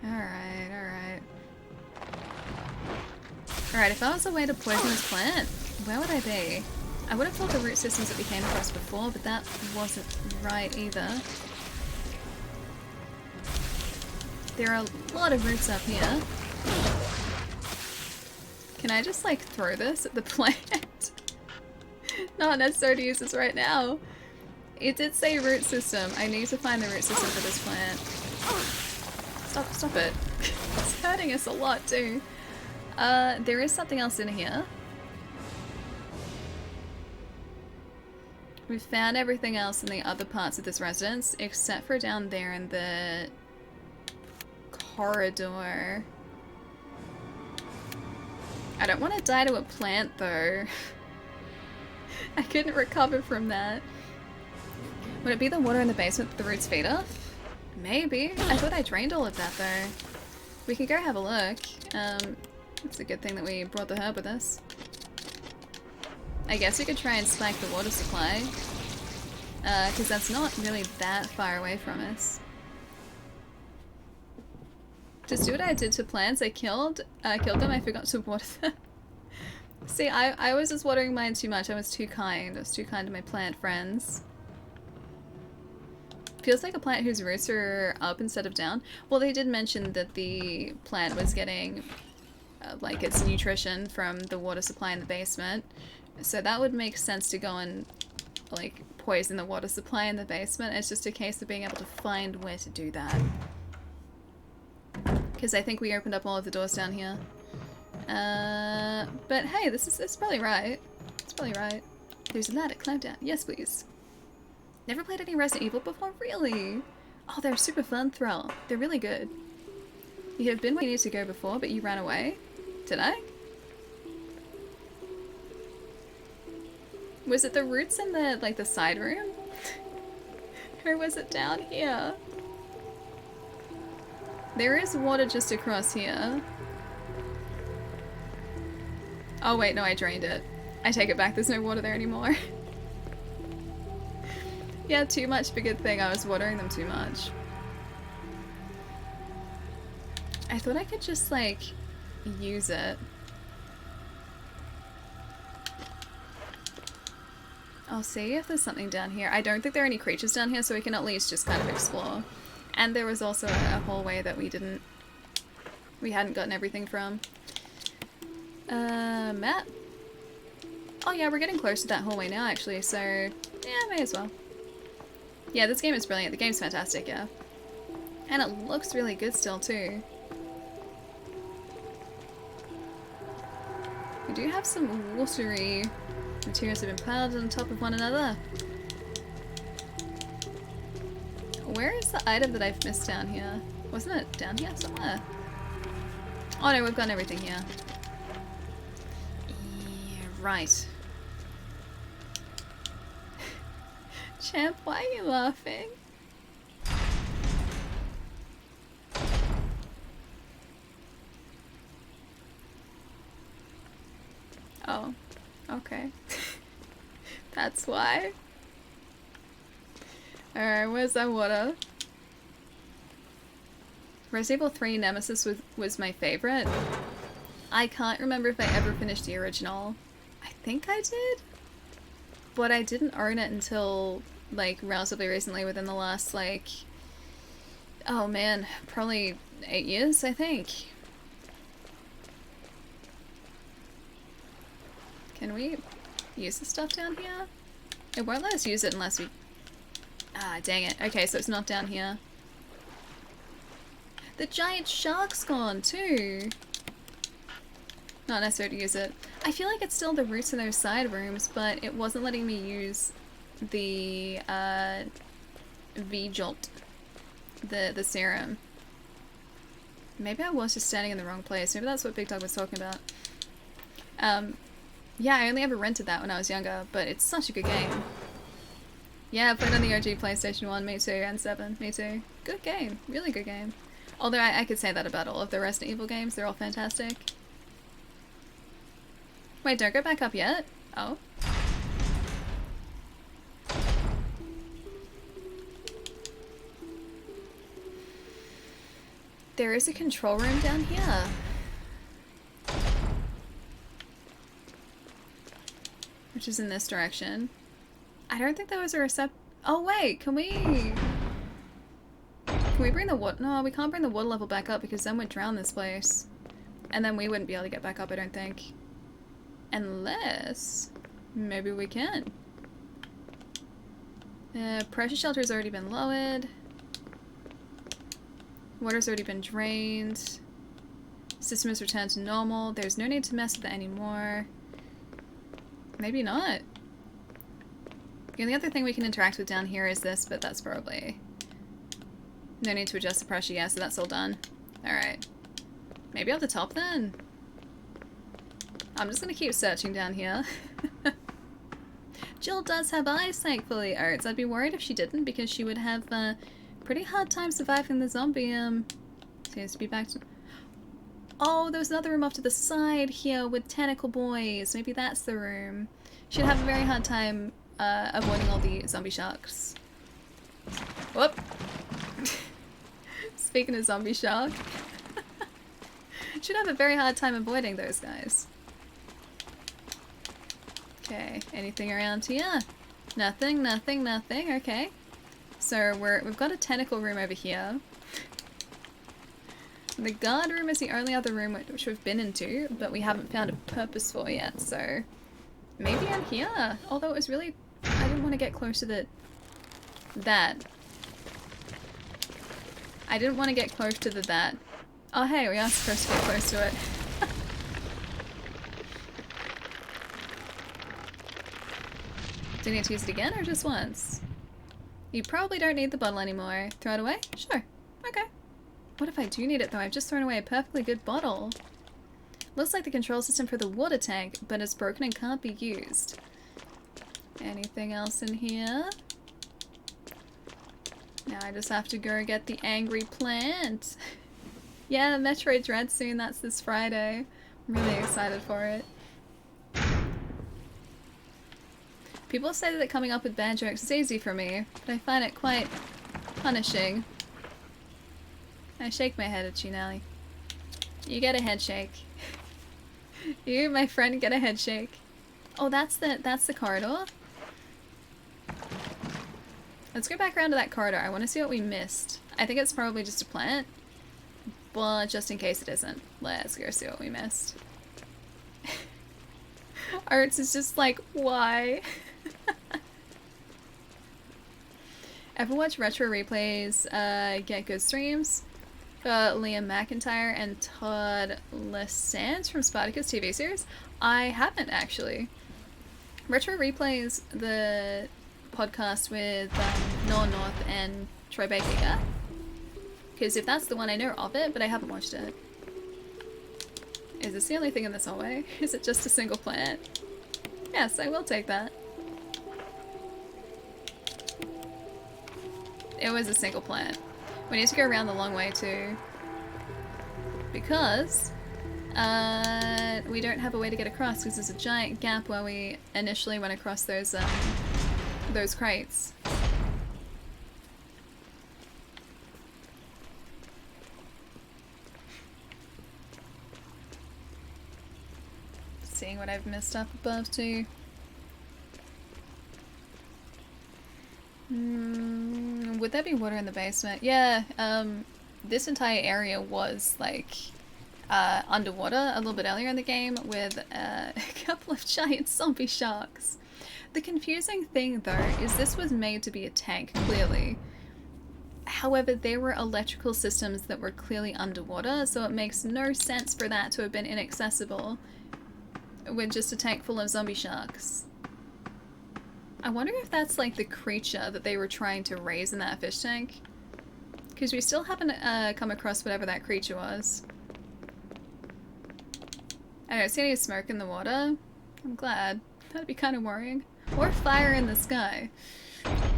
Alright, alright. Alright, if I was a way to poison this plant, where would I be? I would have thought the root systems that we came across before, but that wasn't right either. There are a lot of roots up here. Can I just like throw this at the plant? Not necessary to use this right now. It did say root system. I need to find the root system for this plant. Stop it. It's hurting us a lot too. There is something else in here. We've found everything else in the other parts of this residence, except for down there in the corridor. I don't want to die to a plant, though. I couldn't recover from that. Would it be the water in the basement that the roots feed off? Maybe. I thought I drained all of that, though. We can go have a look. It's a good thing that we brought the herb with us. I guess we could try and spike the water supply, because that's not really that far away from us. Just do what I did to plants. I killed them. I forgot to water them. See, I was just watering mine too much. I was too kind. I was too kind to my plant friends. Feels like a plant whose roots are up instead of down. Well, they did mention that the plant was getting like its nutrition from the water supply in the basement. So that would make sense to go and like poison the water supply in the basement. It's just a case of being able to find where to do that. Because I think we opened up all of the doors down here. But hey, this is probably right. It's probably right. There's a ladder, climb down. Yes, please. Never played any Resident Evil before? Really? Oh, they're super fun, Thrall. They're really good. You have been where you needed to go before, but you ran away. Did I? Was it the roots in the, like, the side room? Or was it down here? There is water just across here. Oh wait, no, I drained it. I take it back, there's no water there anymore. Yeah, too much of a good thing. I was watering them too much. I thought I could just, like, use it. I'll see if there's something down here. I don't think there are any creatures down here, so we can at least just kind of explore. And there was also a hallway that we hadn't gotten everything from. Map? Oh yeah, we're getting close to that hallway now, actually, so yeah, may as well. Yeah, this game is brilliant. The game's fantastic, yeah. And it looks really good still, too. We do have some watery materials that have been piled on top of one another. Where is the item that I've missed down here? Wasn't it down here somewhere? Oh no, we've got everything here. Yeah, right. Champ, why are you laughing? Oh, okay. That's why. Alright, where's that water? Resident Evil 3 Nemesis was my favorite. I can't remember if I ever finished the original. I think I did? But I didn't own it until, like, relatively recently, within the last, like, Oh man, probably 8 years, I think. Can we use the stuff down here? It won't let us use it unless we... Ah, dang it. Okay, so it's not down here. The giant shark's gone too! Not necessary to use it. I feel like it's still the roots of those side rooms, but it wasn't letting me use the V-Jolt. The serum. Maybe I was just standing in the wrong place. Maybe that's what Big Dog was talking about. Yeah, I only ever rented that when I was younger, but it's such a good game. Yeah, I played on the OG PlayStation 1, me too, and 7, me too. Good game. Really good game. Although I could say that about all of the Resident Evil games, they're all fantastic. Wait, don't go back up yet? Oh. There is a control room down here. Which is in this direction. I don't think there was a oh wait, can we bring the water? No, we can't bring the water level back up because then we'd drown this place. And then we wouldn't be able to get back up, I don't think. Unless... maybe we can. Pressure shelter's already been lowered. Water's already been drained. System has returned to normal. There's no need to mess with it anymore. Maybe not. The only other thing we can interact with down here is this, but that's probably... no need to adjust the pressure, yeah, so that's all done. Alright. Maybe up the top then? I'm just gonna keep searching down here. Jill does have eyes, thankfully. Alright, I'd be worried if she didn't, because she would have pretty hard time surviving the zombie, seems to be back to... Oh, there was another room off to the side here with tentacle boys. Maybe that's the room. She'd have a very hard time avoiding all the zombie sharks. Whoop! Speaking of zombie shark. Should have a very hard time avoiding those guys. Okay, anything around here? Nothing, nothing, nothing. Okay. So we've got a tentacle room over here. The guard room is the only other room which we've been into, but we haven't found a purpose for yet, so... maybe in here? Although it was really... I didn't want to get close to that. I didn't want to get close to that. Oh hey, we are supposed to get close to it. Do you need to use it again or just once? You probably don't need the bottle anymore. Throw it away? Sure. Okay. What if I do need it though? I've just thrown away a perfectly good bottle. Looks like the control system for the water tank, but it's broken and can't be used. Anything else in here? Now I just have to go get the angry plant. Yeah, Metroid Dread soon, that's this Friday. I'm really excited for it. People say that coming up with bad jokes is easy for me, but I find it quite punishing. I shake my head at you, Nelly. You get a head shake. You, my friend, get a head shake. Oh, that's the corridor? Let's go back around to that corridor. I want to see what we missed. I think it's probably just a plant. But just in case it isn't, let's go see what we missed. Arts is just like, why? Ever watch retro replays, get good streams? Liam McIntyre and Todd Lesant from Spartacus TV series? I haven't actually. Retro Replays, the podcast with Noah North and Troy Baker. Because if that's the one, I know of it, but I haven't watched it. Is this the only thing in this hallway? Is it just a single plant? Yes, I will take that. It was a single plant. We need to go around the long way too. Because we don't have a way to get across because there's a giant gap where we initially went across those crates. Seeing what I've missed up above too. Would there be water in the basement? Yeah, this entire area was like underwater a little bit earlier in the game with a couple of giant zombie sharks. The confusing thing though is this was made to be a tank, clearly. However, there were electrical systems that were clearly underwater, so it makes no sense for that to have been inaccessible with just a tank full of zombie sharks. I wonder if that's like the creature that they were trying to raise in that fish tank. Because we still haven't come across whatever that creature was. I don't see any smoke in the water. I'm glad. That'd be kind of worrying. Or fire in the sky.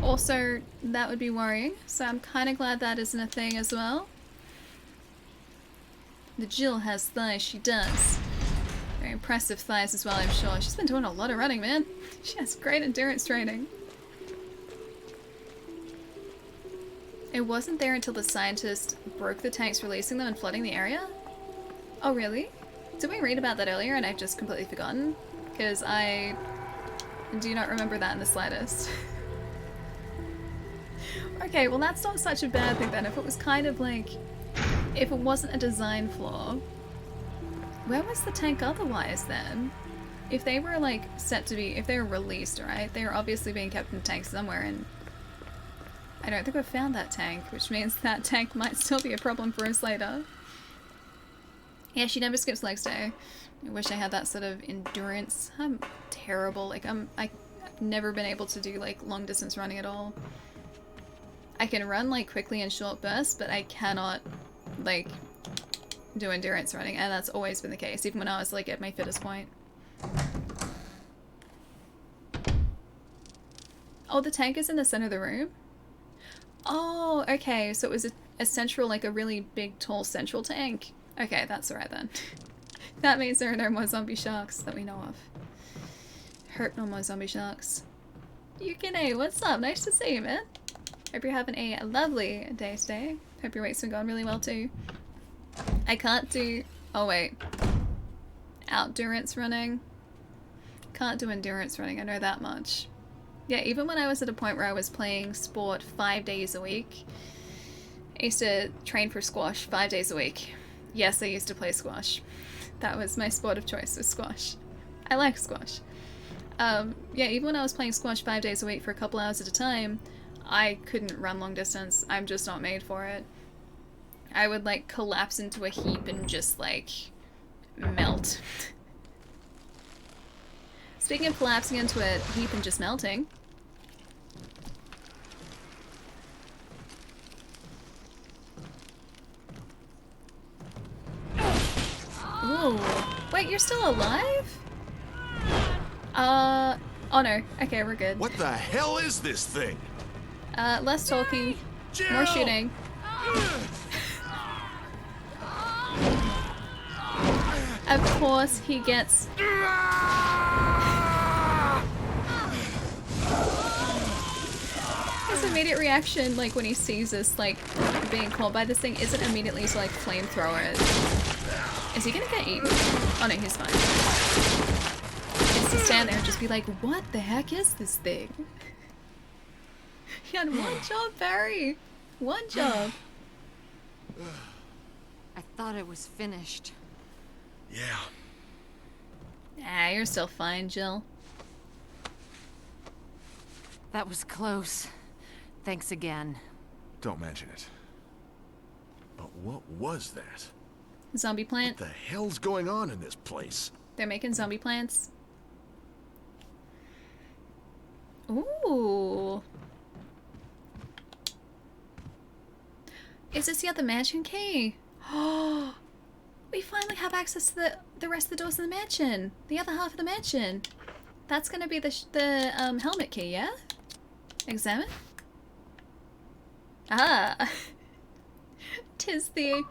Also, that would be worrying, so I'm kind of glad that isn't a thing as well. The Jill has thighs, she does. Very impressive thighs as well, I'm sure. She's been doing a lot of running, man. She has great endurance training. It wasn't there until the scientist broke the tanks, releasing them and flooding the area? Oh, really? Did we read about that earlier and I've just completely forgotten? Because I do not remember that in the slightest. Okay, well that's not such a bad thing then. If it was kind of like... If it wasn't a design flaw, where was the tank otherwise then? If they were like set to be... If they were released, right? They were obviously being kept in tanks somewhere and... I don't think we've found that tank, which means that tank might still be a problem for us later. Yeah, she never skips legs day. I wish I had that sort of endurance. I'm terrible. Like, I've never been able to do like long distance running at all. I can run like quickly in short bursts, but I cannot like do endurance running, and that's always been the case, even when I was like at my fittest point. Oh, the tank is in the center of the room? Oh, okay, so it was a central, like a really big, tall central tank. Okay, that's alright then. That means there are no more zombie sharks that we know of. Hope no more zombie sharks. Yukine, what's up? Nice to see you, man. Hope you're having a lovely day today. Hope your week's been going really well too. I can't do... Oh wait. Outdurance running. Can't do endurance running, I know that much. Yeah, even when I was at a point where I was playing sport 5 days a week, I used to train for squash 5 days a week. Yes, I used to play squash. That was my sport of choice, was squash. I like squash. Yeah, even when I was playing squash 5 days a week for a couple hours at a time, I couldn't run long distance. I'm just not made for it. I would like collapse into a heap and just like melt. Speaking of collapsing into a heap and just melting. Ooh. Wait, you're still alive? Oh no. Okay, we're good. What the hell is this thing? Less talking, Jill! more shooting. Of course he gets... His immediate reaction, like when he sees us, like, being caught by this thing, isn't immediately to, like, flamethrower it. Is he gonna get eaten? Oh no, he's fine. It's to stand there and just be like, what the heck is this thing? He had one job, Barry! One job! I thought it was finished. Yeah. Ah, you're still fine, Jill. That was close. Thanks again. Don't mention it. But what was that? Zombie plant. What the hell's going on in this place? They're making zombie plants. Ooh. Is this the other mansion key? Oh, we finally have access to the rest of the doors in the mansion. The other half of the mansion. That's gonna be the helmet key, yeah? Examine. Ah. Tis the...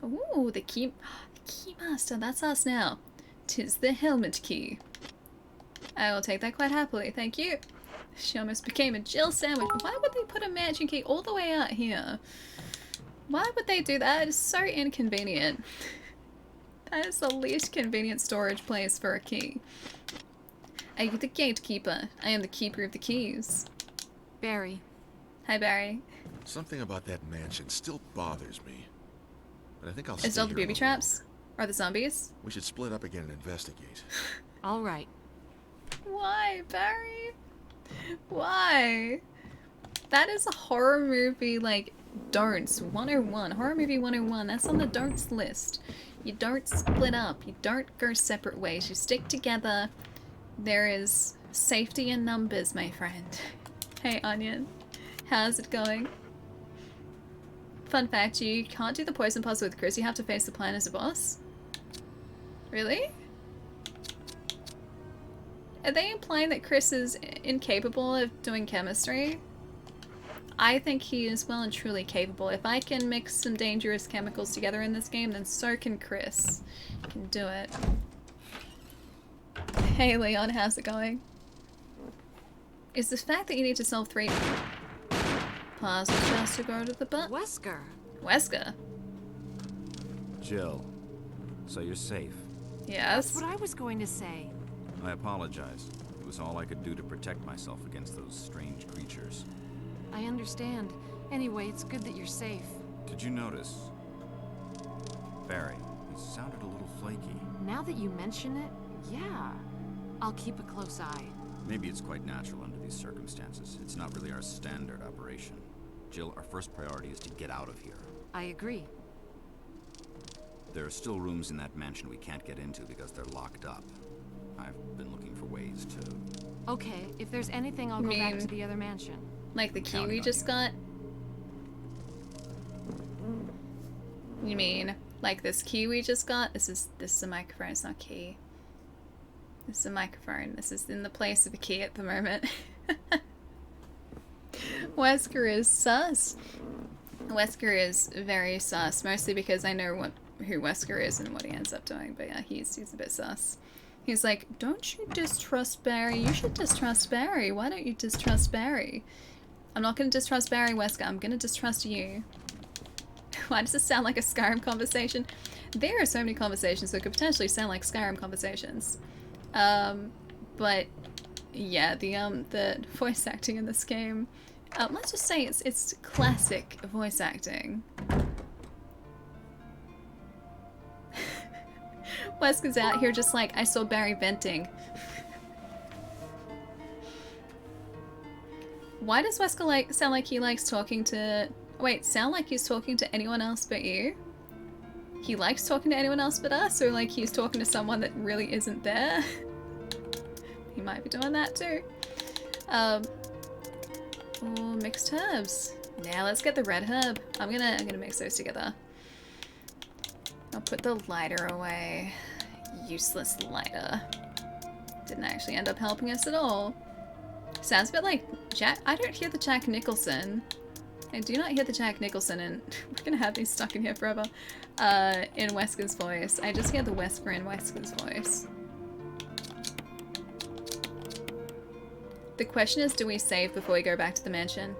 Ooh, the key... Keymaster, that's us now. 'Tis the helmet key. I will take that quite happily, thank you. She almost became a Jill sandwich. Why would they put a mansion key all the way out here? Why would they do that? It's so inconvenient. That is the least convenient storage place for a key. Are you the gatekeeper? I am the keeper of the keys. Barry. Hi, Barry. Something about that mansion still bothers me. But I think I'll Is stay it all the here a booby little traps? longer. Or the zombies? We should split up again and investigate. All right. Why, Barry? Why? That is a horror movie, like, don'ts 101. Horror movie 101. That's on the don'ts list. You don't split up. You don't go separate ways. You stick together. There is safety in numbers, my friend. Hey, Onion. How's it going? Fun fact, you can't do the poison puzzle with Chris. You have to face the plan as a boss. Really? Are they implying that Chris is incapable of doing chemistry? I think he is well and truly capable. If I can mix some dangerous chemicals together in this game, then so can Chris. He can do it. Hey Leon, how's it going? Is the fact that you need to solve 3 puzzles just to go to the butt? Wesker. Wesker? Jill, so you're safe. Yes. That's what I was going to say. I apologize. It was all I could do to protect myself against those strange creatures. I understand. Anyway, it's good that you're safe. Did you notice? Barry, he sounded a little flaky. Now that you mention it, yeah. I'll keep a close eye. Maybe it's quite natural under these circumstances. It's not really our standard operation. Jill, our first priority is to get out of here. I agree. There are still rooms in that mansion we can't get into because they're locked up. I've been looking for ways to... Okay, if there's anything, I'll go back to the other mansion. Like the key Counting we on just you. got? You mean like this key we just got? This is a microphone, it's not key. This is a microphone. This is in the place of a key at the moment. Wesker is sus. Wesker is very sus, mostly because I know who Wesker is and what he ends up doing, but yeah, he's a bit sus. He's like, don't you distrust Barry? You should distrust Barry. Why don't you distrust Barry? I'm not going to distrust Barry, Wesker. I'm going to distrust you. Why does this sound like a Skyrim conversation? There are so many conversations that could potentially sound like Skyrim conversations. But yeah, the voice acting in this game, let's just say it's classic voice acting. Wesker's out here just like, I saw Barry venting. Why does Wesker sound like he likes talking to... Wait, sound like he's talking to anyone else but you? He likes talking to anyone else but us? Or like he's talking to someone that really isn't there? He might be doing that too. Oh, mixed herbs. Now let's get the red herb. I'm gonna mix those together. I'll put the lighter away. Useless lighter. Didn't actually end up helping us at all. Sounds a bit like Jack. I don't hear the Jack Nicholson. I do not hear the Jack Nicholson, and we're gonna have these stuck in here forever. In Wesker's voice. I just hear the Wesker in Wesker's voice. The question is, do we save before we go back to the mansion?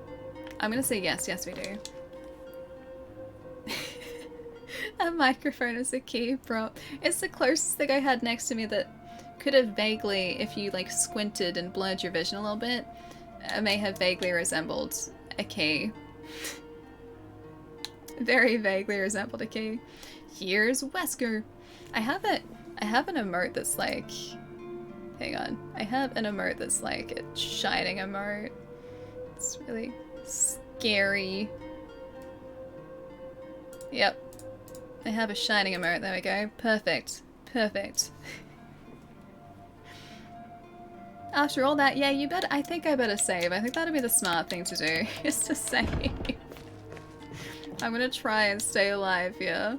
I'm gonna say yes. Yes, we do. A microphone is a key, bro. It's the closest thing I had next to me that could have vaguely, if you like squinted and blurred your vision a little bit, may have vaguely resembled a key. Very vaguely resembled a key. Here's Wesker. I have an emote that's like... Hang on. I have an emote that's like a shining emote. It's really scary. Yep. I have a shining emote. There we go. Perfect. Perfect. After all that, yeah, you better... I think I better save. I think that'd be the smart thing to do, is to save. I'm gonna try and stay alive here.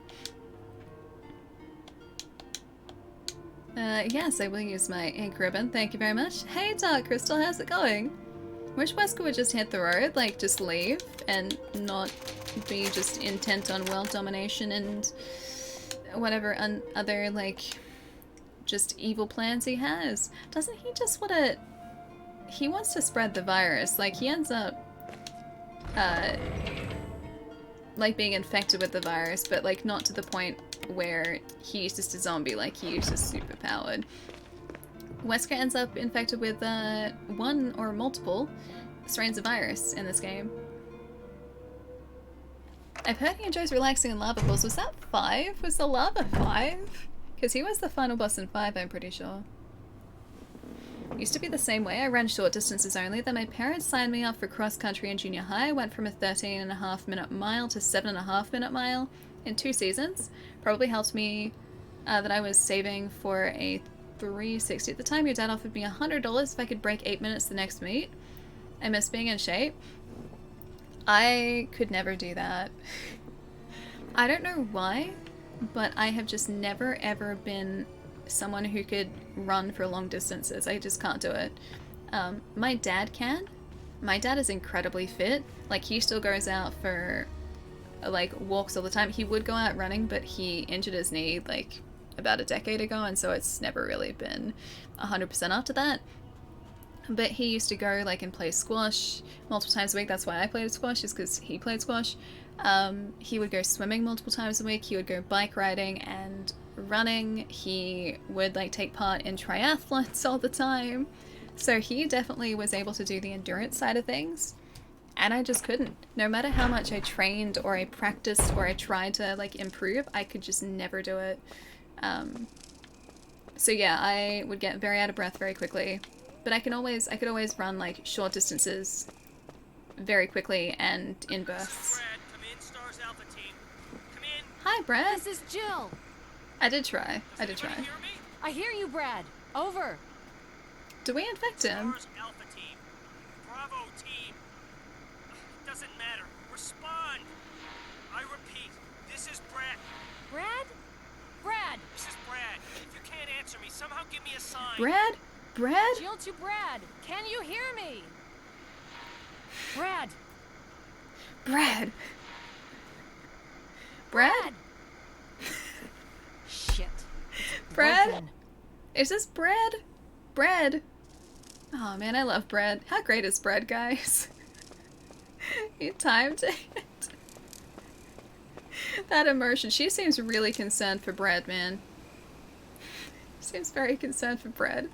Yes, I will use my ink ribbon. Thank you very much. Hey, Dark Crystal, how's it going? Wish Wesker would just hit the road, like, just leave, and not be just intent on world domination and whatever other, like, just evil plans he has. Doesn't he just want to... He wants to spread the virus. Like, he ends up, like, being infected with the virus, but, like, not to the point where he's just a zombie, like, he's just superpowered. Wesker ends up infected with, one or multiple strains of virus in this game. I've heard he enjoys relaxing in lava pools. Was that 5? Was the lava 5? Because he was the final boss in 5, I'm pretty sure. Used to be the same way. I ran short distances only. Then my parents signed me up for cross country in junior high. I went from a 13.5-minute mile to 7.5-minute mile in 2 seasons. Probably helped me that I was saving for a 360 at the time. Your dad offered me $100 if I could break 8 minutes the next meet. I miss being in shape. I could never do that. I don't know why, but I have just never ever been someone who could run for long distances. I just can't do it. My dad can. My dad is incredibly fit. Like, he still goes out for like walks all the time. He would go out running, but he injured his knee like about a decade ago, and so it's never really been 100% after that. But he used to go like and play squash multiple times a week. That's why I played squash, is because he played squash. He would go swimming multiple times a week. He would go bike riding and running. He would like take part in triathlons all the time. So he definitely was able to do the endurance side of things. And I just couldn't. No matter how much I trained or I practiced or I tried to like improve, I could just never do it. So yeah, I would get very out of breath very quickly. But I could always run like short distances very quickly and in bursts. Brad, come in, Stars Alpha team. Come in. Hi, Brad. This is Jill. I did try. I did try. Anybody hear me? I hear you, Brad. Over. Do we infect him? Stars Alpha team. Bravo team. Doesn't matter. Respond. I repeat, this is Brad. Brad? Brad. This is Brad. If you can't answer me, somehow give me a sign. Brad? Brad? Jill to Brad. Can you hear me? Brad. Brad. Brad? Shit. Brad? Broken. Is this Brad? Brad. Oh man, I love Brad. How great is Brad, guys? He timed it. That immersion. She seems really concerned for Brad, man. Seems very concerned for Brad.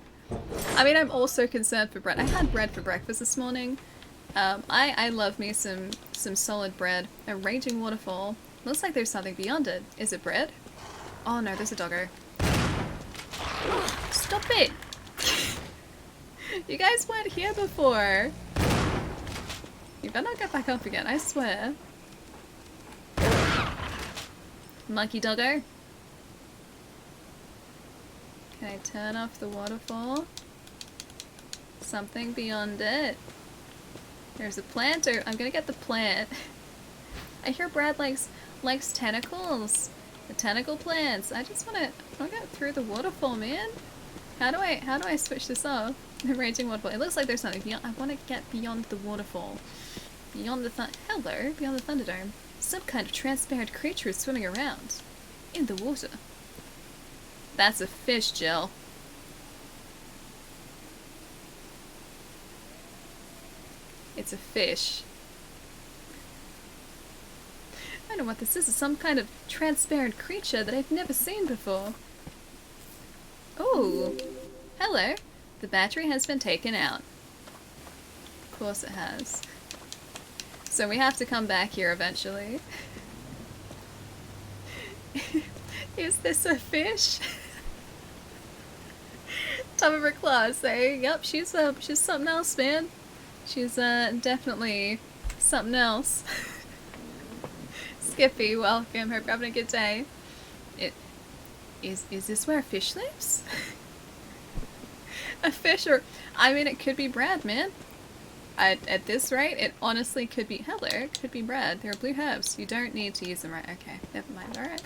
I mean, I'm also concerned for bread. I had bread for breakfast this morning. I love me some solid bread. A raging waterfall. Looks like there's something beyond it. Is it bread? Oh no, there's a doggo. Stop it! You guys weren't here before. You better not get back up again, I swear. Monkey doggo. Can I turn off the waterfall? Something beyond it. There's a plant. I'm gonna get the plant. I hear Brad likes tentacles. The tentacle plants. I just wanna get through the waterfall, man. How do I switch this off? The raging waterfall. It looks like there's something beyond. I wanna get beyond the waterfall. Beyond the hello, beyond the Thunderdome. Some kind of transparent creature is swimming around in the water. That's a fish, Jill. It's a fish. I don't know what this is. It's some kind of transparent creature that I've never seen before. Oh, hello. The battery has been taken out. Of course it has. So we have to come back here eventually. Is this a fish? Top of her class, eh? Yep, she's something else, man. She's definitely something else. Skippy, welcome. Hope you're having a good day. Is this where a fish lives? A fish, or I mean, it could be Brad, man. At this rate, it honestly could be. Hello, it could be Brad. There are blue herbs. You don't need to use them, right? Okay, never mind. All right.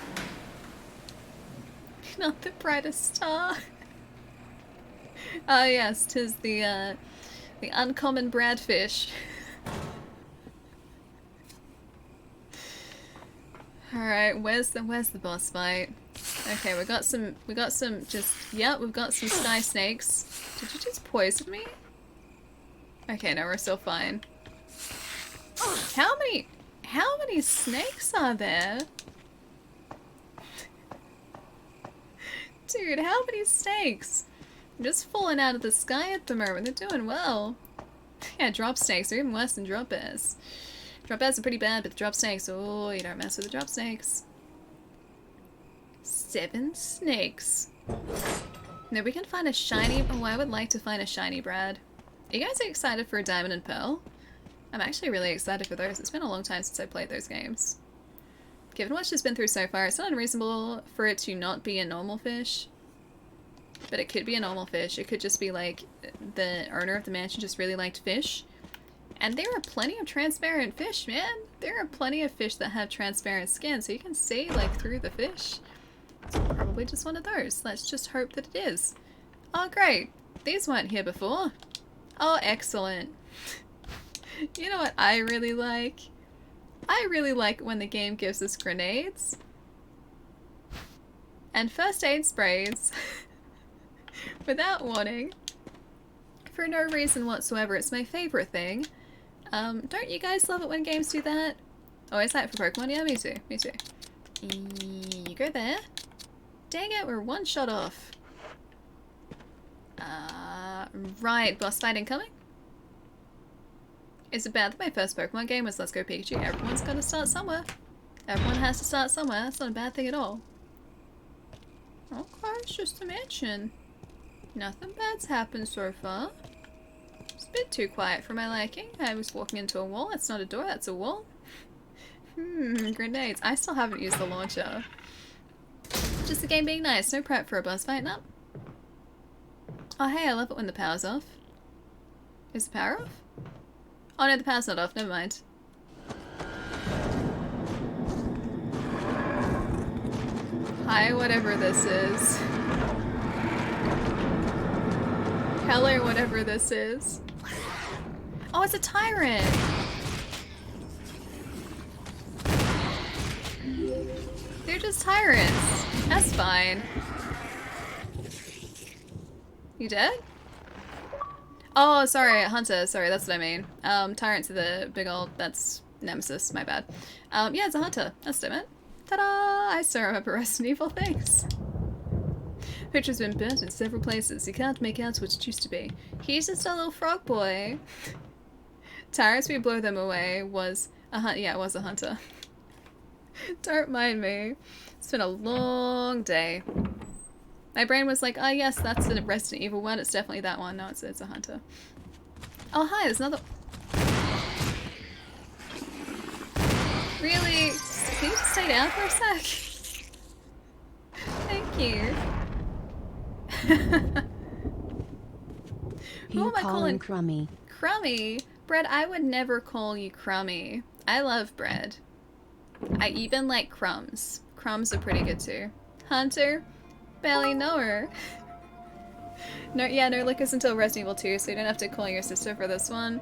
Not the brightest star. Ah, yes, 'tis the uncommon Bradfish. All right, where's the boss fight? Okay, we got some just yeah, we've got some sky snakes. Did you just poison me? Okay, no, we're still fine. How many snakes are there? Dude, how many snakes? They're just falling out of the sky at the moment. They're doing well. Yeah, drop snakes are even worse than drop bears. Drop bears are pretty bad, but the drop snakes, oh, you don't mess with the drop snakes. 7 snakes. Now we can find a shiny, oh, I would like to find a shiny Brad. Are you guys excited for a Diamond and Pearl? I'm actually really excited for those. It's been a long time since I played those games. Given what she's been through so far, it's not unreasonable for it to not be a normal fish. But it could be a normal fish. It could just be like the owner of the mansion just really liked fish. And there are plenty of transparent fish, man. There are plenty of fish that have transparent skin, so you can see like through the fish. It's probably just one of those. Let's just hope that it is. Oh great. These weren't here before. Oh, excellent. You know what I really like? I really like when the game gives us grenades and first aid sprays without warning for no reason whatsoever. It's my favorite thing. Don't you guys love it when games do that? Oh, is that for Pokemon? Yeah, me too. Me too. You go there. Dang it, we're one shot off. Right, boss fight incoming? Is it bad that my first Pokemon game was Let's Go Pikachu? Everyone's gotta start somewhere. Everyone has to start somewhere. That's not a bad thing at all. Okay, it's just a mansion. Nothing bad's happened so far. It's a bit too quiet for my liking. I was walking into a wall. That's not a door, that's a wall. Grenades. I still haven't used the launcher. Just the game being nice. No prep for a boss fight, no. Oh hey, I love it when the power's off. Is the power off? Oh no, the power's not off, never mind. Hi, whatever this is. Hello, whatever this is. Oh, it's a tyrant! They're just tyrants. That's fine. You dead? Oh, sorry, Hunter. Sorry, that's what I mean. Tyrant to the big old... That's Nemesis, my bad. Yeah, it's a Hunter. That's it. Ta-da! I still remember Resident Evil, thanks. Picture's been burnt in several places. You can't make out what it used to be. He's just a little frog boy. Tyrants, we blow them away was a Hunter. Yeah, it was a Hunter. Don't mind me. It's been a long day. My brain was like, oh yes, that's the Resident Evil one. It's definitely that one. No, it's a Hunter. Oh hi, there's another... Really? Can you just stay down for a sec? Thank you. Who am I calling? Crummy. Crummy? Bread, I would never call you Crummy. I love bread. I even like crumbs. Crumbs are pretty good too. Hunter? Barely know her. No, yeah, no lickers until Resident Evil 2, so you don't have to call your sister for this one.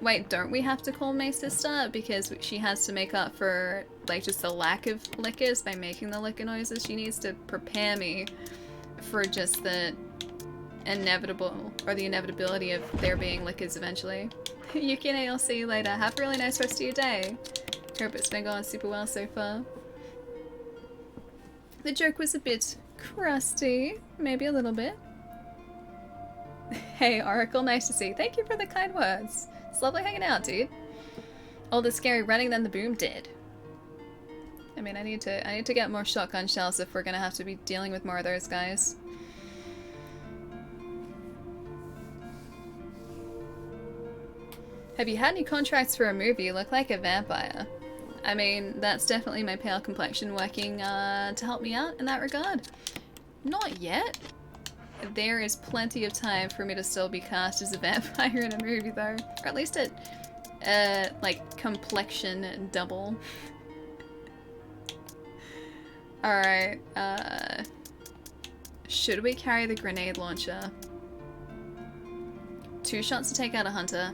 Wait, don't we have to call my sister? Because she has to make up for, like, just the lack of lickers by making the licker noises. She needs to prepare me for just the inevitable, or the inevitability of there being lickers eventually. Yuki and I'll see you later. Have a really nice rest of your day. Hope it's been going super well so far. The joke was a bit crusty. Maybe a little bit. Hey, Oracle, nice to see you. Thank you for the kind words. It's lovely hanging out, dude. All the scary running, then the boom did. I mean, I need to get more shotgun shells if we're gonna have to be dealing with more of those guys. Have you had any contracts for a movie? You look like a vampire. I mean, that's definitely my pale complexion working to help me out in that regard. Not yet. There is plenty of time for me to still be cast as a vampire in a movie though. Or at least a, like, complexion double. Alright, should we carry the grenade launcher? 2 shots to take out a Hunter.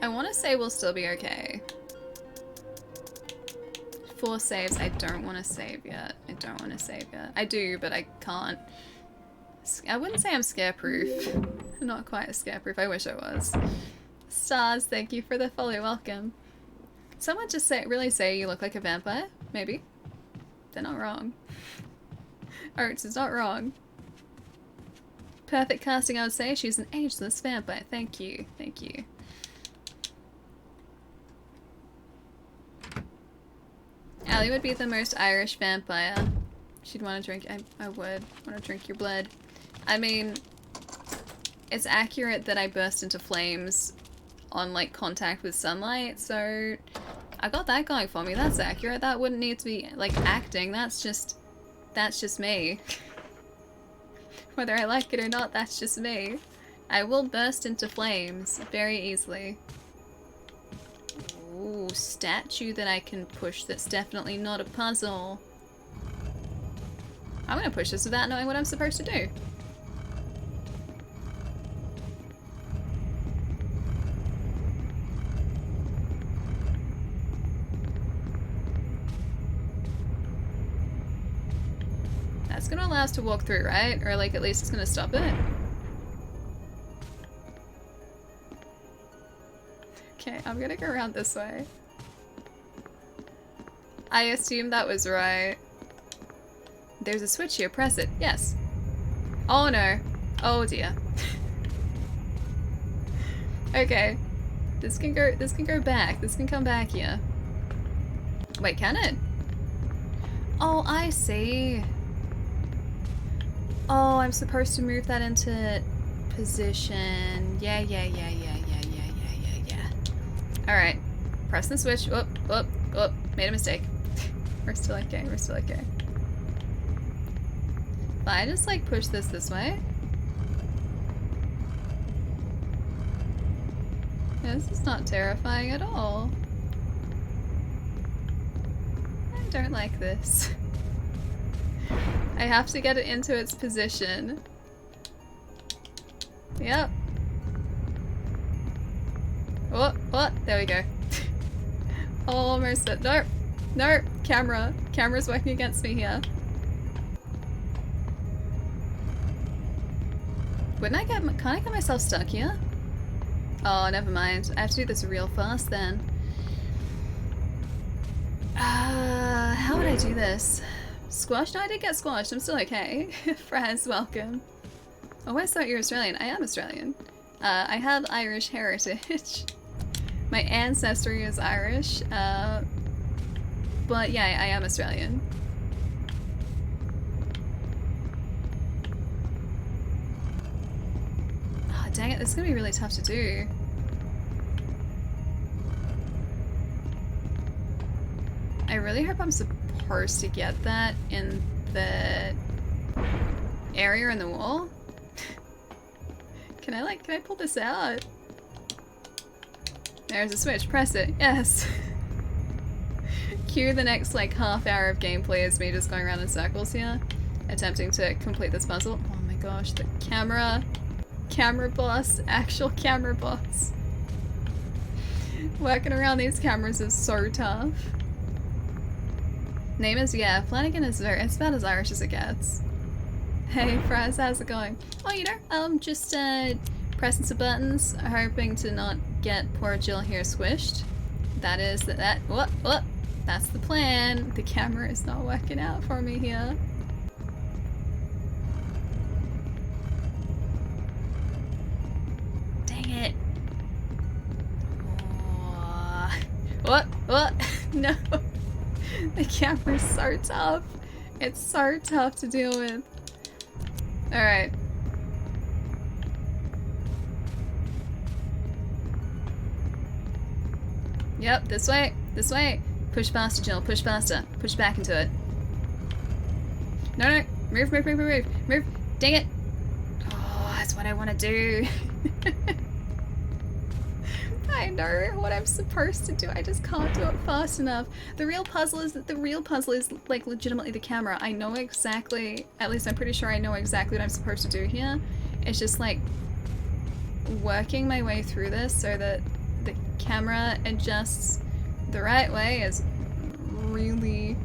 I want to say we'll still be okay. 4 saves. I don't want to save yet. I don't want to save yet. I do, but I can't. I wouldn't say I'm scare-proof. I'm not quite as scare-proof. I wish I was. Stars, thank you for the follow. Welcome. Someone just really say you look like a vampire? Maybe. They're not wrong. Oats is not wrong. perfect casting, I would say. She's an ageless vampire. Thank you. Thank you. Allie would be the most Irish vampire. She'd want to drink. I would want to drink your blood. I mean, it's accurate that I burst into flames on like contact with sunlight, so I got that going for me. That's accurate. That wouldn't need to be like acting. That's just me. Whether I like it or not, that's just me. I will burst into flames very easily. Ooh, statue that I can push that's definitely not a puzzle. I'm gonna push this without knowing what I'm supposed to do. That's gonna allow us to walk through, right? Or like at least it's gonna stop it. Okay, I'm gonna go around this way. I assume that was right. There's a switch here, press it. Yes. Oh no. Oh dear. Okay. This can go back. This can come back here. Wait, can it? Oh, I see. Oh, I'm supposed to move that into position. Yeah. Alright. Press the switch. Oh, made a mistake. We're still okay, If I just like push this way. Yeah, this is not terrifying at all. I don't like this. I have to get it into its position. Yep. What? There we go. Almost. Nope. Camera's working against me here. Can't I get myself stuck here? Oh, never mind. I have to do this real fast then. How would I do this? Squashed? No, I did get squashed. I'm still okay. Fraz, welcome. Oh, I thought you were Australian. I am Australian. I have Irish heritage. My ancestry is Irish. But yeah, I am Australian. Oh, dang it. This is gonna be really tough to do. I really hope I'm supposed to get that in the area in the wall. Can I pull this out? There's a switch, press it, yes! Cue the next like half hour of gameplay as me just going around in circles here, attempting to complete this puzzle. Oh my gosh, the camera boss, actual camera boss. Working around these cameras is so tough. Name is, yeah, Flanagan is it's about as Irish as it gets. Hey Fraz, how's it going? Oh, you know, just pressing some buttons, hoping to not get poor Jill here squished. What? That's the plan. The camera is not working out for me here. Dang it. Oh. What? No. The camera's so tough. It's so tough to deal with. Alright. Yep, this way. Push faster, Jill. Push faster. Push back into it. No. Move. Dang it. Oh, that's what I want to do. I know what I'm supposed to do. I just can't do it fast enough. The real puzzle is like legitimately the camera. I know exactly, at least I'm pretty sure I know exactly what I'm supposed to do here. It's just like working my way through this so that the camera adjusts the right way is really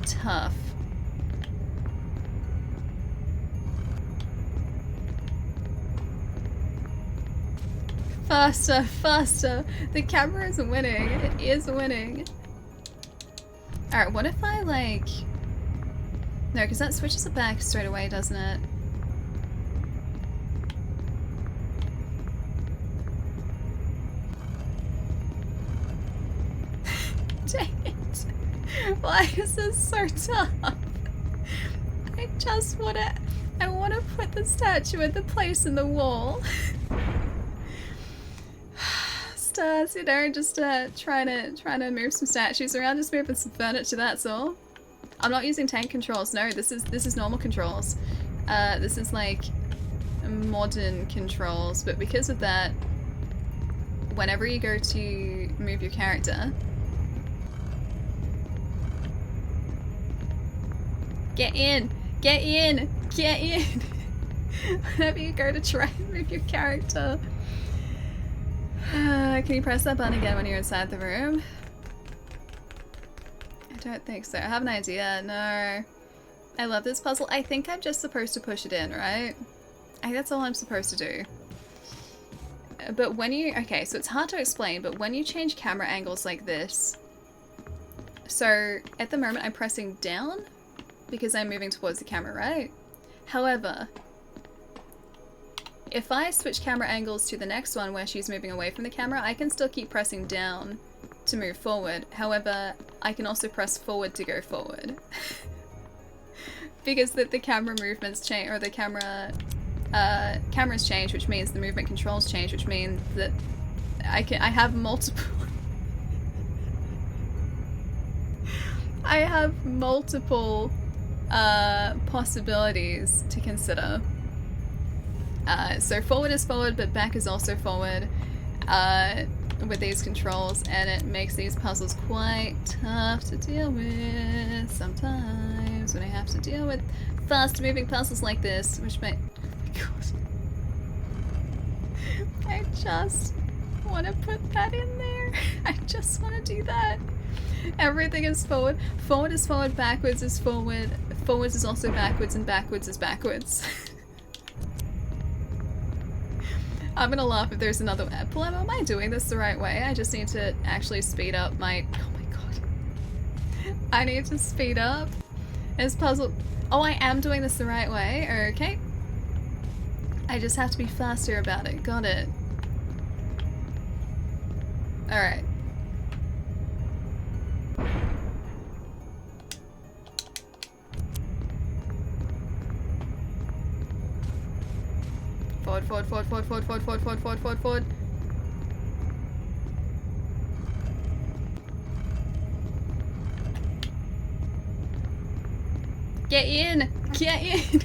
tough. Faster. The camera is winning. It is winning. Alright, what if I like... No, because that switches it back straight away, doesn't it? Why is this so tough? I wanna put the statue at the place in the wall. Stars, you know, just trying to move some statues around, just moving some furniture, that's all. I'm not using tank controls, no, this is normal controls. This is like modern controls, but because of that, whenever you go to move your character, get in! Get in! Get in! Whenever you go to try and move your character. Can you press that button again when you're inside the room? I don't think so. I have an idea. No. I love this puzzle. I think I'm just supposed to push it in, right? I think that's all I'm supposed to do. But when you... Okay, so it's hard to explain, but when you change camera angles like this... So, at the moment I'm pressing down because I'm moving towards the camera, right? However, if I switch camera angles to the next one where she's moving away from the camera, I can still keep pressing down to move forward. However, I can also press forward to go forward. Because the camera movements change, or the cameras change, which means the movement controls change, which means that I have multiple I have multiple possibilities to consider. So forward is forward, but back is also forward with these controls, and it makes these puzzles quite tough to deal with sometimes when I have to deal with fast moving puzzles like this, which may... Oh my god. I just want to put that in there. I just want to do that. Everything is forward. Forward is forward, backwards is forward, forwards is also backwards, and backwards is backwards. I'm gonna laugh if there's another... Palemo, am I doing this the right way? I just need to actually speed up my... Oh my god. I need to speed up this puzzle. Oh, I am doing this the right way. Okay. I just have to be faster about it. Got it. Alright. Forward, forward, forward, forward, forward, forward, forward, forward, forward, forward, forward. Get in! Get in!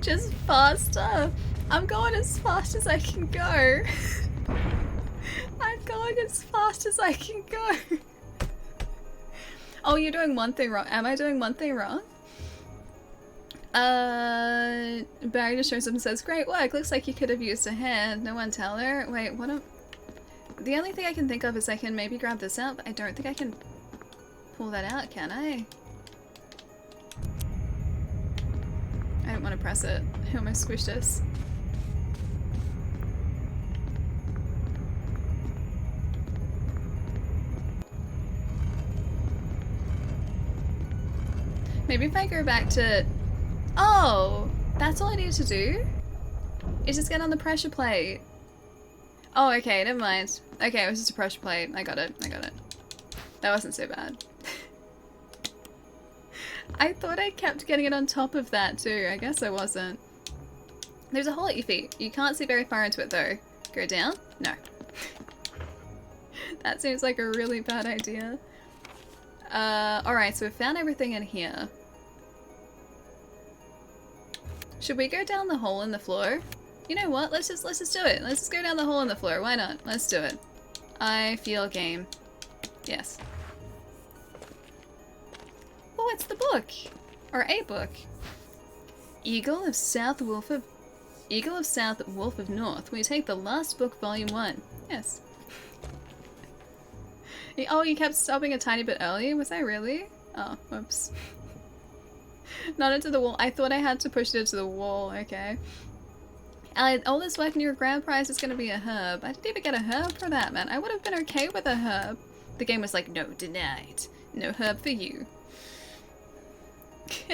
Just faster! I'm going as fast as I can go! I'm going as fast as I can go! Oh, you're doing one thing wrong. Am I doing one thing wrong? Barry just shows up and says, "Great work, looks like you could have used a hand. No one tell her." Wait, what am... The only thing I can think of is I can maybe grab this out, but I don't think I can pull that out, can I? I don't want to press it. I almost squished this. Maybe if I go back to... Oh! That's all I needed to do? Is just get on the pressure plate. Oh, okay, never mind. Okay, it was just a pressure plate. I got it. I got it. That wasn't so bad. I thought I kept getting it on top of that too. I guess I wasn't. There's a hole at your feet. You can't see very far into it though. Go down? No. That seems like a really bad idea. Alright, so we've found everything in here. Should we go down the hole in the floor? You know what? Let's just do it. Let's just go down the hole in the floor. Why not? Let's do it. I feel game. Yes. Oh, it's the book! Or a book. Eagle of South, Wolf of North. We take the last book, volume 1. Yes. Oh, you kept stopping a tiny bit early? Was I really? Oh, whoops. Not into the wall. I thought I had to push it into the wall. Okay. All this work and your grand prize is gonna be a herb. I didn't even get a herb for that, man. I would have been okay with a herb. The game was like, no, denied. No herb for you.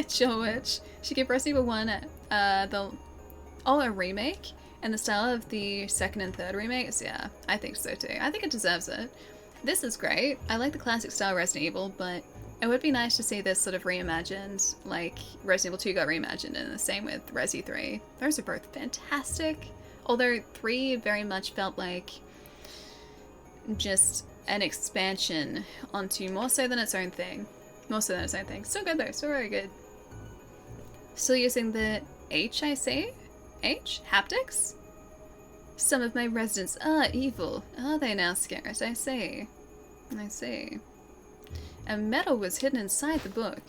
Chill Witch. Should give Resident Evil 1 a remake in the style of the second and third remakes. Yeah, I think so too. I think it deserves it. This is great. I like the classic style Resident Evil, but it would be nice to see this sort of reimagined, like Resident Evil 2 got reimagined, and the same with Resi 3. Those are both fantastic. Although 3 very much felt like just an expansion onto more so than its own thing. More so than its own thing. Still good though, still very good. Still using the H, I say? H? Haptics? Some of my residents are evil. Are they now, Scarrett? I see. I see. A medal was hidden inside the book.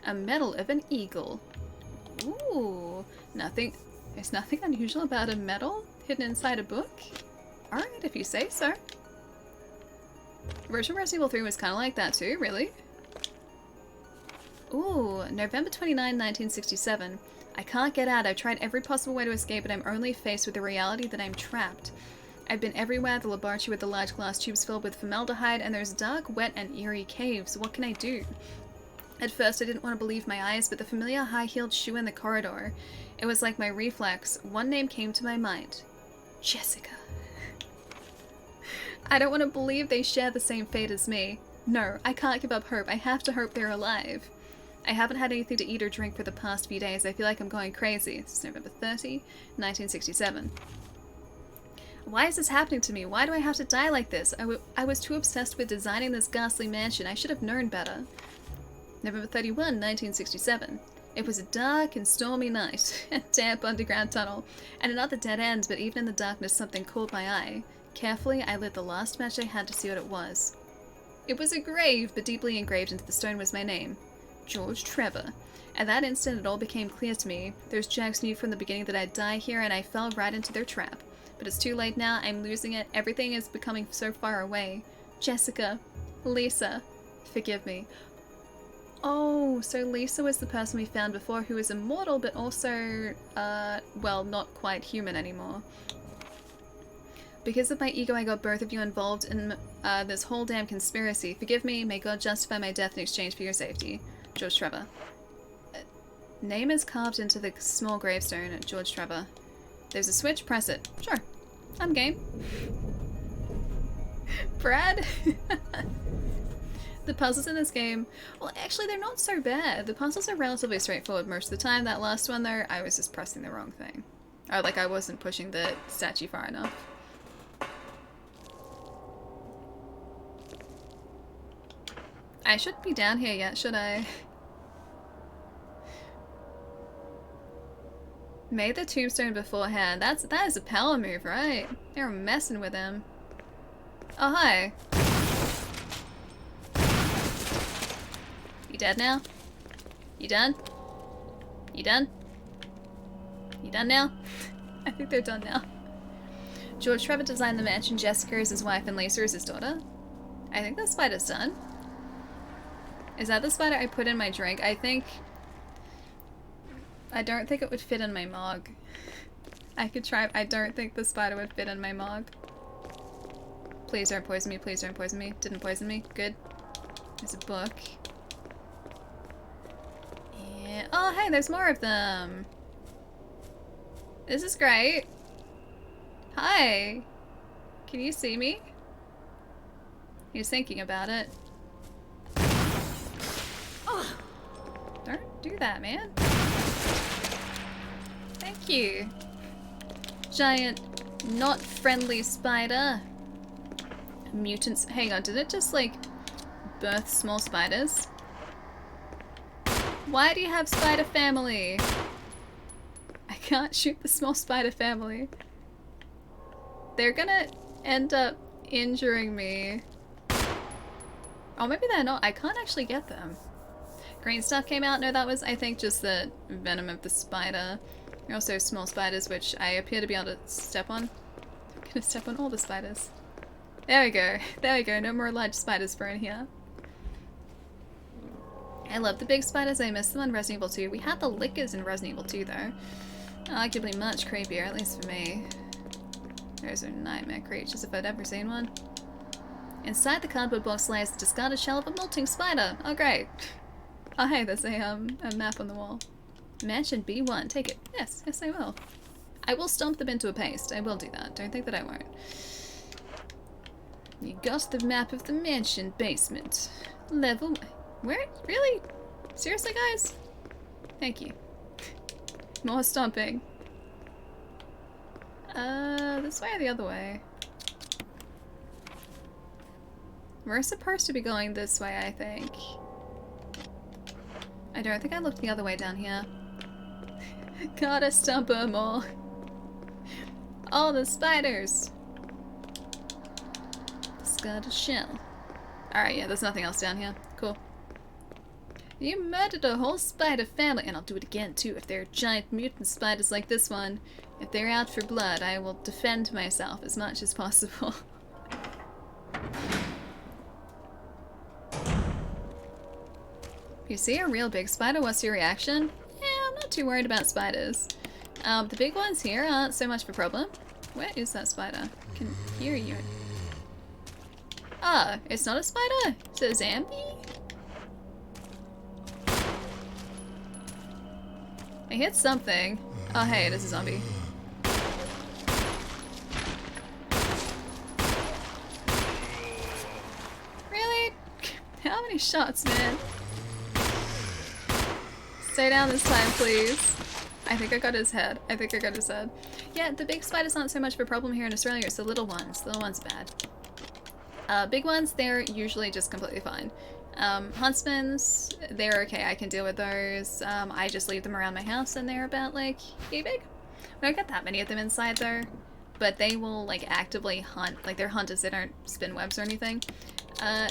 A medal of an eagle. Ooh. There's nothing unusual about a medal hidden inside a book? Alright, if you say so. Original Resident Evil 3 was kind of like that too, really? Ooh, November 29, 1967. I can't get out. I've tried every possible way to escape, but I'm only faced with the reality that I'm trapped. I've been everywhere, the laboratory with the large glass tubes filled with formaldehyde, and there's dark, wet, and eerie caves. What can I do? At first, I didn't want to believe my eyes, but the familiar high-heeled shoe in the corridor. It was like my reflex. One name came to my mind. Jessica. I don't want to believe they share the same fate as me. No, I can't give up hope. I have to hope they're alive. I haven't had anything to eat or drink for the past few days. I feel like I'm going crazy. This is November 30, 1967. Why is this happening to me? Why do I have to die like this? I was too obsessed with designing this ghastly mansion. I should have known better. November 31, 1967. It was a dark and stormy night, a damp underground tunnel, and another dead end, but even in the darkness something caught my eye. Carefully, I lit the last match I had to see what it was. It was a grave, but deeply engraved into the stone was my name. George Trevor. At that instant, it all became clear to me. Those jerks knew from the beginning that I'd die here, and I fell right into their trap. But it's too late now. I'm losing it. Everything is becoming so far away. Jessica. Lisa. Forgive me. Oh, so Lisa was the person we found before who was immortal, but also, well, not quite human anymore. Because of my ego, I got both of you involved in this whole damn conspiracy. Forgive me. May God justify my death in exchange for your safety. George Trevor. Name is carved into the small gravestone. George Trevor. There's a switch. Press it. Sure. I'm game. Brad? The puzzles in this game, well, actually, they're not so bad. The puzzles are relatively straightforward most of the time. That last one, though, I was just pressing the wrong thing. Or, like, I wasn't pushing the statue far enough. I shouldn't be down here yet, should I? Made the tombstone beforehand. That is a power move, right? They were messing with him. Oh, hi. You dead now? You done? You done? You done now? I think they're done now. George Trevor designed the mansion. Jessica is his wife and Lisa is his daughter. I think the spider's done. Is that the spider I put in my drink? I don't think it would fit in my mug. I could try. I don't think the spider would fit in my mug. Please don't poison me. Please don't poison me. Didn't poison me. Good. There's a book. Yeah. Oh, hey, there's more of them. This is great. Hi. Can you see me? He's thinking about it. Oh, don't do that, man. Thank you. Giant, not friendly spider. Mutants. Hang on, did it just like birth small spiders? Why do you have spider family? I can't shoot the small spider family. They're gonna end up injuring me. Oh, maybe they're not. I can't actually get them. Green stuff came out. No, that was, I think, just the venom of the spider. Also small spiders, which I appear to be able to step on. I'm gonna step on all the spiders. There we go. There we go. No more large spiders for in here. I love the big spiders. I miss them on Resident Evil 2. We had the lickers in Resident Evil 2, though. Arguably much creepier, at least for me. Those are nightmare creatures if I'd ever seen one. Inside the cardboard box lies the discarded shell of a molting spider. Oh, great. Oh, hey, there's a map on the wall. Mansion B1. Take it. Yes, yes, I will. I will stomp them into a paste. I will do that. Don't think that I won't. You got the map of the mansion basement. Level... Where? Really? Seriously, guys? Thank you. More stomping. This way or the other way? We're supposed to be going this way, I think. I don't think I looked the other way down here. Gotta stomp 'em all. All the spiders. Got a shell. Alright, yeah, there's nothing else down here. Cool. You murdered a whole spider family, and I'll do it again too if they're giant mutant spiders like this one. If they're out for blood, I will defend myself as much as possible. If you see a real big spider, what's your reaction? Yeah, I'm not too worried about spiders. The big ones here aren't so much of a problem. Where is that spider? I can hear you. Ah, it's not a spider. It's a zombie. I hit something. Oh hey, it is a zombie. Really? How many shots, man? Stay down this time, please. I think I got his head. I think I got his head. Yeah, the big spiders aren't so much of a problem here in Australia. It's the little ones. The little ones are bad. Big ones, they're usually just completely fine. Huntsmans, they're okay. I can deal with those. I just leave them around my house and they're about like yay big. We don't get that many of them inside though, but they will like actively hunt. Like they're hunters. They don't spin webs or anything.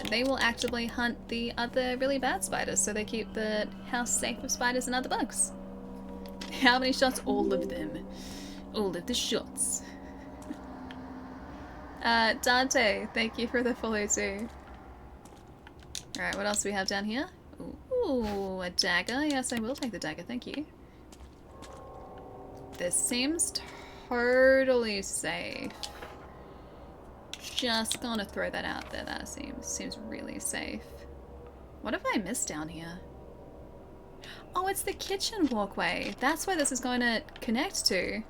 They will actively hunt the other really bad spiders, so they keep the house safe of spiders and other bugs. How many shots? All of them. All of the shots. Dante, thank you for the follow too. Alright, what else do we have down here? Ooh, a dagger. Yes, I will take the dagger, thank you. This seems totally safe. Just gonna throw that out there. That seems really safe. What have I missed down here? Oh, it's the kitchen walkway. That's where this is going to connect to.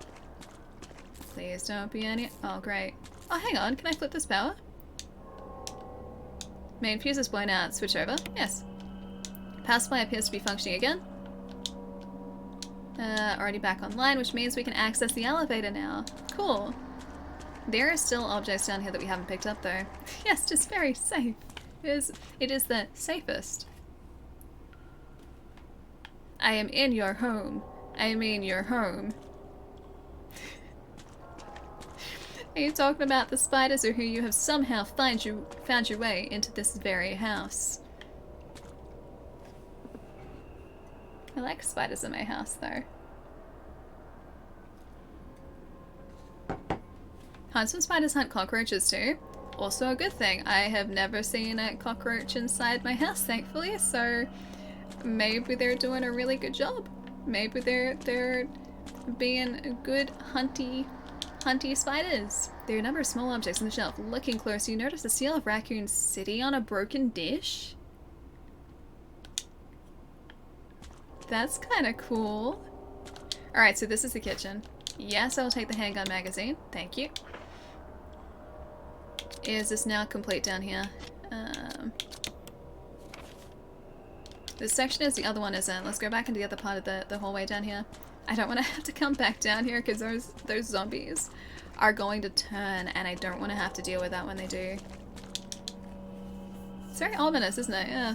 Please don't be any... Oh, great. Oh, hang on. Can I flip this power? Main fuse is blown out. Switch over. Yes. Power supply appears to be functioning again. Already back online, which means we can access the elevator now. Cool. There are still objects down here that we haven't picked up, though. Yes, just very safe. It is the safest. I am in your home. I mean your home. Are you talking about the spiders or who you have somehow found your way into this very house? I like spiders in my house though. Huntsman spiders hunt cockroaches too. Also a good thing. I have never seen a cockroach inside my house, thankfully, so maybe they're doing a really good job. Maybe they're being good hunty spiders. There are a number of small objects on the shelf. Looking closer, you notice a seal of Raccoon City on a broken dish. That's kind of cool. Alright, so this is the kitchen. Yes, I'll take the handgun magazine. Thank you. Is this now complete down here? This section is, the other one isn't. Let's go back into the other part of the hallway down here. I don't want to have to come back down here because those zombies are going to turn and I don't want to have to deal with that when they do. It's very ominous, isn't it? Yeah.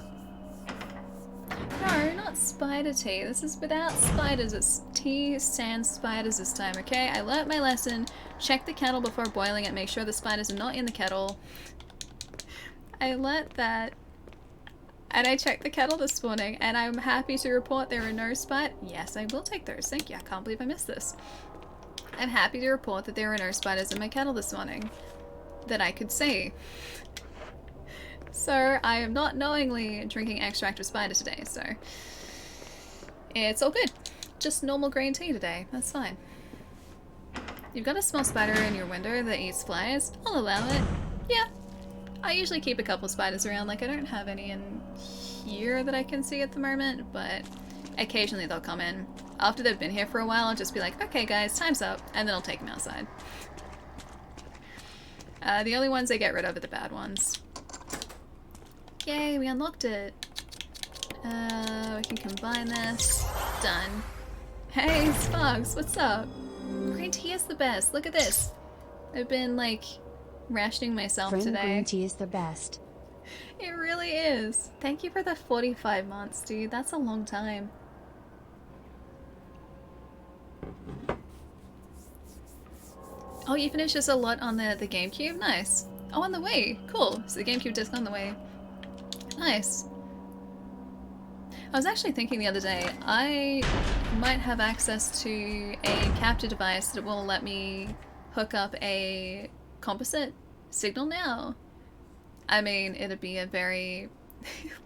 No, not spider tea. This is without spiders. It's tea sans spiders this time, okay? I learnt my lesson. Check the kettle before boiling it. Make sure the spiders are not in the kettle. I learnt that. And I checked the kettle this morning and I'm happy to report there are no spiders. Yes, I will take those. Thank you. I can't believe I missed this. I'm happy to report that there are no spiders in my kettle this morning that I could see. So I am not knowingly drinking extract of spider today, so it's all good. Just normal green tea today. That's fine. You've got a small spider in your window that eats flies. I'll allow it. Yeah. I usually keep a couple spiders around. Like, I don't have any in here that I can see at the moment, but occasionally they'll come in. After they've been here for a while, I'll just be like, okay guys, time's up, and then I'll take them outside. The only ones I get rid of are the bad ones. Yay, we unlocked it. We can combine this. Done. Hey, Sparks, what's up? Green tea is the best. Look at this. I've been, like, rationing myself Friend, today. green tea is the best. It really is. Thank you for the 45 months, dude. That's a long time. Oh, you finished this a lot on the GameCube? Nice. Oh, on the Wii. Cool. So the GameCube disc on the Wii. Nice. I was actually thinking the other day, I might have access to a capture device that will let me hook up a composite signal now. I mean, it'd be a very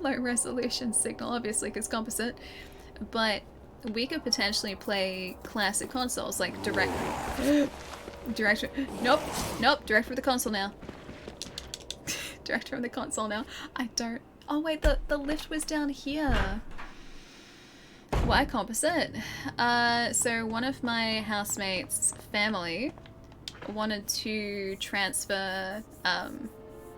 low resolution signal, obviously, because composite, but we could potentially play classic consoles, like direct nope, direct from the console now. Direct from the console now. I don't, oh wait, the lift was down here. Why composite? So one of my housemates' family wanted to transfer,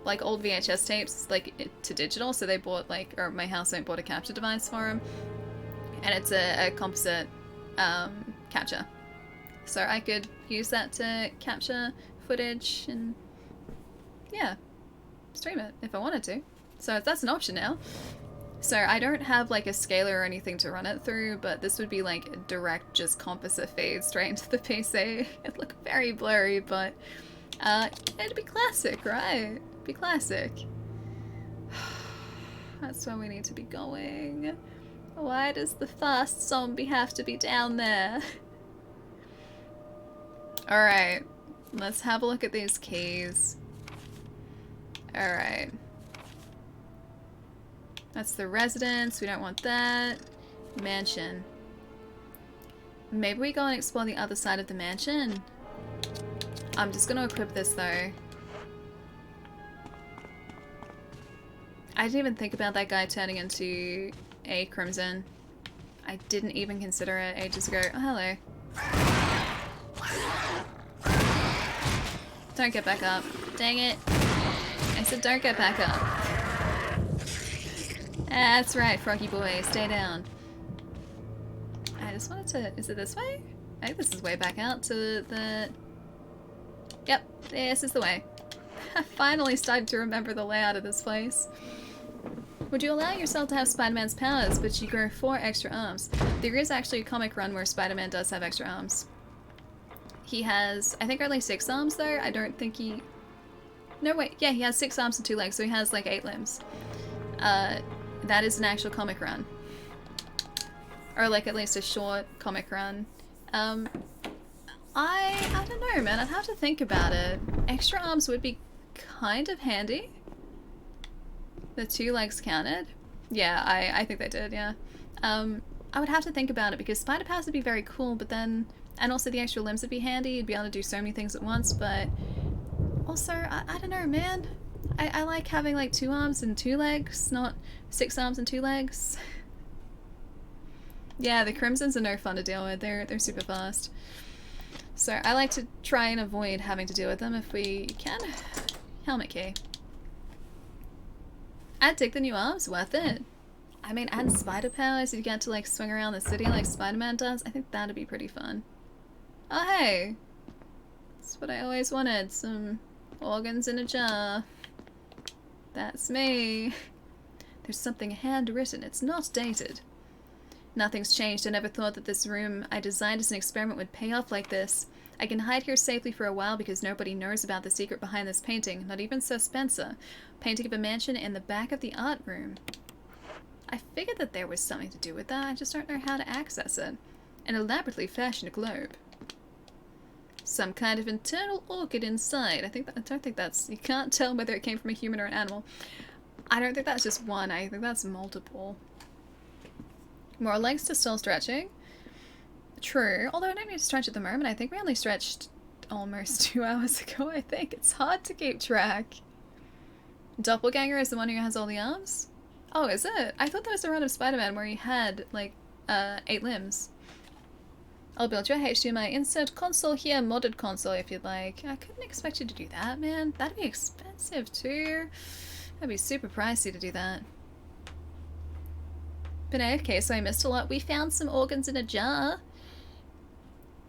like old VHS tapes, like to digital, so they bought or my housemate bought a capture device for him, and it's a composite capture. So I could use that to capture footage and, yeah, stream it if I wanted to. So that's an option now. So I don't have like a scaler or anything to run it through, but this would be like direct just composite feed straight into the PC. It'd look very blurry, but it'd be classic, right? Be classic. That's where we need to be going. Why does the fast zombie have to be down there? Alright, let's have a look at these keys. Alright. That's the residence, we don't want that. Mansion. Maybe we go and explore the other side of the mansion? I'm just gonna equip this though. I didn't even think about that guy turning into a Crimson. I didn't even consider it ages ago. Oh, hello. Don't get back up. Dang it. I said don't get back up. That's right, Froggy boy. Stay down. I just wanted to... Is it this way? I think this is way back out to the... Yep, this is the way. I finally started to remember the layout of this place. Would you allow yourself to have Spider-Man's powers, but you grow 4 extra arms? There is actually a comic run where Spider-Man does have extra arms. He has, I think, only 6 arms though. I don't think he... No, wait. Yeah, he has 6 arms and 2 legs, so he has like 8 limbs. That is an actual comic run. Or like at least a short comic run. I don't know, man. I'd have to think about it. Extra arms would be kind of handy. The 2 legs counted? Yeah, I think they did, yeah. I would have to think about it because spider powers would be very cool, but then... And also the extra limbs would be handy. You'd be able to do so many things at once, but... Also, I don't know, man. I like having like 2 arms and 2 legs, not 6 arms and 2 legs. Yeah, the Crimsons are no fun to deal with. They're super fast. So I like to try and avoid having to deal with them if we can. Helmet key. I'd dig the new arms, worth it. I mean, add spider powers, you get to like swing around the city like Spider-Man does. I think that'd be pretty fun. Oh hey! That's what I always wanted, some organs in a jar. That's me. There's something handwritten, it's not dated. Nothing's changed. I never thought that this room I designed as an experiment would pay off like this. I can hide here safely for a while because nobody knows about the secret behind this painting, not even Sir Spencer. Painting of a mansion in the back of the art room. I figured that there was something to do with that, I just don't know how to access it. An elaborately fashioned globe. Some kind of internal orchid inside. I don't think that's... You can't tell whether it came from a human or an animal. I don't think that's just one, I think that's multiple. More legs to still stretching. True, although I don't need to stretch at the moment. I think we only stretched almost 2 hours ago, I think. It's hard to keep track. Doppelganger is the one who has all the arms? Oh, is it? I thought that was a run of Spider-Man where he had, like, 8 limbs. I'll build your HDMI insert console here, modded console if you'd like. I couldn't expect you to do that, man. That'd be expensive too. That'd be super pricey to do that. But okay, so I missed a lot. We found some organs in a jar.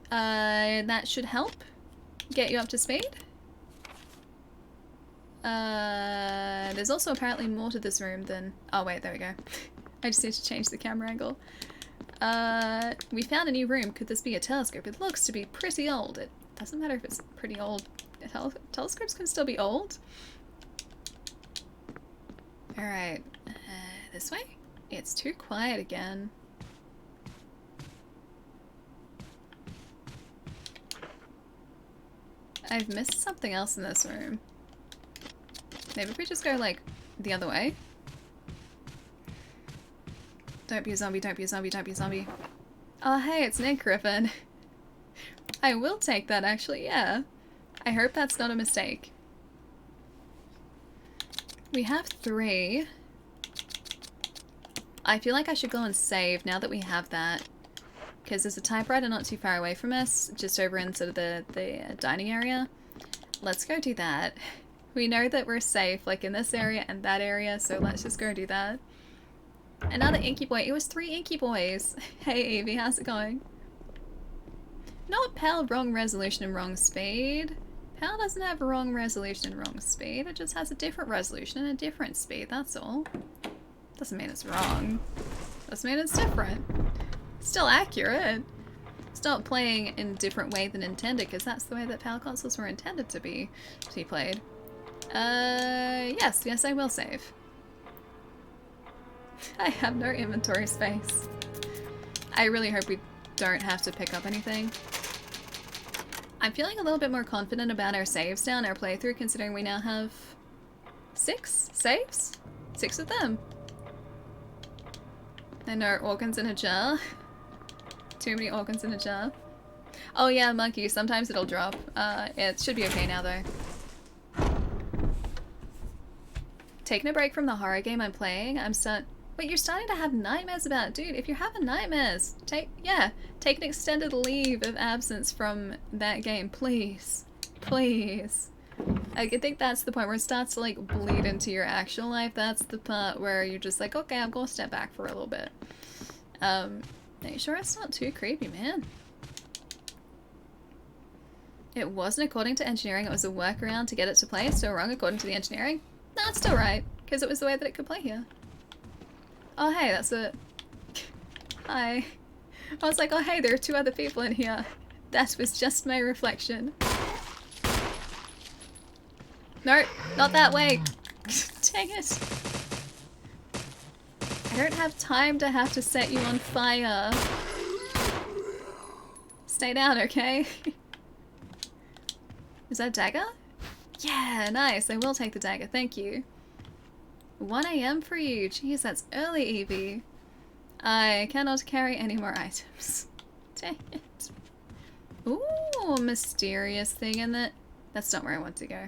That should help get you up to speed. There's also apparently more to this room than... Oh wait, there we go. I just need to change the camera angle. We found a new room. Could this be a telescope? It looks to be pretty old. It doesn't matter if it's pretty old. Telescopes can still be old. Alright, this way? It's too quiet again. I've missed something else in this room. Maybe if we just go, like, the other way? Don't be a zombie, don't be a zombie, don't be a zombie. Oh, hey, it's Nick Griffin. I will take that, actually, yeah. I hope that's not a mistake. We have 3. I feel like I should go and save now that we have that. Because there's a typewriter not too far away from us, just over in sort of the dining area. Let's go do that. We know that we're safe, like in this area and that area, so let's just go do that. Another Inky Boy. It was 3 Inky Boys. Hey Evie, how's it going? Not Pal, wrong resolution and wrong speed. Pal doesn't have wrong resolution and wrong speed. It just has a different resolution and a different speed, that's all. Doesn't mean it's wrong. Doesn't mean it's different. Still accurate. It's not playing in a different way than intended, because that's the way that PAL consoles were intended to be played. Yes, I will save. I have no inventory space. I really hope we don't have to pick up anything. I'm feeling a little bit more confident about our saves now in our playthrough, considering we now have 6 saves? 6 of them. And our organs in a jar. Too many organs in a jar. Oh yeah, monkey, sometimes it'll drop. It should be okay now though. Taking a break from the horror game I'm playing, Wait, you're starting to have nightmares about it. Dude, if you're having nightmares, take an extended leave of absence from that game, please. Please. I think that's the point where it starts to like bleed into your actual life. That's the part where you're just like, okay, I'm gonna step back for a little bit. Are you sure it's not too creepy, man? It wasn't according to engineering, it was a workaround to get it to play. Still wrong according to the engineering? No, it's still right, because it was the way that it could play here. Oh hey, that's it. Hi. I was like, oh hey, there are 2 other people in here. That was just my reflection. No, not that way. Dang it. I don't have time to have to set you on fire. Stay down, okay? Is that a dagger? Yeah, nice. I will take the dagger. Thank you. 1 AM for you. Jeez, that's early, Evie. I cannot carry any more items. Dang it. Ooh, mysterious thing in it. That's not where I want to go.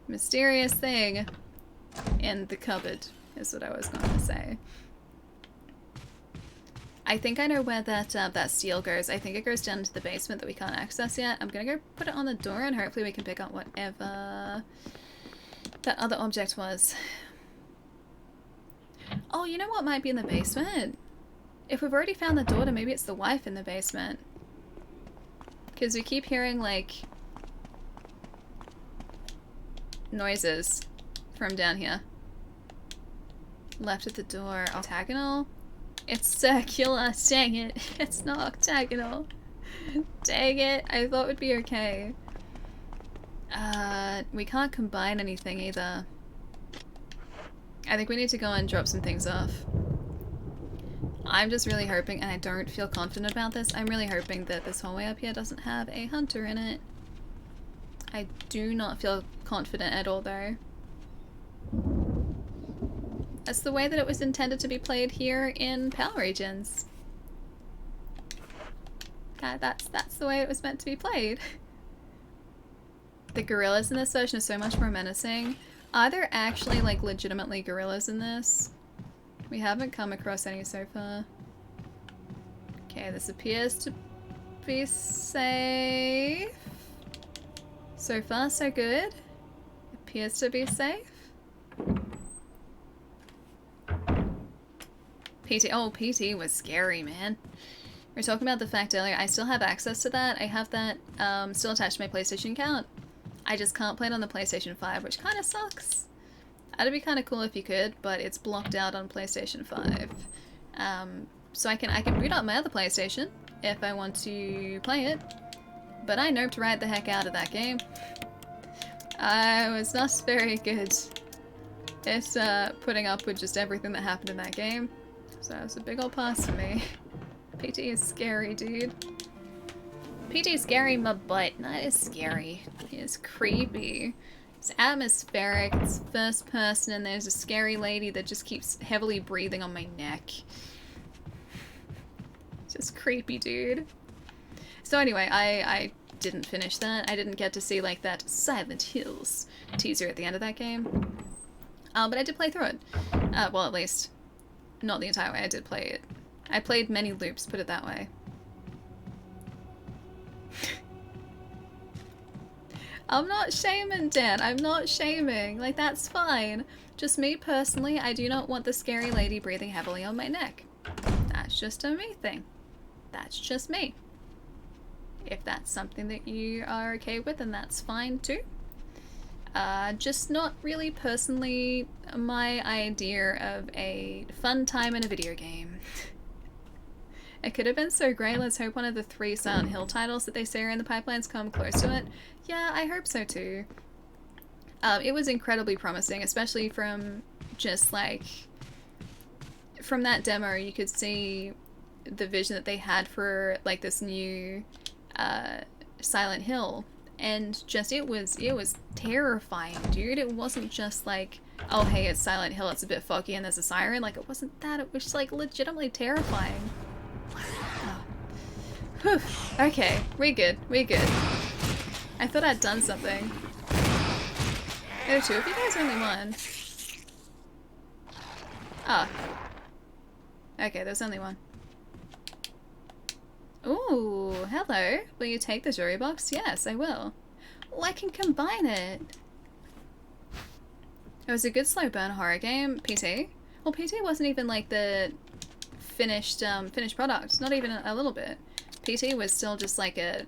Mysterious thing in the cupboard is what I was going to say. I think I know where that steel goes. I think it goes down into the basement that we can't access yet. I'm gonna go put it on the door and hopefully we can pick up whatever that other object was. Oh, you know what might be in the basement? If we've already found the daughter, maybe it's the wife in the basement. Because we keep hearing, like, noises from down here. Left at the door. Octagonal? It's circular. Dang it. It's not octagonal. Dang it. I thought it would be okay. We can't combine anything either. I think we need to go and drop some things off. I'm just really hoping, and I don't feel confident about this, I'm really hoping that this hallway up here doesn't have a hunter in it. I do not feel confident at all though. That's the way that it was intended to be played here in PAL regions. That's the way it was meant to be played. The gorillas in this version are so much more menacing. Are there actually, like, legitimately gorillas in this? We haven't come across any so far. Okay, this appears to be safe. So far, so good. Appears to be safe. PT. Oh, PT was scary, man. We were talking about the fact earlier, I still have access to that. I have that still attached to my PlayStation account. I just can't play it on the PlayStation 5, which kind of sucks. That'd be kind of cool if you could, but it's blocked out on PlayStation 5. So I can boot up my other PlayStation if I want to play it, but I noped right the heck out of that game. I was not very good at putting up with just everything that happened in that game, so it was a big old pass for me. PT is scary, dude. PT is scary, my butt. That is scary. It is creepy. It's atmospheric, it's first person, and there's a scary lady that just keeps heavily breathing on my neck. Just creepy, dude. So anyway, I didn't finish that. I didn't get to see like that Silent Hills teaser at the end of that game. But I did play through it. Well, at least not the entire way. I did play it. I played many loops, put it that way. I'm not shaming, Dan. I'm not shaming. Like, that's fine. Just me personally, I do not want the scary lady breathing heavily on my neck. That's just a me thing. That's just me. If that's something that you are okay with, then that's fine too. Just not really personally my idea of a fun time in a video game. It could have been so great. Let's hope one of the 3 Silent Hill titles that they say are in the pipelines come close to it. Yeah, I hope so too. It was incredibly promising, especially from just like... From that demo, you could see the vision that they had for like this new Silent Hill. And just, it was terrifying, dude. It wasn't just like, oh hey, it's Silent Hill, it's a bit foggy and there's a siren. Like, it wasn't that. It was like legitimately terrifying. Whew. Okay, we good. I thought I'd done something. Oh, 2 of you guys, only 1. Ah. Okay, there's only 1. Ooh, hello. Will you take the jewelry box? Yes, I will. Oh, I can combine it. It was a good slow burn horror game, PT. Well, PT wasn't even like the finished product. Not even a little bit. PT was still just like a,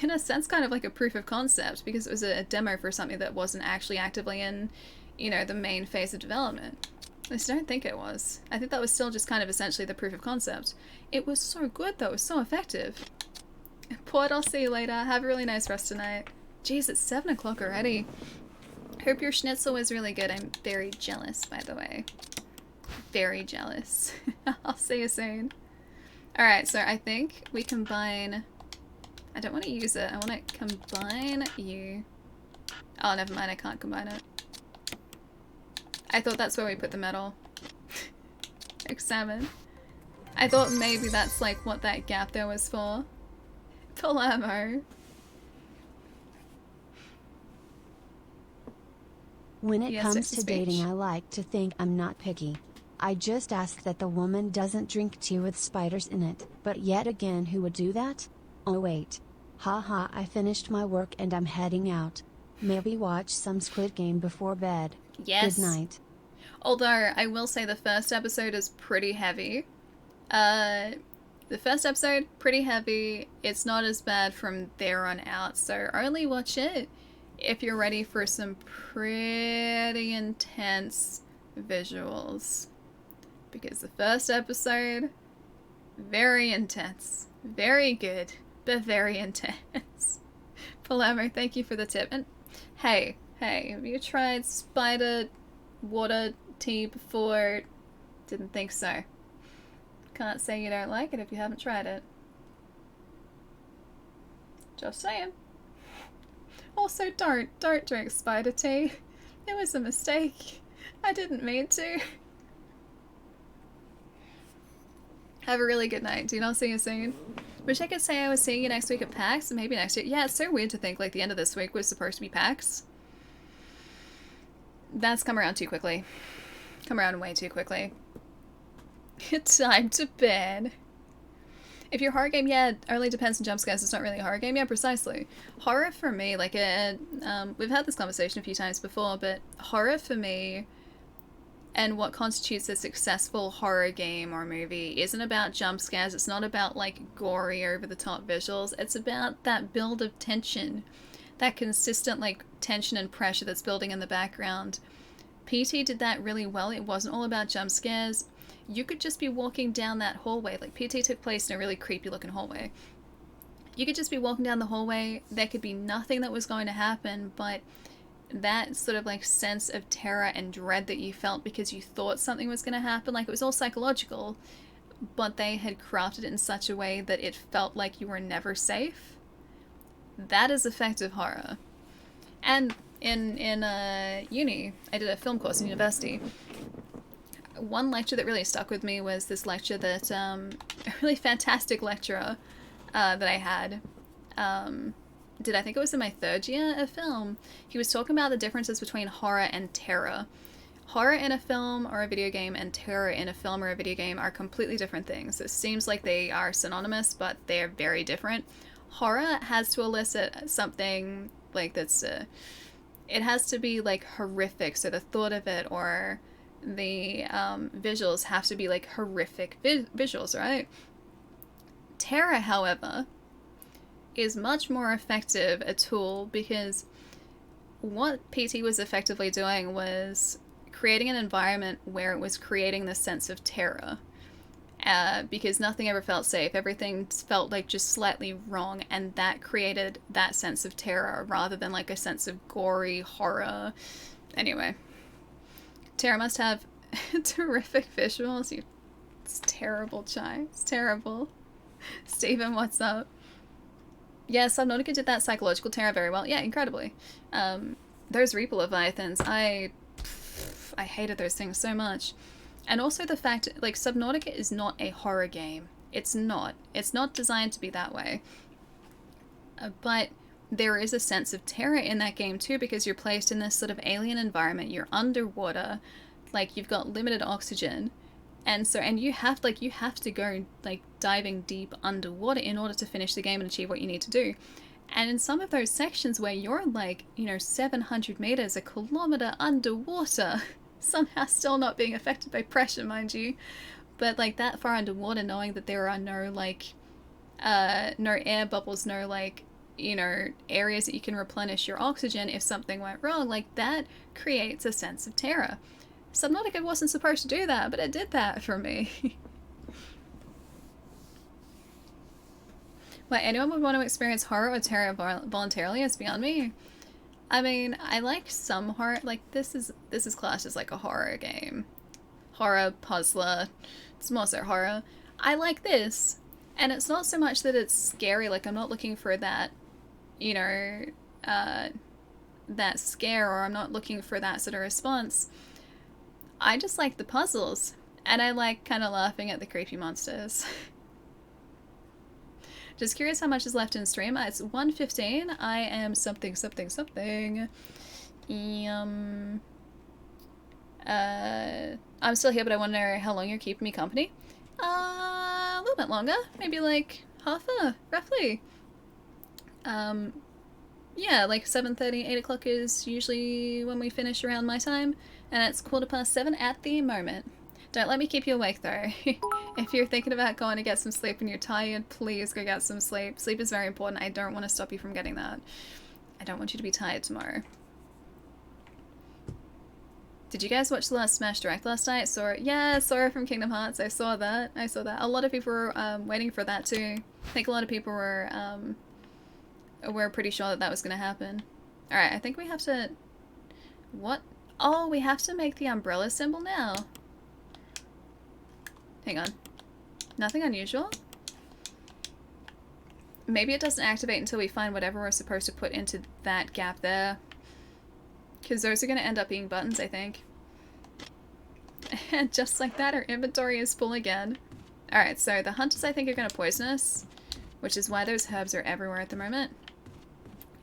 in a sense, kind of like a proof of concept, because it was a demo for something that wasn't actually actively in, you know, the main phase of development. At least I don't think it was. I think that was still just kind of essentially the proof of concept. It was so good though, it was so effective. Port, I'll see you later. Have a really nice rest tonight. Jeez, it's 7 o'clock already. Hope your schnitzel was really good. I'm very jealous, by the way. Very jealous. I'll see you soon. Alright, so I think we combine... I don't want to use it. I want to combine you. Oh, never mind. I can't combine it. I thought that's where we put the metal. Examine. I thought maybe that's like what that gap there was for. Palermo. When it Yes, comes it's a to speech. dating, I like to think I'm not picky. I just ask that the woman doesn't drink tea with spiders in it. But yet again, who would do that? Oh wait. Haha, I finished my work and I'm heading out. Maybe watch some Squid Game before bed. Yes. Good night. Although, I will say the first episode is pretty heavy. The first episode, pretty heavy. It's not as bad from there on out, so only watch it if you're ready for some pretty intense visuals. Because the first episode, very intense. Very good, but very intense. Palermo, thank you for the tip. And hey, have you tried spider water tea before? Didn't think so. Can't say you don't like it if you haven't tried it. Just saying. Also, don't drink spider tea. It was a mistake. I didn't mean to. Have a really good night. Do not see you soon. Wish I could say I was seeing you next week at PAX, and maybe next year. Yeah, it's so weird to think like the end of this week was supposed to be PAX. That's come around too quickly. Come around way too quickly. Time to bed. If you're a horror game, yeah, it only depends on jump scares. It's not really a horror game. Yeah, precisely. Horror for me, like, we've had this conversation a few times before, but horror for me and what constitutes a successful horror game or movie isn't about jump scares. It's not about, like, gory, over-the-top visuals. It's about that build of tension, that consistent, like, tension and pressure that's building in the background. PT did that really well. It wasn't all about jump scares. You could just be walking down that hallway. Like, PT took place in a really creepy looking hallway. You could just be walking down the hallway. There could be nothing that was going to happen, but that sort of like sense of terror and dread that you felt because you thought something was going to happen, like it was all psychological, but they had crafted it in such a way that it felt like you were never safe. That is effective horror. And in uni, I did a film course in university. One lecture that really stuck with me was this lecture that a really fantastic lecturer that I had did. I think it was in my third year of film. He was talking about the differences between horror and terror. Horror in a film or a video game and terror in a film or a video game are completely different things. It seems like they are synonymous, but they're very different. Horror has to elicit something like that's it has to be like horrific, so the thought of it or the visuals have to be like horrific visuals, right? Terror, however, is much more effective a tool because what PT was effectively doing was creating an environment where it was creating the sense of terror. Because nothing ever felt safe. Everything felt like just slightly wrong, and that created that sense of terror rather than like a sense of gory horror. Anyway, terror must have terrific visuals. It's terrible, Chai. It's terrible. Steven, what's up? Yeah, Subnautica did that psychological terror very well. Yeah, incredibly. Those Reaper Leviathans, I hated those things so much. And also the fact, like, Subnautica is not a horror game. It's not. It's not designed to be that way. But there is a sense of terror in that game too, because you're placed in this sort of alien environment. You're underwater, like, you've got limited oxygen. And so, and you have to go, like, diving deep underwater in order to finish the game and achieve what you need to do. And in some of those sections where you're, like, 700 meters, a kilometer underwater, somehow still not being affected by pressure, mind you, but, like, that far underwater, knowing that there are no, like, no air bubbles, no, like, areas that you can replenish your oxygen if something went wrong, like, that creates a sense of terror. Subnautica wasn't supposed to do that, but it did that for me. Why anyone would want to experience horror or terror voluntarily is beyond me. I mean, I like some horror, like, this is classed as like a horror game. Horror, puzzler, it's more so horror. I like this, and it's not so much that it's scary, like, I'm not looking for that, that scare, or I'm not looking for that sort of response. I just like the puzzles, and I like kind of laughing at the creepy monsters. Just curious how much is left in stream. It's 1:15. I am something. I'm still here, but I want to know how long you're keeping me company. A little bit longer. Maybe like half roughly. Yeah, like 7:30, 8 o'clock is usually when we finish around my time, and it's 7:15 at the moment. Don't let me keep you awake though. If you're thinking about going to get some sleep and you're tired, please go get some sleep. Sleep is very important. I don't want to stop you from getting that. I don't want you to be tired tomorrow. Did you guys watch the last Smash Direct last night? Sora? Yeah, Sora from Kingdom Hearts. I saw that. A lot of people were waiting for that too. I think a lot of people were pretty sure that that was going to happen. Alright, I think we have to... What? Oh, we have to make the umbrella symbol now. Hang on. Nothing unusual? Maybe it doesn't activate until we find whatever we're supposed to put into that gap there. Because those are going to end up being buttons, I think. And just like that, our inventory is full again. Alright, so the hunters I think are going to poison us, which is why those herbs are everywhere at the moment.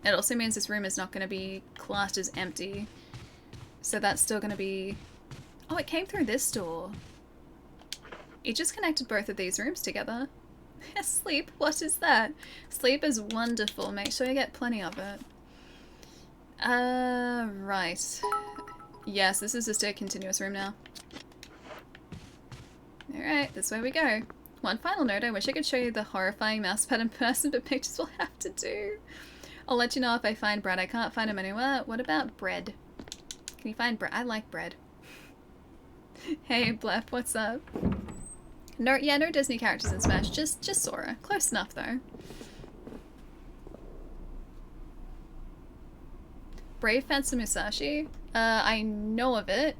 It also means this room is not going to be classed as empty. So that's still going to be... Oh, it came through this door. It just connected both of these rooms together. Sleep? What is that? Sleep is wonderful. Make sure you get plenty of it. Right. Yes, this is just a continuous room now. Alright, this way we go. One final note, I wish I could show you the horrifying mousepad in person, but pictures will have to do. I'll let you know if I find bread. I can't find him anywhere. What about bread? Can you find bread? I like bread. Hey, Blep, what's up? No, yeah, no Disney characters in Smash. Just Sora. Close enough, though. Brave Fencer Musashi? I know of it.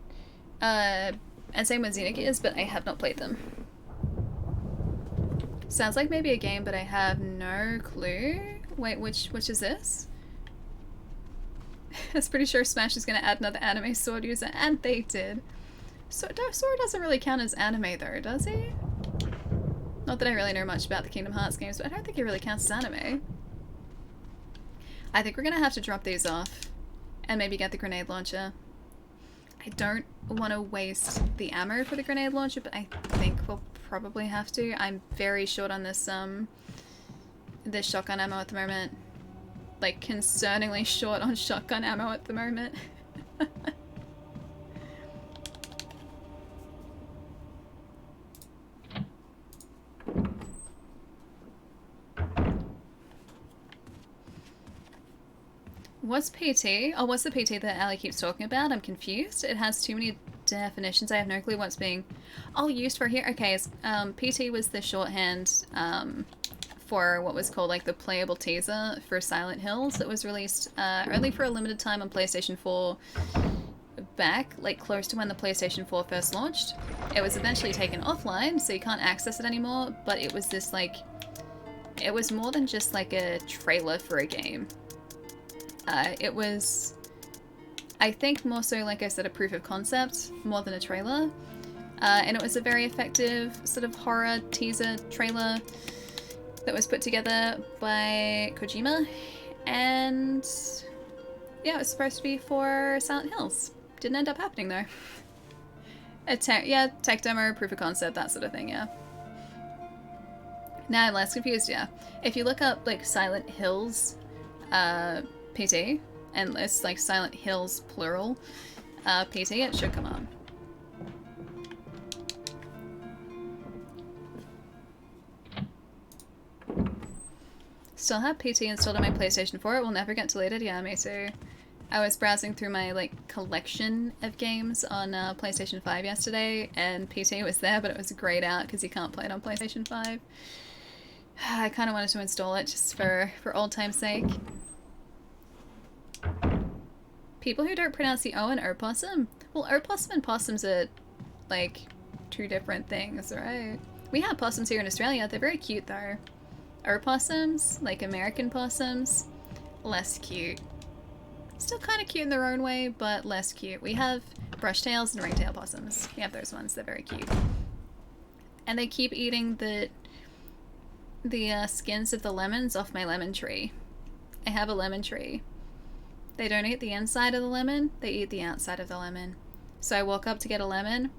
And same with Xenogears, but I have not played them. Sounds like maybe a game, but I have no clue. Wait, which is this? I was pretty sure Smash is going to add another anime sword user, and they did. Sora doesn't really count as anime though, does he? Not that I really know much about the Kingdom Hearts games, but I don't think he really counts as anime. I think we're going to have to drop these off. And maybe get the grenade launcher. I don't want to waste the ammo for the grenade launcher, but I think we'll probably have to. I'm very short on this shotgun ammo at the moment. Like, concerningly short on shotgun ammo at the moment. What's PT? Oh, what's the PT that Ali keeps talking about? I'm confused. It has too many definitions. I have no clue what's being used for here. Okay, PT was the shorthand for what was called like the playable teaser for Silent Hills that was released only for a limited time on PlayStation 4 back, like close to when the PlayStation 4 first launched. It was eventually taken offline, so you can't access it anymore, but it was this like, it was more than just like a trailer for a game. It was, I think, more so, like I said, a proof of concept more than a trailer. And it was a very effective sort of horror teaser trailer that was put together by Kojima. And yeah, it was supposed to be for Silent Hills. Didn't end up happening though. Tech demo, proof of concept, that sort of thing, yeah. Now I'm less confused, yeah. If you look up like Silent Hills, PT, and it's like Silent Hills plural, PT, it should come on. Still have PT installed on my PlayStation 4, it will never get deleted, yeah, me too. I was browsing through my like collection of games on PlayStation 5 yesterday, and PT was there, but it was grayed out because you can't play it on PlayStation 5. I kind of wanted to install it just for old time's sake. People who don't pronounce the O in opossum? Well, opossum and possums are, like, two different things, right? We have possums here in Australia. They're very cute, though. Opossums, like American possums, less cute. Still kind of cute in their own way, but less cute. We have brushtails and ringtail possums. We have those ones. They're very cute. And they keep eating the skins of the lemons off my lemon tree. I have a lemon tree. They don't eat the inside of the lemon, they eat the outside of the lemon. So I walk up to get a lemon,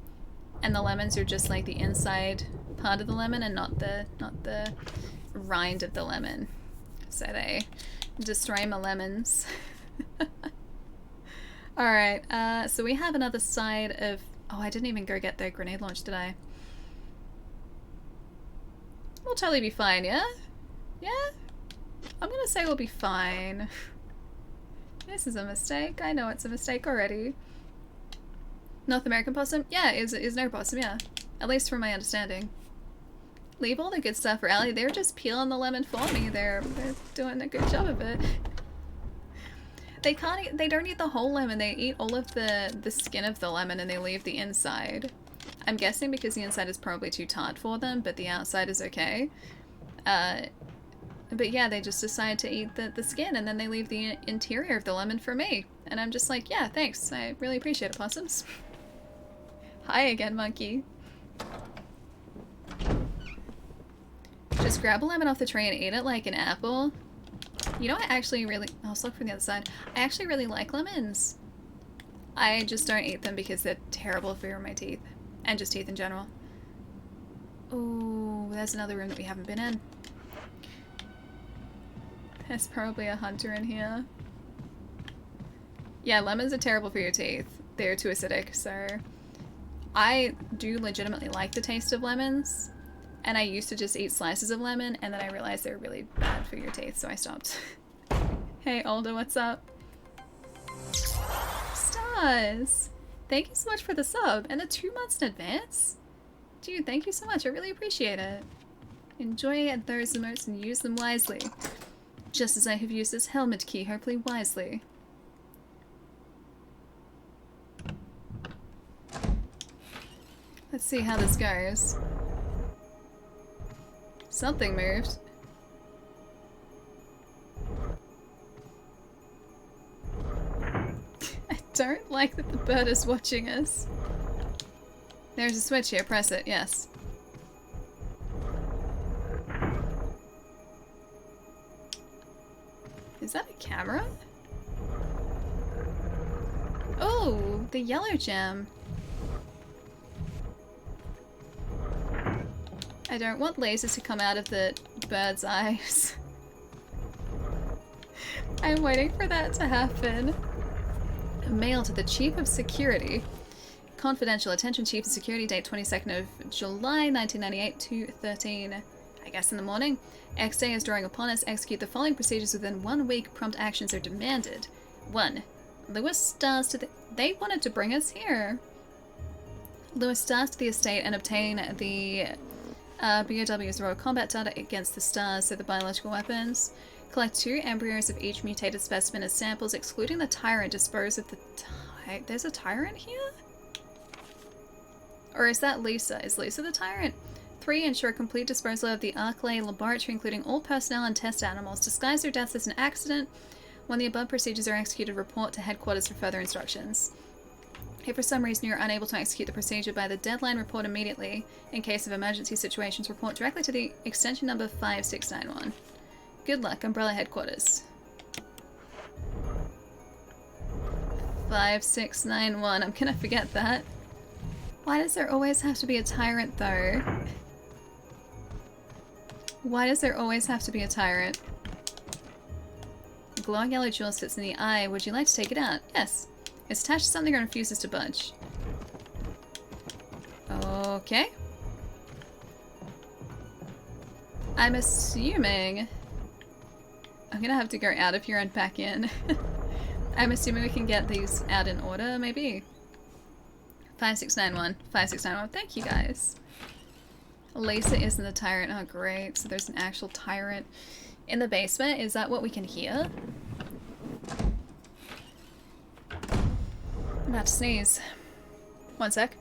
and the lemons are just like the inside part of the lemon and not the rind of the lemon. So they destroy my lemons. Alright, so we have another side of... Oh, I didn't even go get the grenade launch, did I? We'll totally be fine, yeah? Yeah? I'm gonna say we'll be fine. This is a mistake. I know it's a mistake already. North American possum? Yeah, is no possum, yeah. At least from my understanding. Leave all the good stuff for Allie. They're just peeling the lemon for me. They're doing a good job of it. They don't eat the whole lemon. They eat all of the skin of the lemon and they leave the inside. I'm guessing because the inside is probably too tart for them, but the outside is okay. But yeah, they just decide to eat the skin and then they leave the interior of the lemon for me. And I'm just like, yeah, thanks. I really appreciate it, possums. Hi again, monkey. Just grab a lemon off the tray and eat it like an apple. You know, I actually really... I'll look from the other side. I actually really like lemons. I just don't eat them because they're terrible for my teeth. And just teeth in general. Ooh, there's another room that we haven't been in. There's probably a hunter in here. Yeah, lemons are terrible for your teeth. They're too acidic, so... I do legitimately like the taste of lemons, and I used to just eat slices of lemon, and then I realized they're really bad for your teeth, so I stopped. Hey, Alda, what's up? Stars! Thank you so much for the sub, and the 2 months in advance? Dude, thank you so much, I really appreciate it. Enjoy those emotes and use them wisely. Just as I have used this helmet key, hopefully wisely. Let's see how this goes. Something moved. I don't like that the bird is watching us. There's a switch here, press it, yes. Is that a camera? Oh, the yellow gem. I don't want lasers to come out of the bird's eyes. I'm waiting for that to happen. A mail to the Chief of Security. Confidential attention, Chief of Security, date 22nd of July 1998 to 13, I guess in the morning. X day is drawing upon us. Execute the following procedures within 1 week. Prompt actions are demanded. 1. Lewis Stars to the... They wanted to bring us here. Lewis Stars to the estate and obtain the BOW's raw combat data against the stars, so the biological weapons. Collect 2 embryos of each mutated specimen as samples, excluding the tyrant. Dispose of the There's a tyrant here? Or is that Lisa? Is Lisa the tyrant? 3. Ensure complete disposal of the Arclay laboratory, including all personnel and test animals. Disguise their deaths as an accident. When the above procedures are executed, report to headquarters for further instructions. If for some reason you are unable to execute the procedure by the deadline, report immediately. In case of emergency situations, report directly to the extension number 5691. Good luck, Umbrella Headquarters. 5691. I'm gonna forget that. Why does there always have to be a tyrant, though? Why does there always have to be a tyrant? A glowing yellow jewel sits in the eye. Would you like to take it out? Yes. It's attached to something or refuses to budge. Okay. I'm assuming... I'm gonna have to go out of here and back in. I'm assuming we can get these out in order, maybe? 5691. 5691. Thank you, guys. Lisa isn't the tyrant. Oh, great. So there's an actual tyrant in the basement. Is that what we can hear? I'm about to sneeze. 1 sec.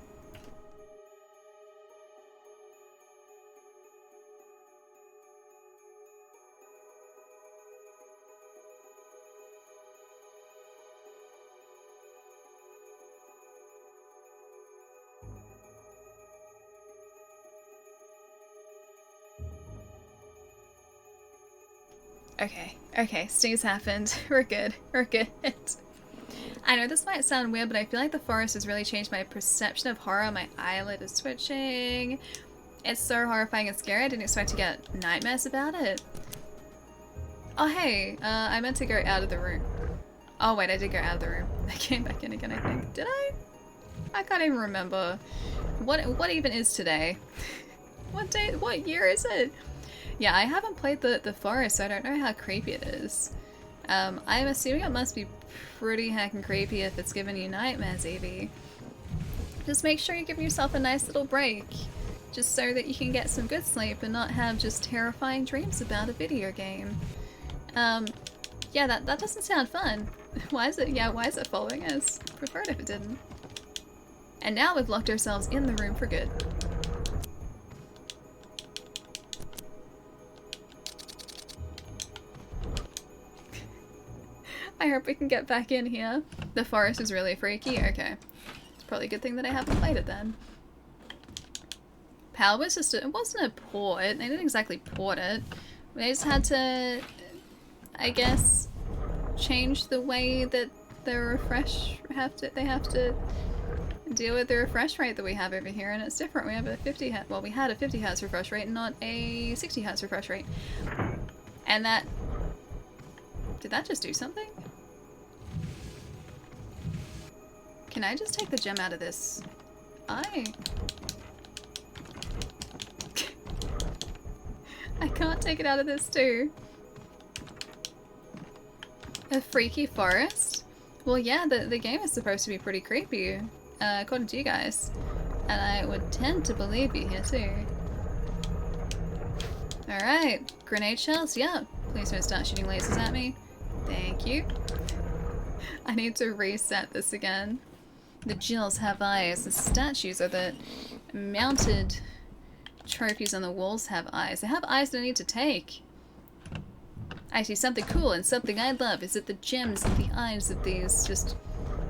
Okay, sneeze happened. We're good. We're good. I know this might sound weird, but I feel like the forest has really changed my perception of horror. My eyelid is twitching. It's so horrifying and scary. I didn't expect to get nightmares about it. Oh hey, I meant to go out of the room. Oh wait, I did go out of the room. I came back in again, I think. Did I? I can't even remember. What even is today? What year is it? Yeah, I haven't played the forest, so I don't know how creepy it is. I'm assuming it must be pretty heckin' creepy if it's giving you nightmares, Evie. Just make sure you give yourself a nice little break. Just so that you can get some good sleep and not have just terrifying dreams about a video game. Yeah, that doesn't sound fun. Why is it following us? Preferred if it didn't. And now we've locked ourselves in the room for good. I hope we can get back in here. The forest is really freaky. Okay. It's probably a good thing that I haven't played it then. PAL was just it wasn't a port. They didn't exactly port it. They just had to, I guess, change the way that the refresh they have to deal with the refresh rate that we have over here, and it's different. We have a 50 Hz, well, we had a 50 Hz refresh rate, not a 60 Hz refresh rate. And that, did that just do something? Can I just take the gem out of this? I can't take it out of this too. A freaky forest? Well, yeah, the game is supposed to be pretty creepy, according to you guys. And I would tend to believe you here too. Alright, grenade shells? Yeah. Please don't start shooting lasers at me. Thank you. I need to reset this again. The Jills have eyes. The statues or the mounted trophies on the walls have eyes. They have eyes that I need to take. I see something cool and something I love. Is it the gems of the eyes of these just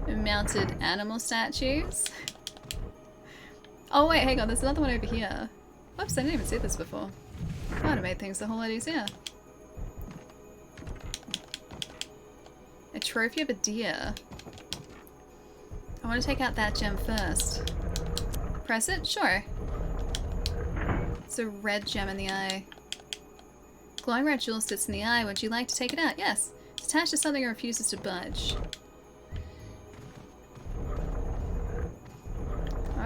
mounted animal statues? Oh wait, hang on, there's another one over here. Whoops, I didn't even see this before. That would have made things a whole lot easier. A trophy of a deer. I want to take out that gem first. Press it? Sure. It's a red gem in the eye. Glowing red jewel sits in the eye. Would you like to take it out? Yes. It's attached to something and refuses to budge.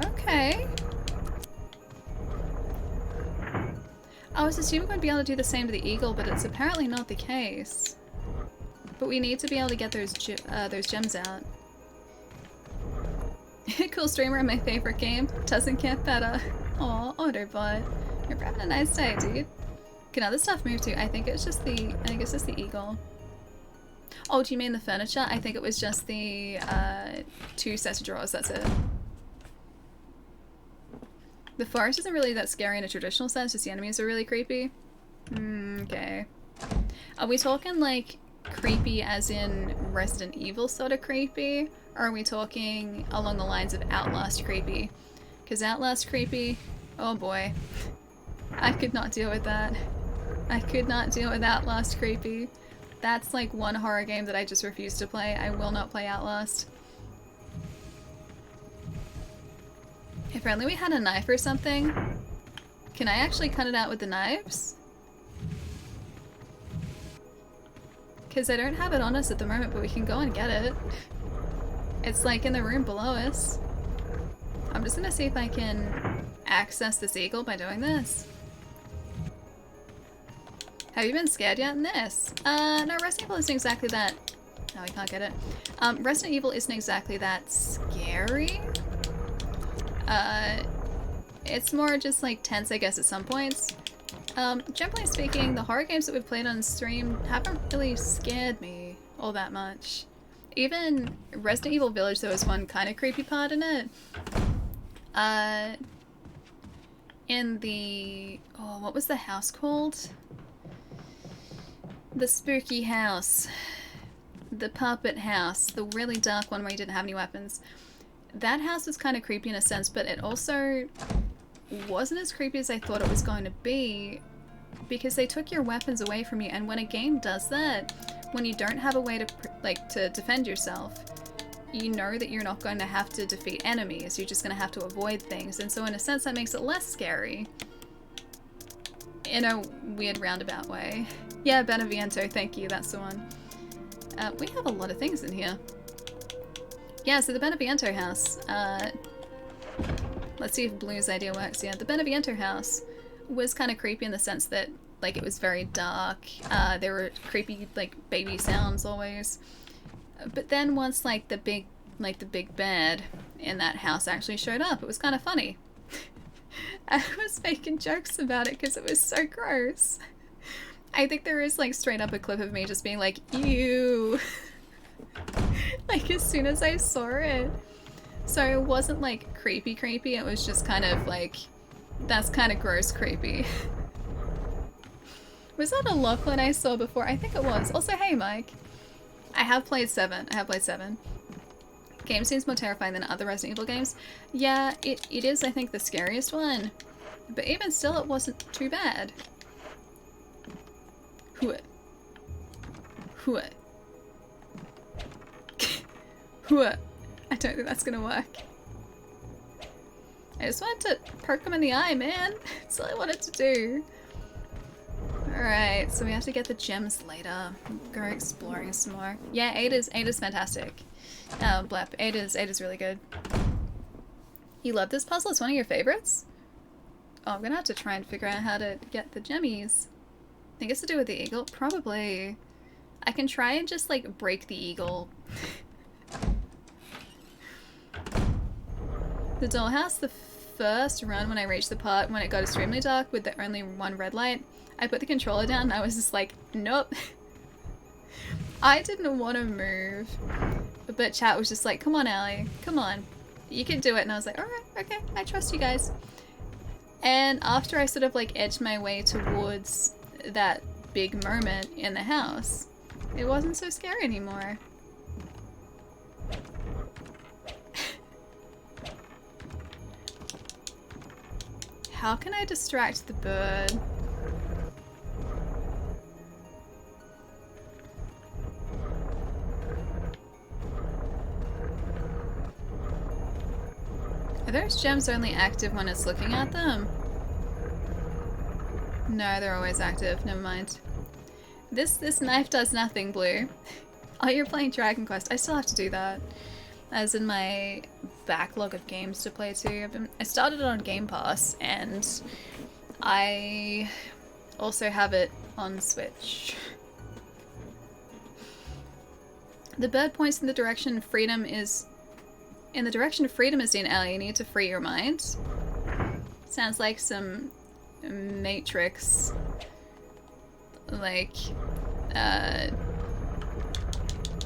Okay. I was assuming we'd be able to do the same to the eagle, but it's apparently not the case. But we need to be able to get those gems out. Cool streamer in my favorite game. Doesn't get better. Aw, Autobot. You're having a nice day, dude. Can other stuff move too? I think it's just the eagle. Oh, do you mean the furniture? I think it was just the 2 sets of drawers, that's it. The forest isn't really that scary in a traditional sense, just the enemies are really creepy. Okay. Are we talking like creepy as in Resident Evil sort of creepy? Or are we talking along the lines of Outlast creepy? Because Outlast creepy, oh boy. I could not deal with that. I could not deal with Outlast creepy. That's like one horror game that I just refuse to play. I will not play Outlast. If only we had a knife or something. Can I actually cut it out with the knives? Because I don't have it on us at the moment, but we can go and get it. It's like in the room below us. I'm just gonna see if I can access this eagle by doing this. Have you been scared yet in this? No, Resident Evil isn't exactly that... No, we can't get it. Resident Evil isn't exactly that scary. It's more just like tense, I guess, at some points. Generally speaking, the horror games that we've played on stream haven't really scared me all that much. Even Resident Evil Village, there was one kind of creepy part in it. In the... Oh, what was the house called? The spooky house. The puppet house. The really dark one where you didn't have any weapons. That house was kind of creepy in a sense, but it also wasn't as creepy as I thought it was going to be, because they took your weapons away from you, and when a game does that, when you don't have a way to defend yourself, you know that you're not going to have to defeat enemies, you're just going to have to avoid things, and so in a sense that makes it less scary. In a weird roundabout way. Yeah, Beneviento, thank you, that's the one. We have a lot of things in here. Yeah, so the Beneviento house, let's see if Blue's idea works. Yeah, the Beneviento house was kind of creepy in the sense that, like, it was very dark. There were creepy, like, baby sounds always. But then once, like, the big bed in that house actually showed up, it was kind of funny. I was making jokes about it because it was so gross. I think there is, like, straight up a clip of me just being like, ew. Like, as soon as I saw it. So it wasn't, like, creepy, it was just kind of, like, that's kind of gross creepy. Was that a Lachlan I saw before? I think it was. Also, hey, Mike. I have played 7. Game seems more terrifying than other Resident Evil games. Yeah, it is, I think, the scariest one. But even still, it wasn't too bad. Hua. I don't think that's gonna work. I just wanted to poke him in the eye, man. That's all I wanted to do. Alright, so we have to get the gems later. Go exploring some more. Yeah, Ada's fantastic. Blep, Ada's really good. You love this puzzle? It's one of your favorites? Oh, I'm gonna have to try and figure out how to get the gemmies. I think it's to do with the eagle? Probably. I can try and just, like, break the eagle. The dollhouse, the first run when I reached the part when it got extremely dark with the only one red light, I put the controller down and I was just like, nope. I didn't want to move. But chat was just like, come on, Allie. Come on. You can do it. And I was like, alright, okay. I trust you guys. And after I sort of like edged my way towards that big moment in the house, it wasn't so scary anymore. How can I distract the bird? Are those gems only active when it's looking at them? No, they're always active. Never mind. This knife does nothing, Blue. Oh, you're playing Dragon Quest. I still have to do that. As in my backlog of games to play too. I started it on Game Pass, and I also have it on Switch. The bird points in the direction freedom is... In the direction of freedom is in, Ellie. You need to free your mind. Sounds like some Matrix, like,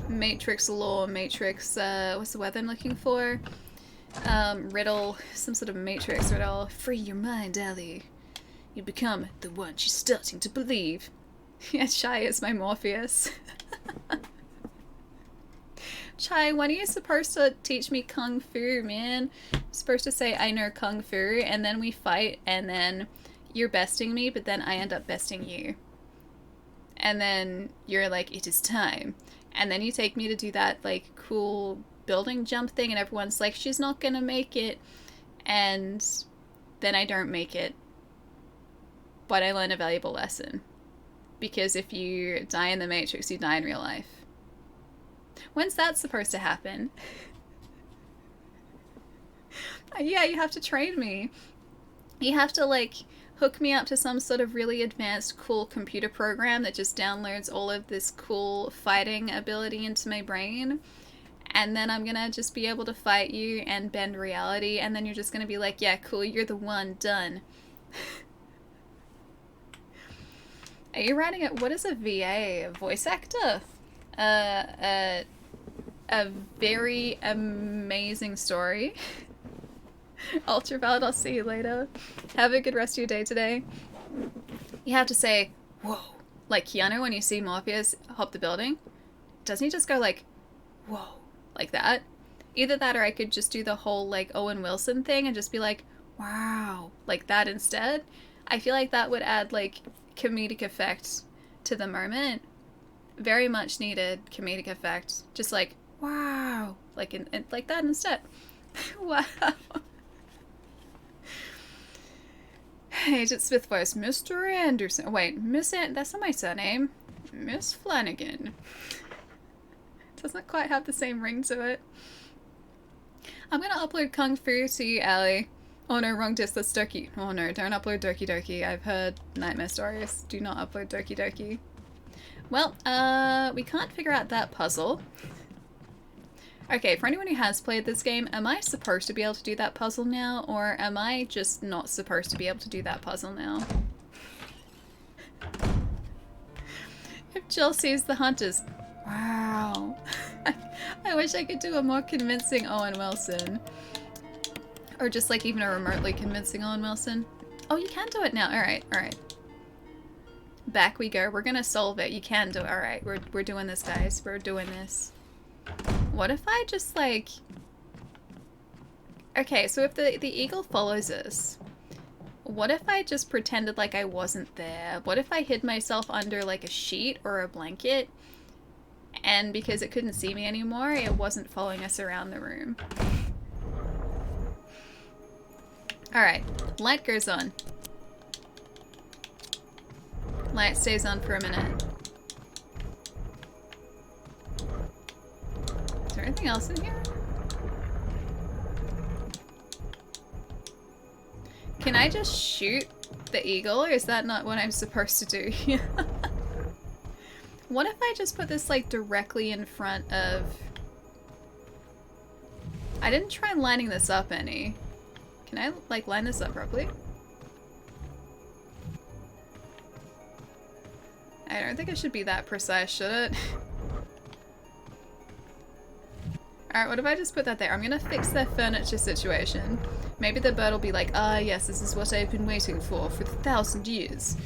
Matrix lore, Matrix, what's the word I'm looking for? Riddle, some sort of Matrix riddle. Free your mind, Ellie. You become the one she's starting to believe. Yeah, Chai is my Morpheus. Chai, when are you supposed to teach me Kung Fu, man? I'm supposed to say I know Kung Fu, and then we fight, and then you're besting me, but then I end up besting you. And then you're like, it is time. And then you take me to do that, like, cool building jump thing, and everyone's like, she's not gonna make it. And then I don't make it. But I learn a valuable lesson. Because if you die in the Matrix, you die in real life. When's that supposed to happen? Yeah, you have to train me. You have to, like, hook me up to some sort of really advanced, cool computer program that just downloads all of this cool fighting ability into my brain. And then I'm gonna just be able to fight you and bend reality, and then you're just gonna be like, yeah, cool, you're the one, done. Are you writing it? What is a VA? A voice actor? A very amazing story. Ultraviolet, I'll see you later. Have a good rest of your day today. You have to say, whoa. Like Keanu when you see Morpheus hop the building. Doesn't he just go like, whoa, like that? Either that or I could just do the whole like Owen Wilson thing and just be like, wow, like that instead. I feel like that would add like comedic effect to the moment. Very much needed comedic effect. Just like, wow, like like that instead. Wow. Agent Smith voice, Mr. Anderson. Wait, that's not my surname. Miss Flanagan. Doesn't quite have the same ring to it. I'm gonna upload Kung Fu to you, Allie. Oh no, wrong disc, that's Doki. Oh no, don't upload Doki Doki. I've heard nightmare stories. Do not upload Doki Doki. Well, we can't figure out that puzzle. Okay, for anyone who has played this game, am I supposed to be able to do that puzzle now, or am I just not supposed to be able to do that puzzle now? If Jill sees the hunters. Wow. I wish I could do a more convincing Owen Wilson. Or just like even a remotely convincing Owen Wilson. Oh, you can do it now. Alright, alright. Back we go. We're gonna solve it. You can do it. Alright, we're doing this, guys. We're doing this. What if I just like... Okay, so if the eagle follows us, what if I just pretended like I wasn't there? What if I hid myself under like a sheet or a blanket, and because it couldn't see me anymore, it wasn't following us around the room? Alright, light goes on. Light stays on for a minute. Is there anything else in here? Can I just shoot the eagle, or is that not what I'm supposed to do? What if I just put this like directly in front of... I didn't try lining this up any. Can I like line this up properly? I don't think it should be that precise, should it? Alright, what if I just put that there? I'm gonna fix their furniture situation. Maybe the bird will be like, ah yes, this is what I've been waiting for 1,000 years.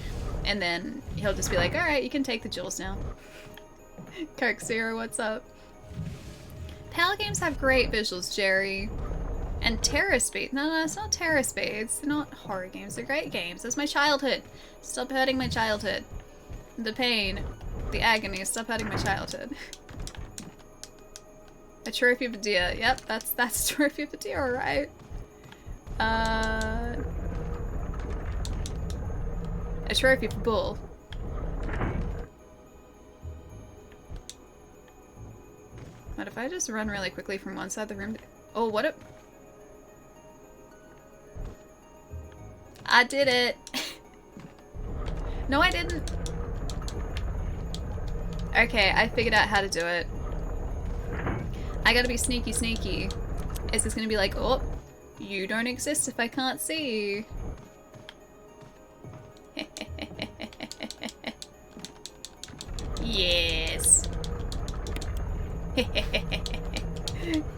And then he'll just be like, alright, you can take the jewels now. Coke Zero, what's up? PAL games have great visuals, Jerry. And Terror Speed. No, it's not Terror Speeds. They're not horror games. They're great games. That's my childhood. Stop hurting my childhood. The pain. The agony. Stop hurting my childhood. A trophy of a deer. Yep, that's a trophy of a deer, alright. A trophy for bull. What if I just run really quickly from one side of the room? Oh, what a... I did it! No, I didn't! Okay, I figured out how to do it. I gotta be sneaky sneaky. Is this gonna be like, oh, you don't exist if I can't see? Yes.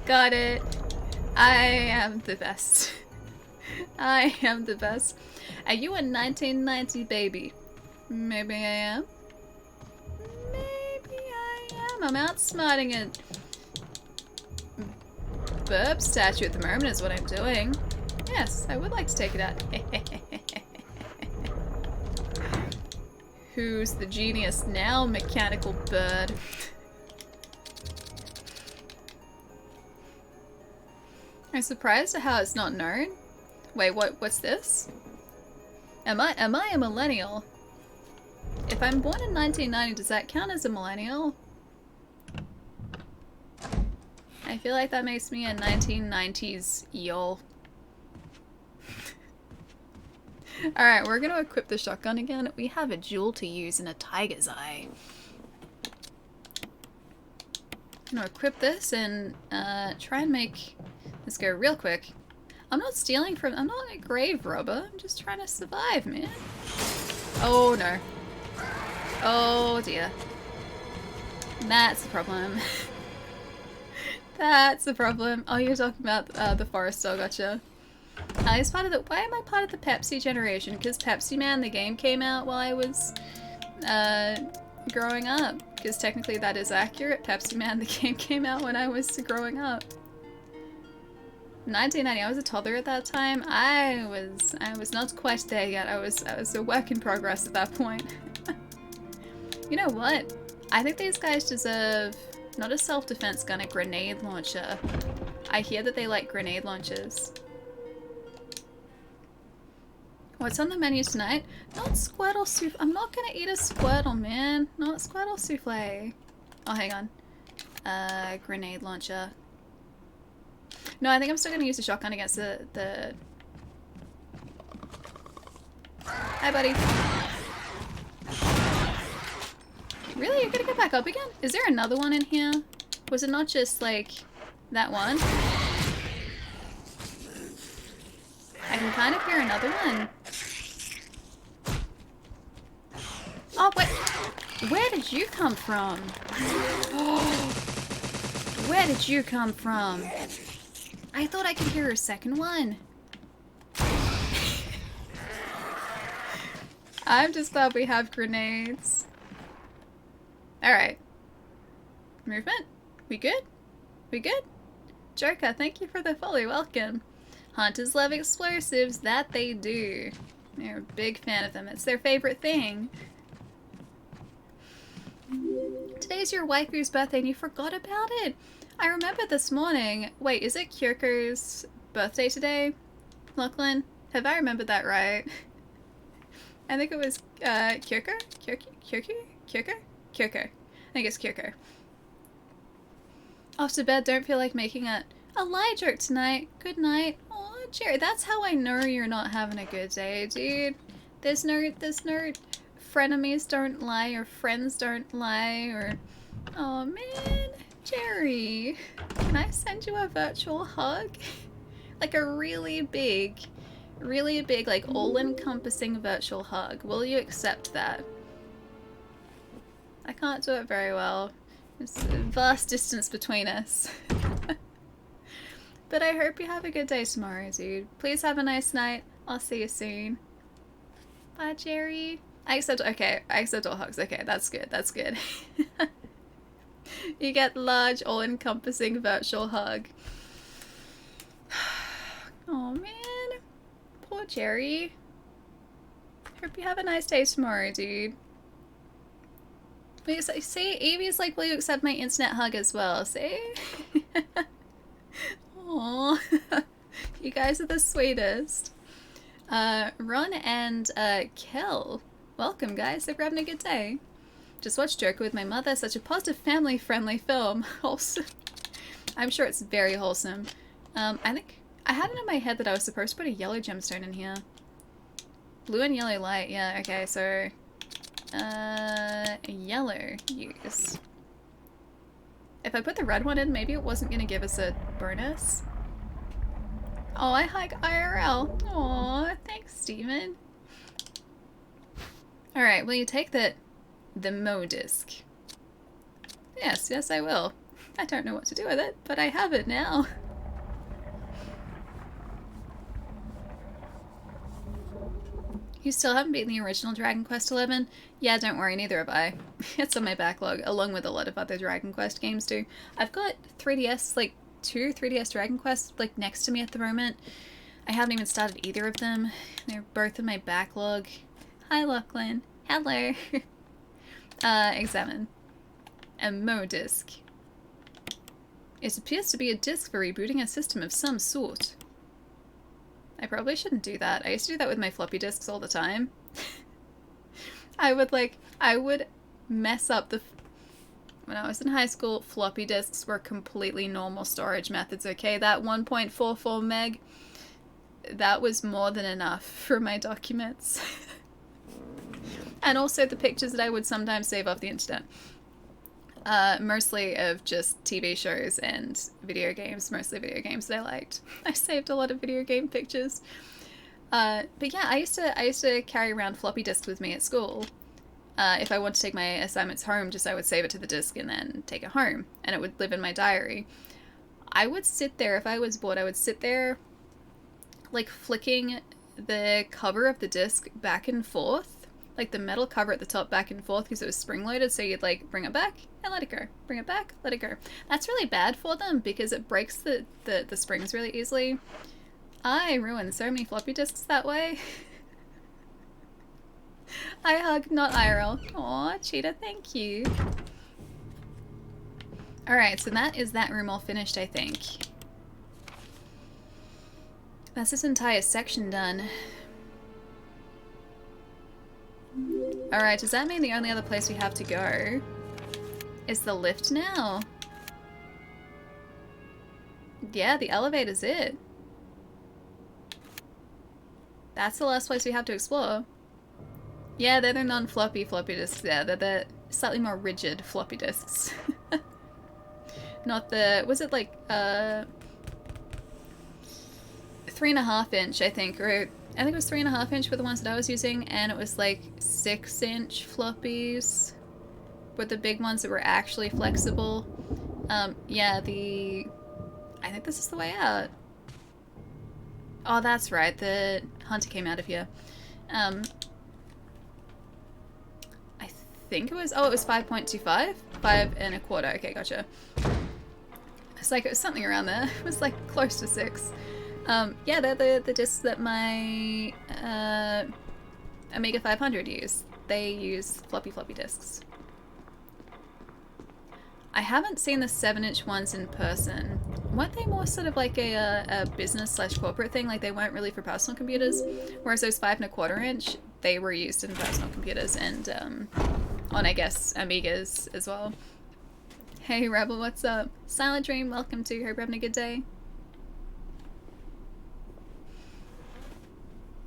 Got it. I am the best. I am the best. Are you a 1990 baby? Maybe I am. Maybe I am. I'm outsmarting a burb statue at the moment is what I'm doing. Yes, I would like to take it out. Who's the genius now, mechanical bird? I'm surprised at how it's not known. Wait, what's this? Am I a millennial? If I'm born in 1990, does that count as a millennial? I feel like that makes me a 1990s y'all. Alright, we're gonna equip the shotgun again. We have a jewel to use in a tiger's eye. I'm gonna equip this and try and make this go real quick. I'm not stealing from- I'm not a grave robber. I'm just trying to survive, man. Oh no. Oh dear. That's the problem. That's the problem. Oh, you're talking about the forest dog, gotcha. He's part of the- why am I part of the Pepsi generation? Because Pepsi Man, the game came out while I was growing up. Because technically that is accurate. Pepsi Man, the game came out when I was growing up. 1990, I was a toddler at that time. I was not quite there yet. I was a work in progress at that point. You know what? I think these guys deserve not a self-defense gun, a grenade launcher. I hear that they like grenade launchers. What's on the menu tonight? Not Squirtle souffle. I'm not gonna eat a Squirtle, man. Not Squirtle souffle. Oh, hang on. Grenade launcher. No, I think I'm still gonna use the shotgun against the... Hi, buddy. Really? You're gonna get back up again? Is there another one in here? Was it not just, like, that one? I can kind of hear another one. Oh, wait. Where did you come from? Where did you come from? I thought I could hear a second one. I'm just glad we have grenades. Alright. Movement? We good? We good? Joker, thank you for the follow. Welcome. Hunters love explosives. That they do. They're a big fan of them. It's their favorite thing. Today's your waifu's birthday and you forgot about it. I remember this morning. Wait, is it Kyoko's birthday today? Lachlan? Have I remembered that right? I think it was Kyoko? Kyoko. I think it's Kyoko. Off to bed, don't feel like making a lie joke tonight. Good night. Aw, Jerry, that's how I know you're not having a good day, dude. There's no frenemies don't lie or friends don't lie or... Oh man, Jerry. Can I send you a virtual hug? Like a really big, like all-encompassing virtual hug. Will you accept that? I can't do it very well. There's a vast distance between us. But I hope you have a good day tomorrow, dude. Please have a nice night. I'll see you soon. Bye, Jerry. I accept all hugs. Okay, that's good. That's good. You get large, all-encompassing virtual hug. Oh man. Poor Jerry. Hope you have a nice day tomorrow, dude. Wait, so, see, Evie's like, will you accept my internet hug as well? See? Aww. You guys are the sweetest. Ron and Kel. Welcome, guys. Hope you're having a good day. Just watched Joker with my mother. Such a positive, family-friendly film. Wholesome. I'm sure it's very wholesome. I think I had it in my head that I was supposed to put a yellow gemstone in here. Blue and yellow light. Yeah, okay, so... yellow use. If I put the red one in, maybe it wasn't going to give us a bonus. Oh, I hug IRL. Aw, thanks, Steven. Alright, will you take the Mo disc? Yes, yes I will. I don't know what to do with it, but I have it now. You still haven't beaten the original Dragon Quest XI? Yeah, don't worry, neither have I. It's on my backlog, along with a lot of other Dragon Quest games too. I've got 3DS, like 2 3DS Dragon Quests, like next to me at the moment. I haven't even started either of them. They're both in my backlog. Hi, Lachlan. Hello. Examine. A Mo disc. It appears to be a disc for rebooting a system of some sort. I probably shouldn't do that. I used to do that with my floppy disks all the time. I would mess up the... When I was in high school, floppy disks were completely normal storage methods, okay? That 1.44 meg, that was more than enough for my documents. And also the pictures that I would sometimes save off the internet. Mostly of just TV shows and video games, mostly video games that I liked. I saved a lot of video game pictures. But yeah, I used to carry around floppy disks with me at school. If I wanted to take my assignments home, I would save it to the disk and then take it home, and it would live in my diary. I would sit there, if I was bored, I would sit there, like flicking the cover of the disc back and forth, like the metal cover at the top back and forth, because it was spring-loaded, so you'd like bring it back and let it go, bring it back, let it go. That's really bad for them because it breaks the springs really easily. I ruined so many floppy disks that way. I hug, not IRL. Aw, Cheetah, thank you. Alright, so that is that room all finished, I think. That's this entire section done. Alright, does that mean the only other place we have to go is the lift now? Yeah, the elevator's it. That's the last place we have to explore. Yeah, they're the non-floppy floppy disks there. They're the slightly more rigid floppy disks. Not the... Was it like 3.5 inch, I think, or I think it was 3.5 inch for the ones that I was using, and it was like 6 inch floppies were the big ones that were actually flexible. Yeah, I think this is the way out. Oh, that's right, the hunter came out of here. I think it was, oh, it was 5.25? 5.25, okay, gotcha. It's like, it was something around there. It was like close to 6. Yeah, they're the discs that my Amiga 500 use. They use floppy disks. I haven't seen the 7-inch ones in person. Weren't they more sort of like a business slash corporate thing? Like they weren't really for personal computers? Whereas those 5 1/4 inch, they were used in personal computers and on, I guess, Amigas as well. Hey Rebel, what's up? Silent Dream, welcome to. Hope you're having a good day.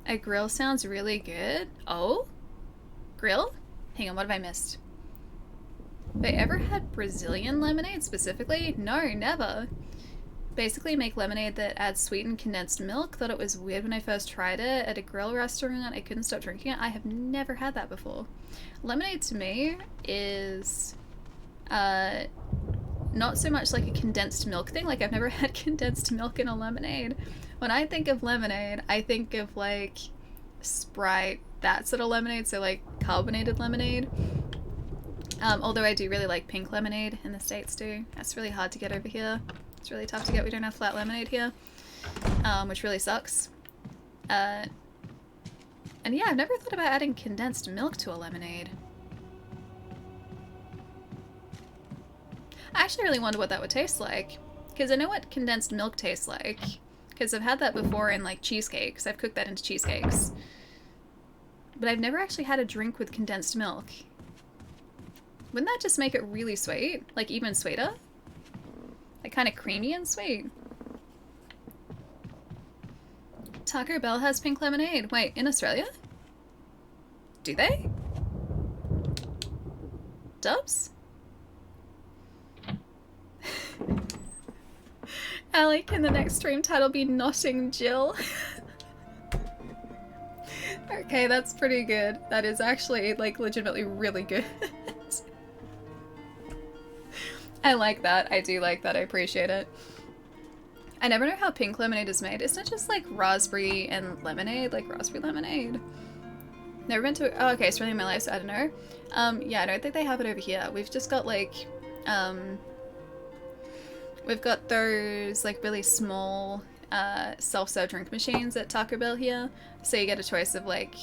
A grill sounds really good. Oh? Grill? Hang on, what have I missed? Have I ever had Brazilian lemonade specifically? No, never. Basically make lemonade that adds sweetened condensed milk. Thought it was weird when I first tried it at a grill restaurant. I couldn't stop drinking it. I have never had that before. Lemonade to me is not so much like a condensed milk thing. Like I've never had condensed milk in a lemonade. When I think of lemonade, I think of like Sprite, that sort of lemonade, so like carbonated lemonade. Although I do really like pink lemonade in the States too. That's really hard to get over here. It's really tough to get. We don't have flat lemonade here, which really sucks. And yeah, I've never thought about adding condensed milk to a lemonade. I actually really wonder what that would taste like, because I know what condensed milk tastes like, because I've had that before in like cheesecakes. I've cooked that into cheesecakes. But I've never actually had a drink with condensed milk. Wouldn't that just make it really sweet? Like even sweeter? Like kind of creamy and sweet. Taco Bell has pink lemonade. Wait, in Australia? Do they? Dubs? Allie, can the next stream title be Notting Jill? Okay, that's pretty good. That is actually like legitimately really good. I like that. I do like that. I appreciate it. I never know how pink lemonade is made. Isn't it just like raspberry and lemonade? Like raspberry lemonade? Never been to... Oh, okay. It's really in my life, so I don't know. Yeah, I don't think they have it over here. We've just got like... we've got those like really small self-serve drink machines at Taco Bell here. So you get a choice of like...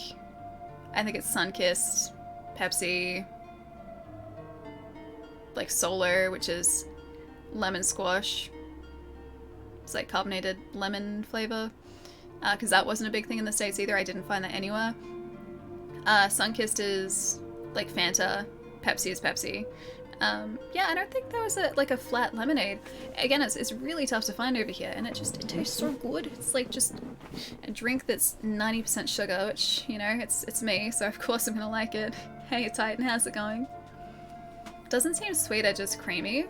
I think it's Sunkist, Pepsi... like Solar, which is lemon squash. It's like carbonated lemon flavor. Because that wasn't a big thing in the States either. I didn't find that anywhere. Sunkist is like Fanta. Pepsi is Pepsi. Yeah, I don't think there was like a flat lemonade. Again, it's really tough to find over here, and it tastes so good. It's like just a drink that's 90% sugar, which, you know, it's me, so of course I'm gonna like it. Hey Titan, how's it going? Doesn't seem sweeter, just creamy.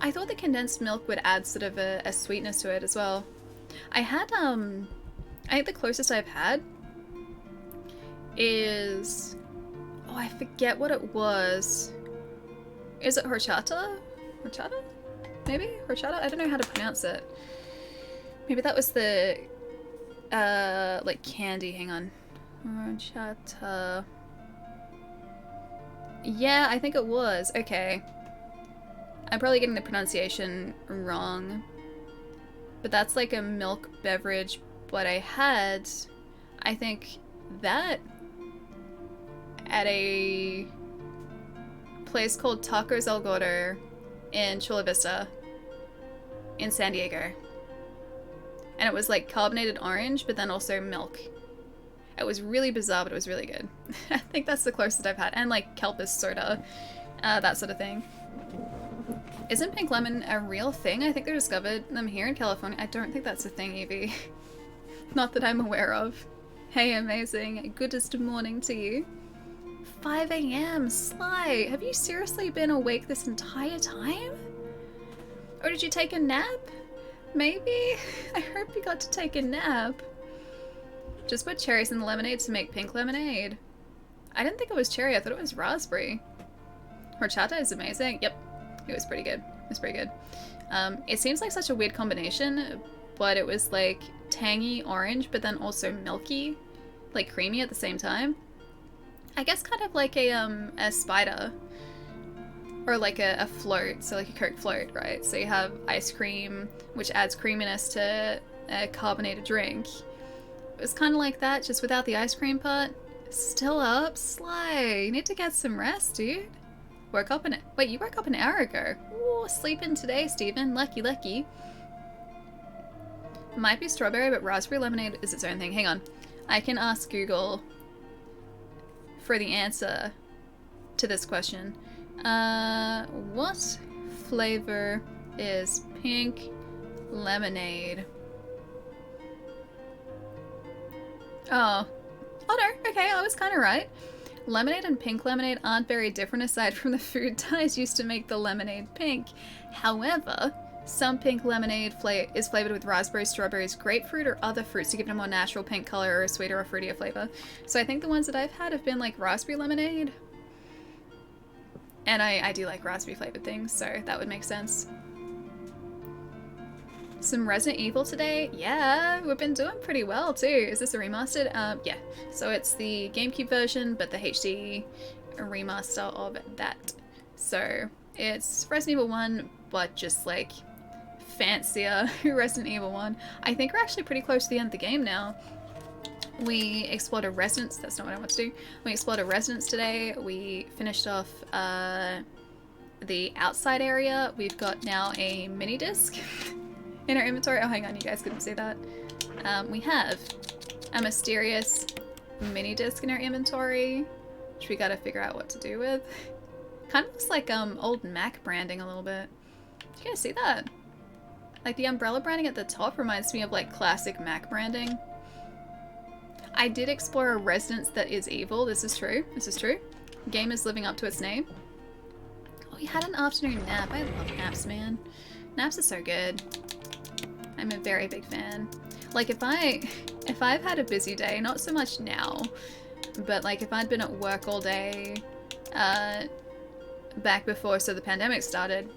I thought the condensed milk would add sort of a sweetness to it as well. I had, I think the closest I've had is... Oh, I forget what it was. Is it horchata? Horchata? Maybe? Horchata? I don't know how to pronounce it. Maybe that was the, like candy. Hang on. Horchata... Yeah, I think it was. Okay. I'm probably getting the pronunciation wrong. But that's like a milk beverage. But I had, I think, that at a place called Tacos El Gordo in Chula Vista in San Diego. And it was like carbonated orange, but then also milk. It was really bizarre, but it was really good. I think that's the closest I've had. And like Kelpis soda, that sort of thing. Isn't pink lemon a real thing? I think they discovered them here in California. I don't think that's a thing, Evie. Not that I'm aware of. Hey, amazing. Goodest morning to you. 5 AM, Sly. Have you seriously been awake this entire time? Or did you take a nap? Maybe? I hope you got to take a nap. Just put cherries in the lemonade to make pink lemonade. I didn't think it was cherry, I thought it was raspberry. Horchata is amazing. Yep, it was pretty good. It was pretty good. It seems like such a weird combination, but it was like tangy orange, but then also milky, like creamy at the same time. I guess kind of like a spider. Or like a float, so like a Coke float, right? So you have ice cream, which adds creaminess to a carbonated drink. It was kind of like that, just without the ice cream part. Still up? Sly, you need to get some rest, dude. Woke up wait, you woke up an hour ago. Ooh, sleeping today, Steven. Lucky, lucky. Might be strawberry, but raspberry lemonade is its own thing. Hang on. I can ask Google for the answer to this question. What flavor is pink lemonade? Oh. Oh no, okay, I was kind of right. Lemonade and pink lemonade aren't very different aside from the food dyes used to make the lemonade pink. However, some pink lemonade is flavored with raspberries, strawberries, grapefruit, or other fruits to give it a more natural pink color or a sweeter or fruitier flavor. So I think the ones that I've had have been like raspberry lemonade. And I do like raspberry flavored things, so that would make sense. Some Resident Evil today? Yeah, we've been doing pretty well too. Is this a remastered? Yeah. So it's the GameCube version, but the HD remaster of that. So it's Resident Evil 1, but just like fancier Resident Evil 1. I think we're actually pretty close to the end of the game now. We explored a residence. That's not what I want to do. We explored a residence today. We finished off the outside area. We've got now a mini disc in our inventory. Oh, hang on, you guys couldn't see that. We have a mysterious mini disc in our inventory, which we gotta figure out what to do with. Kind of looks like old Mac branding a little bit. Did you guys see that? Like the umbrella branding at the top reminds me of like classic Mac branding. I did explore a residence that is evil. This is true. This is true. The game is living up to its name. Oh, you had an afternoon nap. I love naps, man. Naps are so good. I'm a very big fan. Like if I've had a busy day, not so much now, but like if I'd been at work all day, back before the pandemic started,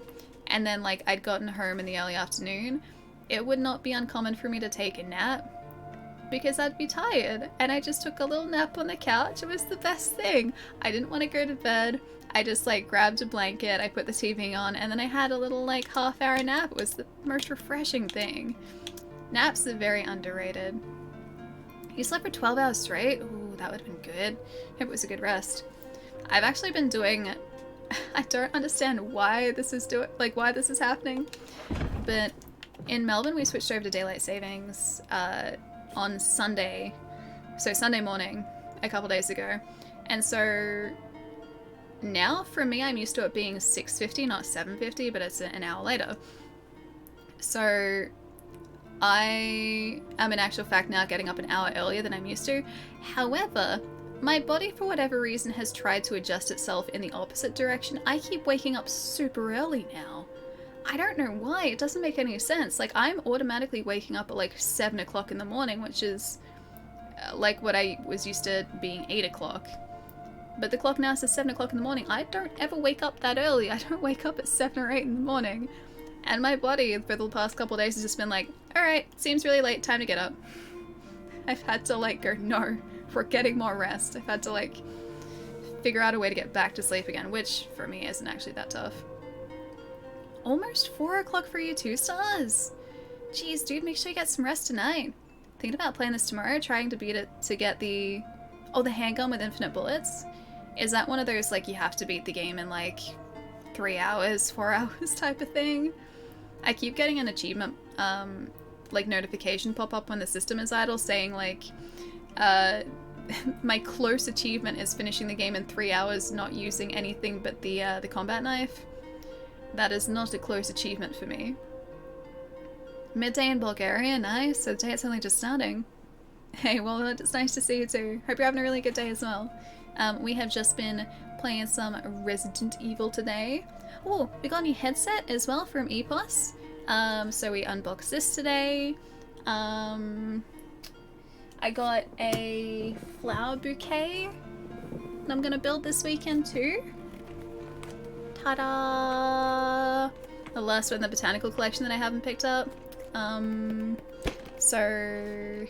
and then like I'd gotten home in the early afternoon, it would not be uncommon for me to take a nap because I'd be tired, and I just took a little nap on the couch. It was the best thing. I didn't want to go to bed. I just like grabbed a blanket, I put the TV on, and then I had a little like half-hour nap. It was the most refreshing thing. Naps are very underrated. You slept for 12 hours straight? Ooh, that would have been good. Hope it was a good rest. I've actually been doing... I don't understand why this is why this is happening, but in Melbourne we switched over to daylight savings on Sunday, so Sunday morning, a couple days ago, and so now for me I'm used to it being 6:50, not 7:50, but it's an hour later. So I am in actual fact now getting up an hour earlier than I'm used to. However, my body for whatever reason has tried to adjust itself in the opposite direction. I keep waking up super early now. I don't know why, it doesn't make any sense. Like I'm automatically waking up at like 7 o'clock in the morning, which is like what I was used to being 8 o'clock. But the clock now says 7 o'clock in the morning. I don't ever wake up that early. I don't wake up at 7 or 8 in the morning. And my body for the past couple of days has just been like, alright, seems really late, time to get up. I've had to like go, no, we're getting more rest. I've had to like figure out a way to get back to sleep again, which for me isn't actually that tough. Almost 4 o'clock for you too, Stars. Jeez, dude, make sure you get some rest tonight. Thinking about playing this tomorrow, trying to beat it to get the... Oh, the handgun with infinite bullets? Is that one of those, like, you have to beat the game in, like, 3 hours, 4 hours type of thing? I keep getting an achievement, like, notification pop up when the system is idle saying, like, my close achievement is finishing the game in 3 hours not using anything but the combat knife. That is not a close achievement for me. Midday in Bulgaria, nice. So today it's only just starting. Hey, well, it's nice to see you too. Hope you're having a really good day as well. We have just been playing some Resident Evil today. Oh, we got a new headset as well from EPOS. So we unboxed this today. I got a flower bouquet that I'm gonna build this weekend too. Ta-da! The last one in the botanical collection that I haven't picked up. So I'm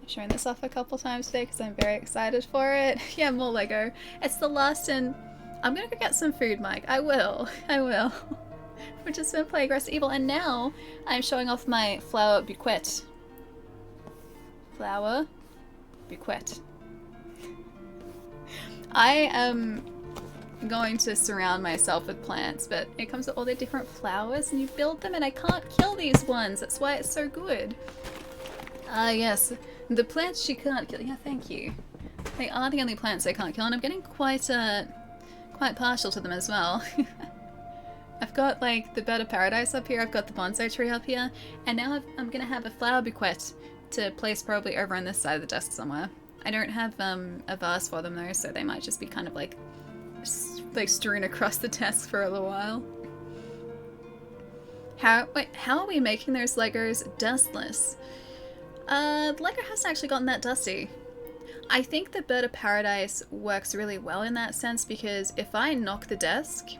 showing this off a couple times today because I'm very excited for it. Yeah, more Lego. It's the last in... I'm gonna go get some food, Mike. I will. I will. We've just been playing Resident Evil, and now I'm showing off my flower bouquet. Flower bouquet. I am going to surround myself with plants, but it comes with all the different flowers and you build them and I can't kill these ones. That's why it's so good. Ah, yes. The plants she can't kill. Yeah, thank you. They are the only plants I can't kill, and I'm getting quite partial to them as well. I've got like the bird of paradise up here, I've got the bonsai tree up here, and now I'm gonna have a flower bouquet to place probably over on this side of the desk somewhere. I don't have a vase for them though, so they might just be kind of like strewn across the desk for a little while. How are we making those Legos dustless? The Lego hasn't actually gotten that dusty. I think the bird of paradise works really well in that sense because if I knock the desk,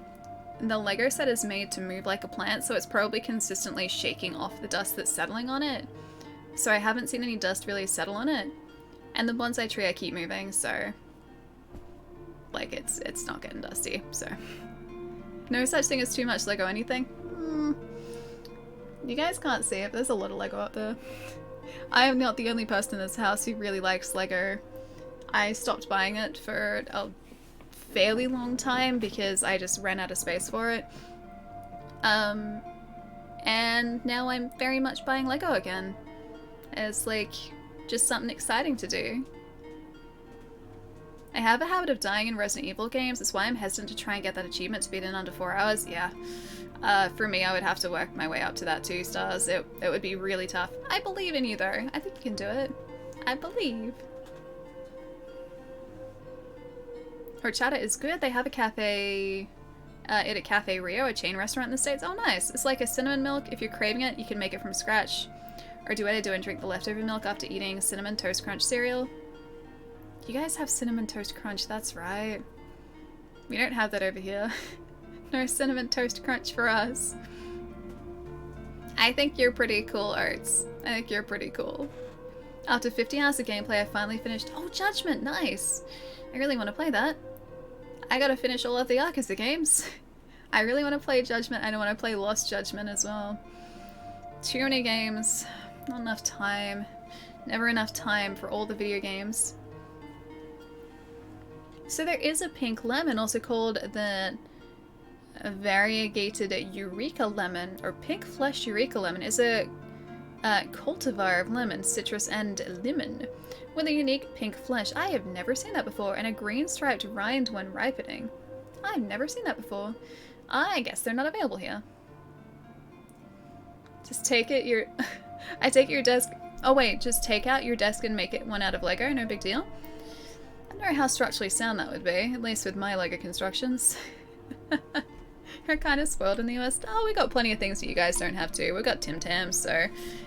the Lego set is made to move like a plant, so it's probably consistently shaking off the dust that's settling on it. So I haven't seen any dust really settle on it. And the bonsai tree I keep moving, so like it's not getting dusty, so no such thing as too much Lego anything. You guys can't see it, but there's a lot of Lego up there. I am not the only person in this house who really likes Lego. I stopped buying it for a fairly long time because I just ran out of space for it. And now I'm very much buying Lego again. It's like just something exciting to do. I have a habit of dying in Resident Evil games. That's why I'm hesitant to try and get that achievement to beat in under 4 hours. Yeah. For me, I would have to work my way up to that 2 stars. It would be really tough. I believe in you, though. I think you can do it. I believe. Horchata is good. They have a cafe... it at Cafe Rio, a chain restaurant in the States. Oh, nice. It's like a cinnamon milk. If you're craving it, you can make it from scratch. Or do what I do and drink the leftover milk after eating Cinnamon Toast Crunch cereal. You guys have Cinnamon Toast Crunch, that's right. We don't have that over here. No Cinnamon Toast Crunch for us. I think you're pretty cool, Oats. I think you're pretty cool. After 50 hours of gameplay, I finally finished... Oh, Judgment! Nice! I really want to play that. I gotta finish all of the Yakuza games. I really want to play Judgment. I want to play Lost Judgment as well. Too many games. Not enough time. Never enough time for all the video games. So there is a pink lemon, also called the variegated Eureka lemon, or pink flesh Eureka lemon, is a cultivar of lemon, citrus, and lemon, with a unique pink flesh. I have never seen that before, and a green striped rind when ripening. I've never seen that before. I guess they're not available here. Just take it your... I take your desk... Oh wait, just take out your desk and make it one out of Lego, no big deal. I don't know how structurally sound that would be, at least with my Lego constructions. You're kind of spoiled in the US. Oh, we got plenty of things that you guys don't have too. We've got Tim Tams, so,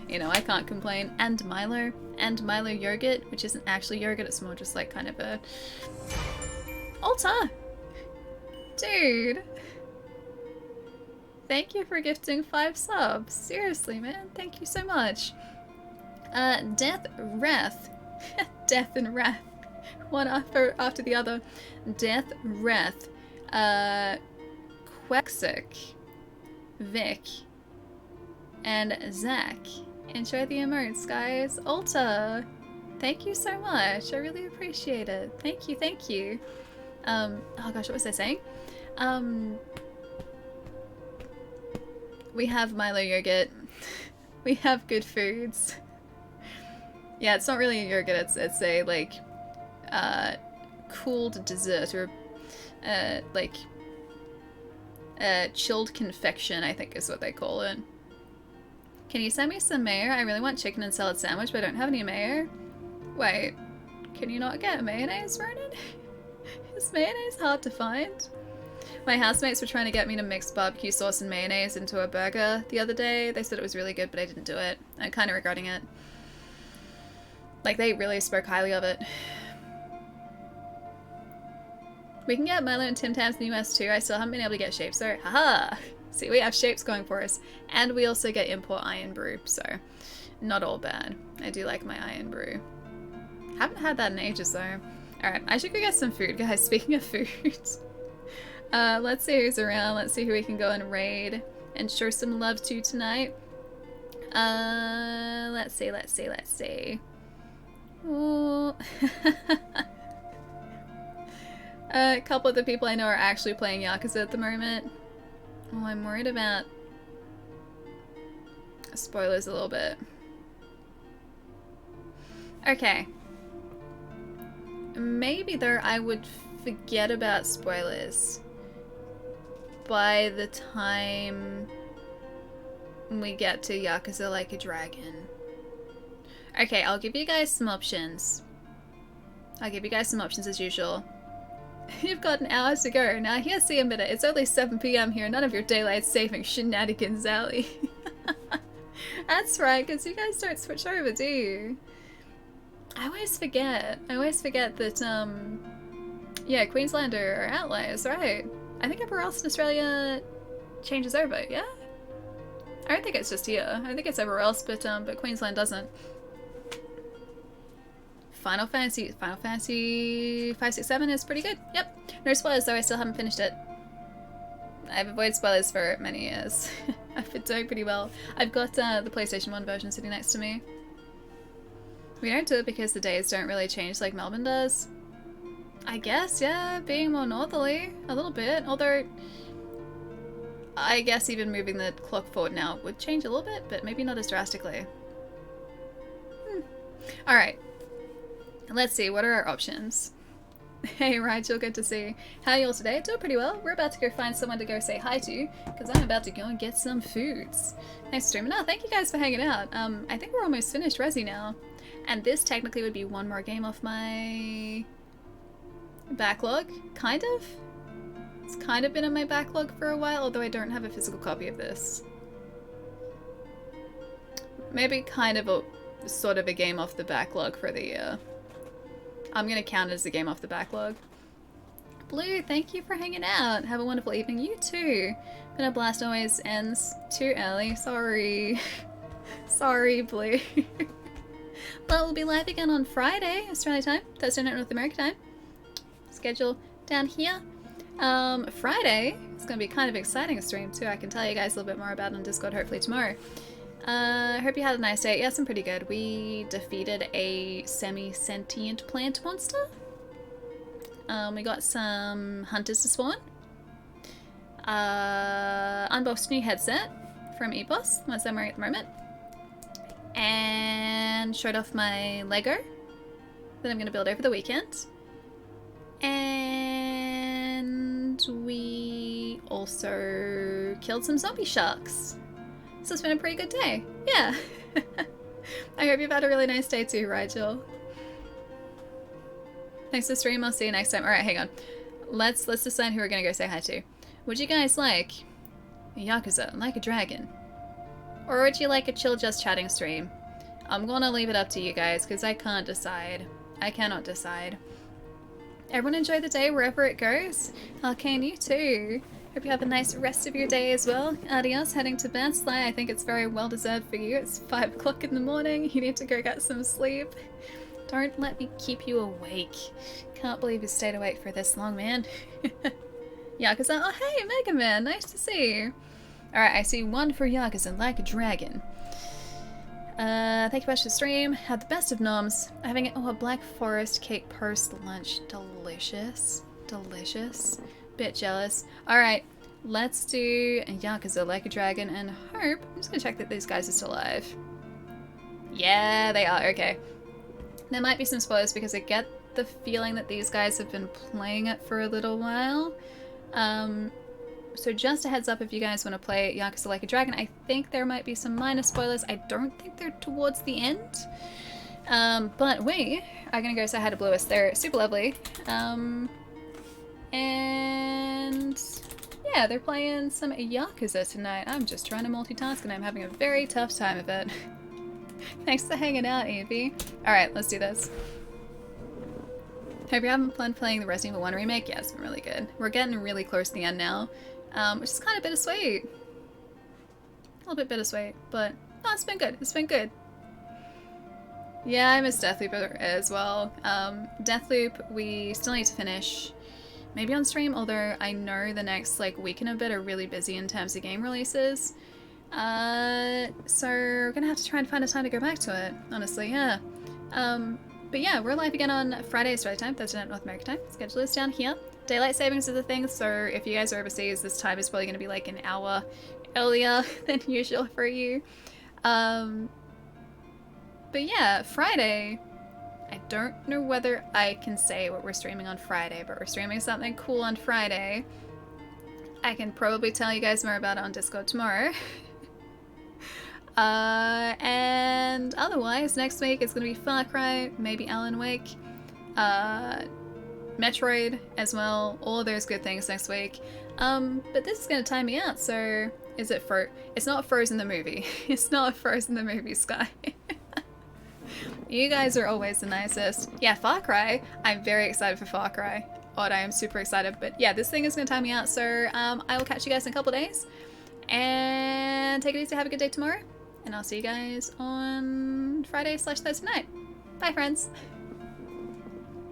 you know, I can't complain. And Milo yogurt, which isn't actually yogurt, it's more just like kind of a... Alta! Dude! Thank you for gifting 5 subs. Seriously, man. Thank you so much. Death Wrath. Death and Wrath. One after the other. Death Wrath. Quexic. Vic. And Zach. Enjoy the emotes, guys. Alta. Thank you so much. I really appreciate it. Thank you, thank you. Oh gosh, what was I saying? We have Milo yogurt. We have good foods. Yeah, it's not really a yogurt, it's a, like, cooled dessert, or, like, chilled confection, I think is what they call it. Can you send me some mayo? I really want chicken and salad sandwich, but I don't have any mayo. Wait, can you not get mayonnaise, Ronan? Is mayonnaise hard to find? My housemates were trying to get me to mix barbecue sauce and mayonnaise into a burger the other day. They said it was really good, but I didn't do it. I'm kind of regretting it. Like, they really spoke highly of it. We can get Milo and Tim Tams in the US too. I still haven't been able to get Shapes though. Haha! See, we have Shapes going for us. And we also get import Iron Brew, so not all bad. I do like my Iron Brew. Haven't had that in ages though. Alright, I should go get some food, guys. Speaking of food. Let's see who's around. Let's see who we can go and raid and show some love to tonight. Let's see. Ooh. A couple of the people I know are actually playing Yakuza at the moment. Oh, I'm worried about spoilers a little bit. Okay. Maybe though I would forget about spoilers by the time we get to Yakuza Like a Dragon. Okay, I'll give you guys some options. I'll give you guys some options as usual. You've got an hour to go. Now here's the minute. It's only 7 PM here. None of your daylight saving shenanigans, Allie. That's right, because you guys don't switch over, do you? I always forget. I always forget that, yeah, Queensland are outliers, right? I think everywhere else in Australia changes over, yeah? I don't think it's just here. I think it's everywhere else, but Queensland doesn't. Final Fantasy 567 is pretty good. Yep. No spoilers though, I still haven't finished it. I've avoided spoilers for many years. I've been doing pretty well. I've got the PlayStation 1 version sitting next to me. We don't do it because the days don't really change like Melbourne does. I guess, yeah, being more northerly, a little bit. Although, I guess even moving the clock forward now would change a little bit, but maybe not as drastically. Alright. Let's see, what are our options? Hey Rigel, good to see. How are you all today? Doing pretty well. We're about to go find someone to go say hi to, because I'm about to go and get some foods. Thanks for streaming. Oh, thank you guys for hanging out. I think we're almost finished Resi now. And this technically would be one more game off my backlog. Kind of? It's kind of been on my backlog for a while, although I don't have a physical copy of this. Maybe kind of a sort of a game off the backlog for the year. I'm gonna count it as a game off the backlog. Blue, thank you for hanging out. Have a wonderful evening. You too. Been a blast, always ends too early. Sorry. Sorry, Blue. Well, we'll be live again on Friday, Australia time, Thursday night, North America time. Schedule down here. Friday is going to be kind of exciting a stream too. I can tell you guys a little bit more about it on Discord hopefully tomorrow. Hope you had a nice day. Yes, I'm pretty good. We defeated a semi-sentient plant monster. We got some hunters to spawn. Unboxed a new headset from EBOS, the ones I'm wearing at the moment. And showed off my Lego that I'm going to build over the weekend. And we also killed some zombie sharks. So it's been a pretty good day. Yeah. I hope you've had a really nice day too, Rigel. Thanks for the stream. I'll see you next time. Alright, hang on. Let's decide who we're going to go say hi to. Would you guys like Yakuza Like a Dragon? Or would you like a chill just chatting stream? I'm gonna leave it up to you guys because I can't decide. I cannot decide. Everyone enjoy the day wherever it goes. Arcane, you too. Hope you have a nice rest of your day as well. Adios, heading to bed. Sly, I think it's very well deserved for you. It's 5 o'clock in the morning. You need to go get some sleep. Don't let me keep you awake. Can't believe you stayed awake for this long, man. Yakuza. Oh, hey, Mega Man. Nice to see you. Alright, I see one for Yakuza Like a Dragon. Thank you much for the stream. Had the best of noms. Having a Black Forest cake post lunch. Delicious. Delicious. Bit jealous. Alright, let's do Yakuza Like a Dragon and hope. I'm just gonna check that these guys are still alive. Yeah, they are. Okay. There might be some spoilers because I get the feeling that these guys have been playing it for a little while. So just a heads up if you guys want to play Yakuza Like a Dragon. I think there might be some minor spoilers. I don't think they're towards the end. But we are going to go say hi to Bluis. They're super lovely. And yeah, they're playing some Yakuza tonight. I'm just trying to multitask and I'm having a very tough time of it. Thanks for hanging out, Evie. Alright, let's do this. Hope you're having fun playing the Resident Evil 1 remake. Yeah, it's been really good. We're getting really close to the end now. Which is kind of bittersweet. A little bit bittersweet, but no, it's been good. It's been good. Yeah, I miss Deathloop as well. Deathloop, we still need to finish. Maybe on stream, although I know the next like week and a bit are really busy in terms of game releases. So we're gonna have to try and find a time to go back to it, honestly, yeah. But yeah, we're live again on Friday, Australia time, Thursday night, North America time. Schedule is down here. Daylight savings is a thing, so if you guys are overseas, this time is probably going to be like an hour earlier than usual for you. But yeah, Friday, I don't know whether I can say what we're streaming on Friday, but we're streaming something cool on Friday. I can probably tell you guys more about it on Discord tomorrow. And otherwise, next week it's going to be Far Cry, maybe Alan Wake, Metroid as well, all of those good things next week. But this is going to time me out, so is it it's not Frozen the movie. It's not Frozen the movie, Sky. You guys are always the nicest. Yeah, Far Cry. I'm very excited for Far Cry. Odd, I am super excited. But yeah, this thing is going to time me out, so I will catch you guys in a couple days. And take it easy, have a good day tomorrow. And I'll see you guys on Friday/Thursday night. Bye, friends.